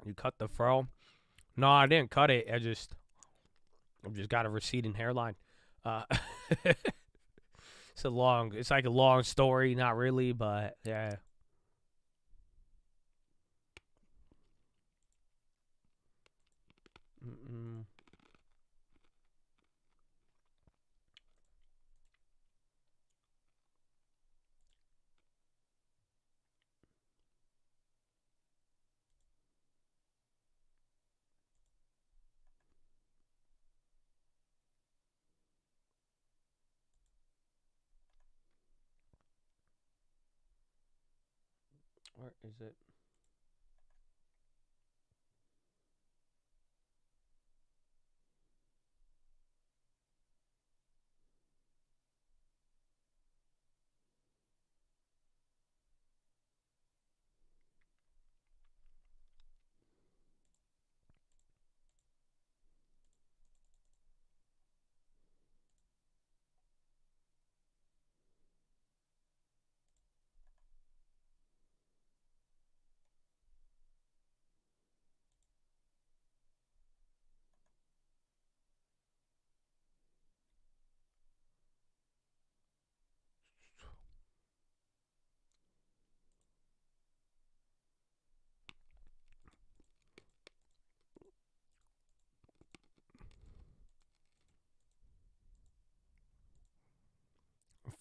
You cut the fro? No, I didn't cut it. I've just got a receding hairline. It's like a long story, not really, but yeah. Where is it?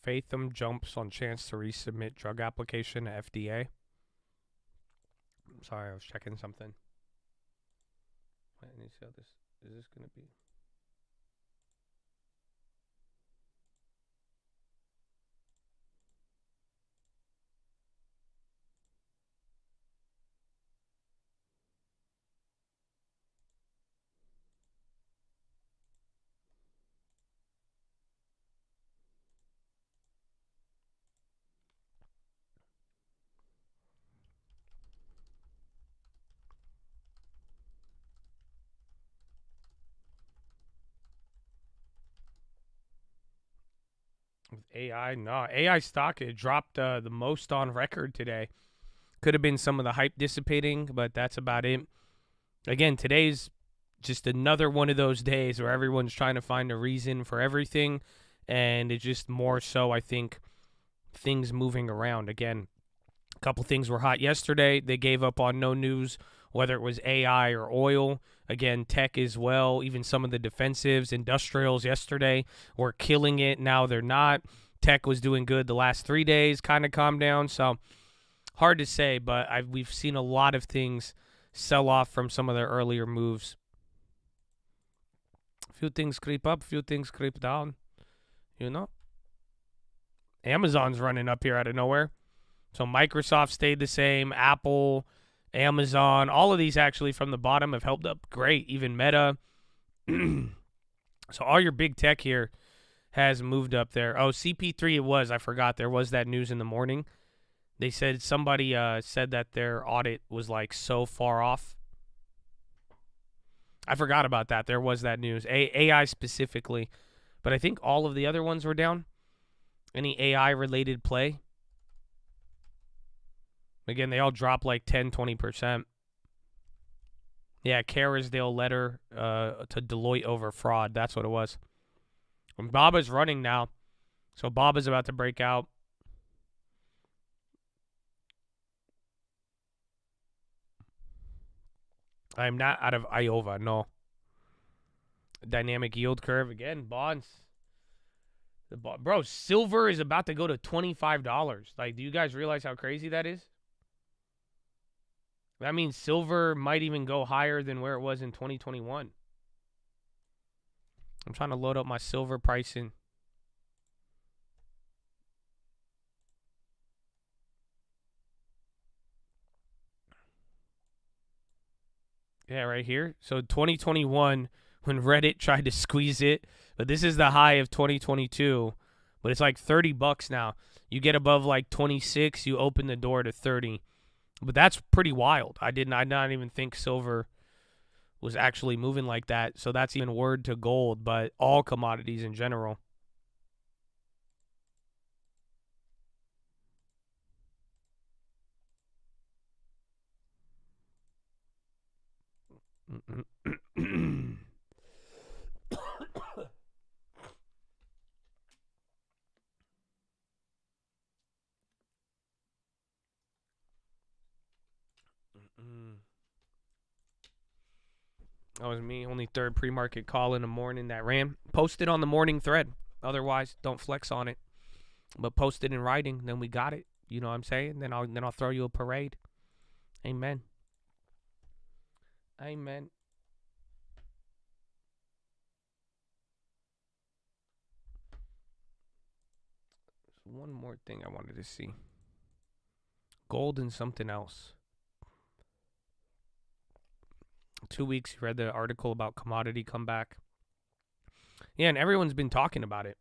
Fathom jumps on chance to resubmit drug application to FDA. Sorry, I was checking something. Wait, let me see how this is. This going to be? With AI, no. AI stock, it dropped the most on record today. Could have been some of the hype dissipating, but that's about it. Again, today's just another one of those days where everyone's trying to find a reason for everything, and it's just more so, I think, things moving around. Again, a couple things were hot yesterday. They gave up on no news, whether it was AI or oil. Again, tech as well. Even some of the defensives, industrials yesterday were killing it. Now they're not. Tech was doing good the last 3 days, kind of calmed down. So hard to say, but we've seen a lot of things sell off from some of their earlier moves. A few things creep up, a few things creep down. You know? Amazon's running up here out of nowhere. So Microsoft stayed the same. Apple, Amazon, all of these actually from the bottom have held up great. Even Meta. So all your big tech here has moved up there. Oh, CP3 it was. I forgot. There was that news in the morning. They said somebody said that their audit was like so far off. I forgot about that. There was that news. AI specifically. But I think all of the other ones were down. Any AI-related play. Again, they all dropped like 10, 20%. Yeah, Carisdale letter to Deloitte over fraud. That's what it was. And Baba's running now. So Baba's about to break out. I'm not out of Iowa, no. Dynamic yield curve. Again, bonds. Bro, silver is about to go to $25. Like, do you guys realize how crazy that is? That means silver might even go higher than where it was in 2021. I'm trying to load up my silver pricing. Yeah, right here. So 2021, when Reddit tried to squeeze it, but this is the high of 2022, but it's like $30 now. You get above like 26, you open the door to 30. But that's pretty wild. I did not even think silver was actually moving like that. So that's even word to gold, but all commodities in general. That was me. Only third pre-market call in the morning that ran. Posted on the morning thread. Otherwise, don't flex on it. But posted in writing, then we got it. You know what I'm saying? Then I'll throw you a parade. Amen. Amen. There's one more thing I wanted to see. Gold and something else. 2 weeks, you read the article about commodity comeback. Yeah, and everyone's been talking about it.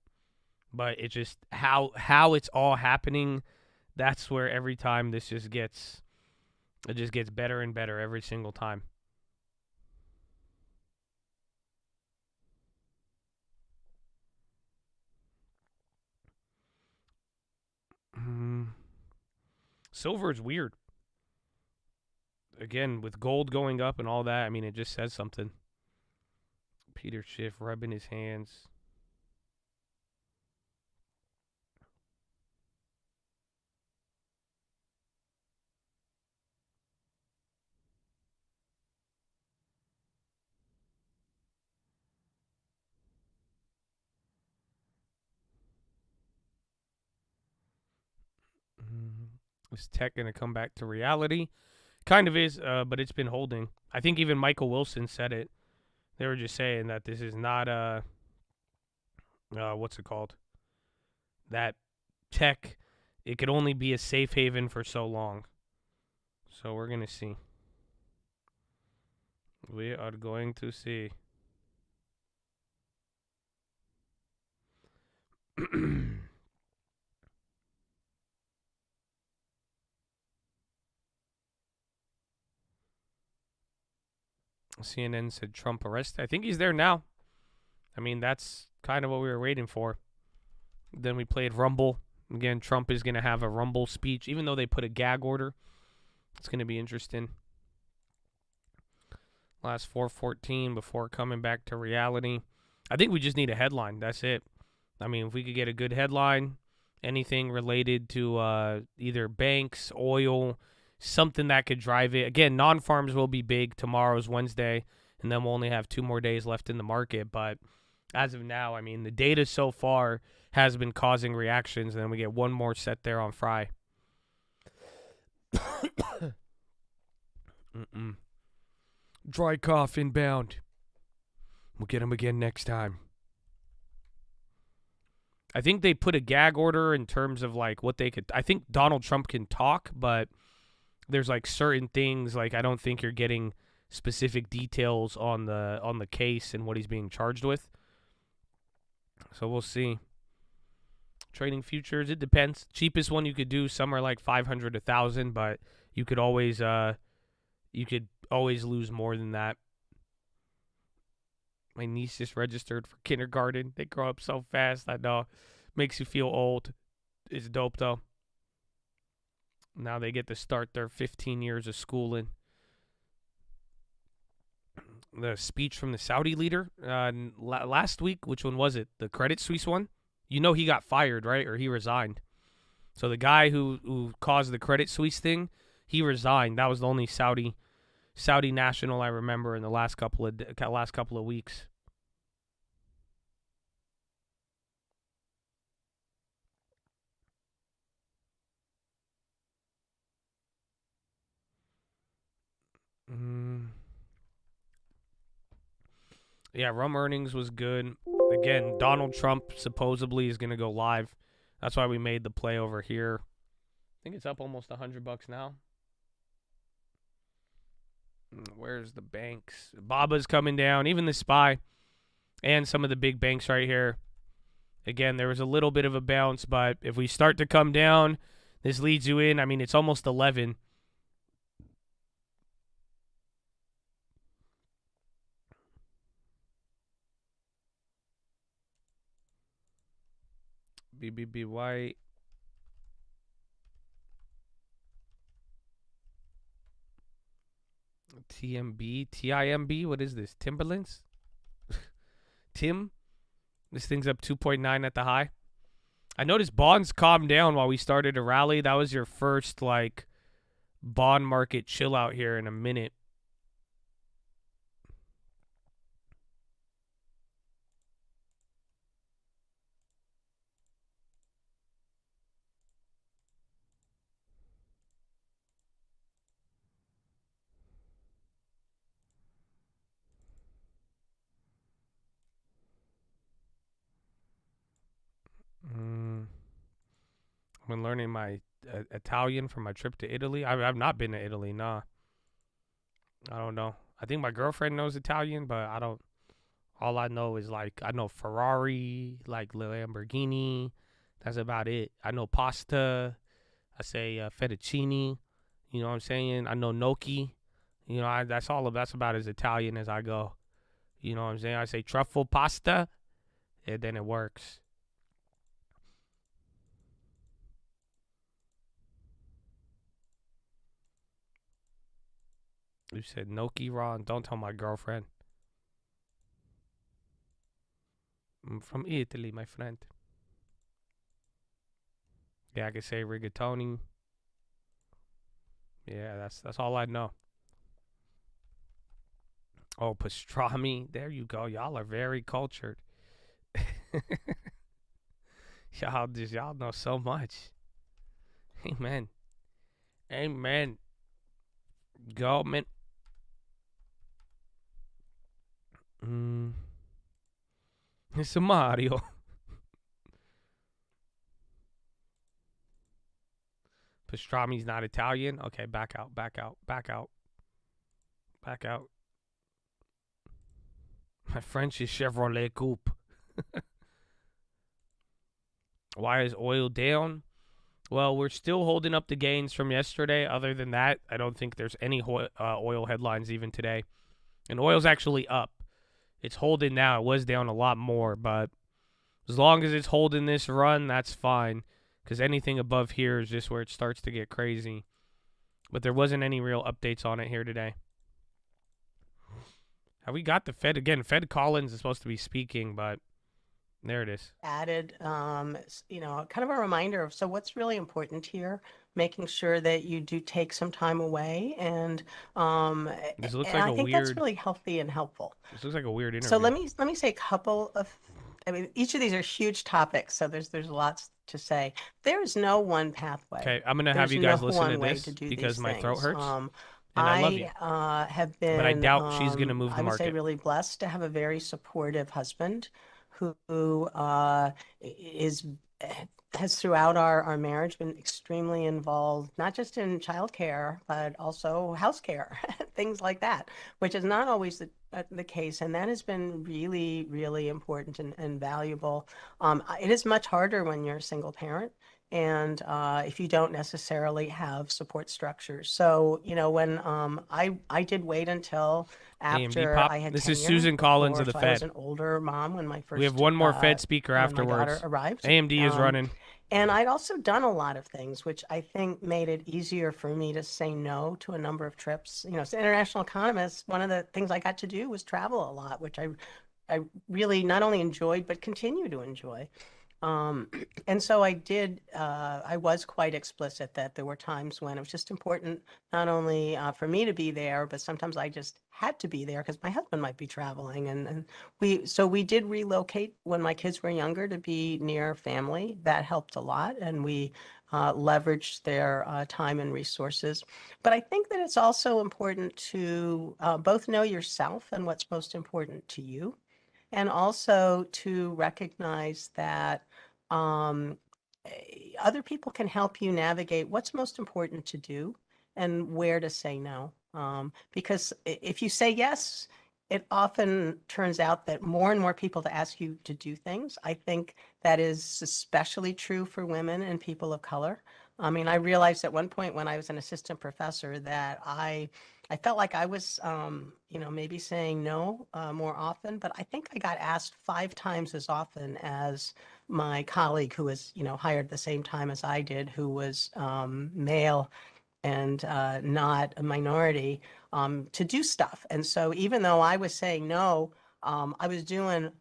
But it's just how it's all happening. That's where every time it just gets better and better every single time. Silver is weird. Again, with gold going up and all that, I mean, it just says something. Peter Schiff rubbing his hands. Is tech going to come back to reality? Kind of is, but it's been holding. I think even Michael Wilson said it. They were just saying that this is not what's it called? That tech, it could only be a safe haven for so long. So we're going to see. We are going to see. CNN said Trump arrested. I think he's there now. I mean, that's kind of what we were waiting for. Then we played Rumble. Again, Trump is going to have a Rumble speech. Even though they put a gag order, it's going to be interesting. Last 4:14 before coming back to reality. I think we just need a headline. That's it. I mean, if we could get a good headline, anything related to either banks, oil, something that could drive it. Again, non-farms will be big. Tomorrow's Wednesday, and then we'll only have 2 more days left in the market. But as of now, I mean, the data so far has been causing reactions, and then we get one more set there on Fry. Dry cough inbound. We'll get him again next time. I think they put a gag order in terms of like what they could. I think Donald Trump can talk, but there's like certain things like I don't think you're getting specific details on the case and what he's being charged with. So we'll see. Trading futures, it depends. Cheapest one you could do, some are like 500, 1,000, but you could always lose more than that. My niece just registered for kindergarten. They grow up so fast. I know. Makes you feel old. It's dope, though. Now they get to start their 15 years of schooling. The speech from the Saudi leader last week, which one was it? The Credit Suisse one? You know he got fired, right? Or he resigned. So the guy who caused the Credit Suisse thing, he resigned. That was the only Saudi national I remember in the last couple of weeks. Yeah, Rum earnings was good. Again, Donald Trump supposedly is going to go live. That's why we made the play over here. I think it's up almost $100 now. Where's the banks? Baba's coming down. Even the SPY and some of the big banks right here. Again, there was a little bit of a bounce, but if we start to come down, this leads you in. I mean, it's almost 11. BBBY. TIMB, what is this? Timberlands? Tim? This thing's up 2.9 at the high. I noticed bonds calmed down while we started to rally. That was your first, like, bond market chill out here in a minute. I've been learning my Italian from my trip to Italy. I've not been to Italy, nah. I don't know. I think my girlfriend knows Italian, but I don't. All I know is, like, I know Ferrari, like Lamborghini. That's about it. I know pasta. I say fettuccine. You know what I'm saying? I know gnocchi. You know, that's about as Italian as I go. You know what I'm saying? I say truffle pasta, and then it works. You said gnocchi, Ron. Don't tell my girlfriend. I'm from Italy, my friend. Yeah, I can say rigatoni. Yeah, that's all I know. Oh, pastrami. There you go. Y'all are very cultured. Y'all know so much. Amen. Amen. Go, man. It's a Mario. Pastrami's not Italian. Okay, back out. My French is Chevrolet Coupe. Why is oil down? Well, we're still holding up the gains from yesterday. Other than that, I don't think there's any oil headlines even today. And oil's actually up. It's holding now. It was down a lot more, but as long as it's holding this run, that's fine. Because anything above here is just where it starts to get crazy. But there wasn't any real updates on it here today. Have we got the Fed again? Fed Collins is supposed to be speaking, but there it is. Added, you know, kind of a reminder of, so what's really important here, making sure that you do take some time away, and this looks and like I a think weird, that's really healthy and helpful. This looks like a weird interview. So let me say a couple of, I mean, each of these are huge topics, so there's lots to say. There is no one pathway. Okay, I'm gonna have you guys listen to this because my throat hurts. And I love you. Have been, but I doubt she's gonna move the I would market. say really blessed to have a very supportive husband who is has throughout our marriage been extremely involved, not just in childcare, but also house care, things like that, which is not always the case. And that has been really, really important and valuable. It is much harder when you're a single parent. And if you don't necessarily have support structures. So, you know, when I did wait until after pop. I had This tenure is Susan Collins of the so Fed. I was an older mom when my first We have one more Fed speaker when afterwards. my daughter arrived. AMD is running. And I'd also done a lot of things, which I think made it easier for me to say no to a number of trips. You know, as an international economist, one of the things I got to do was travel a lot, which I really not only enjoyed, but continue to enjoy. And so I was quite explicit that there were times when it was just important, not only for me to be there, but sometimes I just had to be there because my husband might be traveling. And we did relocate when my kids were younger to be near family. That helped a lot. And we leveraged their time and resources. But I think that it's also important to both know yourself and what's most important to you. And also to recognize that other people can help you navigate what's most important to do and where to say no. Because if you say yes, it often turns out that more and more people to ask you to do things. I think that is especially true for women and people of color. I mean, I realized at one point when I was an assistant professor that I felt like I was, you know, maybe saying no more often, but I think I got asked 5 times as often as my colleague who was, you know, hired the same time as I did, who was male and not a minority, to do stuff. And so even though I was saying no, I was doing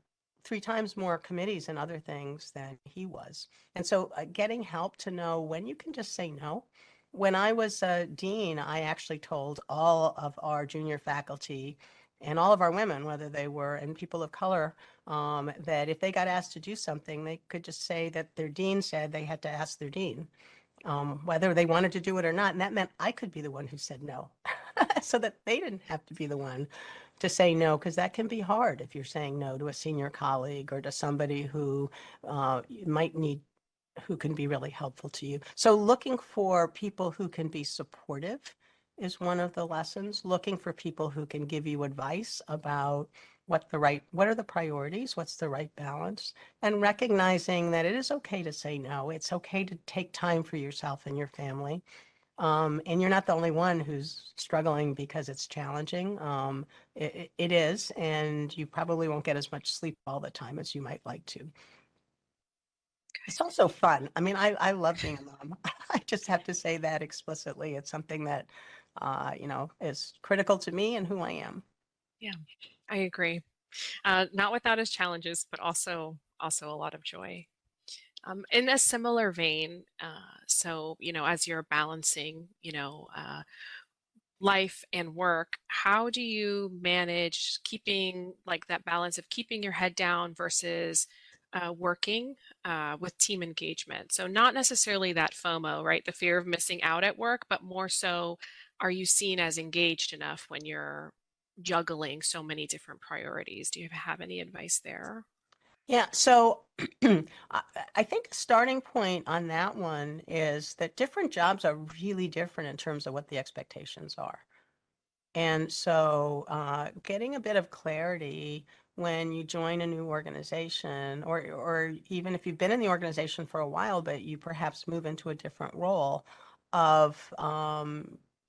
3 times more committees and other things than he was. And so getting help to know when you can just say no. When I was a dean, I actually told all of our junior faculty and all of our women, whether they were and people of color, that if they got asked to do something, they could just say that their dean said they had to ask their dean, whether they wanted to do it or not. And that meant I could be the one who said no, so that they didn't have to be the one to say no, because that can be hard if you're saying no to a senior colleague or to somebody who might need, who can be really helpful to you. So looking for people who can be supportive is one of the lessons. Looking for people who can give you advice about what are the priorities, what's the right balance, and recognizing that it is okay to say no. It's okay to take time for yourself and your family. And you're not the only one who's struggling because it's challenging. It is, and you probably won't get as much sleep all the time as you might like to. It's also fun. I mean, I love being a mom. I just have to say that explicitly. It's something that, you know, is critical to me and who I am. Yeah, I agree. Not without its challenges, but also a lot of joy. In a similar vein, so, you know, as you're balancing, you know, life and work, how do you manage keeping like that balance of keeping your head down versus working with team engagement? So not necessarily that FOMO, right? The fear of missing out at work, but more so, are you seen as engaged enough when you're juggling so many different priorities? Do you have any advice there? Yeah, so I think the starting point on that one is that different jobs are really different in terms of what the expectations are. And so getting a bit of clarity when you join a new organization, or even if you've been in the organization for a while, but you perhaps move into a different role, of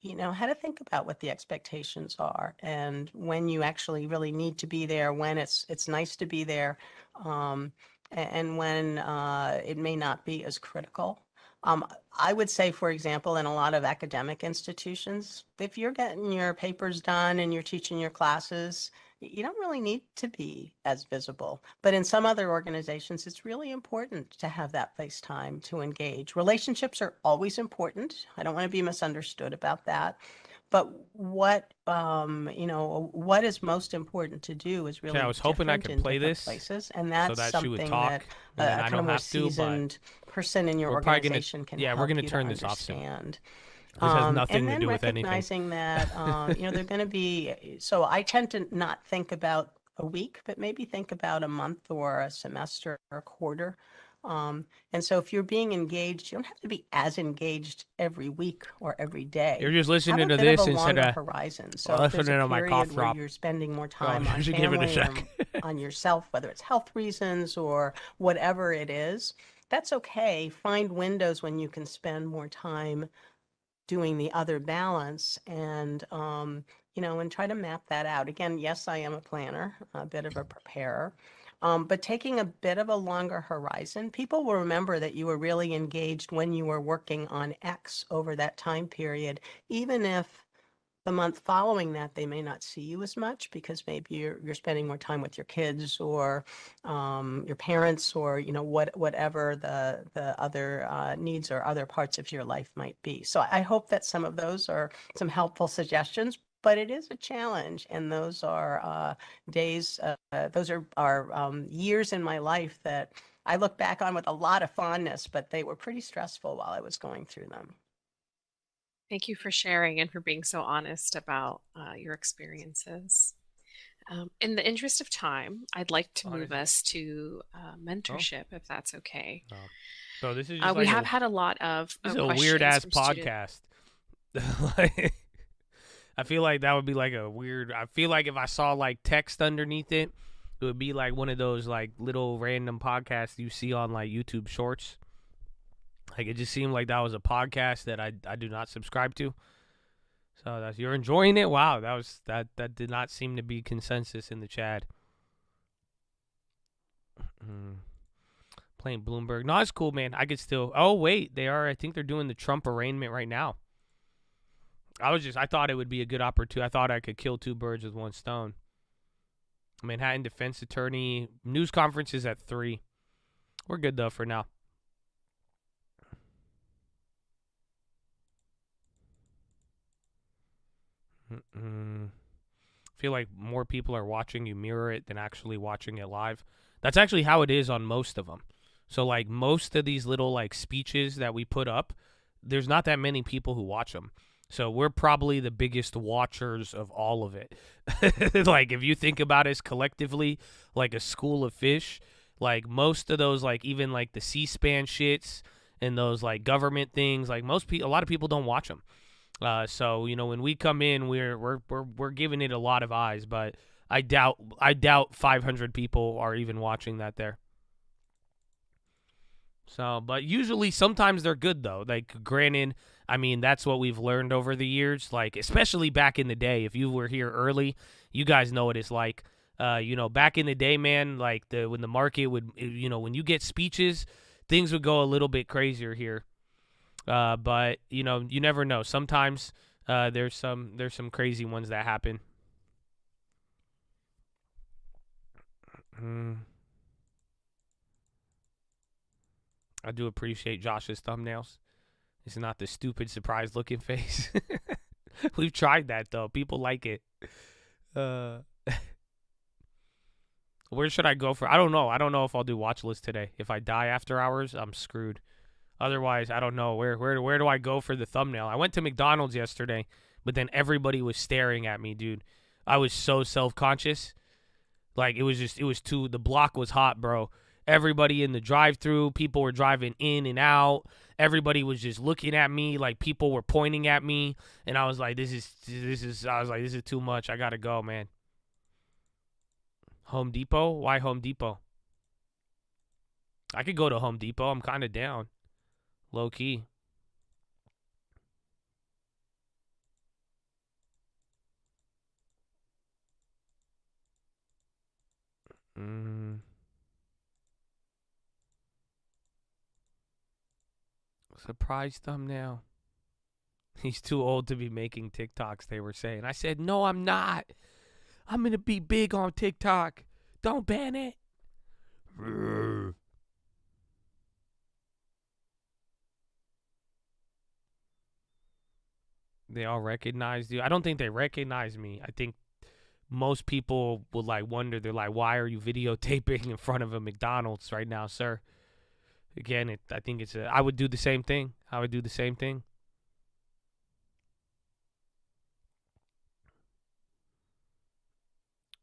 you know, how to think about what the expectations are and when you actually really need to be there, when it's nice to be there, and when it may not be as critical. I would say, for example, in a lot of academic institutions, if you're getting your papers done and you're teaching your classes, you don't really need to be as visible. But in some other organizations, it's really important to have that face time to engage. Relationships are always important. I don't want to be misunderstood about that. But what, you know, what is most important to do is really I was hoping I could play this places, and that's so that something she would talk, that and a kind of more seasoned person in your organization can help we're gonna you turn to this off soon. understand. This has nothing And to then do with anything. recognizing that, you know, they're going to be, so I tend to not think about a week, but maybe think about a month or a semester or a quarter. And so if you're being engaged, you don't have to be as engaged every week or every day. You're just listening Have a to bit this of a instead longer of horizon. So if there's listening a to my cough period where drop. you're spending more time Oh, on just give it a family sec. or on yourself, whether it's health reasons or whatever it is, that's okay. Find windows when you can spend more time doing the other balance and and try to map that out. Again, yes, I am a planner, a bit of a preparer, but taking a bit of a longer horizon, people will remember that you were really engaged when you were working on X over that time period, even if the month following that they may not see you as much because maybe you're spending more time with your kids or your parents or whatever the other needs or other parts of your life might be. So I hope that some of those are some helpful suggestions, but it is a challenge, and those are days, those are years in my life that I look back on with a lot of fondness, but they were pretty stressful while I was going through them. Thank you for sharing and for being so honest about your experiences. In the interest of time, I'd like to move us to mentorship, if that's okay. So this is just we like have had a lot of this is a weird ass podcast. Like, I feel like that would be like a weird. I feel like if I saw like text underneath it, it would be like one of those like little random podcasts you see on like YouTube Shorts. Like it just seemed like that was a podcast that I do not subscribe to. So that's you're enjoying it. Wow, that did not seem to be consensus in the chat. Playing Bloomberg. No, it's cool, man. I could still. Oh wait, they are. I think they're doing the Trump arraignment right now. I thought it would be a good opportunity. I thought I could kill two birds with one stone. Manhattan defense attorney news conference is at 3. We're good though for now. Feel like more people are watching you mirror it than actually watching it live. That's actually how it is on most of them. So like most of these little like speeches that we put up, there's not that many people who watch them. So we're probably the biggest watchers of all of it. Like if you think about us collectively, like a school of fish, like most of those, like even like the C-SPAN shits and those like government things, like a lot of people don't watch them. So when we come in, we're giving it a lot of eyes, but I doubt 500 people are even watching that there. So, but usually sometimes they're good though. Like granted, I mean that's what we've learned over the years. Like especially back in the day, if you were here early, you guys know what it's like. Back in the day, man, like when the market would, when you get speeches, things would go a little bit crazier here. But you never know. Sometimes there's some crazy ones that happen. I do appreciate Josh's thumbnails. It's not the stupid surprised looking face. We've tried that though. People like it. Where should I go for? I don't know. I don't know if I'll do Watchlist today. If I die after hours, I'm screwed. Otherwise, I don't know. Where do I go for the thumbnail? I went to McDonald's yesterday, but then everybody was staring at me, dude. I was so self-conscious. Like, the block was hot, bro. Everybody in the drive-thru, people were driving in and out. Everybody was just looking at me, like people were pointing at me. And I was like, this is too much. I got to go, man. Home Depot? Why Home Depot? I could go to Home Depot. I'm kind of down. Low key. Surprise thumbnail. He's too old to be making TikToks, they were saying. I said, no, I'm not. I'm going to be big on TikTok. Don't ban it. They all recognized you. I don't think they recognize me. I think most people will like wonder. They're like, why are you videotaping in front of a McDonald's right now, sir? Again, I think I would do the same thing. I would do the same thing.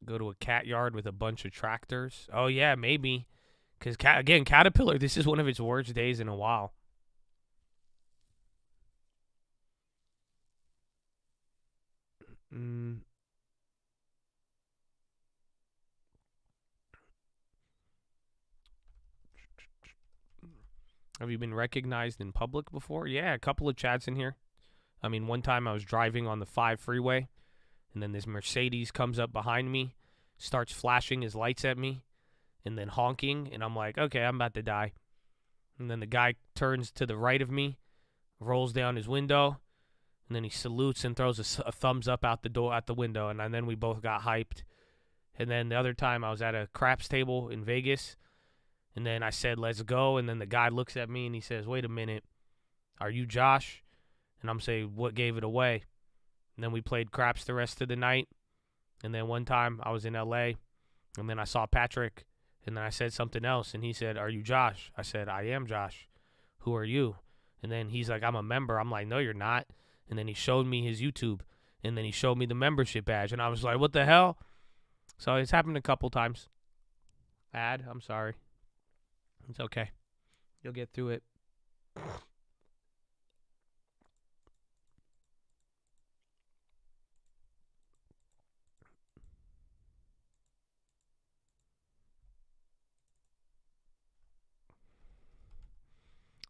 Go to a cat yard with a bunch of tractors. Oh, yeah, maybe. Because, again, Caterpillar, this is one of its worst days in a while. Have you been recognized in public before? Yeah, a couple of chats in here. I mean, one time I was driving on the 5 freeway, and then this Mercedes comes up behind me, starts flashing his lights at me, and then honking, and I'm like, okay, I'm about to die. And then the guy turns to the right of me, rolls down his window, and then he salutes and throws a thumbs up out the window, and then we both got hyped. And then the other time I was at a craps table in Vegas, and then I said, let's go, and then the guy looks at me and he says, wait a minute, are you Josh? And I'm saying, what gave it away? And then we played craps the rest of the night. And then one time I was in L.A., and then I saw Patrick, and then I said something else, and he said, are you Josh? I said, I am Josh. Who are you? And then he's like, I'm a member. I'm like, no, you're not. And then he showed me his YouTube, and then he showed me the membership badge, and I was like, what the hell? So it's happened a couple times. I'm sorry. It's okay. You'll get through it. If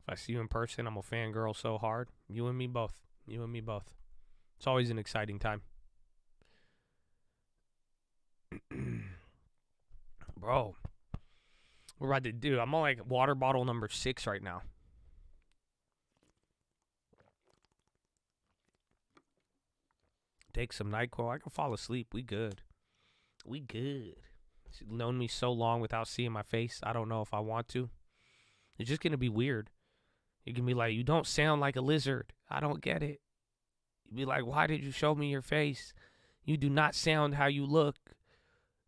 I see you in person, I'm a fangirl so hard. You and me both. You and me both. It's always an exciting time. Bro. We're about to do. I'm on like water bottle number 6 right now. Take some NyQuil. I can fall asleep. We good. We good. You've known me so long without seeing my face. I don't know if I want to. It's just going to be weird. You can be like, you don't sound like a lizard. I don't get it. You'd be like, why did you show me your face? You do not sound how you look.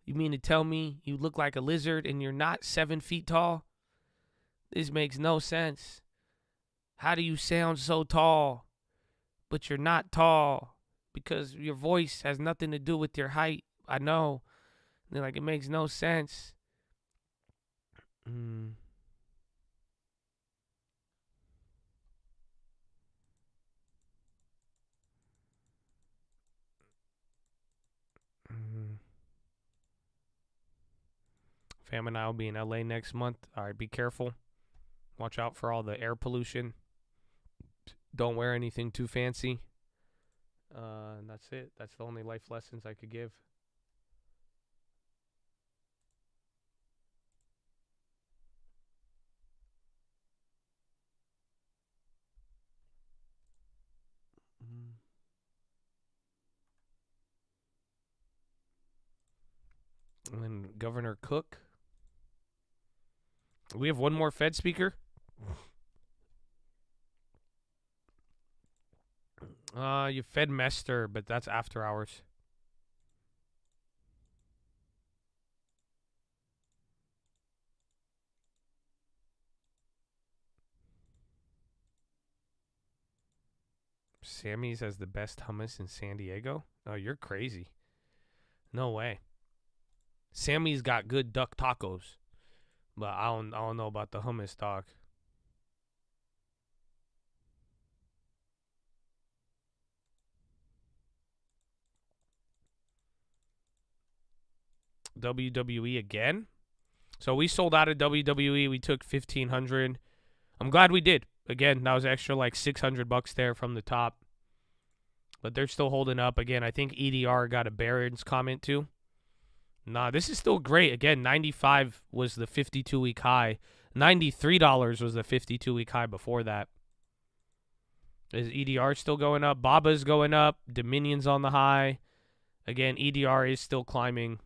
You mean to tell me you look like a lizard and you're not 7 feet tall? This makes no sense. How do you sound so tall, but you're not tall? Because your voice has nothing to do with your height. I know. And they're like, it makes no sense. Fam and I will be in LA next month. All right, be careful. Watch out for all the air pollution. Don't wear anything too fancy. And that's it. That's the only life lessons I could give. And then Governor Cook. We have one more Fed speaker. You Fed Mester, but that's after hours. Sammy's has the best hummus in San Diego? Oh, you're crazy. No way. Sammy's got good duck tacos, but I don't know about the hummus, dog. WWE again? So we sold out of WWE. We took 1,500. I'm glad we did. Again, that was extra like $600 there from the top. But they're still holding up. Again, I think EDR got a Barron's comment too. Nah, this is still great. Again, 95 was the 52-week high. $93 was the 52-week high before that. Is EDR still going up? Baba's going up. Dominion's on the high. Again, EDR is still climbing.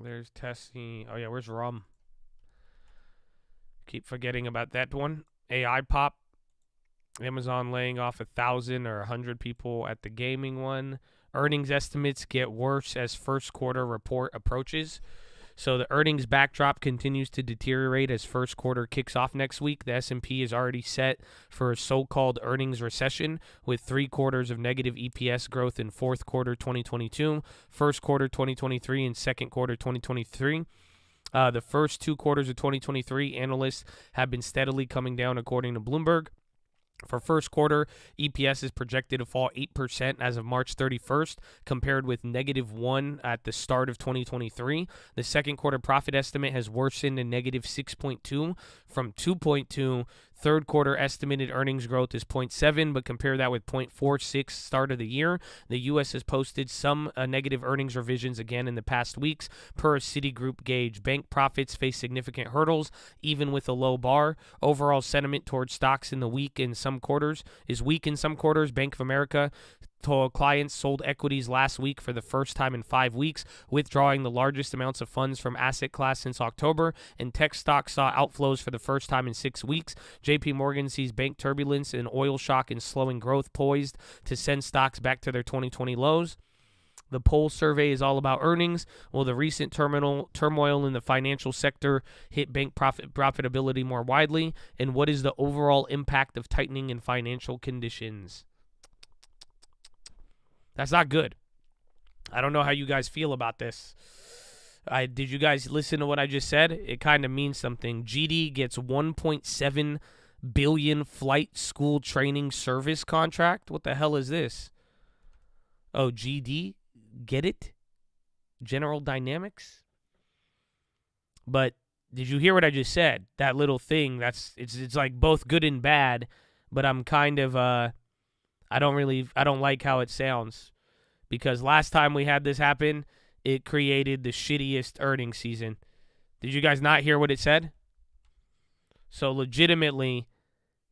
There's Tessie. Oh, yeah, where's Rum? Keep forgetting about that one. AI Pop. Amazon laying off 1,000 or 100 people at the gaming one. Earnings estimates get worse as first quarter report approaches. So the earnings backdrop continues to deteriorate as first quarter kicks off next week. The S&P is already set for a so-called earnings recession with 3 quarters of negative EPS growth in fourth quarter 2022, first quarter 2023, and second quarter 2023. The first 2 quarters of 2023, analysts have been steadily coming down according to Bloomberg. For first quarter, EPS is projected to fall 8% as of March 31st, compared with -1 at the start of 2023. The second quarter profit estimate has worsened to -6.2 from 2.2. Third quarter estimated earnings growth is 0.7, but compare that with 0.46 start of the year. The U.S. has posted some negative earnings revisions again in the past weeks. Per a Citigroup gauge, bank profits face significant hurdles, even with a low bar. Overall sentiment towards stocks in the weak in some quarters is weak in some quarters. Bank of America told clients sold equities last week for the first time in 5 weeks, withdrawing the largest amounts of funds from asset class since October, and tech stocks saw outflows for the first time in 6 weeks. JP Morgan sees bank turbulence and oil shock and slowing growth poised to send stocks back to their 2020 lows. The poll survey is all about earnings. Will the recent turmoil in the financial sector hit bank profitability more widely? And what is the overall impact of tightening in financial conditions? That's not good. I don't know how you guys feel about this. Did you guys listen to what I just said? It kind of means something. GD gets $1.7 billion flight school training service contract. What the hell is this? Oh, GD? Get it? General Dynamics? But did you hear what I just said? That little thing, it's like both good and bad, but I'm kind of I don't like how it sounds, because last time we had this happen, it created the shittiest earnings season. Did you guys not hear what it said? So legitimately,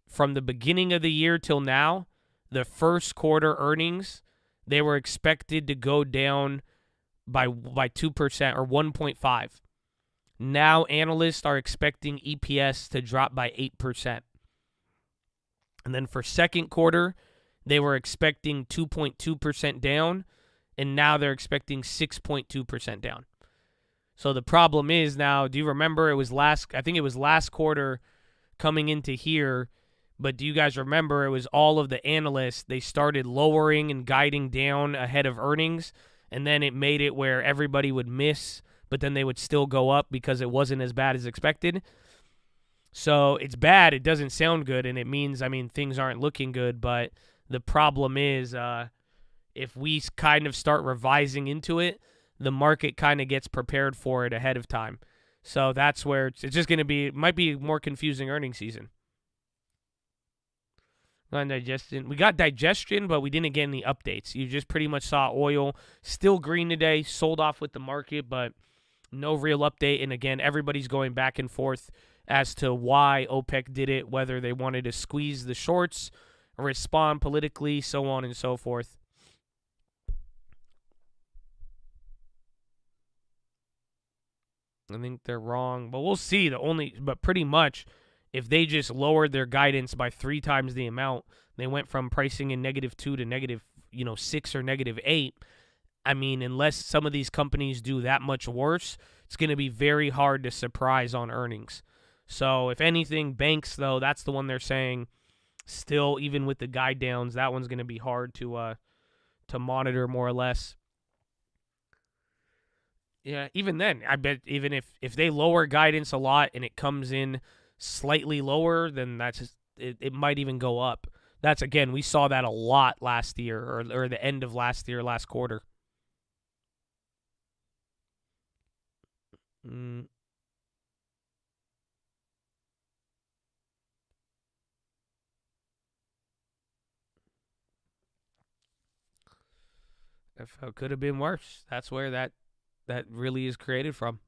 from the beginning of the year till now, the first quarter earnings, they were expected to go down by 2% or 1.5. Now analysts are expecting EPS to drop by 8%. And then for second quarter, they were expecting 2.2% down, and now they're expecting 6.2% down. So the problem is now, do you remember I think it was last quarter coming into here, but do you guys remember it was all of the analysts, they started lowering and guiding down ahead of earnings, and then it made it where everybody would miss, but then they would still go up because it wasn't as bad as expected. So it's bad. It doesn't sound good, and it means, things aren't looking good, but the problem is if we kind of start revising into it, the market kind of gets prepared for it ahead of time. So that's where it's just going to be, it might be a more confusing earnings season. We got digestion, but we didn't get any updates. You just pretty much saw oil still green today, sold off with the market, but no real update. And again, everybody's going back and forth as to why OPEC did it, whether they wanted to squeeze the shorts, respond politically, so on and so forth. I think they're wrong, but we'll see. But pretty much, if they just lowered their guidance by 3 times the amount, they went from pricing in -2 to -6 or -8. Unless some of these companies do that much worse, it's going to be very hard to surprise on earnings. So if anything, banks though, that's the one they're saying. Still, even with the guide downs, that one's going to be hard to monitor more or less. Yeah, even then, I bet even if they lower guidance a lot and it comes in slightly lower, then it might even go up. That's, again, we saw that a lot last year or the end of last year, last quarter. If it could have been worse. That's where that really is created from.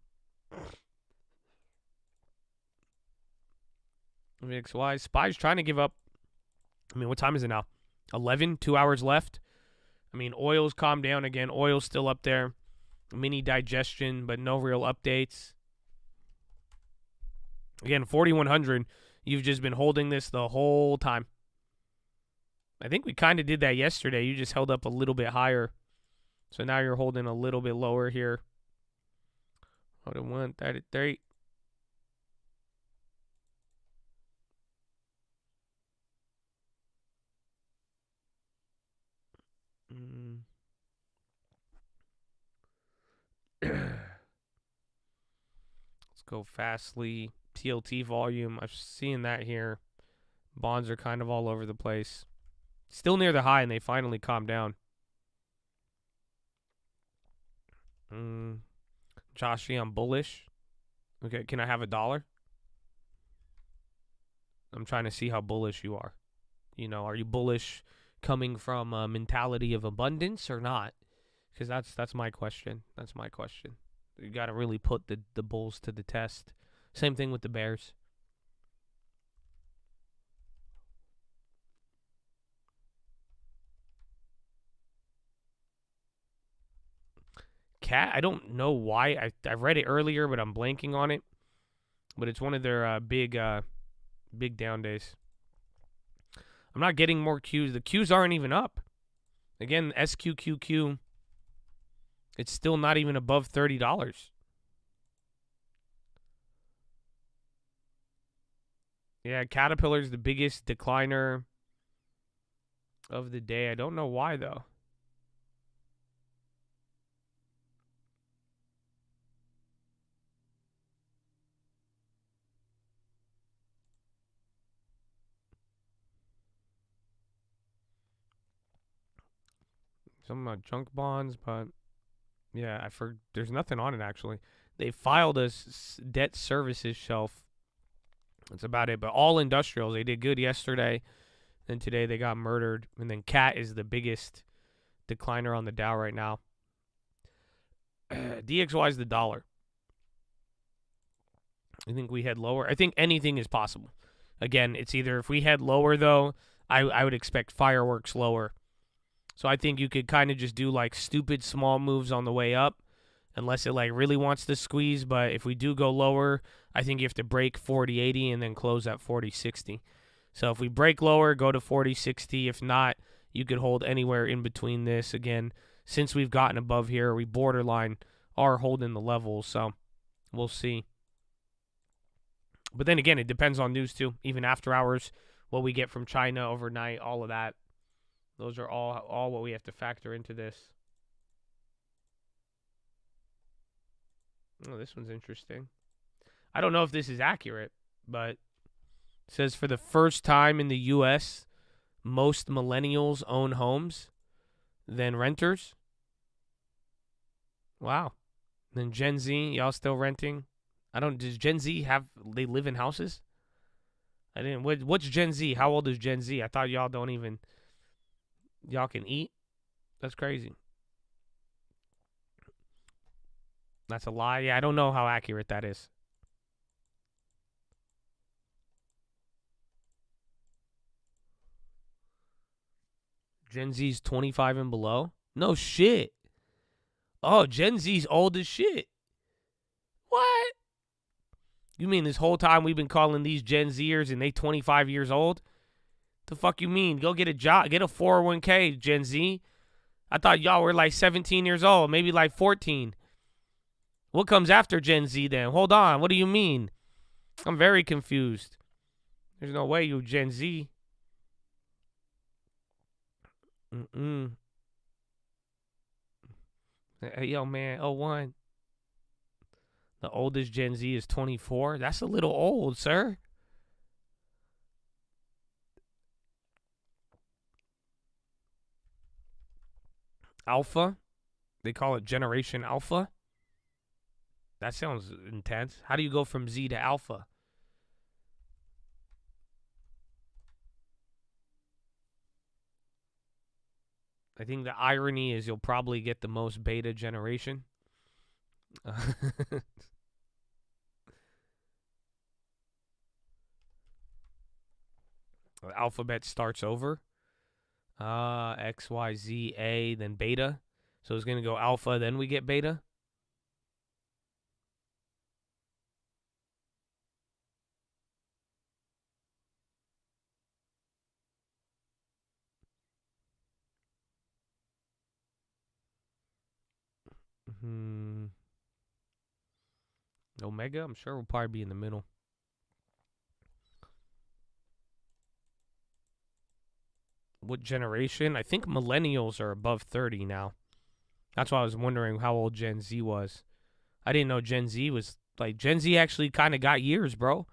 XY SPY's trying to give up. What time is it now? 11, 2 hours left. Oil's calmed down again. Oil's still up there. Mini digestion, but no real updates. Again, 4,100. You've just been holding this the whole time. I think we kind of did that yesterday. You just held up a little bit higher. So now you're holding a little bit lower here. Would have won 33. Let's go fastly. TLT volume. I've seen that here. Bonds are kind of all over the place. Still near the high, and they finally calmed down. Joshy, I'm bullish. Okay, can I have $1? I'm trying to see how bullish you are. You know, are you bullish coming from a mentality of abundance or not? Because that's my question. That's my question. You got to really put the bulls to the test. Same thing with the bears. Cat, I don't know why. I read it earlier, but I'm blanking on it. But it's one of their big down days. I'm not getting more Qs. The Qs aren't even up. Again, SQQQ, it's still not even above $30. Yeah, Caterpillar's the biggest decliner of the day. I don't know why, though. Some junk bonds, but yeah, there's nothing on it, actually. They filed a debt services shelf. That's about it. But all industrials, they did good yesterday. Then today they got murdered. And then CAT is the biggest decliner on the Dow right now. DXY is the dollar. I think we head lower. I think anything is possible. Again, it's either if we head lower, though, I would expect fireworks lower. So I think you could kind of just do like stupid small moves on the way up unless it like really wants to squeeze. But if we do go lower, I think you have to break 40.80 and then close at 40.60. So if we break lower, go to 40.60. If not, you could hold anywhere in between this. Again, since we've gotten above here, we borderline are holding the levels. So we'll see. But then again, it depends on news too. Even after hours, what we get from China overnight, all of that. Those are all what we have to factor into this. Oh, this one's interesting. I don't know if this is accurate, but it says for the first time in the U.S., most millennials own homes than renters. Wow. Then Gen Z, y'all still renting? Does Gen Z they live in houses? What's Gen Z? How old is Gen Z? I thought y'all don't even... Y'all can eat? That's crazy. That's a lie. Yeah, I don't know how accurate that is. Gen Z's 25 and below? No shit. Oh, Gen Z's old as shit. What? You mean this whole time we've been calling these Gen Zers and they 25 years old? The fuck you mean? Go get a job. Get a 401k, Gen Z. I thought y'all were like 17 years old, maybe like 14. What comes after Gen Z then? Hold on. What do you mean? I'm very confused. There's no way you Gen Z. Hey, yo, man, 01. The oldest Gen Z is 24. That's a little old, sir. Alpha. They call it Generation Alpha. That sounds intense. How do you go from Z to Alpha? I think the irony is you'll probably get the most beta generation. The alphabet starts over. X, Y, Z, A, then beta. So it's going to go alpha, then we get beta. Omega, I'm sure, will probably be in the middle. What generation? I think millennials are above 30 now. That's why I was wondering how old Gen Z was. I didn't know Gen Z was, like, Gen Z actually kind of got years, bro.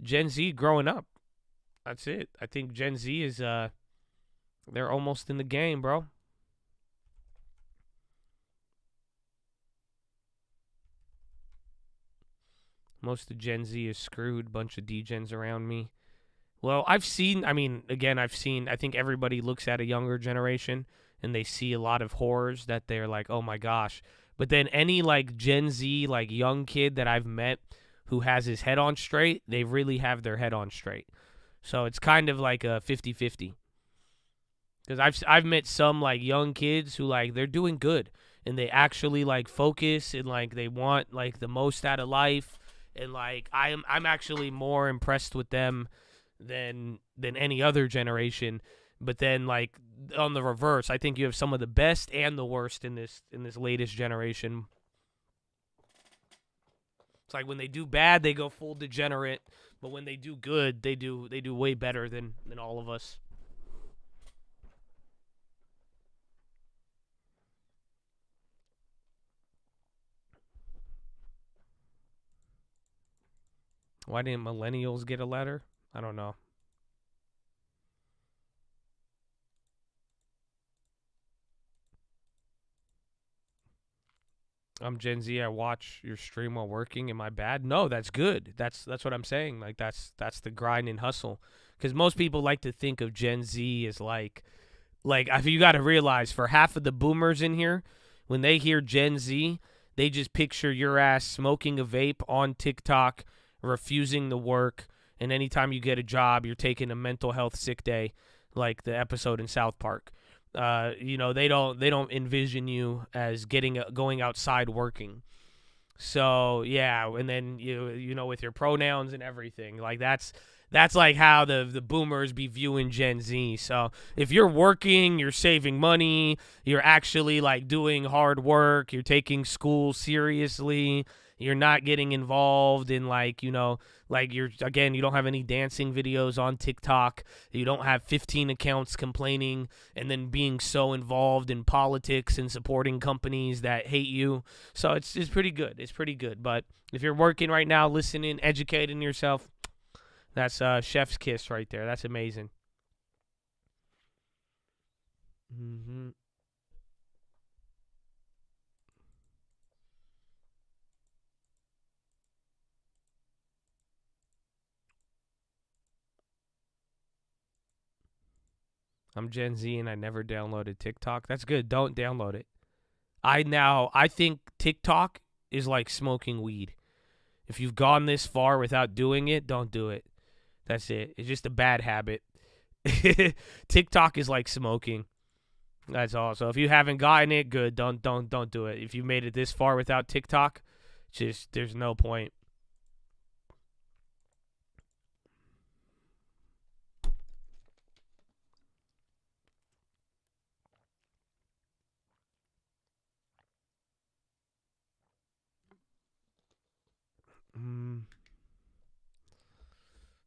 Gen Z growing up. That's it. I think Gen Z is, they're almost in the game, bro. Most of Gen Z is screwed. Bunch of degens around me. Well, I think everybody looks at a younger generation and they see a lot of horrors that they're like, oh my gosh. But then any like Gen Z, like young kid that I've met who has his head on straight, they really have their head on straight. So it's kind of like a 50-50. Because I've met some like young kids who like they're doing good and they actually like focus and like they want like the most out of life. And like I'm actually more impressed with them than any other generation. But then like on the reverse, I think you have some of the best and the worst in this latest generation. It's like when they do bad, they go full degenerate, but when they do good, they do way better than all of us. Why didn't millennials get a letter? I don't know. I'm Gen Z. I watch your stream while working. Am I bad? No, that's good. That's what I'm saying. Like that's the grind and hustle. Because most people like to think of Gen Z as like you got to realize for half of the boomers in here, when they hear Gen Z, they just picture your ass smoking a vape on TikTok, refusing to work, and anytime you get a job, you're taking a mental health sick day, like the episode in South Park. They don't envision you as going outside working. So yeah, and then you know with your pronouns and everything, like that's like how the boomers be viewing Gen Z. So if you're working, you're saving money, you're actually like doing hard work, you're taking school seriously, you're not getting involved in like you don't have any dancing videos on TikTok, you don't have 15 accounts complaining and then being so involved in politics and supporting companies that hate you. So it's pretty good. It's pretty good. But if you're working right now, listening, educating yourself, that's chef's kiss right there. That's amazing. Mm-hmm. I'm Gen Z and I never downloaded TikTok. That's good. Don't download it. I think TikTok is like smoking weed. If you've gone this far without doing it, don't do it. That's it. It's just a bad habit. TikTok is like smoking. That's all. So if you haven't gotten it, good. Don't do it. If you made it this far without TikTok, just there's no point.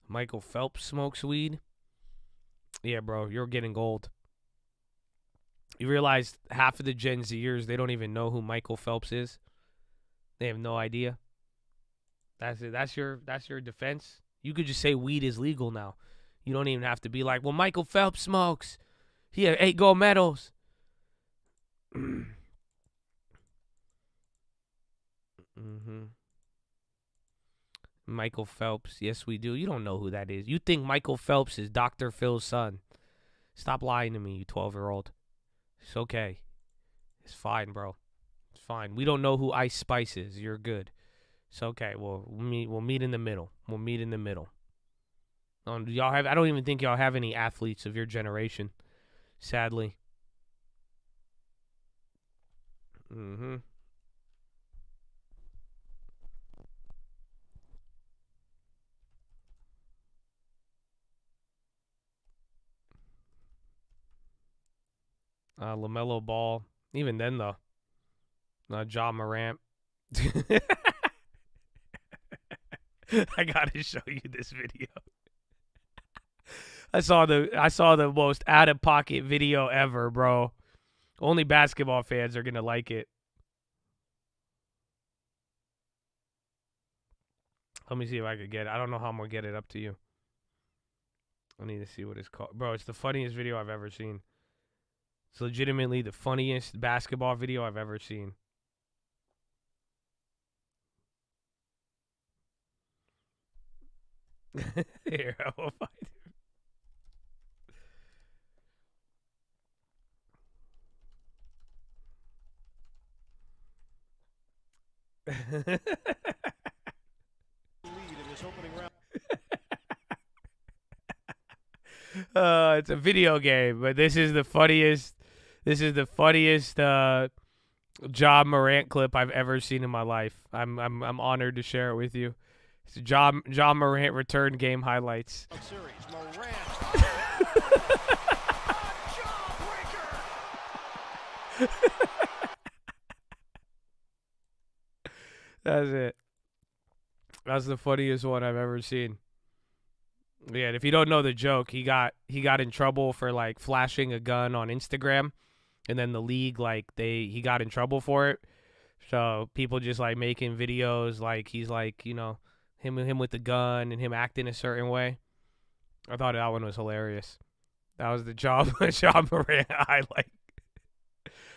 Michael Phelps smokes weed. Yeah, bro, you're getting old. You realize half of the Gen Zers, they don't even know who Michael Phelps is. They have no idea. That's it. That's your defense. You could just say weed is legal now. You don't even have to be like, well, Michael Phelps smokes. He had 8 gold medals. Mm-hmm. Michael Phelps. Yes, we do. You don't know who that is. You think Michael Phelps is Dr. Phil's son. Stop lying to me, you 12-year-old. It's okay. It's fine, bro. It's fine. We don't know who Ice Spice is. You're good. It's okay. We'll meet in the middle. We'll meet in the middle. I don't even think y'all have any athletes of your generation. Sadly. Mm-hmm. LaMelo Ball. Even then, though. Ja Morant. I gotta show you this video. I saw the most out of pocket video ever, bro. Only basketball fans are gonna like it. Let me see if I could get it. I don't know how I'm gonna get it up to you. I need to see what it's called. Bro, it's the funniest video I've ever seen. It's legitimately the funniest basketball video I've ever seen. Here, I will find it. It's a video game, but this is the funniest. This is the funniest Ja Morant clip I've ever seen in my life. I'm honored to share it with you. It's Ja Morant return game highlights. That's it. That's the funniest one I've ever seen. Yeah, and if you don't know the joke, he got in trouble for like flashing a gun on Instagram, and then the league he got in trouble for it. So people just like making videos like he's like, you know, him with the gun and him acting a certain way. I thought that one was hilarious. That was the Ja Morant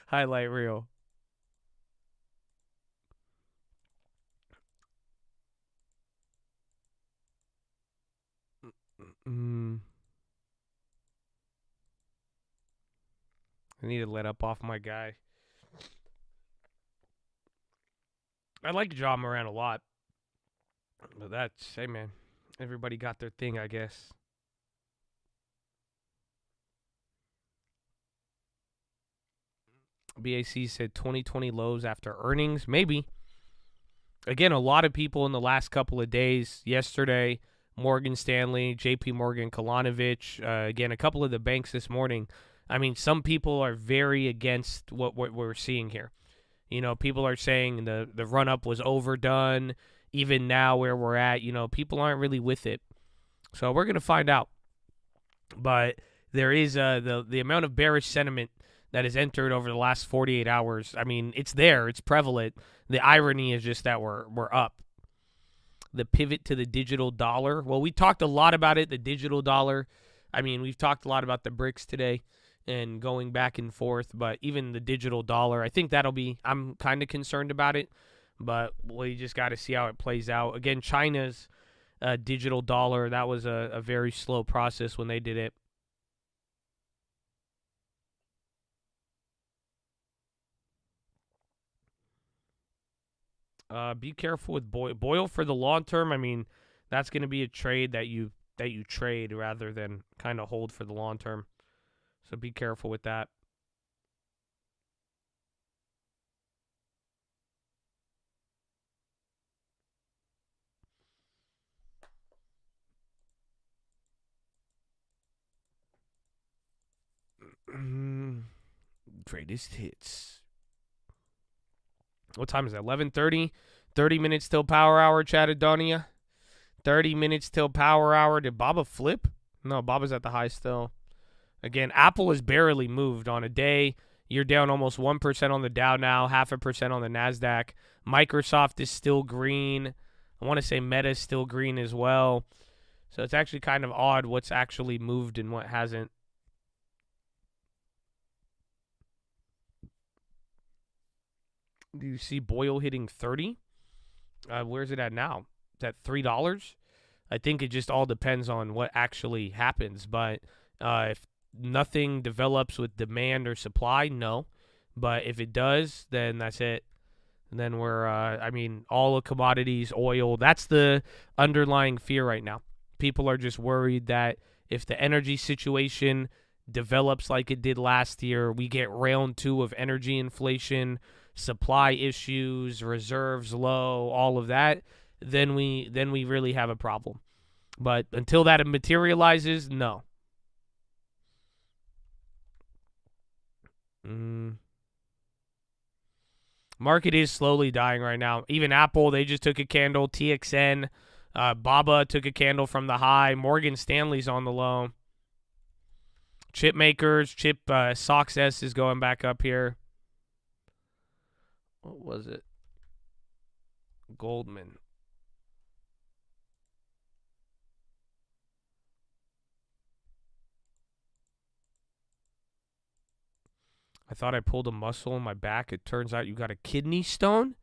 highlight reel. I need to let up off my guy. I like Ja Morant a lot. But that's, hey man, everybody got their thing, I guess. BAC said 2020 lows after earnings. Maybe. Again, a lot of people in the last couple of days, yesterday, Morgan Stanley, JP Morgan, Kalanovich, again, a couple of the banks this morning. I mean, some people are very against what we're seeing here. You know, people are saying the run-up was overdone. Even now where we're at, you know, people aren't really with it. So we're going to find out. But there is the amount of bearish sentiment that has entered over the last 48 hours. I mean, it's there. It's prevalent. The irony is just that we're up. The pivot to the digital dollar. Well, we talked a lot about it, the digital dollar. I mean, we've talked a lot about the BRICS today and going back and forth. But even the digital dollar, I think I'm kind of concerned about it. But we just got to see how it plays out. Again, China's digital dollar, that was a very slow process when they did it. Be careful with Boyle for the long term. I mean, that's going to be a trade that you trade rather than kind of hold for the long term. So be careful with that. Greatest hits. What time is it? 11:30. 30 minutes till power hour, Chattadonia. 30 minutes till power hour. Did Baba flip? No, Baba's at the high still. Again, Apple has barely moved on a day. You're down almost 1% on the Dow now, 0.5% on the NASDAQ. Microsoft is still green. I want to say Meta is still green as well. So it's actually kind of odd what's actually moved and what hasn't. Do you see Boyle hitting 30? Where's it at now? It's at $3. I think it just all depends on what actually happens. But if nothing develops with demand or supply, no. But if it does, then that's it. And then we're, I mean, all the commodities, oil, that's the underlying fear right now. People are just worried that if the energy situation develops like it did last year, we get round 2 of energy inflation, supply issues, reserves low, all of that, then we really have a problem. But until that materializes, no. Market is slowly dying right now. Even Apple, they just took a candle. TXN, Baba took a candle from the high. Morgan Stanley's on the low. Chip makers, Sox S is going back up here. What was it? Goldman. I thought I pulled a muscle in my back. It turns out you got a kidney stone?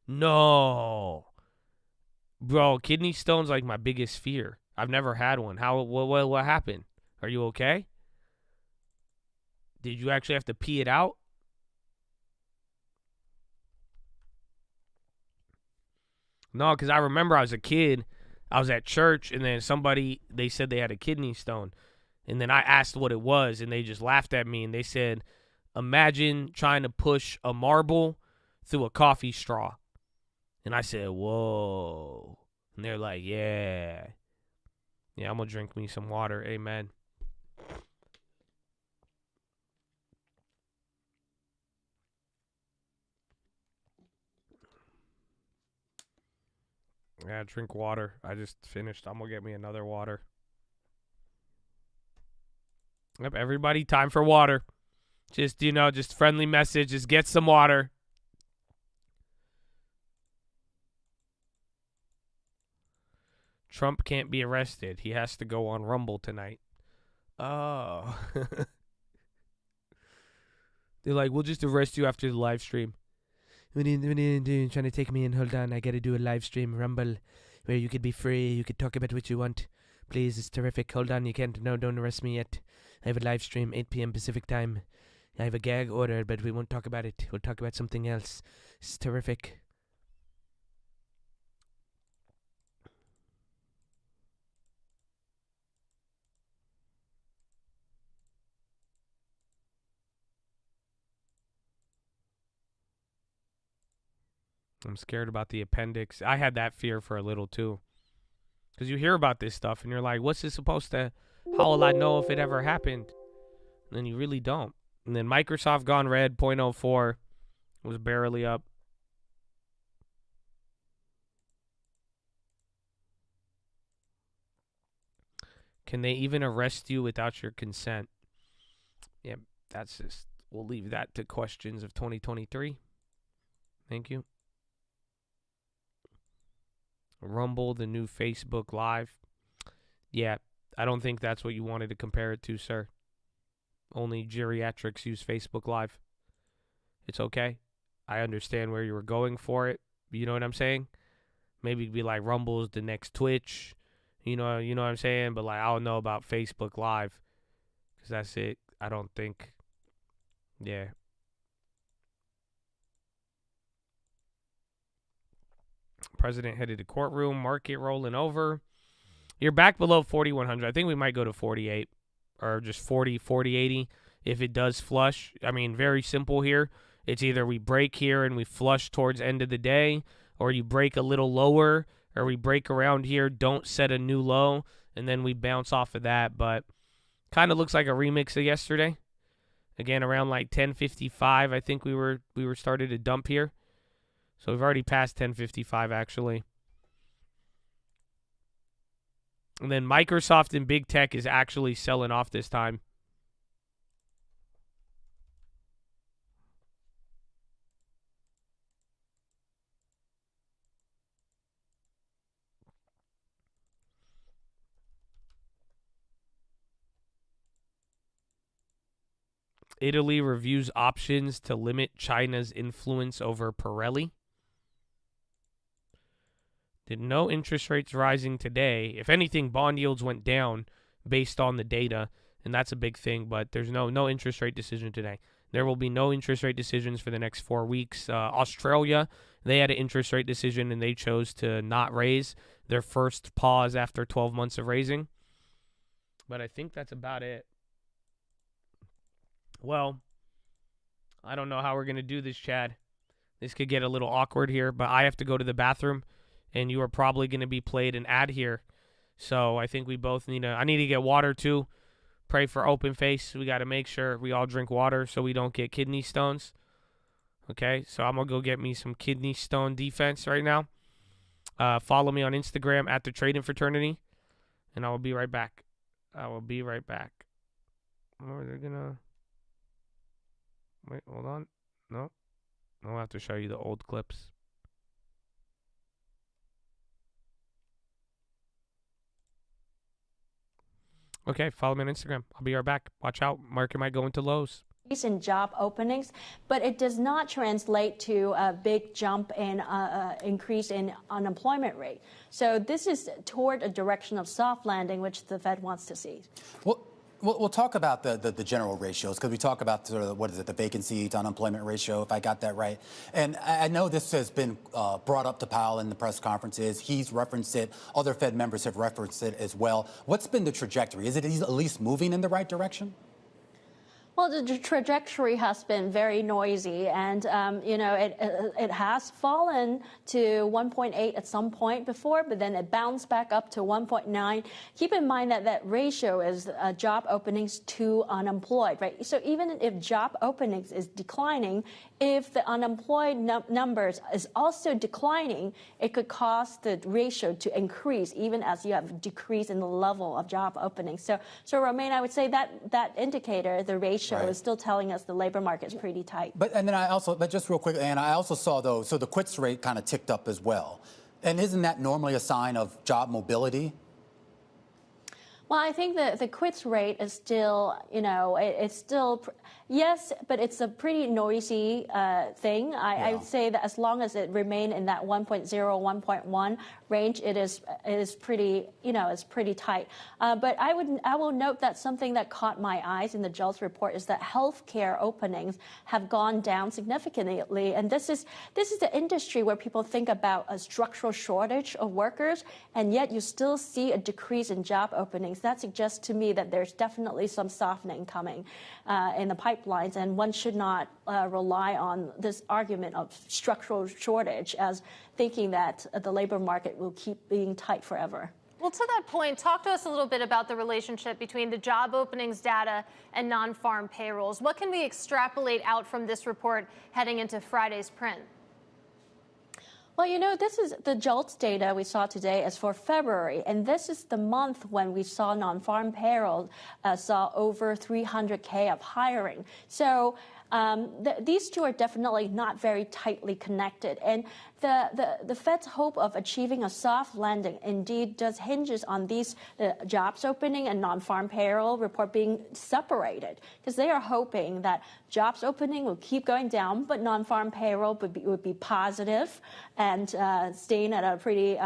No. Bro, kidney stone's like my biggest fear. I've never had one. What happened? Are you okay? Did you actually have to pee it out? No, because I remember I was a kid. I was at church, and then they said they had a kidney stone. And then I asked what it was, and they just laughed at me, and they said, imagine trying to push a marble through a coffee straw. And I said, whoa. And they're like, yeah. Yeah, I'm going to drink me some water. Amen. Yeah, drink water. I just finished. I'm going to get me another water. Yep, everybody, time for water. Just, just friendly message. Just get some water. Trump can't be arrested. He has to go on Rumble tonight. Oh. They're like, we'll just arrest you after the live stream. What are you doing? Trying to take me in? Hold on. I got to do a live stream Rumble where you could be free. You could talk about what you want. Please, it's terrific. Hold on. You can't. No, don't arrest me yet. I have a live stream, 8 p.m. Pacific time. I have a gag order, but we won't talk about it. We'll talk about something else. It's terrific. I'm scared about the appendix. I had that fear for a little too. Because you hear about this stuff and you're like, what's this supposed to, how will I know if it ever happened? And then you really don't. And then Microsoft gone red, 0.04, was barely up. Can they even arrest you without your consent? Yeah, that's just, we'll leave that to questions of 2023. Thank you. Rumble, the new Facebook Live. Yeah, I don't think that's what you wanted to compare it to, sir. Only geriatrics use Facebook Live. It's okay. I understand where you were going for it. You know what I'm saying? Maybe it'd be like Rumble's the next Twitch. You know what I'm saying? But like, I don't know about Facebook Live. Because that's it. I don't think. Yeah. President headed to courtroom. Market rolling over. You're back below 4,100. I think we might go to 48 or just 40, 80 if it does flush. I mean, very simple here. It's either we break here and we flush towards end of the day, or you break a little lower, or we break around here, don't set a new low, and then we bounce off of that. But kind of looks like a remix of yesterday. Again, around like 10:55, I think we were started to dump here. So we've already passed 10:55 actually. And then Microsoft and Big Tech is actually selling off this time. Italy reviews options to limit China's influence over Pirelli. Did no interest rates rising today. If anything, bond yields went down based on the data, and that's a big thing, but there's no interest rate decision today. There will be no interest rate decisions for the next 4 weeks. Australia, they had an interest rate decision, and they chose to not raise their first pause after 12 months of raising. But I think that's about it. Well, I don't know how we're going to do this, Chad. This could get a little awkward here, but I have to go to the bathroom, and you are probably going to be played an ad here. So I think we both need to, I need to get water too. Pray for open face. We got to make sure we all drink water so we don't get kidney stones. Okay, so I'm going to go get me some kidney stone defense right now. Follow me on Instagram at the Trading Fraternity, and I will be right back. Oh, they're gonna wait. Hold on. No, I'll have to show you the old clips. Okay, follow me on Instagram. I'll be right back. Watch out. Market might go into lows. In job openings, but it does not translate to a big jump in increase in unemployment rate. So this is toward a direction of soft landing, which the Fed wants to see. We'll talk about the general ratios, because we talk about sort of, the vacancy to unemployment ratio, if I got that right. And I know this has been brought up to Powell in the press conferences. He's referenced it. Other Fed members have referenced it as well. What's been the trajectory? Is it at least moving in the right direction? Well, the trajectory has been very noisy, and it has fallen to 1.8 at some point before, but then it bounced back up to 1.9. Keep in mind that ratio is job openings to unemployed, right? So even if job openings is declining, if the unemployed numbers is also declining, it could cause the ratio to increase, even as you have a decrease in the level of job openings. So Romaine, I would say that indicator, the ratio, is still telling us the labor market is pretty tight. But just real quick, and I also saw so the quits rate kind of ticked up as well. And isn't that normally a sign of job mobility? Well, I think the quits rate is still, it's still, yes, but it's a pretty noisy thing. I would say that as long as it remain in that 1.0, 1.1 range, it is pretty, it's pretty tight. But I will note that something that caught my eyes in the JOLTS report is that healthcare openings have gone down significantly, and this is the industry where people think about a structural shortage of workers, and yet you still see a decrease in job openings. That suggests to me that there's definitely some softening coming in the pipelines, and one should not rely on this argument of structural shortage as thinking that the labor market will keep being tight forever. Well, to that point, talk to us a little bit about the relationship between the job openings data and non-farm payrolls. What can we extrapolate out from this report heading into Friday's print? Well, this is the JOLTS data we saw today is for February, and this is the month when we saw non-farm payroll saw over 300K of hiring. So these two are definitely not very tightly connected, and the Fed's hope of achieving a soft landing indeed does hinges on these jobs opening and non-farm payroll report being separated, because they are hoping that jobs opening will keep going down, but non-farm payroll would be positive and staying at a pretty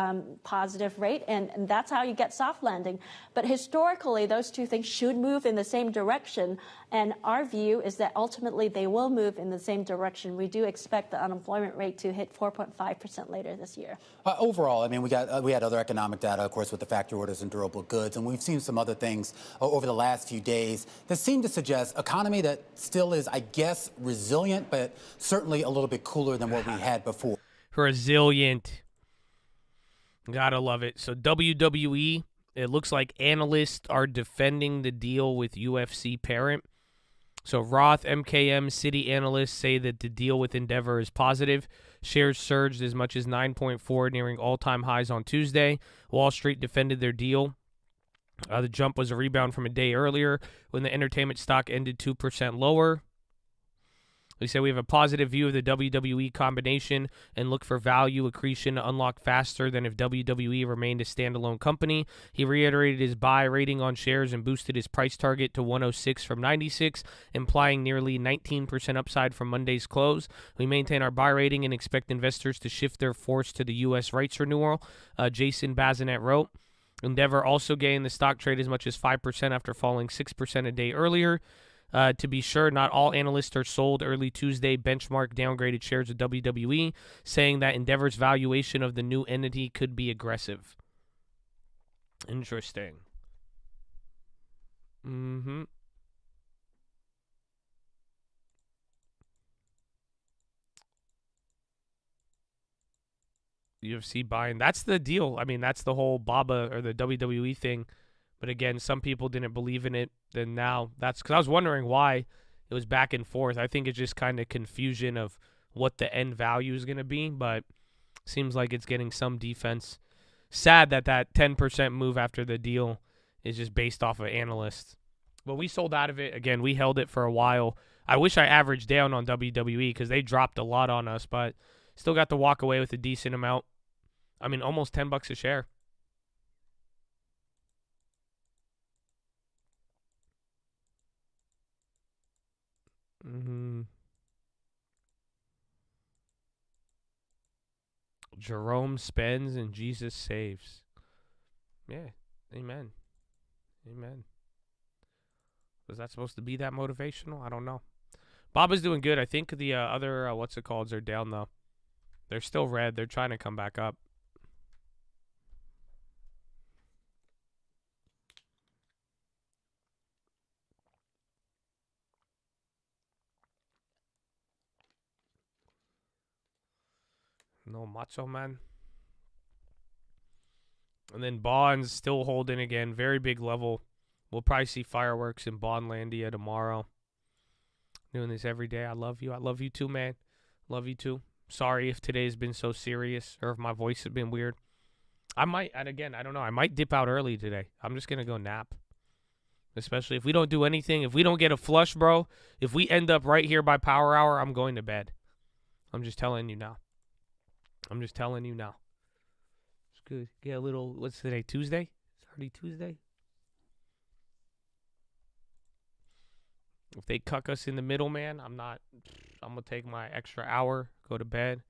positive rate, and that's how you get soft landing. But historically, those two things should move in the same direction, and our view is that ultimately they will move in the same direction. We do expect the unemployment rate to hit 4.5% later this year. Overall, I mean, we had other economic data, of course, with the factory orders and durable goods, and we've seen some other things over the last few days that seem to suggest economy that still is, I guess, resilient, but certainly a little bit cooler than what we had before. Resilient. Gotta love it. So WWE, it looks like analysts are defending the deal with UFC parent. So Roth, MKM, Citi analysts say that the deal with Endeavor is positive. Shares surged as much as 9.4, nearing all-time highs on Tuesday. Wall Street defended their deal. The jump was a rebound from a day earlier when the entertainment stock ended 2% lower. They say we have a positive view of the WWE combination and look for value accretion to unlock faster than if WWE remained a standalone company. He reiterated his buy rating on shares and boosted his price target to 106 from 96, implying nearly 19% upside from Monday's close. We maintain our buy rating and expect investors to shift their force to the U.S. rights renewal, Jason Bazinet wrote. Endeavor also gained the stock trade as much as 5% after falling 6% a day earlier. To be sure, not all analysts are sold. Early Tuesday, Benchmark downgraded shares of WWE, saying that Endeavor's valuation of the new entity could be aggressive. Interesting. UFC buying. That's the deal. I mean, that's the whole BABA or the WWE thing. But again, some people didn't believe in it. Then now that's because I was wondering why it was back and forth. I think it's just kind of confusion of what the end value is going to be. But Seems like it's getting some defense. Sad that 10% move after the deal is just based off of analysts. But we sold out of it. Again, we held it for a while. I wish I averaged down on WWE because they dropped a lot on us, but still got to walk away with a decent amount. I mean, almost $10 a share. Jerome spends and Jesus saves. Yeah, amen. Amen. Was that supposed to be that motivational? I don't know. Bob is doing good. I think the other, are down, though. They're still red. They're trying to come back up. No Macho Man. And then bonds still holding again. Very big level. We'll probably see fireworks in Bondlandia tomorrow. Doing this every day. I love you. I love you too, man. Love you too. Sorry if today's been so serious or if my voice has been weird. I might, and again, I don't know. I might dip out early today. I'm just going to go nap. Especially if we don't do anything. If we don't get a flush, bro. If we end up right here by power hour, I'm going to bed. I'm just telling you now. It's good. Get a little, what's today? Tuesday? It's already Tuesday. If they cuck us in the middle, man, I'm going to take my extra hour, go to bed.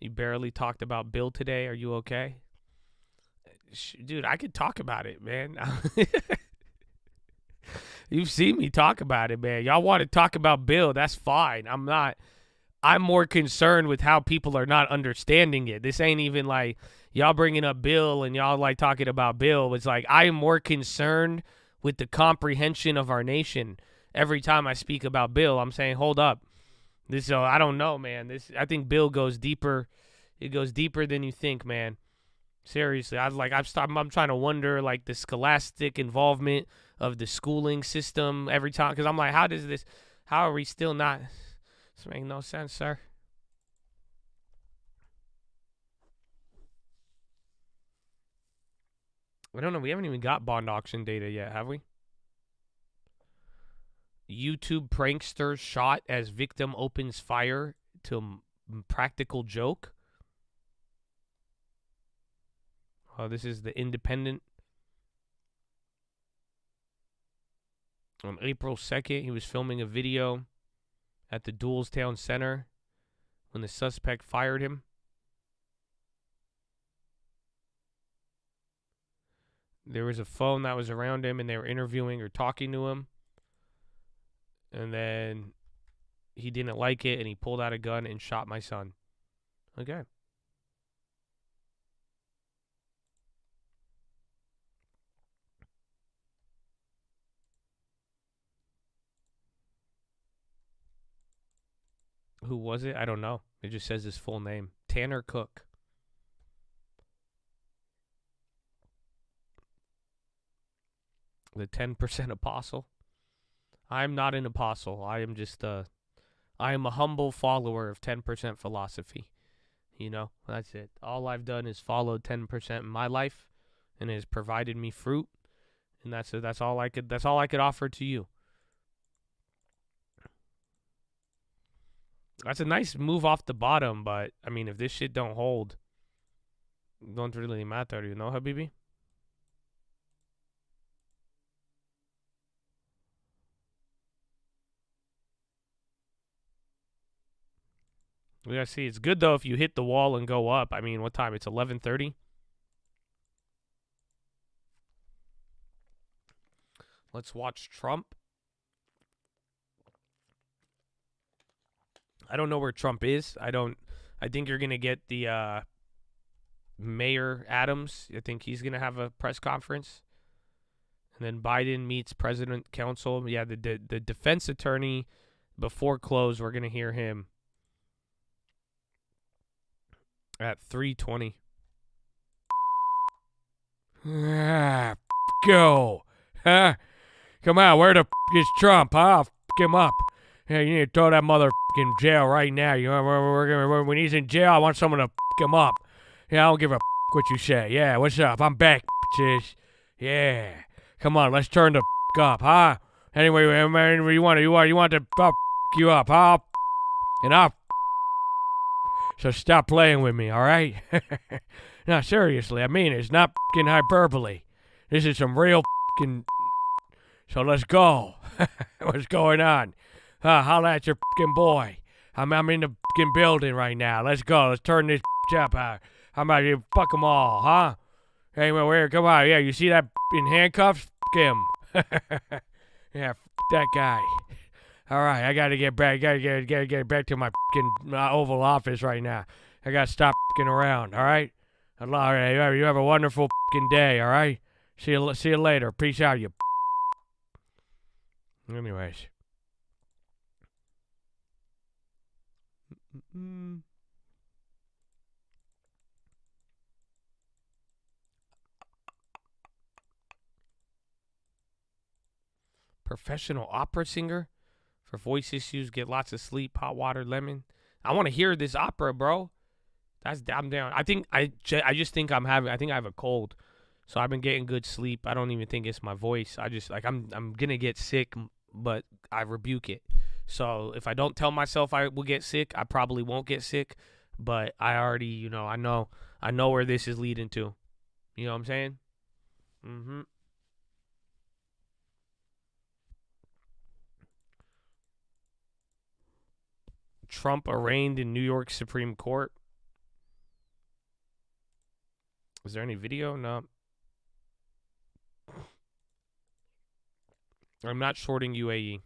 You barely talked about Bill today. Are you okay? Dude, I could talk about it, man. You've seen me talk about it, man. Y'all want to talk about Bill, that's fine. I'm more concerned with how people are not understanding it. This ain't even like y'all bringing up Bill and y'all like talking about Bill. It's like I am more concerned with the comprehension of our nation. Every time I speak about Bill, I'm saying, hold up. I don't know, man. I think Bill goes deeper. It goes deeper than you think, man. Seriously, I'm trying to wonder like the scholastic involvement of the schooling system every time, because I'm like, how are we still not? This makes no sense, sir. I don't know. We haven't even got bond auction data yet, have we? YouTube prankster shot as victim opens fire to practical joke. Oh, this is the Independent. On April 2nd, he was filming a video at the Doylestown Center when the suspect fired him. There was a phone that was around him, and they were interviewing or talking to him. And then he didn't like it, and he pulled out a gun and shot my son. Okay. Who was it? I don't know. It just says his full name. Tanner Cook. The 10% apostle. I'm not an apostle. I am a humble follower of 10% philosophy. You know, that's it. All I've done is followed 10% in my life, and it has provided me fruit, and that's all I could offer to you. That's a nice move off the bottom, but I mean, if this shit don't hold, it don't really matter, you know, Habibi? We gotta see. It's good though if you hit the wall and go up. I mean, what time? It's 11:30. Let's watch Trump. I don't know where Trump is. I think you're gonna get the Mayor Adams. I think he's gonna have a press conference. And then Biden meets President Counsel. Yeah, the defense attorney before close. We're gonna hear him at 3:20. Go. Huh? Come on, where the is Trump, huh? F him up. Yeah, you need to throw that mother in jail right now. You know, when he's in jail, I want someone to him up. Yeah, I don't give a what you say. Yeah, what's up? I'm back, bitches. Yeah, come on, let's turn the up, huh? Anyway, you want to you up, huh? And I'll. So stop playing with me, all right? No, seriously, I mean it's not hyperbole. This is some real So let's go. What's going on? Holla at your boy. I'm in the building right now. Let's go. Let's turn this up out. How about you fuck them all, huh? Hey, well, where? Come on. Yeah, you see that in handcuffs? Him. Yeah, that guy. All right, I gotta get back. Gotta get back to my Oval Office right now. I gotta stop around. All right. All right. You have a wonderful day. All right. See you later. Peace out, you. Anyways. Professional opera singer for voice issues, get lots of sleep, hot water, lemon. I want to hear this opera, bro. I'm down. I just think I think I have a cold. So I've been getting good sleep. I don't even think it's my voice. I just I'm going to get sick, but I rebuke it. So if I don't tell myself I will get sick, I probably won't get sick, but I already, I know where this is leading to. You know what I'm saying? Mm-hmm. Trump arraigned in New York Supreme Court. Is there any video? No. I'm not shorting UAE.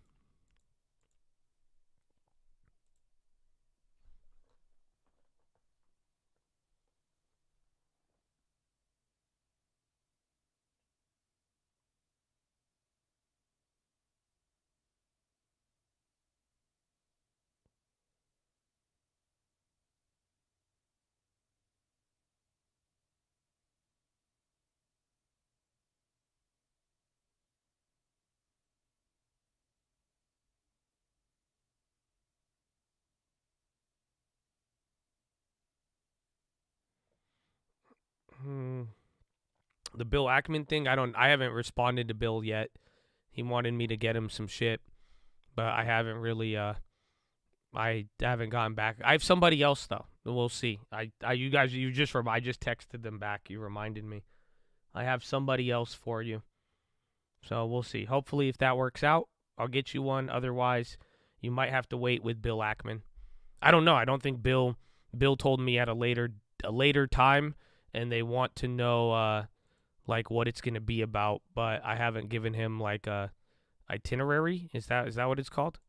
The Bill Ackman thing, I haven't responded to Bill yet. He wanted me to get him some shit, but I haven't really I haven't gotten back. I have somebody else though. We'll see. I just texted them back. You reminded me. I have somebody else for you. So we'll see. Hopefully if that works out, I'll get you one. Otherwise, you might have to wait with Bill Ackman. I don't know. I don't think Bill told me at a later time, and they want to know like what it's going to be about, but I haven't given him like a itinerary. Is that what it's called?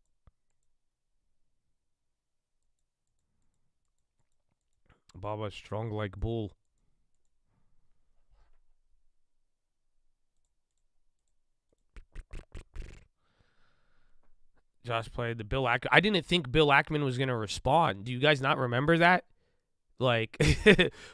Baba strong like bull. Josh played the Bill Ackman. I didn't think Bill Ackman was going to respond. Do you guys not remember that? Like,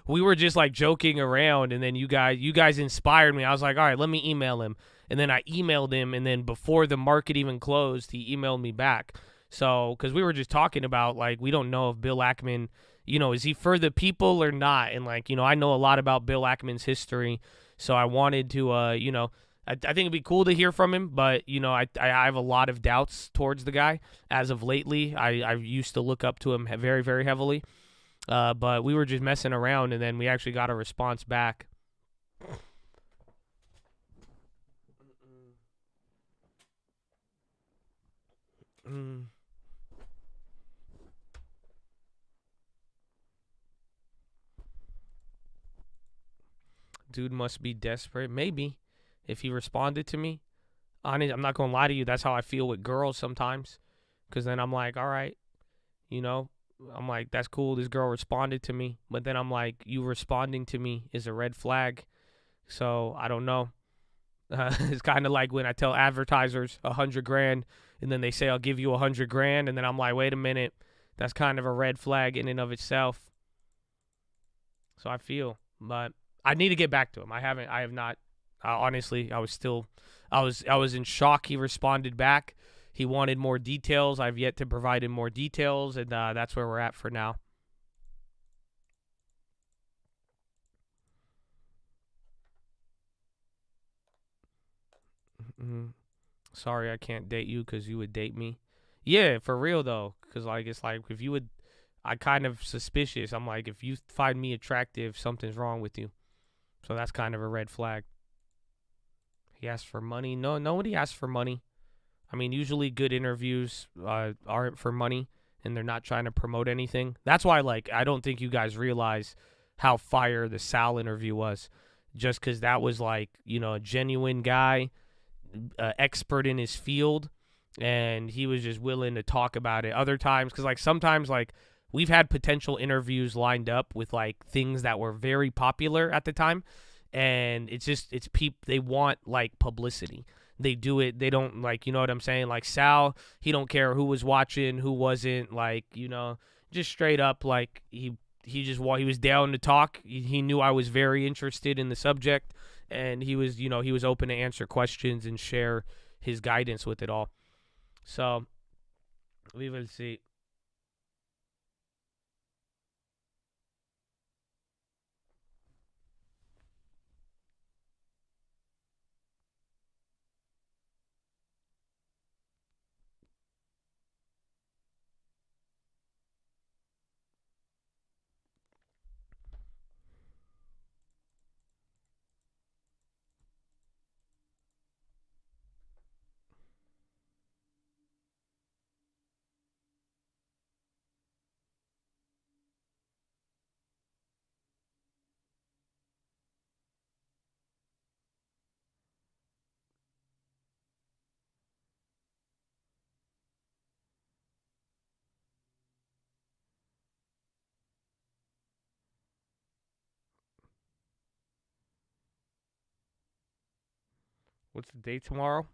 we were just like joking around, and then you guys inspired me. I was like, all right, let me email him. And then I emailed him, and then before the market even closed, he emailed me back. So, because we were just talking about, like, we don't know if Bill Ackman, is he for the people or not? And, like, I know a lot about Bill Ackman's history, so I wanted to, I think it'd be cool to hear from him, but, I have a lot of doubts towards the guy. As of lately, I used to look up to him very, very heavily. But we were just messing around, and then we actually got a response back. Dude must be desperate. Maybe. If he responded to me. Honestly, I'm not going to lie to you. That's how I feel with girls sometimes. Because then I'm like, all right, I'm like, that's cool. This girl responded to me. But then I'm like, you responding to me is a red flag. So I don't know. It's kind of like when I tell advertisers $100,000 and then they say, I'll give you $100,000. And then I'm like, wait a minute. That's kind of a red flag in and of itself. So I feel, but I need to get back to him. I have not. Honestly, I was in shock. He responded back. He wanted more details. I've yet to provide him more details, and that's where we're at for now. Sorry, I can't date you because you would date me. Yeah, for real though, because like it's like if you would, I kind of suspicious. I'm like, if you find me attractive, something's wrong with you. So that's kind of a red flag. He asked for money. No, nobody asked for money. I mean, usually good interviews aren't for money, and they're not trying to promote anything. That's why, like, I don't think you guys realize how fire the Sal interview was, just because that was like, you know, a genuine guy, expert in his field, and he was just willing to talk about it. Other times, because like sometimes like we've had potential interviews lined up with like things that were very popular at the time, and it's they want like publicity. They do it. They don't like, you know what I'm saying? Like Sal, he don't care who was watching, who wasn't, like, you know, just straight up like he was down to talk. He knew I was very interested in the subject, and he was, you know, he was open to answer questions and share his guidance with it all. So we will see. What's the date tomorrow?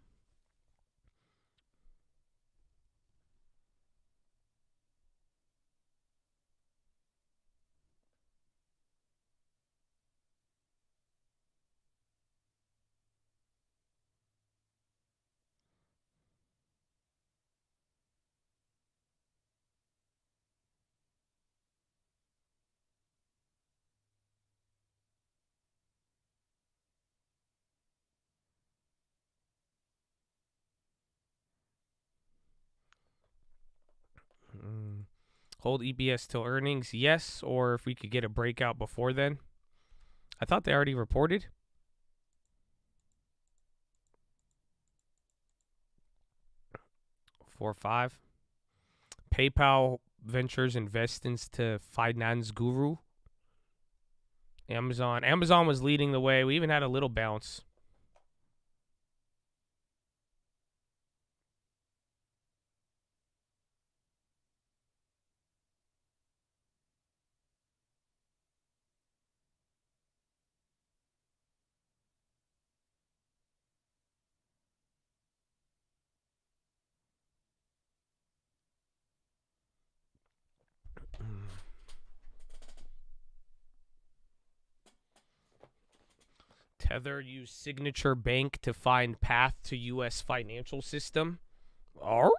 Hold EBS till earnings, yes, or if we could get a breakout before then. I thought they already reported. Four, 5. PayPal Ventures invests into Finance Guru. Amazon was leading the way. We even had a little bounce. Tether used Signature Bank to find path to U.S. financial system. Oh?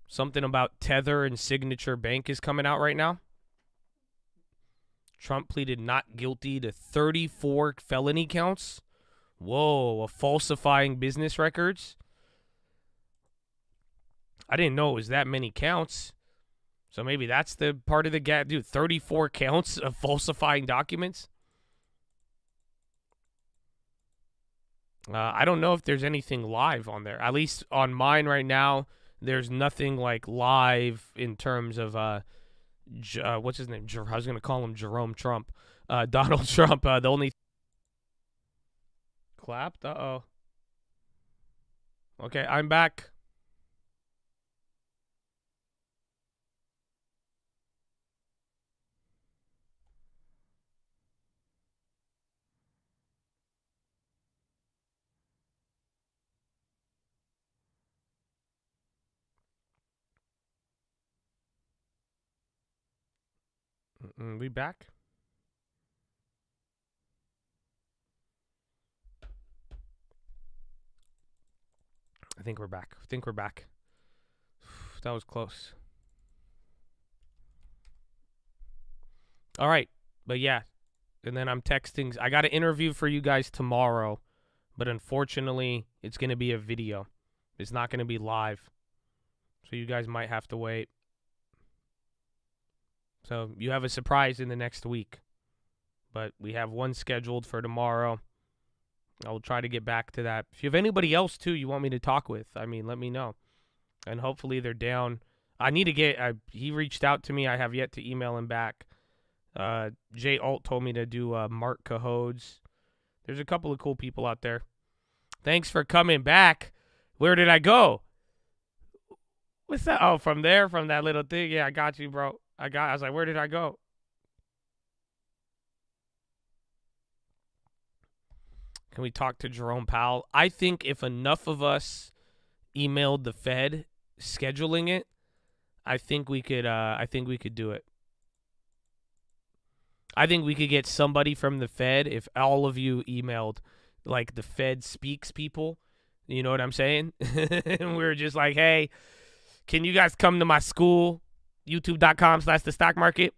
Something about Tether and Signature Bank is coming out right now. Trump pleaded not guilty to 34 felony counts. Whoa, of falsifying business records. I didn't know it was that many counts. So maybe that's the part of the gap. Dude, 34 counts of falsifying documents. I don't know if there's anything live on there. At least on mine right now, there's nothing like live in terms of what's his name? I was gonna call him Jerome Trump, Donald Trump. The only clapped. Okay, I'm back. We back? I think we're back. That was close. All right. But yeah. And then I'm texting. I got an interview for you guys tomorrow. But unfortunately, it's going to be a video. It's not going to be live. So you guys might have to wait. So you have a surprise in the next week. But we have one scheduled for tomorrow. I'll try to get back to that. If you have anybody else, too, you want me to talk with, I mean, let me know. And hopefully they're down. I need to get, he reached out to me. I have yet to email him back. Jay Alt told me to do Mark Cahodes. There's a couple of cool people out there. Thanks for coming back. Where did I go? What's that? Oh, from there, from that little thing. Yeah, I got you, bro. I was like, where did I go? Can we talk to Jerome Powell? I think if enough of us emailed the Fed scheduling it, I think we could do it. I think we could get somebody from the Fed if all of you emailed like the Fed speaks people. You know what I'm saying? And we were just like, hey, can you guys come to my school? YouTube.com/the stock market.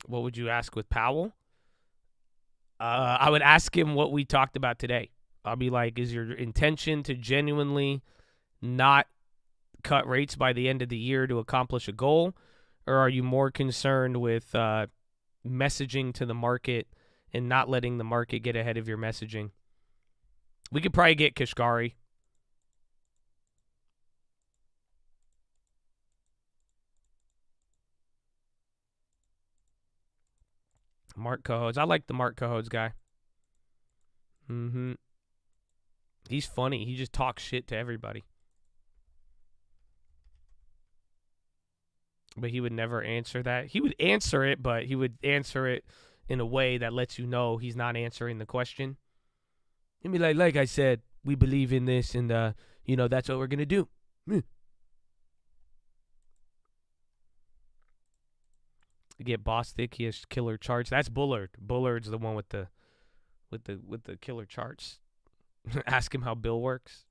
What would you ask with Powell? I would ask him what we talked about today. I'll be like, is your intention to genuinely not cut rates by the end of the year to accomplish a goal? Or are you more concerned with messaging to the market and not letting the market get ahead of your messaging? We could probably get Kashgari. Mark Cahodes. I like the Mark Cahodes guy. He's funny. He just talks shit to everybody. But he would never answer that. He would answer it, but he would answer it in a way that lets you know he's not answering the question. He'd be like I said, we believe in this, and that's what we're gonna do. Get Bostic, he has killer charts. That's Bullard. Bullard's the one with the killer charts. Ask him how Bill works.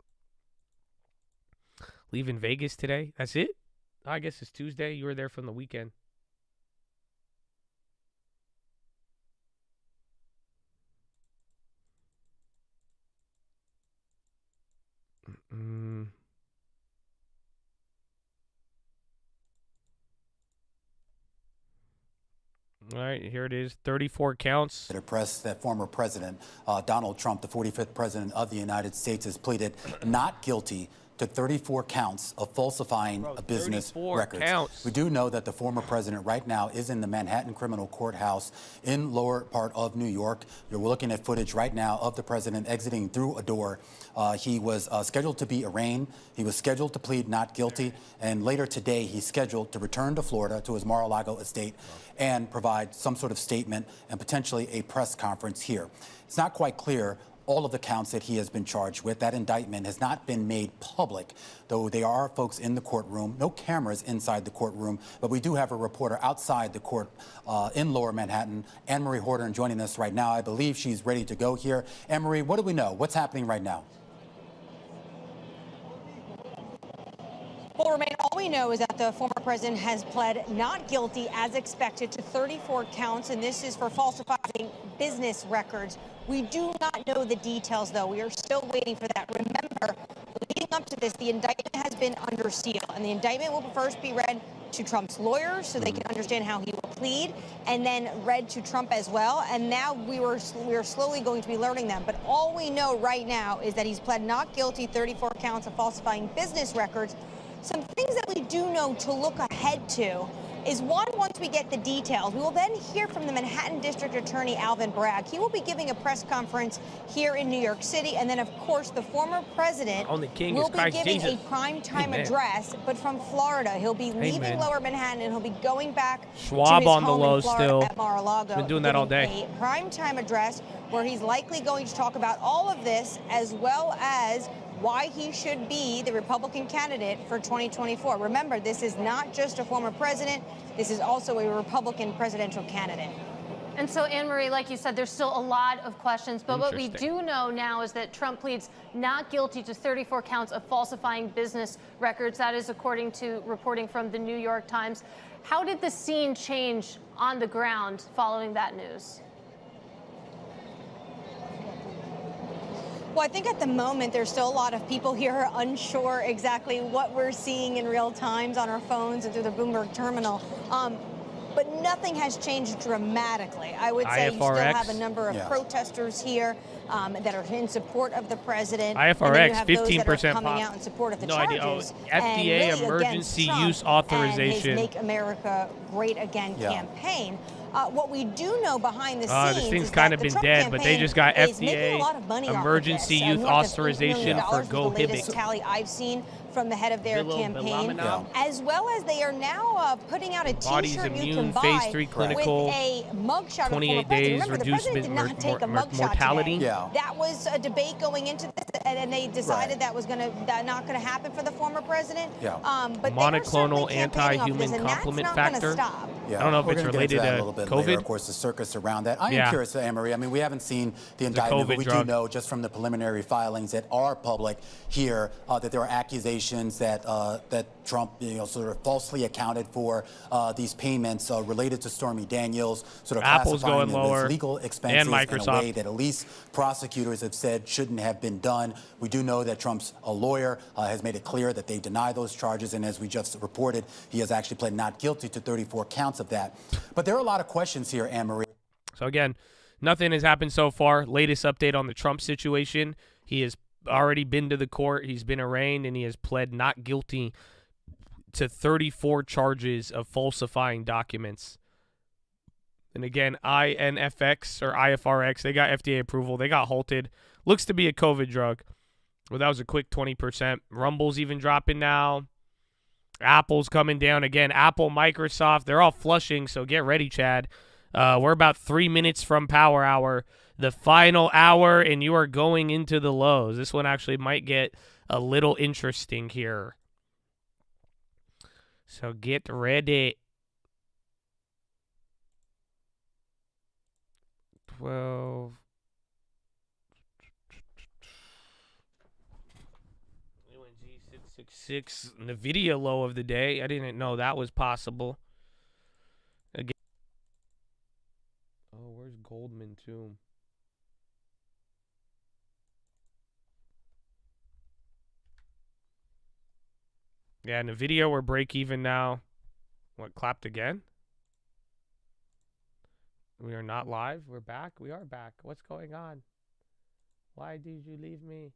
Leaving Vegas today. That's it? I guess it's Tuesday. You were there from the weekend. All right, here it is, 34 counts. The press that former President Donald Trump, the 45th President of the United States, has pleaded not guilty to 34 counts of falsifying a business records. Counts. We do know that the former president right now is in the Manhattan Criminal Courthouse in lower part of New York. We're looking at footage right now of the president exiting through a door. He was scheduled to be arraigned. He was scheduled to plead not guilty. And later today, he's scheduled to return to Florida to his Mar-a-Lago estate and provide some sort of statement and potentially a press conference here. It's not quite clear all of the counts that he has been charged with. That indictment has not been made public, though there are folks in the courtroom, no cameras inside the courtroom, but we do have a reporter outside the court in Lower Manhattan, Anne-Marie Horton, joining us right now. I believe she's ready to go here. Anne-Marie, what do we know? What's happening right now? Well, Romain, all we know is that the former president has pled not guilty as expected to 34 counts, and this is for falsifying business records. We do not know the details, though. We are still waiting for that. Remember, leading up to this, the indictment has been under seal, and the indictment will first be read to Trump's lawyers so they can understand how he will plead, and then read to Trump as well. And now we are slowly going to be learning them. But all we know right now is that he's pled not guilty, 34 counts of falsifying business records. Some things that we do know to look ahead to is one, once we get the details, we will then hear from the Manhattan District Attorney Alvin Bragg. He will be giving a press conference here in New York City. And then, of course, the former president will be giving a primetime address, but from Florida. He'll be leaving Lower Manhattan and he'll be going back Schwab to his on the home low in Florida still. at Mar-a-Lago. Been doing that all day. A primetime address where he's likely going to talk about all of this, as well as why he should be the Republican candidate for 2024. Remember, this is not just a former president. This is also a Republican presidential candidate. And so, Anne-Marie, like you said, there's still a lot of questions, but what we do know now is that Trump pleads not guilty to 34 counts of falsifying business records. That is according to reporting from the New York Times. How did the scene change on the ground following that news? Well, I think at the moment there's still a lot of people here unsure exactly what we're seeing in real time on our phones and through the Bloomberg terminal. But nothing has changed dramatically. I would say you still have a number of protesters here that are in support of the president. IFRX, 15% coming out in support of the charges. FDA really emergency Trump use authorization. And his Make America Great Again campaign. What we do know behind the scenes this thing's is kind that of the been Trump dead, but they just got FDA FDA emergency use authorization for Go Hibbik. The latest tally I've seen from the head of their campaign, as well as they are now putting out a Body's T-shirt you immune can phase buy 3 clinical, with a mugshot 28 of days Remember, the president did not take a mugshot mortality. today. That was a debate going into this, and they decided that was not going to happen for the former president. But monoclonal anti-human complement factor. I don't know if it's related to a little bit COVID. Later, of course, the circus around that. I am curious, Anne-Marie. I mean, we haven't seen the indictment, but we do know just from the preliminary filings that are public here that there are accusations that that Trump, sort of falsely accounted for these payments related to Stormy Daniels, sort of Apple's classifying going them lower, as legal expenses and Microsoft. in a way that at least prosecutors have said shouldn't have been done. We do know that Trump's lawyer has made it clear that they deny those charges, and as we just reported, he has actually pled not guilty to 34 counts of that. But there are a lot of questions here, Anne-Marie. So again, nothing has happened so far. Latest update on the Trump situation. He has already been to the court. He's been arraigned, and he has pled not guilty to 34 charges of falsifying documents. And again, INFX or IFRX, they got FDA approval. They got halted. Looks to be a COVID drug. Well, that was a quick 20%. Rumble's even dropping now. Apple's coming down again. Apple, Microsoft, they're all flushing, so get ready, Chad. We're about 3 minutes from Power Hour, the final hour, and you are going into the lows. This one actually might get a little interesting here. So get ready. 12. UNG 666. NVIDIA low of the day. I didn't know that was possible. Again. Oh, where's Goldman too? Yeah, NVIDIA, we're break even now. What, clapped again? We are not live. We're back. We are back. What's going on? Why did you leave me?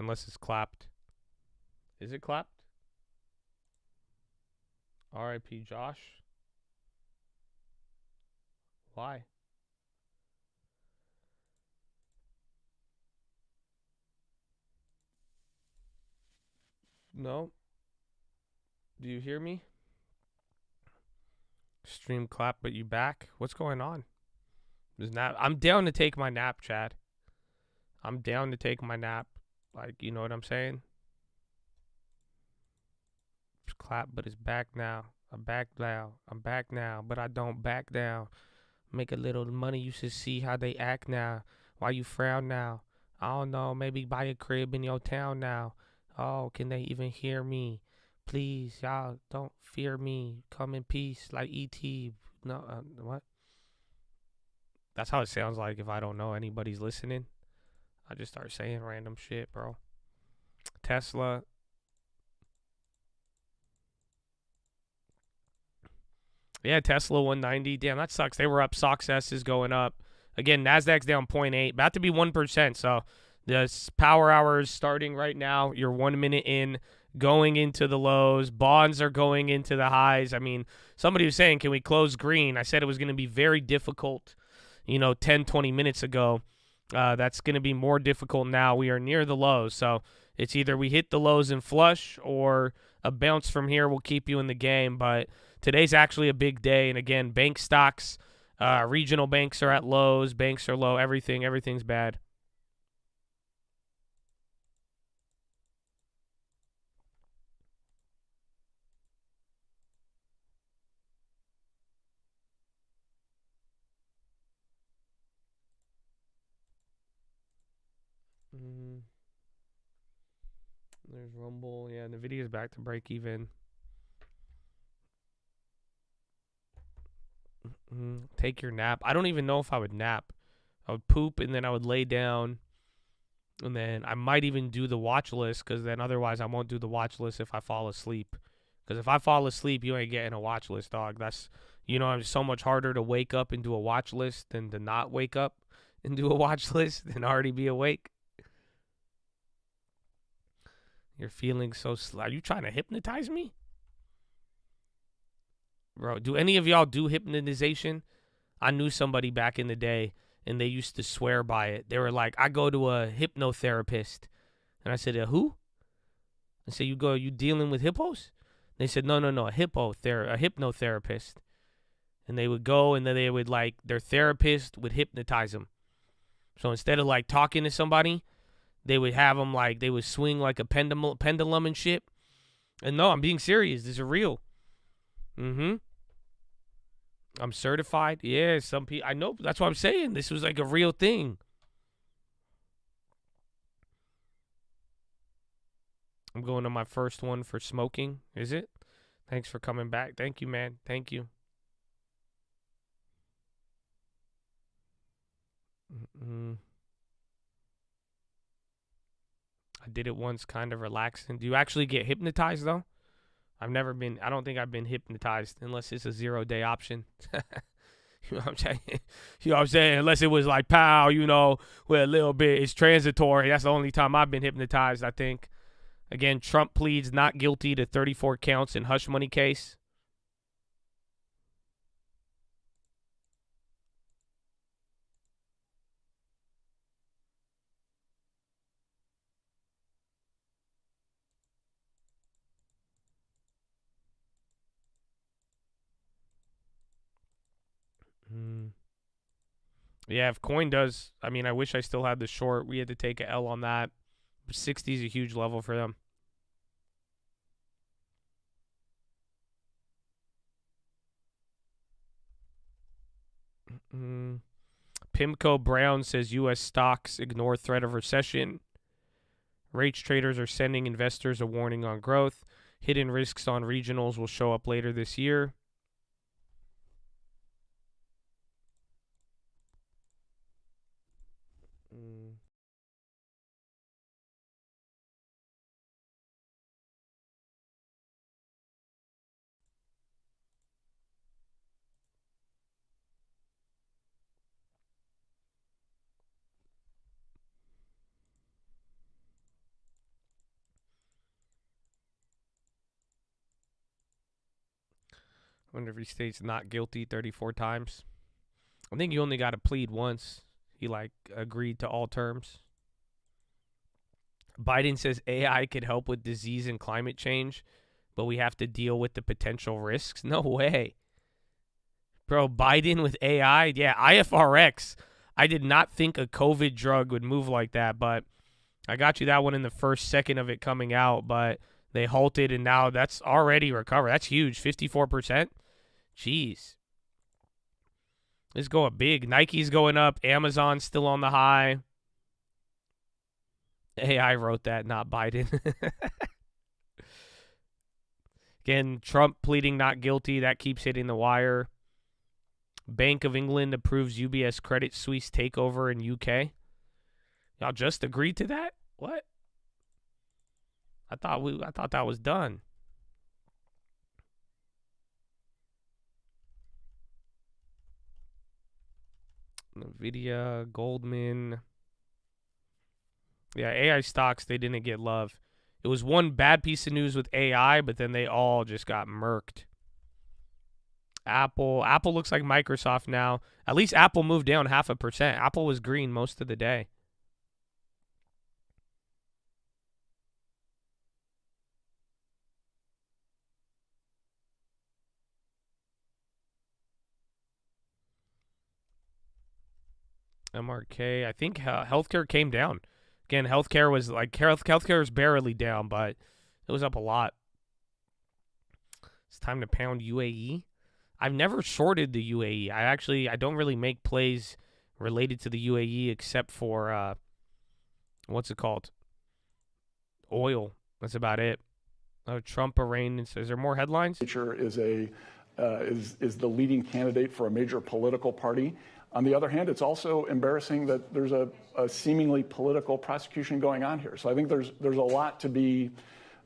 Unless it's clapped. Is it clapped? R.I.P. Josh. Why? No. Do you hear me? Stream clap, but you back? What's going on? I'm down to take my nap, Chad. I'm down to take my nap. Like, you know what I'm saying? Just clap, but it's back now. I'm back now. I'm back now, but I don't back down. Make a little money. You should see how they act now. Why you frown now? I don't know. Maybe buy a crib in your town now. Oh, can they even hear me? Please, y'all, don't fear me. Come in peace, like E.T. No, what? That's how it sounds like if I don't know anybody's listening. I just start saying random shit, bro. Tesla. Yeah, Tesla 190. Damn, that sucks. They were up. SOX is going up. Again, NASDAQ's down 0.8. About to be 1%. So the power hour is starting right now. You're 1 minute in, going into the lows. Bonds are going into the highs. I mean, somebody was saying, can we close green? I said it was going to be very difficult, 10, 20 minutes ago. That's going to be more difficult now. We are near the lows. So it's either we hit the lows and flush, or a bounce from here will keep you in the game. But today's actually a big day. And again, bank stocks, regional banks are at lows. Banks are low. Everything's bad. There's Rumble. Yeah, Nvidia's back to break even. Take your nap. I don't even know if I would nap. I would poop, and then I would lay down, and then I might even do the watch list, because then otherwise I won't do the watch list if I fall asleep. Because if I fall asleep, you ain't getting a watch list, dog. That's, it's so much harder to wake up and do a watch list than to not wake up and do a watch list and already be awake. You're feeling so slow. Are you trying to hypnotize me? Bro, do any of y'all do hypnotization? I knew somebody back in the day, and they used to swear by it. They were like, I go to a hypnotherapist. And I said, who? I said, you dealing with hippos? They said, no, a hypnotherapist. And they would go, and then they would, their therapist would hypnotize them. So instead of, talking to somebody, they would have them, they would swing like a pendulum and shit. And no, I'm being serious. This is real. I'm certified. Yeah, some people. I know. That's what I'm saying. This was like a real thing. I'm going to my first one for smoking. Is it? Thanks for coming back. Thank you, man. Thank you. I did it once, kind of relaxing. Do you actually get hypnotized, though? I don't think I've been hypnotized unless it's a 0-day option. You know what I'm saying? You know what I'm saying? Unless it was like, pow, where a little bit, it's transitory. That's the only time I've been hypnotized, I think. Again, Trump pleads not guilty to 34 counts in hush money case. Yeah, if coin does, I wish I still had the short. We had to take a L on that. 60 is a huge level for them. Pimco Brown says U.S. stocks ignore threat of recession. Rates traders are sending investors a warning on growth. Hidden risks on regionals will show up later this year. I wonder if he states not guilty 34 times. I think you only got to plead once. He agreed to all terms. Biden says AI could help with disease and climate change, but we have to deal with the potential risks. No way. Bro, Biden with AI? Yeah, IFRX. I did not think a COVID drug would move like that, but I got you that one in the first second of it coming out, but they halted, and now that's already recovered. That's huge, 54%. Jeez. It's going big. Nike's going up. Amazon's still on the high. AI wrote that, not Biden. Again, Trump pleading not guilty. That keeps hitting the wire. Bank of England approves UBS Credit Suisse takeover in UK. Y'all just agreed to that? What? I thought that was done. Nvidia, Goldman. Yeah, AI stocks, they didn't get love. It was one bad piece of news with AI, but then they all just got murked. Apple looks like Microsoft now. At least Apple moved down 0.5%. Apple was green most of the day. MRK. I think healthcare came down. Again, healthcare was like healthcare was barely down, but it was up a lot. It's time to pound UAE. I've never shorted the UAE. I don't really make plays related to the UAE except for what's it called? Oil. That's about it. Trump arraignment. Is there more headlines? Is the leading candidate for a major political party. On the other hand, it's also embarrassing that there's a seemingly political prosecution going on here. So I think there's a lot to be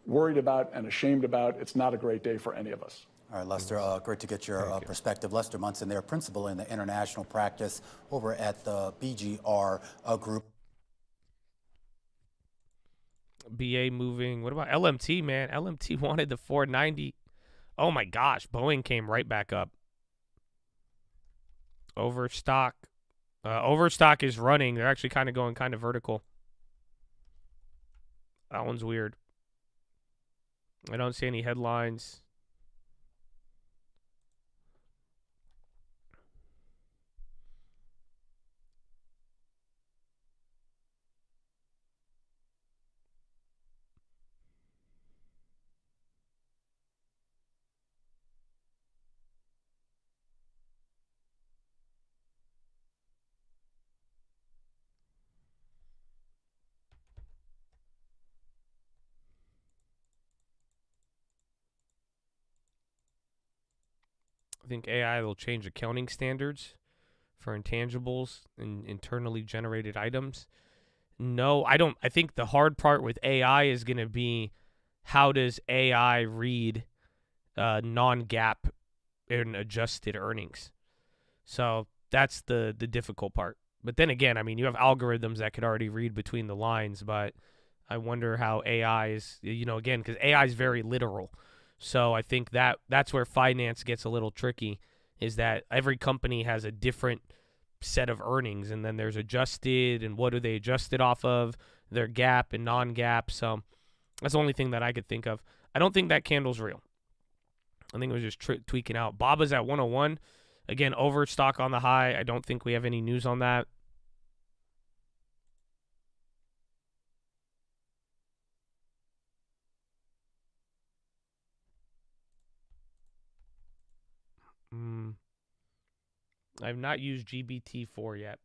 worried about and ashamed about. It's not a great day for any of us. All right, Lester, great to get your perspective. Lester Munson there, principal in the international practice over at the BGR group. BA moving. What about LMT, man? LMT wanted the 490. Oh, my gosh. Boeing came right back up. Overstock. Overstock is running. They're actually going kind of vertical. That one's weird. I don't see any headlines. I think AI will change accounting standards for intangibles and internally generated items. No, I don't. I think the hard part with AI is going to be how does AI read non-GAAP and adjusted earnings. So that's the difficult part. But then again, I mean, you have algorithms that could already read between the lines, but I wonder how AI is, again, because AI is very literal. So I think that's where finance gets a little tricky, is that every company has a different set of earnings, and then there's adjusted, and what are they adjusted off of, their GAAP and non-GAAP. So that's the only thing that I could think of. I don't think that candle's real. I think it was just tweaking out. BABA's at 101. Again, overstock on the high. I don't think we have any news on that. I've not used GBT4 yet.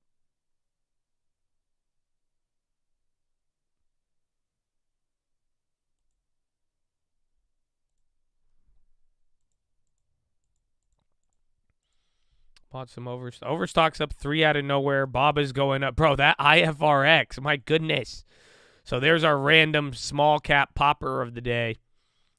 Bought some Overstock's up 3 out of nowhere. Baba's going up. Bro, that IFRX. My goodness. So there's our random small cap popper of the day.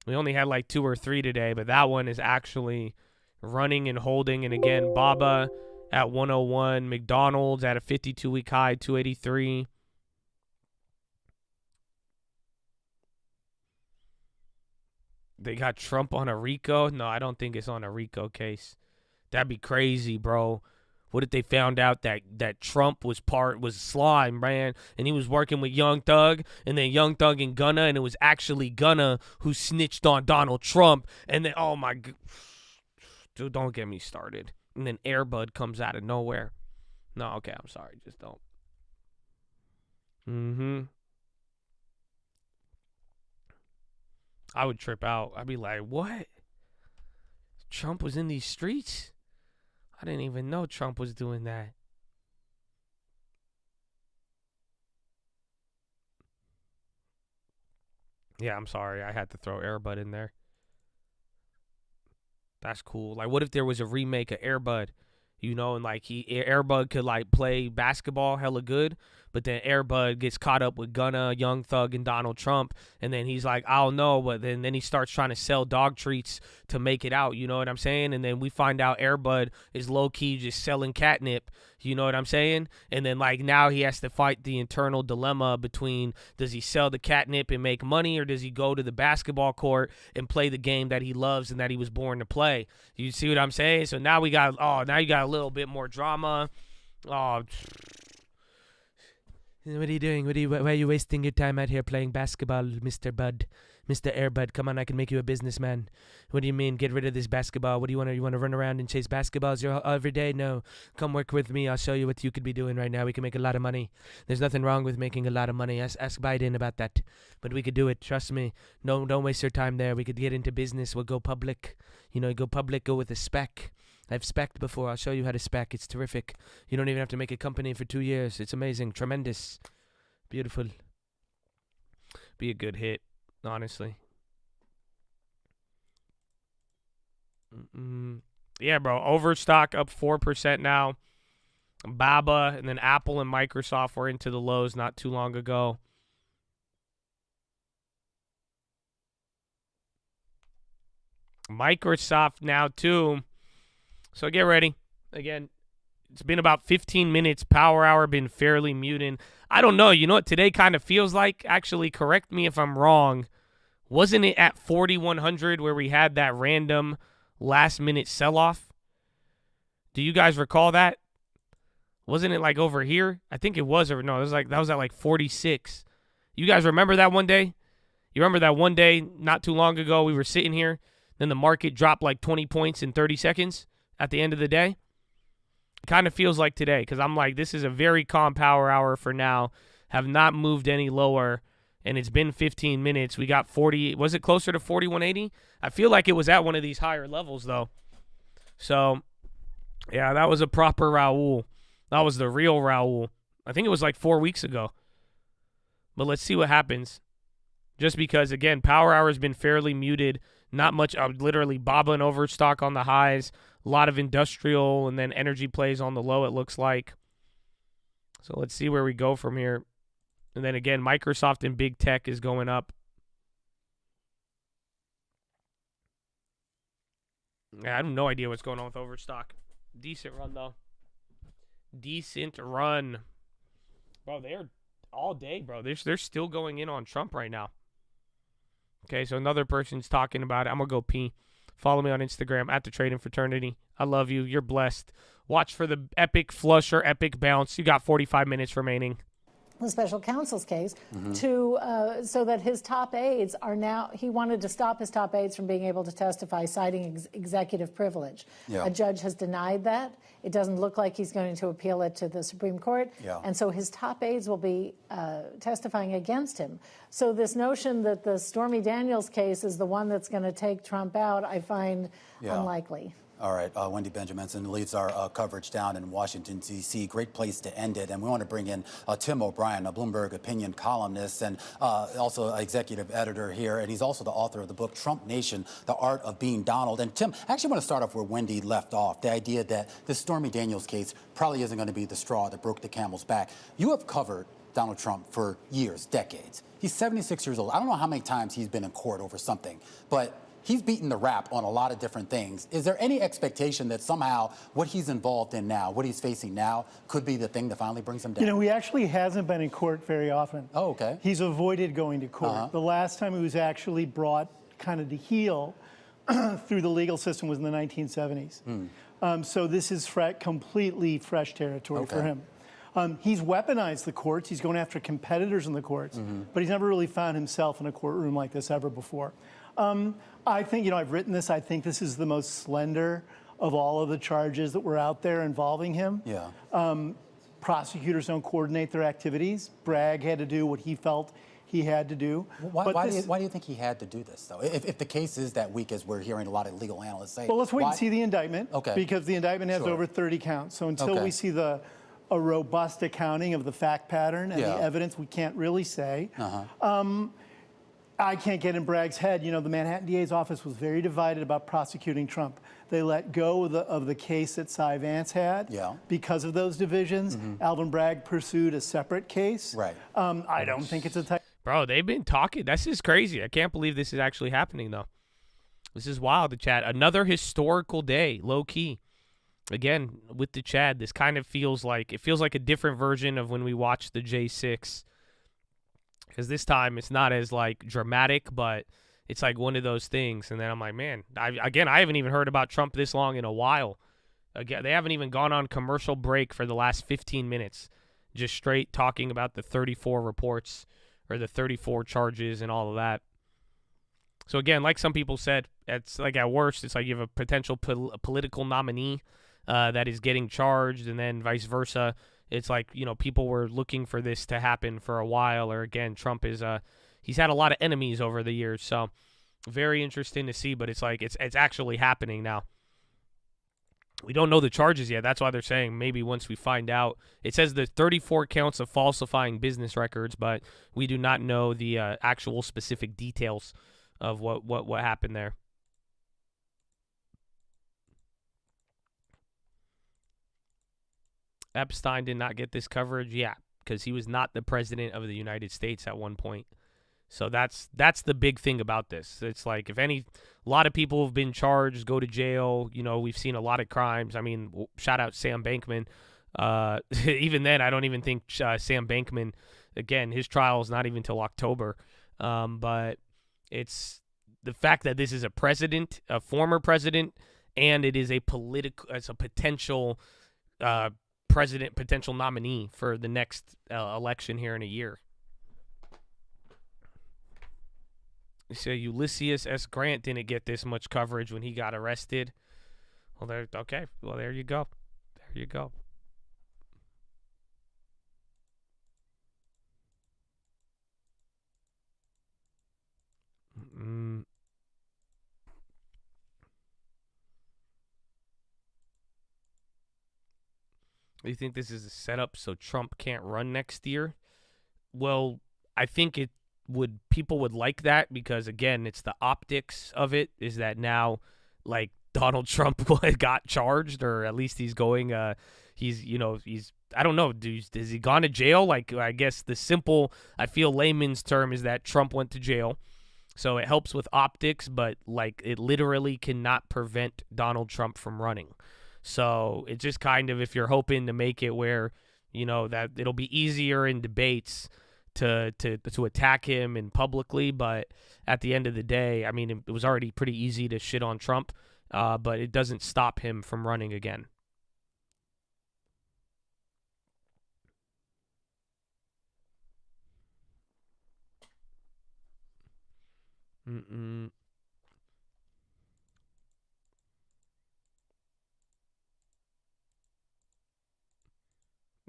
We only had like 2 or 3 today, but that one is actually running and holding. And again, Baba at 101. McDonald's at a 52-week high, 283. They got Trump on a RICO. No, I don't think it's on a RICO case. That'd be crazy, bro. What if they found out that Trump was slime, man, and he was working with Young Thug, and then Young Thug and Gunna, and it was actually Gunna who snitched on Donald Trump, and then, oh my, dude, don't get me started. And then Air Bud comes out of nowhere. No, okay, I'm sorry, just don't. I would trip out. I'd be like, what? Trump was in these streets? I didn't even know Trump was doing that. Yeah, I'm sorry. I had to throw Air Bud in there. That's cool. Like, what if there was a remake of Air Bud? You know, and like Air Bud could like play basketball hella good, but then Air Bud gets caught up with Gunna, Young Thug, and Donald Trump, and then he's like, I don't know, but then he starts trying to sell dog treats to make it out, you know what I'm saying? And then we find out Air Bud is low-key just selling catnip, you know what I'm saying? And then like now he has to fight the internal dilemma between, does he sell the catnip and make money, or does he go to the basketball court and play the game that he loves and that he was born to play? You see what I'm saying? So now you got a little bit more drama. Oh, what are you doing? Why are you wasting your time out here playing basketball, Mr. Bud? Mr. Air Bud, come on, I can make you a businessman. What do you mean, get rid of this basketball? What do you want? You want to run around and chase basketballs every day? No. Come work with me. I'll show you what you could be doing right now. We can make a lot of money. There's nothing wrong with making a lot of money. Ask Biden about that. But we could do it. Trust me. No, don't waste your time there. We could get into business. We'll go public. You know, go public, go with a spec. I've spec'd before. I'll show you how to spec. It's terrific. You don't even have to make a company for 2 years. It's amazing. Tremendous. Beautiful. Be a good hit, honestly. Yeah, bro. Overstock up 4% now. Baba and then Apple and Microsoft were into the lows not too long ago. Microsoft now too. So get ready. Again, it's been about 15 minutes. Power hour been fairly muted. I don't know. You know what today kind of feels like? Actually, correct me if I'm wrong. Wasn't it at 4,100 where we had that random last-minute sell-off? Do you guys recall that? Wasn't it like over here? I think it was. Or no, it was like that was at like 46. You guys remember that one day? You remember that one day not too long ago we were sitting here, then the market dropped like 20 points in 30 seconds at the end of the day? It kind of feels like today because I'm like, this is a very calm power hour for now. Have not moved any lower, and it's been 15 minutes. We got 40. Was it closer to 4180? I feel like it was at one of these higher levels, though. So, yeah, that was a proper Raul. That was the real Raul. I think it was like 4 weeks ago. But let's see what happens. Just because, again, power hour has been fairly muted. Not much, literally Baba and Overstock on the highs. A lot of industrial and then energy plays on the low, it looks like. So let's see where we go from here. And then again, Microsoft and big tech is going up. Yeah, I have no idea what's going on with Overstock. Decent run, though. Decent run. Bro, they're all day, bro. They're still going in on Trump right now. Okay, so another person's talking about it. I'm going to go pee. Follow me on Instagram at The Trading Fraternity. I love you. You're blessed. Watch for the epic flush or epic bounce. You got 45 minutes remaining. The special counsel's case so that his top aides are now, he wanted to stop his top aides from being able to testify, citing executive privilege. Yeah. A judge has denied that. It doesn't look like he's going to appeal it to the Supreme Court. Yeah. And so his top aides will be testifying against him. So this notion that the Stormy Daniels case is the one that's going to take Trump out, I find unlikely. All right, Wendy Benjaminson leads our coverage down in Washington, D.C. Great place to end it. And we want to bring in Tim O'Brien, a Bloomberg opinion columnist and also executive editor here. And he's also the author of the book, Trump Nation, The Art of Being Donald. And Tim, I actually want to start off where Wendy left off, the idea that the Stormy Daniels case probably isn't going to be the straw that broke the camel's back. You have covered Donald Trump for years, decades. He's 76 years old. I don't know how many times he's been in court over something, but he's beaten the rap on a lot of different things. Is there any expectation that somehow what he's involved in now, what he's facing now, could be the thing that finally brings him down? You know, he actually hasn't been in court very often. Oh, okay. He's avoided going to court. The last time he was actually brought kind of to heel through the legal system was in the 1970s. So this is completely fresh territory for him. He's weaponized the courts. He's going after competitors in the courts, but he's never really found himself in a courtroom like this ever before. I think, you know, I've written this. I think this is the most slender of all of the charges that were out there involving him. Yeah. Prosecutors don't coordinate their activities. Bragg had to do what he felt he had to do. Why do you think he had to do this, though? If the case is that weak, as we're hearing a lot of legal analysts say. Well, let's wait and see the indictment. Okay. Because the indictment has over 30 counts. So until we see a robust accounting of the fact pattern and the evidence, we can't really say. I can't get in Bragg's head. You know, the Manhattan DA's office was very divided about prosecuting Trump. They let go of the case that Cy Vance had because of those divisions. Alvin Bragg pursued a separate case. Right. I don't think it's a type. Bro, they've been talking. This is crazy. I can't believe this is actually happening, though. This is wild, the chat. Another historical day, low key. Again, with the Chad, this kind of feels like a different version of when we watched the J6. Because this time it's not as like dramatic, but it's like one of those things. And then I'm like, man, I haven't even heard about Trump this long in a while. Again, they haven't even gone on commercial break for the last 15 minutes, just straight talking about the 34 reports or the 34 charges and all of that. So again, like some people said, it's like at worst, it's like you have a potential political nominee that is getting charged, and then vice versa. It's like, you know, people were looking for this to happen for a while, or again, Trump is he's had a lot of enemies over the years, so very interesting to see, but it's like it's actually happening now. We don't know the charges yet. That's why they're saying maybe once we find out. It says the 34 counts of falsifying business records, but we do not know the actual specific details of what happened there. Epstein did not get this coverage, yeah, because he was not the president of the United States at one point. So that's the big thing about this. It's like a lot of people have been charged, go to jail. You know, we've seen a lot of crimes. I mean, shout out Sam Bankman. Even then, I don't even think Sam Bankman, again, his trial is not even till October. But it's the fact that this is a president, a former president, and it is it's a potential potential nominee for the next election here in a year. You say Ulysses S. Grant didn't get this much coverage when he got arrested. Well, there you go. There you go. You think this is a setup so Trump can't run next year? Well, I think people would like that because, again, it's the optics of it is that now, like, Donald Trump got charged, or at least he's going, I don't know, has he gone to jail? Like, I guess the simple, I feel layman's term is that Trump went to jail. So it helps with optics, but, like, it literally cannot prevent Donald Trump from running. So it's just kind of, if you're hoping to make it where, you know, that it'll be easier in debates to attack him and publicly, but at the end of the day, I mean, it was already pretty easy to shit on Trump, but it doesn't stop him from running again.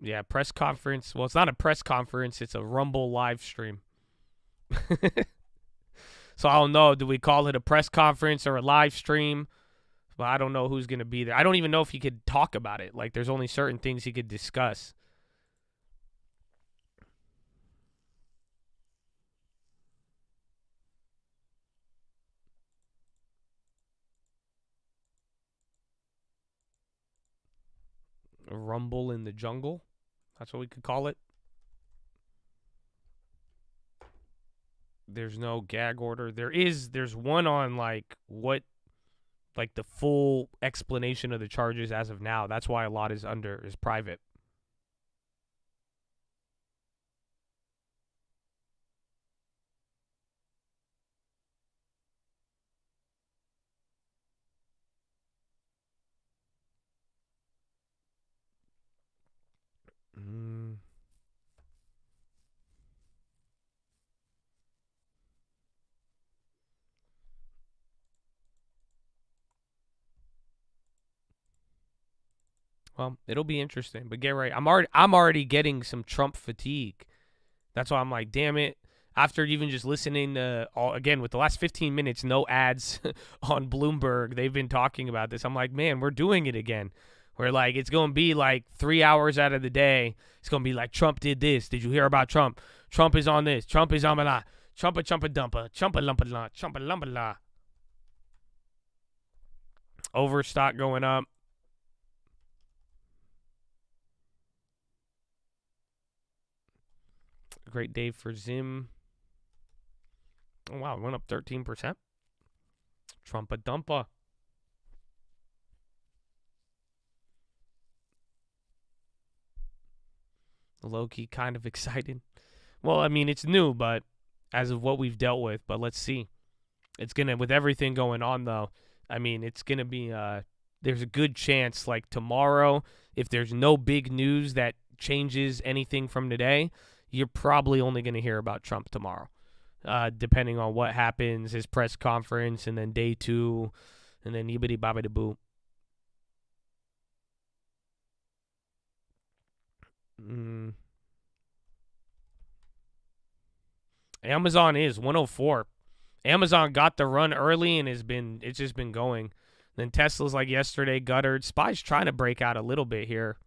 Yeah, press conference. Well, it's not a press conference. It's a Rumble live stream. So I don't know. Do we call it a press conference or a live stream? But I don't know who's going to be there. I don't even know if he could talk about it. Like, there's only certain things he could discuss. A rumble in the jungle? That's what we could call it. There's no gag order. There's one on like the full explanation of the charges as of now. That's why a lot is private. Well, it'll be interesting, but get right. I'm already getting some Trump fatigue. That's why I'm like, damn it. After even just listening to again with the last 15 minutes, no ads on Bloomberg, they've been talking about this. I'm like, man, we're doing it again. We're like, it's going to be like 3 hours out of the day. It's going to be like, Trump did this. Did you hear about Trump? Trump is on this. Trump is on that. Chumpa chumpa dumpa. Chumpa lumpa la. Chumpa lumpa la. Overstock going up. Great day for Zim. Oh, wow. It went up 13%. Trumpa dumpa. Low-key kind of excited. Well, I mean, it's new, but as of what we've dealt with, but let's see. It's going to, with everything going on, though, I mean, it's going to be, there's a good chance, like tomorrow, if there's no big news that changes anything from today, you're probably only going to hear about Trump tomorrow, depending on what happens, his press conference, and then day 2, and then yibbity-bobbity-boo. Amazon is 104. Amazon got the run early and it's just been going. Then Tesla's like yesterday guttered. SPY's trying to break out a little bit here.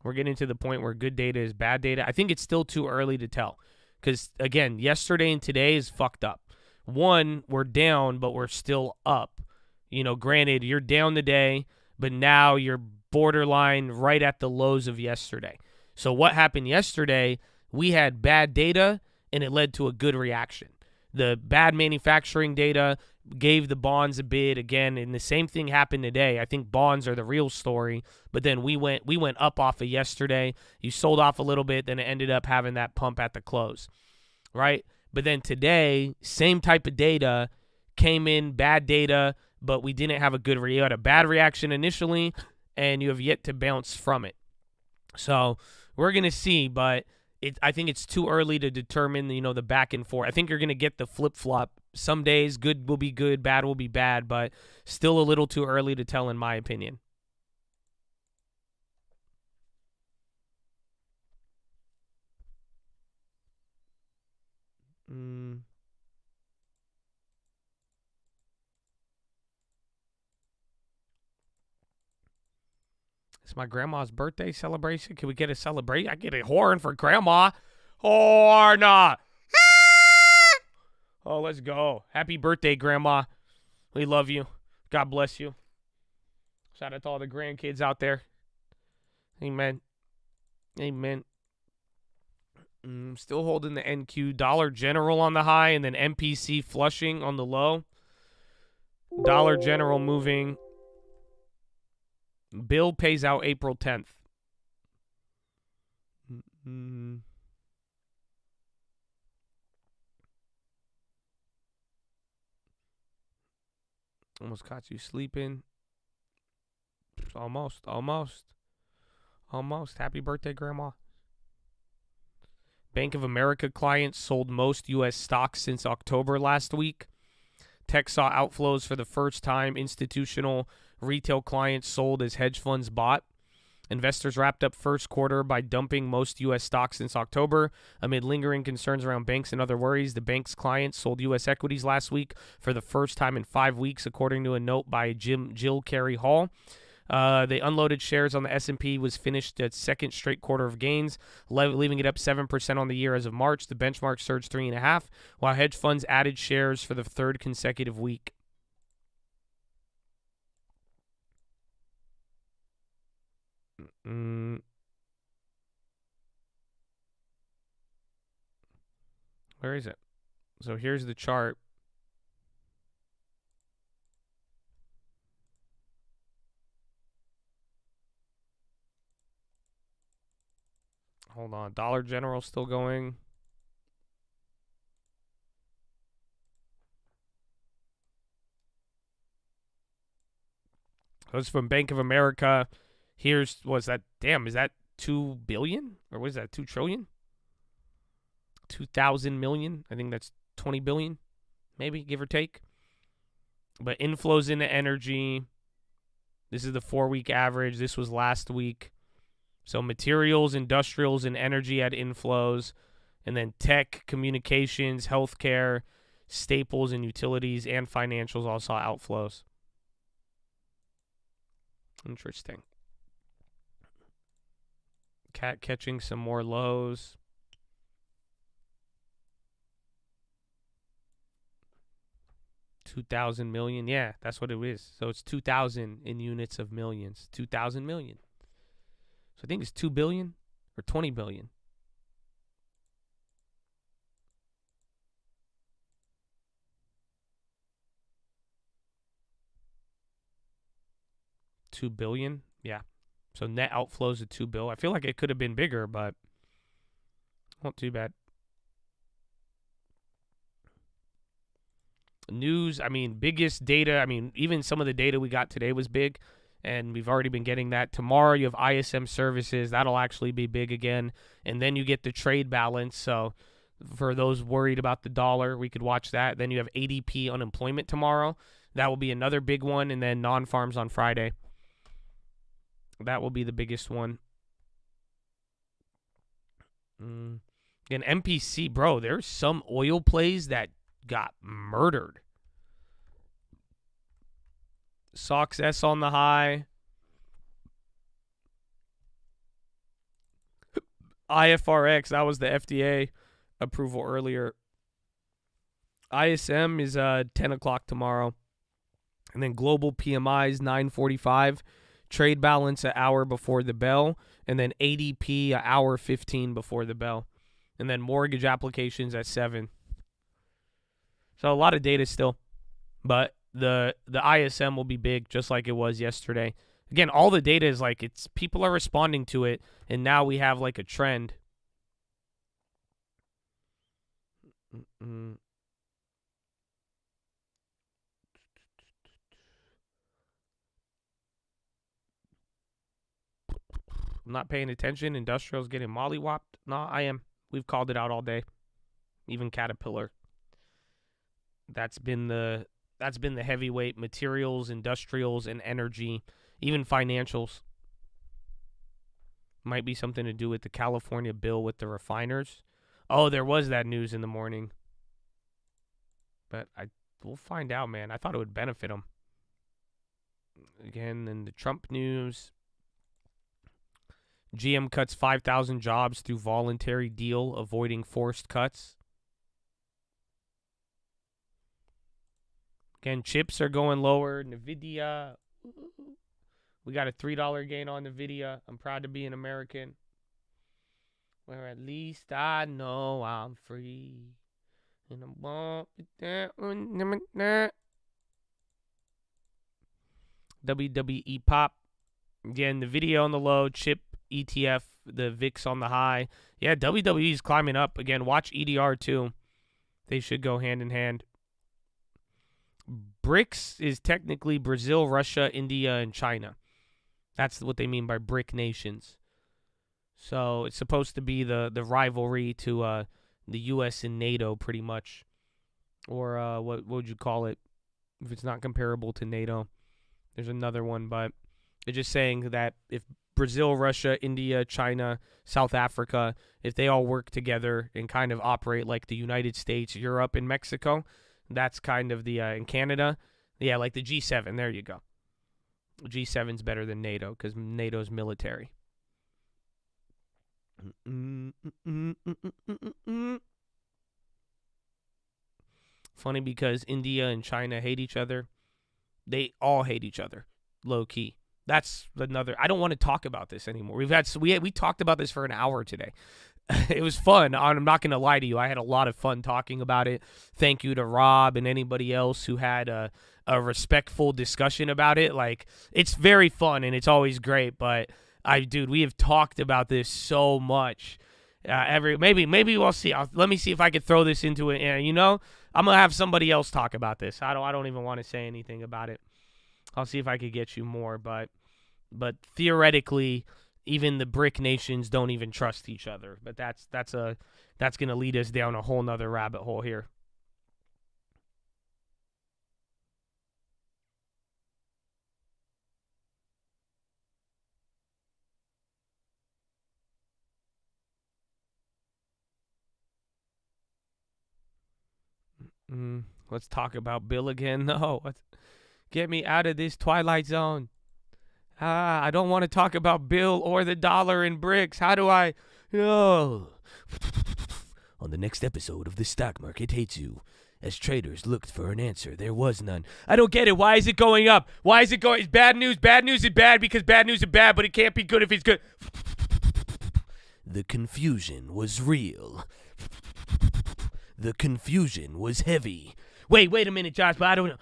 We're getting to the point where good data is bad data. I think it's still too early to tell. Because, again, yesterday and today is fucked up. One, we're down, but we're still up. You know, granted, you're down today, but now you're borderline right at the lows of yesterday. So what happened yesterday, we had bad data, and it led to a good reaction. The bad manufacturing data gave the bonds a bid again, and the same thing happened today. I think bonds are the real story, but then we went up off of yesterday. You sold off a little bit, then it ended up having that pump at the close, right? But then today, same type of data came in, bad data, but we didn't have a good you had a bad reaction initially, and you have yet to bounce from it. So we're going to see, but I think it's too early to determine, you know, the back and forth. I think you're going to get the flip-flop. Some days good will be good, bad will be bad, but still a little too early to tell in my opinion. It's my grandma's birthday celebration. Can we get a celebration? I get a horn for grandma. Horn! Oh, let's go. Happy birthday, grandma. We love you. God bless you. Shout out to all the grandkids out there. Amen. Amen. Still holding the NQ. Dollar General on the high and then MPC flushing on the low. Dollar General moving. Bill pays out April 10th. Almost caught you sleeping. Almost. Happy birthday, Grandma. Bank of America clients sold most U.S. stocks since October last week. Tech saw outflows for the first time. Institutional retail clients sold as hedge funds bought. Investors wrapped up first quarter by dumping most U.S. stocks since October. Amid lingering concerns around banks and other worries, the bank's clients sold U.S. equities last week for the first time in 5 weeks, according to a note by Jill Carey Hall. They unloaded shares on the S&P was finished at second straight quarter of gains, leaving it up 7% on the year as of March. The benchmark surged 3.5%, while hedge funds added shares for the third consecutive week. Where is it? So here's the chart. Hold on. Dollar General still going. That's from Bank of America. Here's, what's that? Damn, is that 2 billion? Or was that 2 trillion? 2,000 million? I think that's 20 billion, maybe, give or take. But inflows into energy. This is the 4-week average. This was last week. So materials, industrials, and energy had inflows. And then tech, communications, healthcare, staples, and utilities, and financials all saw outflows. Interesting. Cat catching some more lows. 2,000 million. Yeah, that's what it is. So it's 2,000 in units of millions. 2,000 million. So I think it's 2 billion or 20 billion. $2 billion. Yeah. So net outflows of $2 billion. I feel like it could have been bigger, but not too bad. News, I mean, biggest data. I mean, even some of the data we got today was big, and we've already been getting that. Tomorrow you have ISM services. That'll actually be big again. And then you get the trade balance. So for those worried about the dollar, we could watch that. Then you have ADP unemployment tomorrow. That will be another big one. And then non-farms on Friday. That will be the biggest one. And MPC, bro, there's some oil plays that got murdered. SOX S on the high. IFRX, that was the FDA approval earlier. ISM is 10 o'clock tomorrow. And then global PMIs 9:45. Trade balance an hour before the bell. And then ADP an hour 15 before the bell. And then mortgage applications at 7. So a lot of data still. But the ISM will be big, just like it was yesterday. Again, all the data is like, it's people are responding to it, and now we have like a trend. I'm not paying attention. Industrial's getting mollywopped. No, I am. We've called it out all day. Even Caterpillar. That's been the heavyweight. Materials, industrials, and energy. Even financials. Might be something to do with the California bill with the refiners. Oh, there was that news in the morning. But we'll find out, man. I thought it would benefit them. Again, in the Trump news. GM cuts 5,000 jobs through voluntary deal, avoiding forced cuts. Again, chips are going lower. NVIDIA. We got a $3 gain on NVIDIA. I'm proud to be an American. Where at least I know I'm free. And I won't be there. WWE Pop. Again, the video on the low. Chip ETF. The VIX on the high. Yeah, WWE is climbing up. Again, watch EDR too. They should go hand in hand. BRICS is technically Brazil, Russia, India, and China. That's what they mean by BRIC nations. So it's supposed to be the rivalry to the U.S. and NATO, pretty much. Or what would you call it if it's not comparable to NATO? There's another one, but they're just saying that if Brazil, Russia, India, China, South Africa, if they all work together and kind of operate like the United States, Europe, and Mexico, that's kind of the, in Canada, yeah, like the G7, there you go. G7's better than NATO because NATO's military. Funny because India and China hate each other. They all hate each other, low key. That's another. I don't want to talk about this anymore. We talked about this for an hour today. It was fun. I'm not going to lie to you. I had a lot of fun talking about it. Thank you to Rob and anybody else who had a respectful discussion about it. Like, it's very fun and it's always great. But dude, we have talked about this so much. Maybe we'll see. Let me see if I could throw this into it. I'm gonna have somebody else talk about this. I don't even want to say anything about it. I'll see if I could get you more, but theoretically, even the BRIC nations don't even trust each other. But that's gonna lead us down a whole nother rabbit hole here. Let's talk about Bill again. No, get me out of this Twilight Zone. I don't want to talk about Bill or the dollar and BRICS. How do I? Oh. On the next episode of The Stock Market Hates You, As traders looked for an answer, there was none. I don't get it. Why is it going up? Why is it going? It's bad news. Bad news is bad because bad news is bad, but it can't be good if it's good. The confusion was real. The confusion was heavy. Wait a minute, Josh, but I don't know.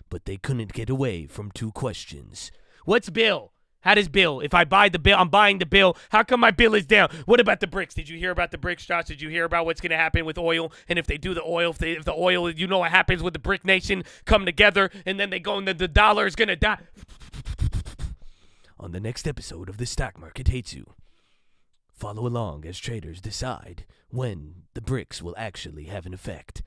But they couldn't get away from two questions. What's Bill? How does Bill? If I buy the bill, I'm buying the bill. How come my bill is down? What about the bricks? Did you hear about the bricks, Josh? Did you hear about what's going to happen with oil? And if they do the oil, if the oil, you know what happens with the brick nation come together, and then they go and the dollar is going to die. On the next episode of The Stock Market Hates You, follow along as traders decide when the bricks will actually have an effect.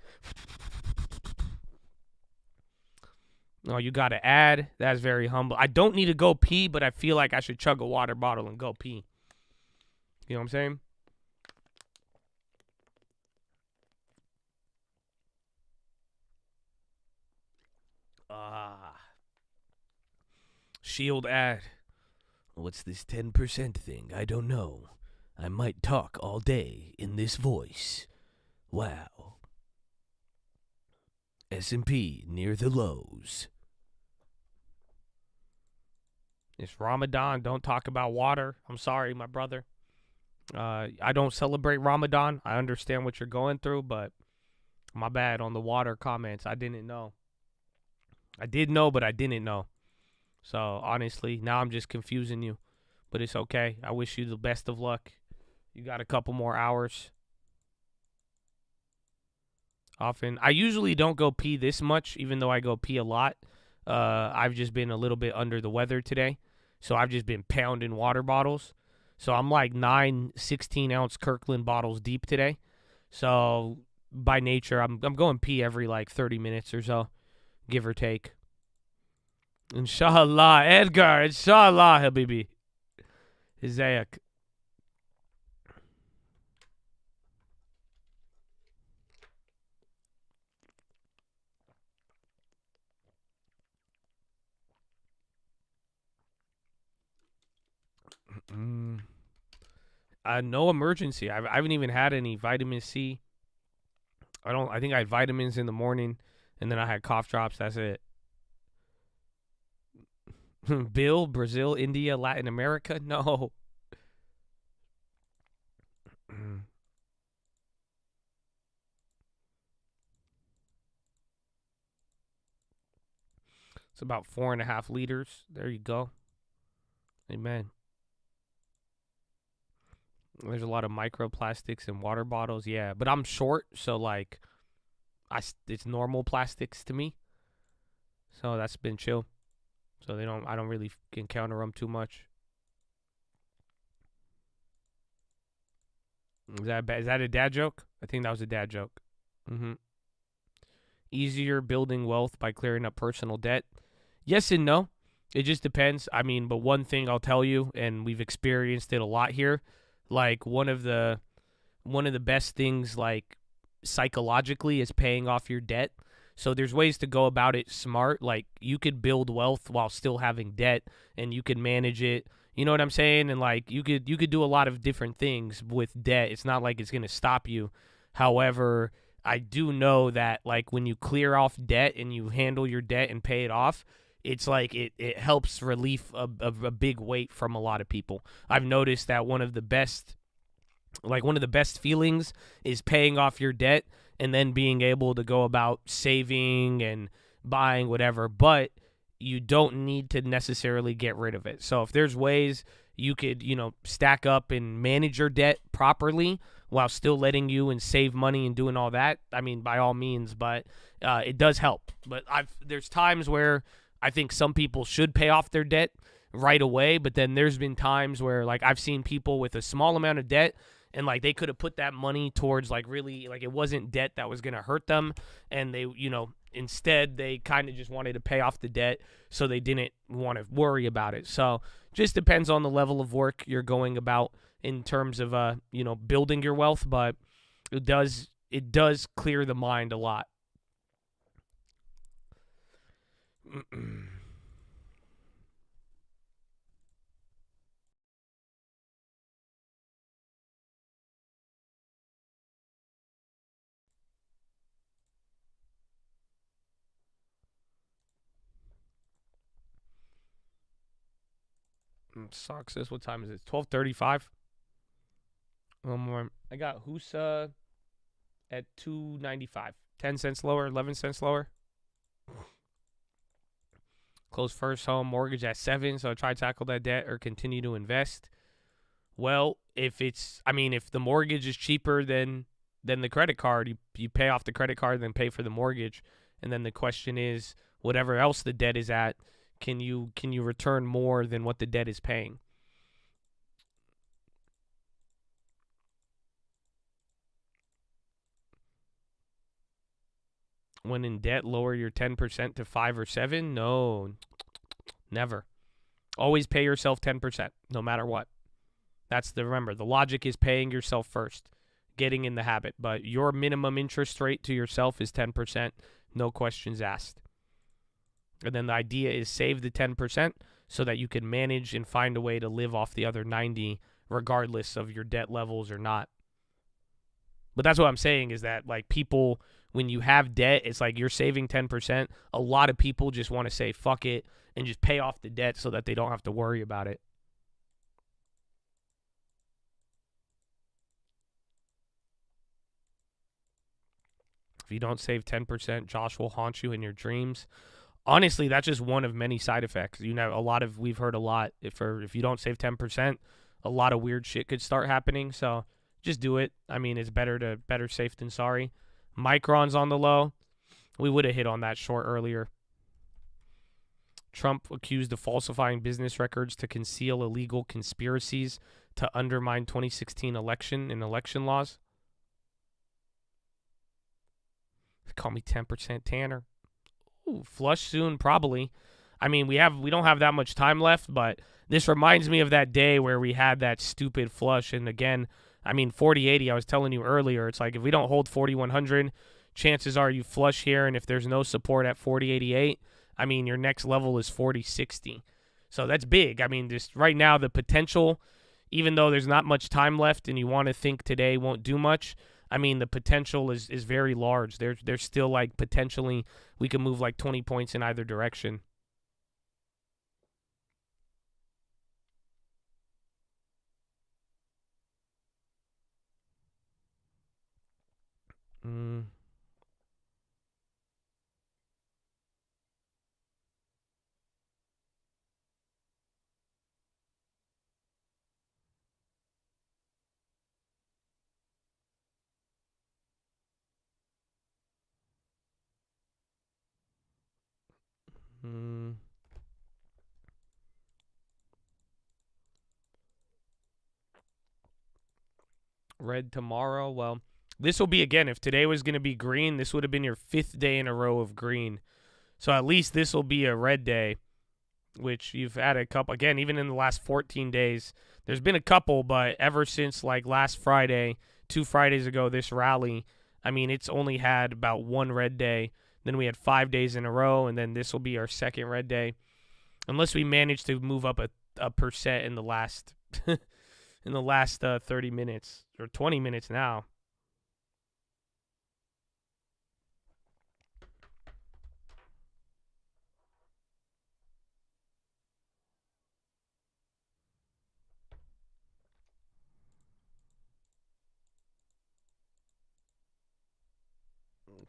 Oh, you got to add? That's very humble. I don't need to go pee, but I feel like I should chug a water bottle and go pee. You know what I'm saying? Shield ad. What's this 10% thing? I don't know. I might talk all day in this voice. Wow. S&P near the lows. It's Ramadan. Don't talk about water. I'm sorry, my brother. I don't celebrate Ramadan. I understand what you're going through, but my bad on the water comments. I didn't know. I did know, but I didn't know. So, honestly, now I'm just confusing you. But it's okay. I wish you the best of luck. You got a couple more hours. I usually don't go pee this much, even though I go pee a lot. I've just been a little bit under the weather today. So I've just been pounding water bottles. So I'm like 9 16-ounce Kirkland bottles deep today. So by nature, I'm going pee every like 30 minutes or so, give or take. Inshallah, Edgar. Inshallah, Habibi. Isaiah. No emergency. I haven't even had any vitamin C. I think I had vitamins in the morning, and then I had cough drops. That's it. Bill, Brazil, India, Latin America? No. It's about 4.5 liters. There you go. Amen. There's a lot of microplastics in water bottles. Yeah, but I'm short, so like, it's normal plastics to me. So that's been chill. So I don't really encounter them too much. Is that a dad joke? I think that was a dad joke. Easier building wealth by clearing up personal debt. Yes and no. It just depends. I mean, but one thing I'll tell you, and we've experienced it a lot here, like one of the best things like psychologically is paying off your debt. So there's ways to go about it smart. Like you could build wealth while still having debt, and you could manage it. You know what I'm saying? And like you could do a lot of different things with debt. It's not like it's going to stop you. However, I do know that like when you clear off debt and you handle your debt and pay it off, it's like it helps relief of a big weight from a lot of people. I've noticed that one of the best feelings is paying off your debt and then being able to go about saving and buying whatever, but you don't need to necessarily get rid of it. So if there's ways you could, stack up and manage your debt properly while still letting you and save money and doing all that, I mean, by all means, but it does help. But there's times where I think some people should pay off their debt right away, but then there's been times where like I've seen people with a small amount of debt and like they could have put that money towards like really like it wasn't debt that was going to hurt them, and they, instead they kind of just wanted to pay off the debt so they didn't want to worry about it. So just depends on the level of work you're going about in terms of building your wealth, but it does clear the mind a lot. Sucks this. What time is it? 12:35. One more. I got Husa at 295. 10 cents lower, 11 cents lower. Close first home mortgage at 7, so try to tackle that debt or continue to invest. Well, if the mortgage is cheaper than the credit card, you pay off the credit card, then pay for the mortgage. And then the question is, whatever else the debt is at, can you return more than what the debt is paying? When in debt, lower your 10% to 5 or 7? No, never. Always pay yourself 10%, no matter what. Remember, the logic is paying yourself first, getting in the habit. But your minimum interest rate to yourself is 10%, no questions asked. And then the idea is save the 10% so that you can manage and find a way to live off the other 90 regardless of your debt levels or not. But that's what I'm saying is that, like, people, when you have debt, it's like you're saving 10%. A lot of people just want to say, fuck it, and just pay off the debt so that they don't have to worry about it. If you don't save 10%, Josh will haunt you in your dreams. Honestly, that's just one of many side effects. We've heard a lot. If you don't save 10%, a lot of weird shit could start happening. So just do it. I mean, it's better safe than sorry. Micron's on the low. We would have hit on that short earlier. Trump accused of falsifying business records to conceal illegal conspiracies to undermine 2016 election and election laws. They call me 10% Tanner. Ooh, flush soon, probably. I mean, we don't have that much time left, but this reminds me of that day where we had that stupid flush. And again, I mean, 4080, I was telling you earlier, it's like if we don't hold 4100, chances are you flush here. And if there's no support at 4088, I mean, your next level is 4060. So that's big. I mean, just right now, the potential, even though there's not much time left and you want to think today won't do much, I mean, the potential is very large. There's still, like, potentially we can move like 20 points in either direction. Red tomorrow. Well, this will be, again, if today was going to be green, this would have been your 5th day in a row of green. So at least this will be a red day, which you've had a couple. Again, even in the last 14 days, there's been a couple, but ever since like last Friday, 2 Fridays ago, this rally, I mean, it's only had about one red day. Then we had 5 days in a row, and then this will be our second red day. Unless we manage to move up a percent in the last in the last 30 minutes or 20 minutes now.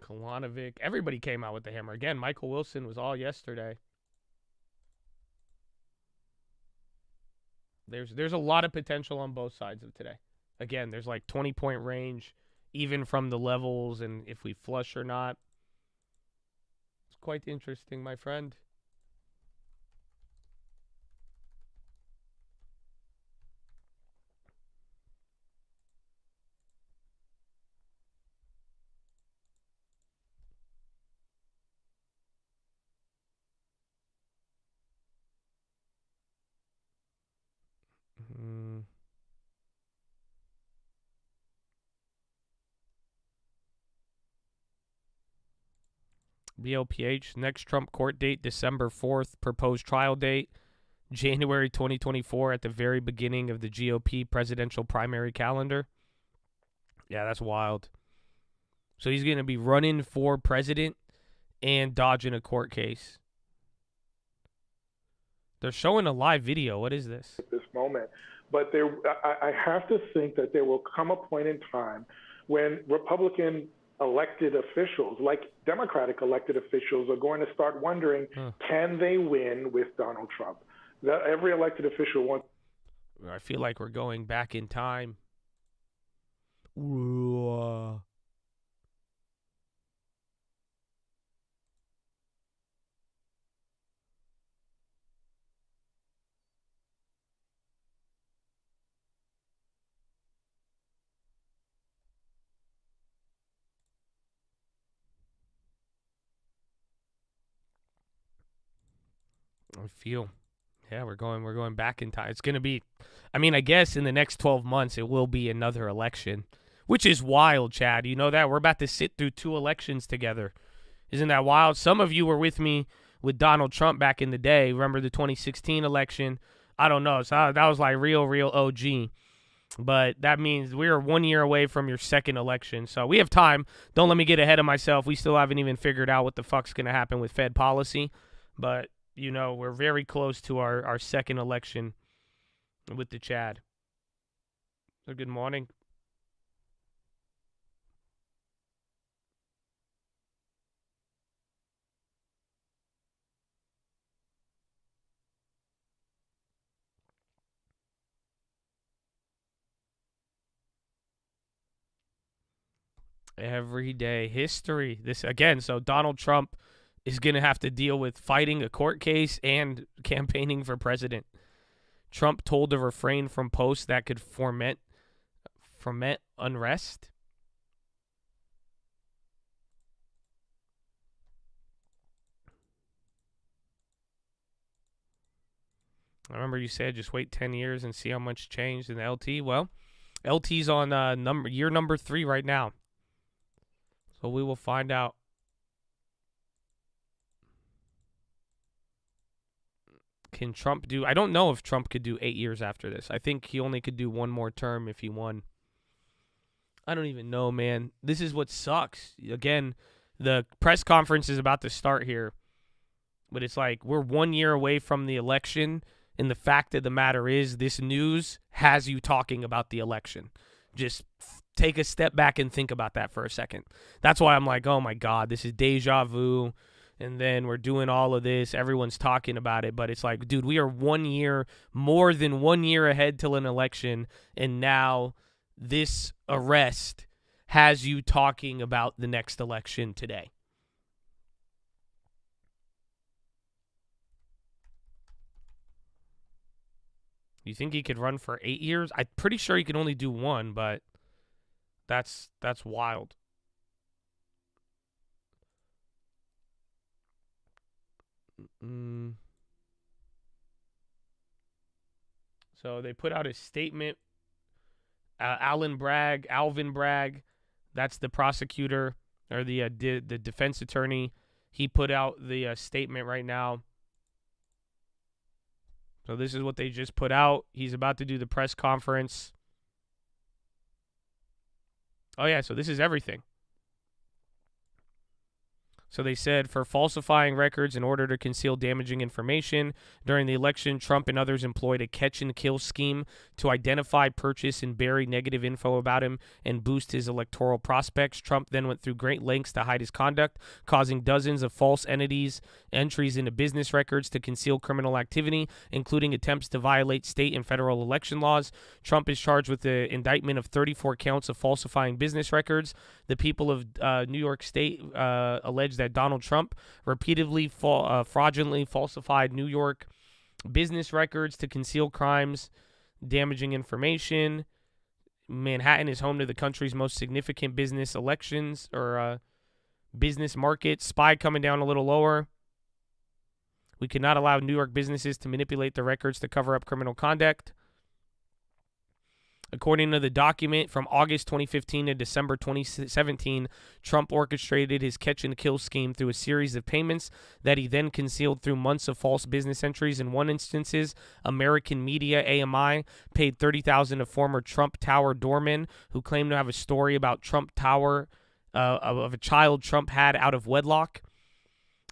Kalanovic. Everybody came out with the hammer. Again, Michael Wilson was all yesterday. There's a lot of potential on both sides of today. Again, there's like 20-point range, even from the levels, and if we flush or not. It's quite interesting, my friend. BLPH, next Trump court date, December 4th, proposed trial date, January 2024 at the very beginning of the GOP presidential primary calendar. Yeah, that's wild. So he's going to be running for president and dodging a court case. They're showing a live video. What is this? At this moment. But I have to think that there will come a point in time when Republican elected officials, like Democratic elected officials, are going to start wondering, can they win with Donald Trump? That every elected official wants. I feel like we're going back in time. Ooh. I feel, yeah, we're going back in time. It's going to be, I mean, I guess in the next 12 months, it will be another election, which is wild, Chad. You know that? We're about to sit through 2 elections together. Isn't that wild? Some of you were with me with Donald Trump back in the day. Remember the 2016 election? I don't know. So that was like real OG. But that means we're 1 year away from your second election. So we have time. Don't let me get ahead of myself. We still haven't even figured out what the fuck's going to happen with Fed policy. But you know, we're very close to our second election with the Chad. So good morning. Everyday history. This again, so Donald Trump is going to have to deal with fighting a court case and campaigning for president. Trump told to refrain from posts that could foment unrest. I remember you said just wait 10 years and see how much changed in the LT. Well, LT's on year number 3 right now. So we will find out. Can Trump do? I don't know if Trump could do 8 years after this. I think he only could do 1 more term if he won. I don't even know, man. This is what sucks. Again, the press conference is about to start here. But it's like we're 1 year away from the election. And the fact of the matter is this news has you talking about the election. Just take a step back and think about that for a second. That's why I'm like, oh, my God, this is deja vu. And then we're doing all of this. Everyone's talking about it. But it's like, dude, we are 1 year, more than 1 year ahead till an election. And now this arrest has you talking about the next election today. You think he could run for 8 years? I'm pretty sure he can only do 1, but that's wild. So they put out a statement. Alvin Bragg, that's the prosecutor or the defense attorney. He put out the statement right now. So this is what they just put out. He's about to do the press conference. Oh, yeah, so this is everything. So they said, for falsifying records in order to conceal damaging information. During the election, Trump and others employed a catch-and-kill scheme to identify, purchase, and bury negative info about him and boost his electoral prospects. Trump then went through great lengths to hide his conduct, causing dozens of false entries into business records to conceal criminal activity, including attempts to violate state and federal election laws. Trump is charged with the indictment of 34 counts of falsifying business records. The people of New York State allege that Donald Trump repeatedly fraudulently falsified New York business records to conceal crimes, damaging information. Manhattan is home to the country's most significant business elections or business market. SPY coming down a little lower. We cannot allow New York businesses to manipulate the records to cover up criminal conduct. According to the document, from August 2015 to December 2017, Trump orchestrated his catch-and-kill scheme through a series of payments that he then concealed through months of false business entries. In one instance, American Media, AMI, paid $30,000 to former Trump Tower doorman who claimed to have a story about Trump Tower of a child Trump had out of wedlock.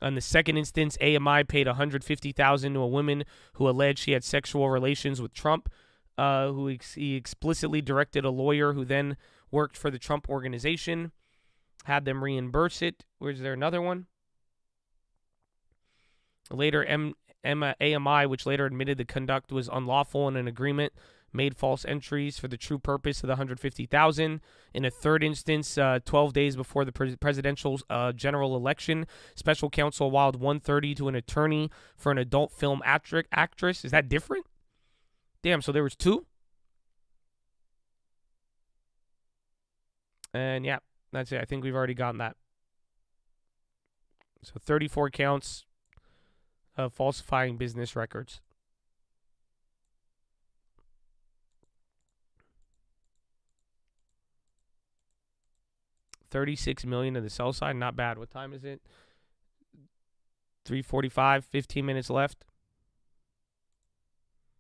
In the second instance, AMI paid $150,000 to a woman who alleged she had sexual relations with Trump, he explicitly directed a lawyer who then worked for the Trump organization, had them reimburse it. Where's there another one? Later, AMI, which later admitted the conduct was unlawful in an agreement, made false entries for the true purpose of the $150,000. In a third instance, 12 days before the presidential general election, special counsel awarded $130,000 to an attorney for an adult film actress. Is that different? Damn, so there was two? And yeah, that's it. I think we've already gotten that. So 34 counts of falsifying business records. $36 million to the sell side, not bad. What time is it? 3:45, 15 minutes left.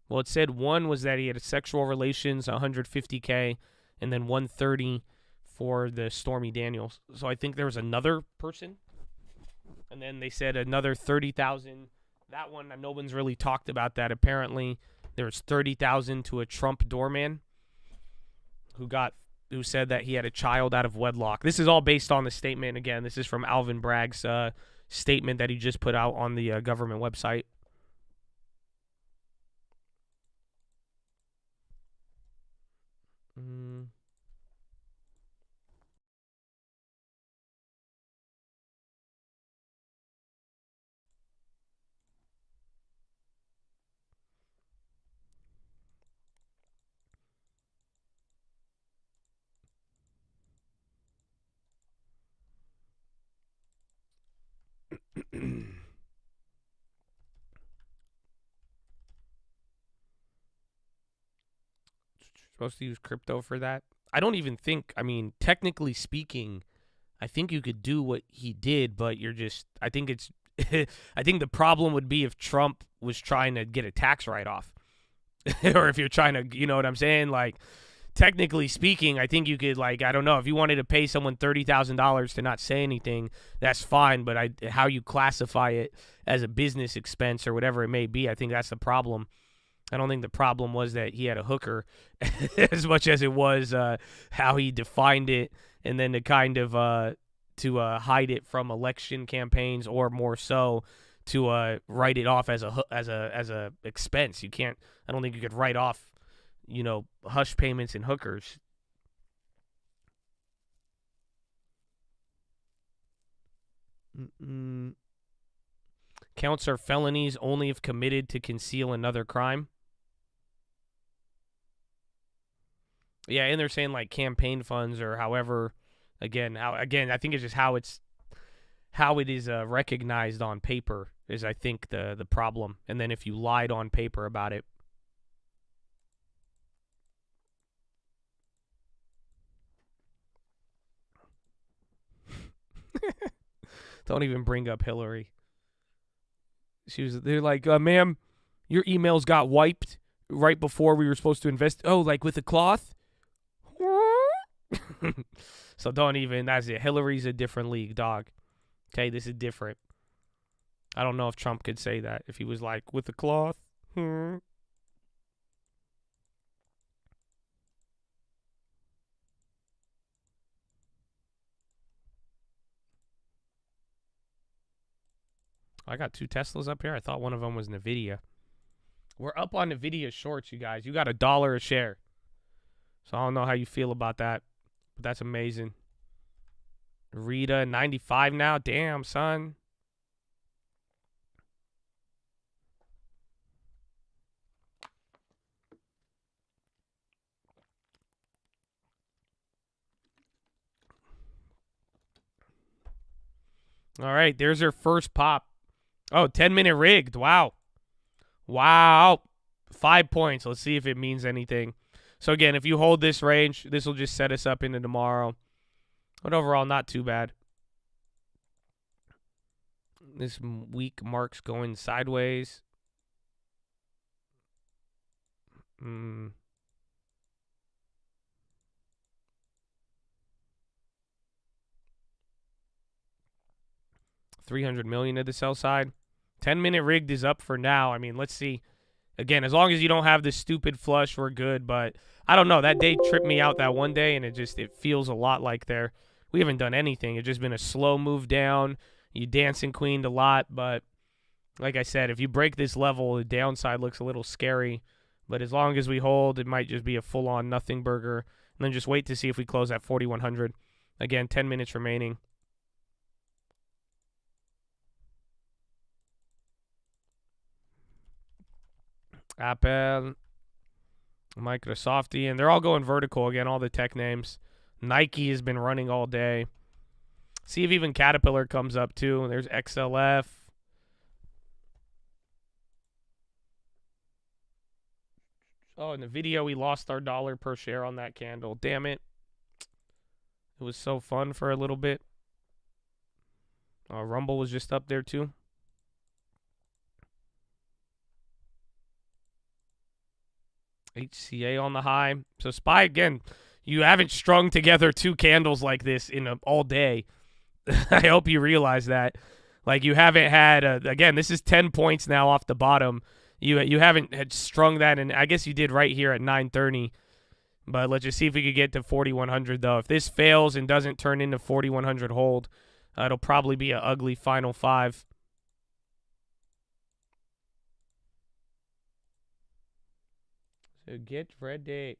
Well, it said one was that he had sexual relations, $150K, and then $130 for the Stormy Daniels. So I think there was another person, and then they said another $30,000. That one, no one's really talked about that. Apparently, there was $30,000 to a Trump doorman who said that he had a child out of wedlock. This is all based on the statement. Again, this is from Alvin Bragg's statement that he just put out on the government website. Supposed to use crypto for that? I don't even think, technically speaking, I think you could do what he did, but I think it's, I think the problem would be if Trump was trying to get a tax write-off. Or if you're trying to, you know what I'm saying? Like, technically speaking, I think you could, I don't know, if you wanted to pay someone $30,000 to not say anything, that's fine, but how you classify it as a business expense or whatever it may be, I think that's the problem. I don't think the problem was that he had a hooker as much as it was how he defined it, and then to kind of hide it from election campaigns, or more so to write it off as a expense. You can't. I don't think you could write off, hush payments and hookers. Counts are felonies only if committed to conceal another crime. Yeah, and they're saying campaign funds or however. Again, I think it's just how it is recognized on paper is, I think, the problem. And then if you lied on paper about it. Don't even bring up Hillary. They're like, ma'am, your emails got wiped right before we were supposed to invest. Oh, with a cloth? So don't even, that's it. Hillary's a different league, dog. Okay, this is different. I don't know if Trump could say that. If he was with a cloth. I got 2 Teslas up here. I thought one of them was NVIDIA. We're up on NVIDIA shorts, you guys. You got $1 a share. So I don't know how you feel about that. But that's amazing. Rita, 95 now. Damn, son. All right, there's her first pop. Oh, 10-minute rigged. Wow. 5 points. Let's see if it means anything. So, again, if you hold this range, this will just set us up into tomorrow. But overall, not too bad. This week marks going sideways. 300 million to the sell side. 10-minute rigged is up for now. I mean, let's see. Again, as long as you don't have this stupid flush, we're good. But I don't know. That day tripped me out that one day, and it feels a lot like we haven't done anything. It's just been a slow move down. You dancing queened a lot, but like I said, if you break this level, the downside looks a little scary. But as long as we hold, it might just be a full-on nothing burger. And then just wait to see if we close at 4,100. Again, 10 minutes remaining. Apple, Microsoft, and they're all going vertical again, all the tech names. Nike has been running all day. See if even Caterpillar comes up too. There's XLF. Oh, in the video, we lost our dollar per share on that candle. Damn it. It was so fun for a little bit. Rumble was just up there too. HCA on the high. So SPY, again, you haven't strung together two candles like this in all day. I hope you realize that. Like, you haven't had, again, this is 10 points now off the bottom. You haven't had strung that, and I guess you did right here at 930. But let's just see if we could get to 4,100, though. If this fails and doesn't turn into 4,100 hold, it'll probably be an ugly final five. So get ready.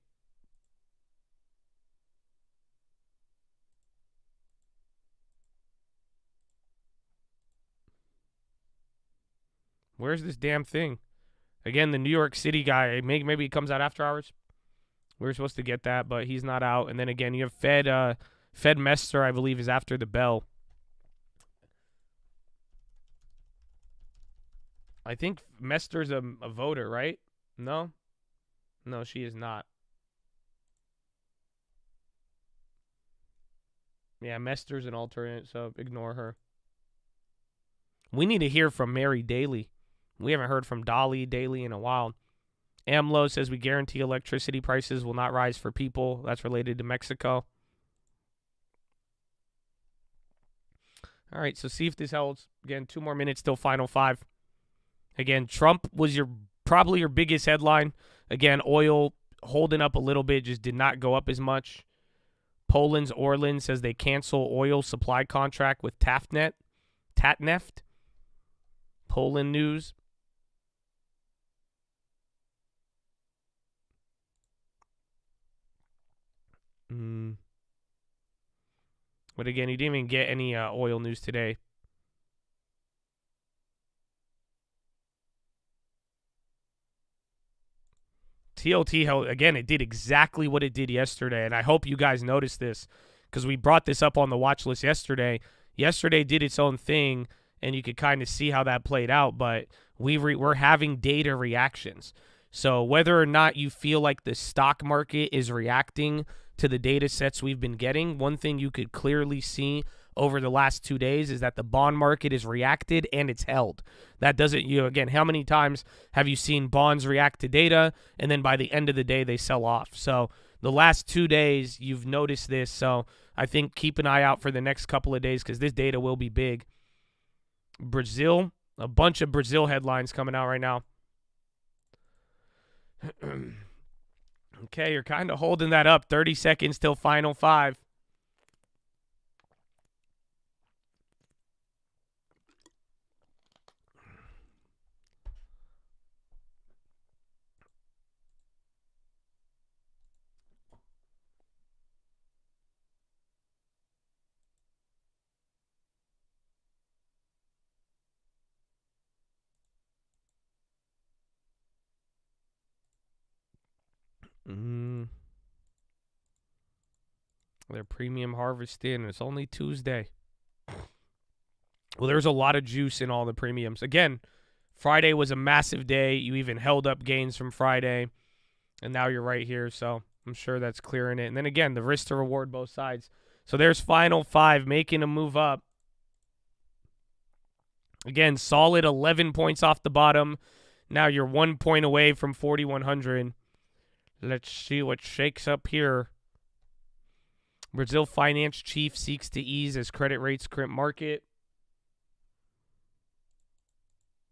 Where's this damn thing? Again, the New York City guy, maybe he comes out after hours. We were supposed to get that, but he's not out. And then again, you have Fed Mester, I believe, is after the bell. I think Mester's a voter, right? No? No, she is not. Yeah, Mester's an alternate, so ignore her. We need to hear from Mary Daly. We haven't heard from Dolly Daly in a while. AMLO says we guarantee electricity prices will not rise for people. That's related to Mexico. All right, so see if this holds. Again, 2 more minutes till final five. Again, Trump was probably your biggest headline. Again, oil holding up a little bit, just did not go up as much. Poland's Orlen says they cancel oil supply contract with Tatneft. Poland news. But again, you didn't even get any oil news today. TLT, again, it did exactly what it did yesterday, and I hope you guys noticed this because we brought this up on the watch list yesterday. Yesterday did its own thing, and you could kind of see how that played out, but we're having data reactions. So whether or not you feel like the stock market is reacting to the data sets we've been getting, one thing you could clearly see over the last 2 days is that the bond market is reacted and it's held. That doesn't, again, how many times have you seen bonds react to data and then by the end of the day they sell off? So the last 2 days you've noticed this. So I think keep an eye out for the next couple of days because this data will be big. Brazil, a bunch of Brazil headlines coming out right now. Okay, you're kind of holding that up. 30 seconds till final five. Their premium harvest in. It's only Tuesday. Well, there's a lot of juice in all the premiums. Again, Friday was a massive day. You even held up gains from Friday. And now you're right here. So I'm sure that's clearing it. And then again, the risk to reward both sides. So there's final five making a move up. Again, solid 11 points off the bottom. Now you're 1 point away from 4,100. Let's see what shakes up here. Brazil finance chief seeks to ease as credit rates crimp market.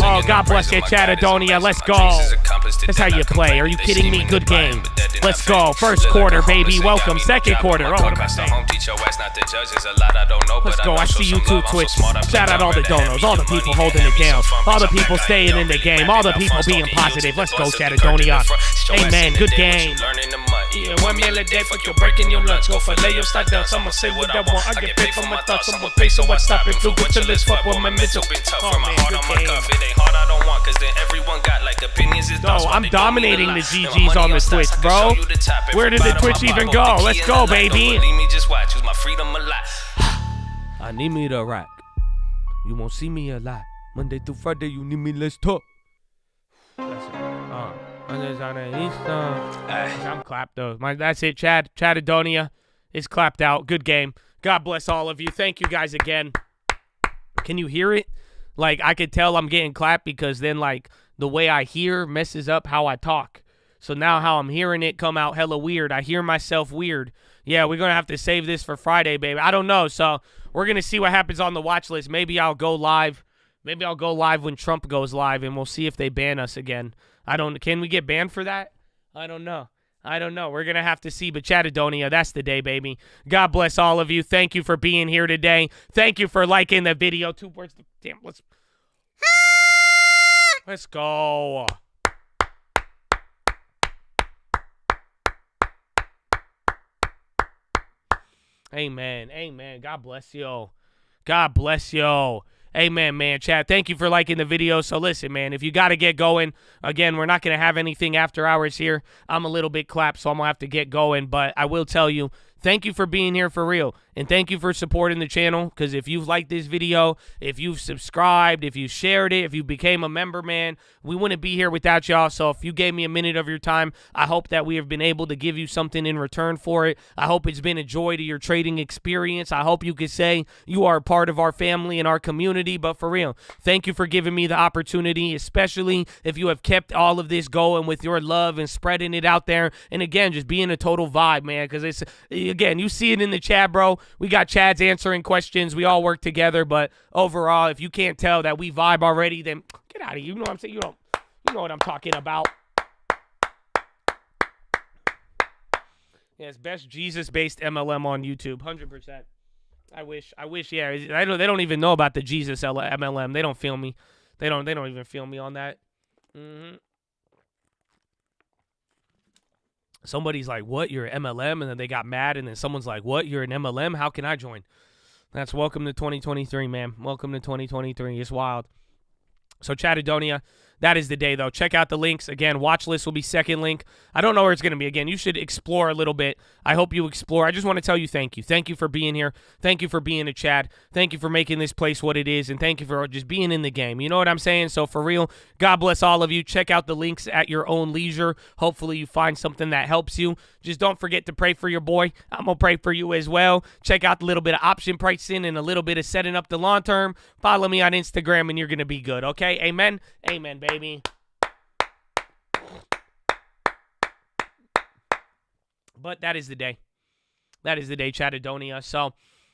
Oh, God bless you, Chattadonia. Let's go. That's how you play. Are you kidding me? Good game. Let's go. First quarter, baby. Welcome. Second quarter. Oh, what am I saying? Let's go. I see you too, Twitch. Shout out all the donos, all the people holding it down, all the people staying in the game, all the people being positive. Let's go, Chattadonia. Amen. Good game. Yeah, 1 meal a day, but you're breaking your lunch. Go for layup, start down. Someone say what I want. I get paid for my thoughts. Someone pay, so I stop and flew till it's fuck with my mental. Oh, man, good game. No, I'm dominating the GGs on the Twitch, bro. Where did the Twitch even go? Let's go, baby. I need me to rock. You won't see me a lot. Monday through Friday, you need me, let's talk. I'm clapped though. That's it, Chattadonia is clapped out. Good game. God bless all of you. Thank you guys again. Can you hear it? Like, I could tell I'm getting clapped because then, like, the way I hear messes up how I talk. So now how I'm hearing it come out hella weird. I hear myself weird. Yeah, we're going to have to save this for Friday, baby. I don't know. So we're going to see what happens on the watch list. Maybe I'll go live. Maybe I'll go live when Trump goes live, and we'll see if they ban us again. Can we get banned for that? I don't know. We're going to have to see. But Chattadonia, that's the day, baby. God bless all of you. Thank you for being here today. Thank you for liking the video. Damn, let's go. Amen. Amen. God bless you. God bless you. Amen, man. Chat, thank you for liking the video. So listen, man, if you got to get going, again, we're not going to have anything after hours here. I'm a little bit clapped, so I'm going to have to get going. But I will tell you, thank you for being here for real. And thank you for supporting the channel, because if you've liked this video, if you've subscribed, if you shared it, if you became a member, man, we wouldn't be here without y'all. So if you gave me a minute of your time, I hope that we have been able to give you something in return for it. I hope it's been a joy to your trading experience. I hope you could say you are a part of our family and our community. But for real, thank you for giving me the opportunity, especially if you have kept all of this going with your love and spreading it out there. And again, just being a total vibe, man, because it's, again, you see it in the chat, bro. We got Chads answering questions. We all work together. But overall, if you can't tell that we vibe already, then get out of here. You know what I'm saying? You know what I'm talking about. Yes, best Jesus-based MLM on YouTube, 100%. I wish. Yeah, they don't even know about the Jesus MLM. They don't feel me. They don't even feel me on that. Somebody's like, what, you're an MLM? And then they got mad, and then someone's like, what, you're an MLM? How can I join? That's welcome to 2023, man. Welcome to 2023. It's wild. So Chattadonia, that is the day, though. Check out the links. Again, Watchlist will be second link. I don't know where it's going to be. Again, you should explore a little bit. I hope you explore. I just want to tell you thank you. Thank you for being here. Thank you for being a Chad. Thank you for making this place what it is. And thank you for just being in the game. You know what I'm saying? So for real, God bless all of you. Check out the links at your own leisure. Hopefully you find something that helps you. Just don't forget to pray for your boy. I'm going to pray for you as well. Check out a little bit of option pricing and a little bit of setting up the long term. Follow me on Instagram and you're going to be good, okay? Amen? Amen, baby. But that is the day. That is the day, Chattadonia. So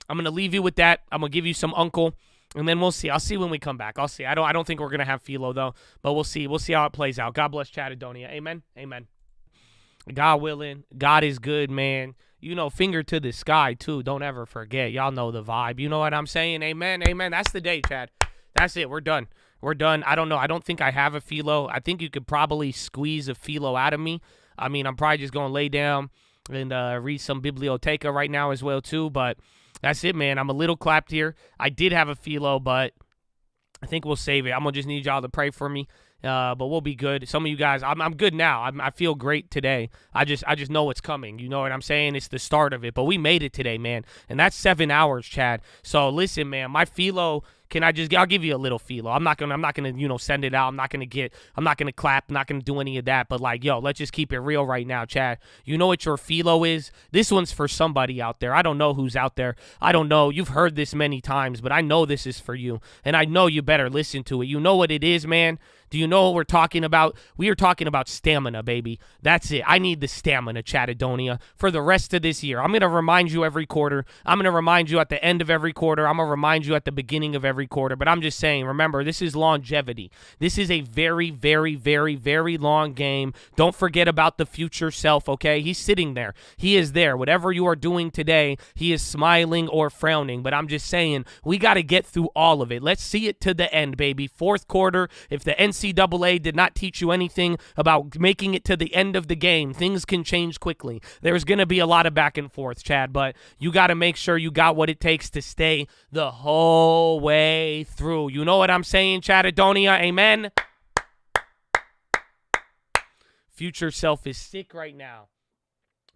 I'm going to leave you with that. I'm going to give you some uncle, and then we'll see. I'll see when we come back. I'll see. I don't think we're going to have PHILO, though, but we'll see. We'll see how it plays out. God bless Chattadonia. Amen? Amen. God willing. God is good, man. You know, finger to the sky, too. Don't ever forget. Y'all know the vibe. You know what I'm saying? Amen? Amen. That's the day, Chad. That's it. We're done. We're done. I don't know. I don't think I have a PHILO. I think you could probably squeeze a PHILO out of me. I mean, I'm probably just going to lay down and read some biblioteca right now as well, too. But that's it, man. I'm a little clapped here. I did have a PHILO, but I think we'll save it. I'm going to just need y'all to pray for me. But we'll be good. Some of you guys, I'm good now. I feel great today. I just know what's coming. You know what I'm saying? It's the start of it. But we made it today, man. And that's 7 hours, Chad. So listen, man, my PHILO, I'll give you a little PHILO. I'm not gonna, send it out. I'm not gonna clap. I'm not gonna do any of that. But like, yo, let's just keep it real right now, Chad. You know what your PHILO is? This one's for somebody out there. I don't know who's out there. I don't know. You've heard this many times, but I know this is for you. And I know you better listen to it. You know what it is, man? Do you know what we're talking about? We are talking about stamina, baby. That's it. I need the stamina, Chattadonia, for the rest of this year. I'm going to remind you every quarter. I'm going to remind you at the end of every quarter. I'm going to remind you at the beginning of every every quarter, but I'm just saying, remember, this is longevity. This is a very, very, very, very long game. Don't forget about the future self, okay? He's sitting there. He is there. Whatever you are doing today, he is smiling or frowning, but I'm just saying, we got to get through all of it. Let's see it to the end, baby. Fourth quarter, if the NCAA did not teach you anything about making it to the end of the game, things can change quickly. There's going to be a lot of back and forth, Chad, but you got to make sure you got what it takes to stay the whole way through. You know what I'm saying, Chadadonia? Amen? Future self is sick right now.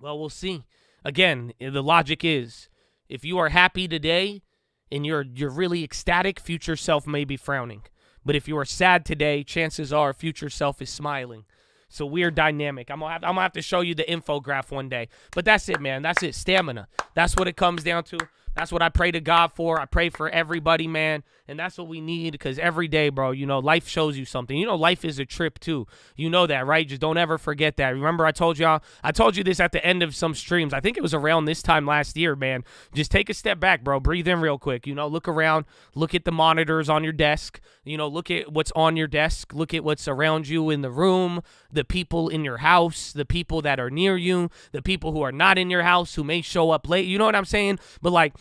Well, we'll see. Again, the logic is, if you are happy today and you're really ecstatic, future self may be frowning. But if you are sad today, chances are future self is smiling. It's a weird dynamic. I'm gonna have to show you the infograph one day. But that's it, man. That's it. Stamina. That's what it comes down to. That's what I pray to God for. I pray for everybody, man. And that's what we need, because every day, bro, you know, life shows you something. You know, life is a trip, too. You know that, right? Just don't ever forget that. Remember, I told you this at the end of some streams. I think it was around this time last year, man. Just take a step back, bro. Breathe in real quick. You know, look around. Look at the monitors on your desk. You know, look at what's on your desk. Look at what's around you in the room, the people in your house, the people that are near you, the people who are not in your house who may show up late. You know what I'm saying? But, like,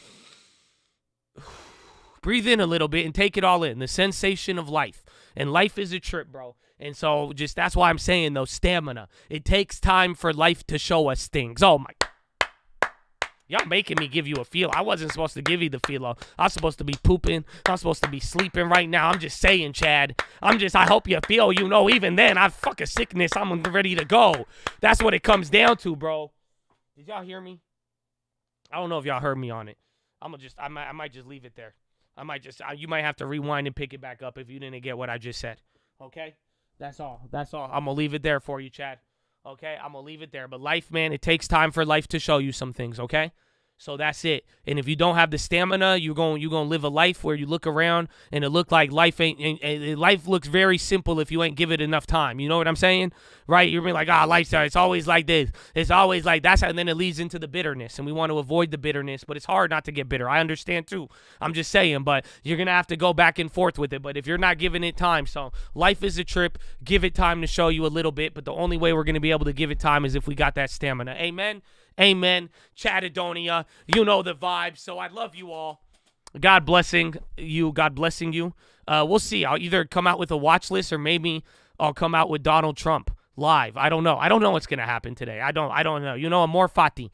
breathe in a little bit and take it all in. The sensation of life. And life is a trip, bro. And so just that's why I'm saying, though, stamina. It takes time for life to show us things. Oh, my. Y'all making me give you a feel. I wasn't supposed to give you the feel. I was supposed to be pooping. I'm supposed to be sleeping right now. I'm just saying, Chad. I hope you feel, you know, even then, I fuck a sickness. I'm ready to go. That's what it comes down to, bro. Did y'all hear me? I don't know if y'all heard me on it. I might just leave it there. You might have to rewind and pick it back up if you didn't get what I just said. Okay? That's all. I'm going to leave it there for you, Chad. Okay? I'm going to leave it there. But life, man, it takes time for life to show you some things, okay? So that's it. And if you don't have the stamina, you're going to live a life where you look around and it look like life life looks very simple if you ain't give it enough time. You know what I'm saying? Right? You're being like, lifestyle, it's always like this. It's always like that. And then it leads into the bitterness. And we want to avoid the bitterness, but it's hard not to get bitter. I understand too. I'm just saying, but you're going to have to go back and forth with it. But if you're not giving it time, so life is a trip. Give it time to show you a little bit. But the only way we're going to be able to give it time is if we got that stamina. Amen? Amen. Chadadonia, you know the vibe. So I love you all. God blessing you. God blessing you. We'll see. I'll either come out with a watch list or maybe I'll come out with Donald Trump live. I don't know. I don't know what's going to happen today. I don't know. You know, I'm more fati.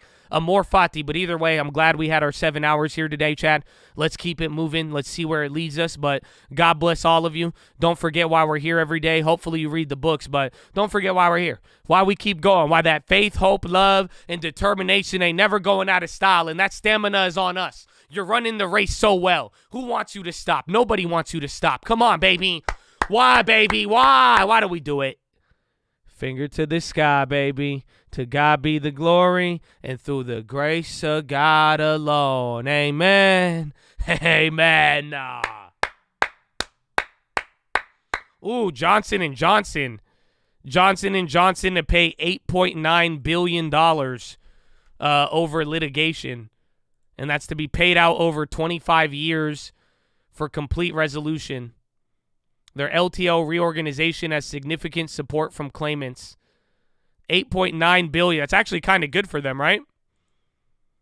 But either way, I'm glad we had our 7 hours here today, Chad. Let's keep it moving. Let's see where it leads us. But God bless all of you. Don't forget why we're here every day. Hopefully you read the books, but don't forget why we're here. Why we keep going. Why that faith, hope, love, and determination ain't never going out of style. And that stamina is on us. You're running the race so well. Who wants you to stop? Nobody wants you to stop. Come on, baby. Why, baby? Why? Why do we do it? Finger to the sky, baby. To God be the glory, and through the grace of God alone. Amen. Amen. Ooh, Johnson & Johnson. Johnson & Johnson to pay $8.9 billion over litigation. And that's to be paid out over 25 years for complete resolution. Their LTO reorganization has significant support from claimants. $8.9 billion. That's actually kind of good for them, right?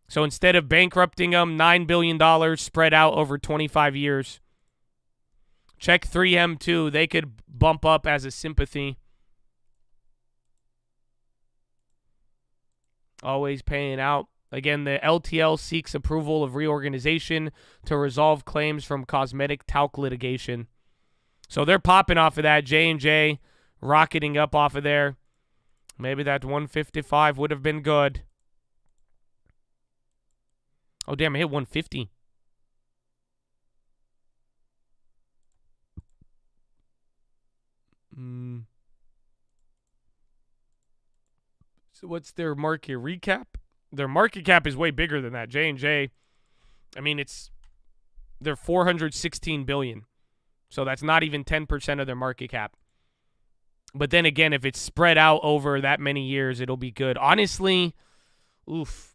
So instead of bankrupting them, $9 billion spread out over 25 years. Check 3M too. They could bump up as a sympathy. Always paying out. Again, the LTL seeks approval of reorganization to resolve claims from cosmetic talc litigation. So they're popping off of that. J&J rocketing up off of there. Maybe that 155 would have been good. Oh, damn, I hit 150. So what's their market recap? Their market cap is way bigger than that. J&J, I mean, they're $416 billion. So that's not even 10% of their market cap. But then again, if it's spread out over that many years, it'll be good. Honestly, oof.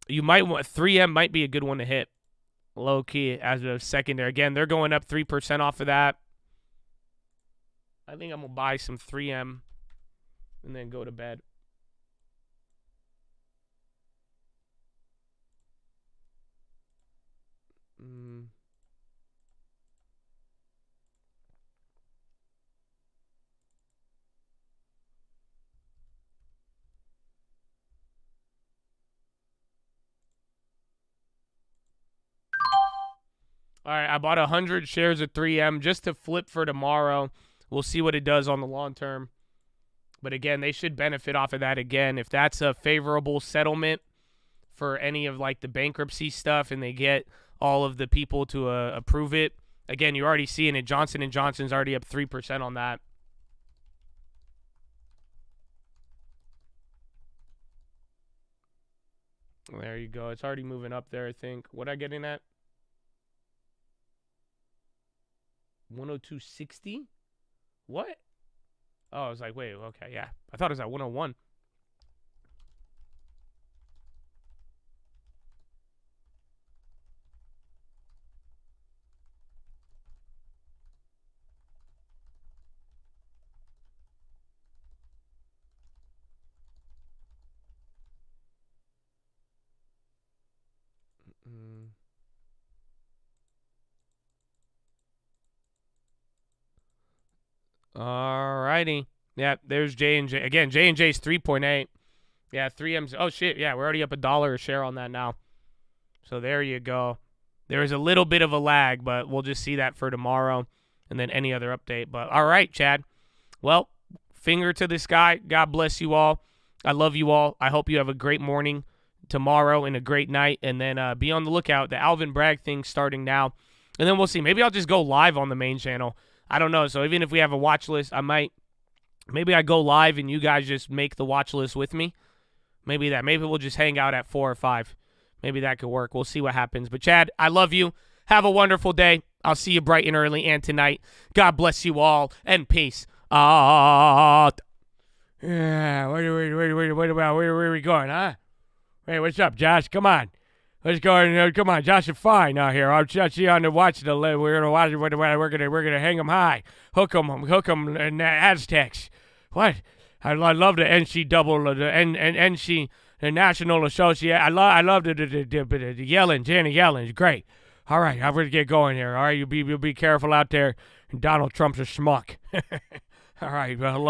You might want 3M might be a good one to hit. low key as a secondary. Again, they're going up 3% off of that. I think I'm going to buy some 3M and then go to bed. All right, I bought 100 shares of 3M just to flip for tomorrow. We'll see what it does on the long term. But again, they should benefit off of that again. If that's a favorable settlement for any of like the bankruptcy stuff and they get all of the people to approve it. Again, you're already seeing it. Johnson & Johnson's already up 3% on that. There you go. It's already moving up there, I think. What I get in at? 102.60? What? Oh, I was like, wait, okay, yeah. I thought it was at 101. All righty. Yeah, there's J&J. Again, J&J's 3.8. Yeah, 3M's. Oh, shit. Yeah, we're already up $1 a share on that now. So there you go. There is a little bit of a lag, but we'll just see that for tomorrow and then any other update. But all right, Chad. Well, finger to the sky. God bless you all. I love you all. I hope you have a great morning tomorrow and a great night. And then be on the lookout. The Alvin Bragg thing starting now. And then we'll see. Maybe I'll just go live on the main channel. I don't know. So even if we have a watch list, maybe I go live and you guys just make the watch list with me. Maybe we'll just hang out at 4 or 5. Maybe that could work. We'll see what happens. But Chad, I love you. Have a wonderful day. I'll see you bright and early and tonight. God bless you all and peace. Yeah, where are we going, huh? Hey, what's up, Josh? Come on. Let's go. Come on, Josh is fine out here. I'll see you on the watch. We're gonna watch. We're gonna hang them high, hook them, and Aztecs. What? I love the NC the National Associate. I love the yelling. Janet Yellen's great. All right, I'm gonna get going here. All right, you be careful out there. Donald Trump's a schmuck. All right, well,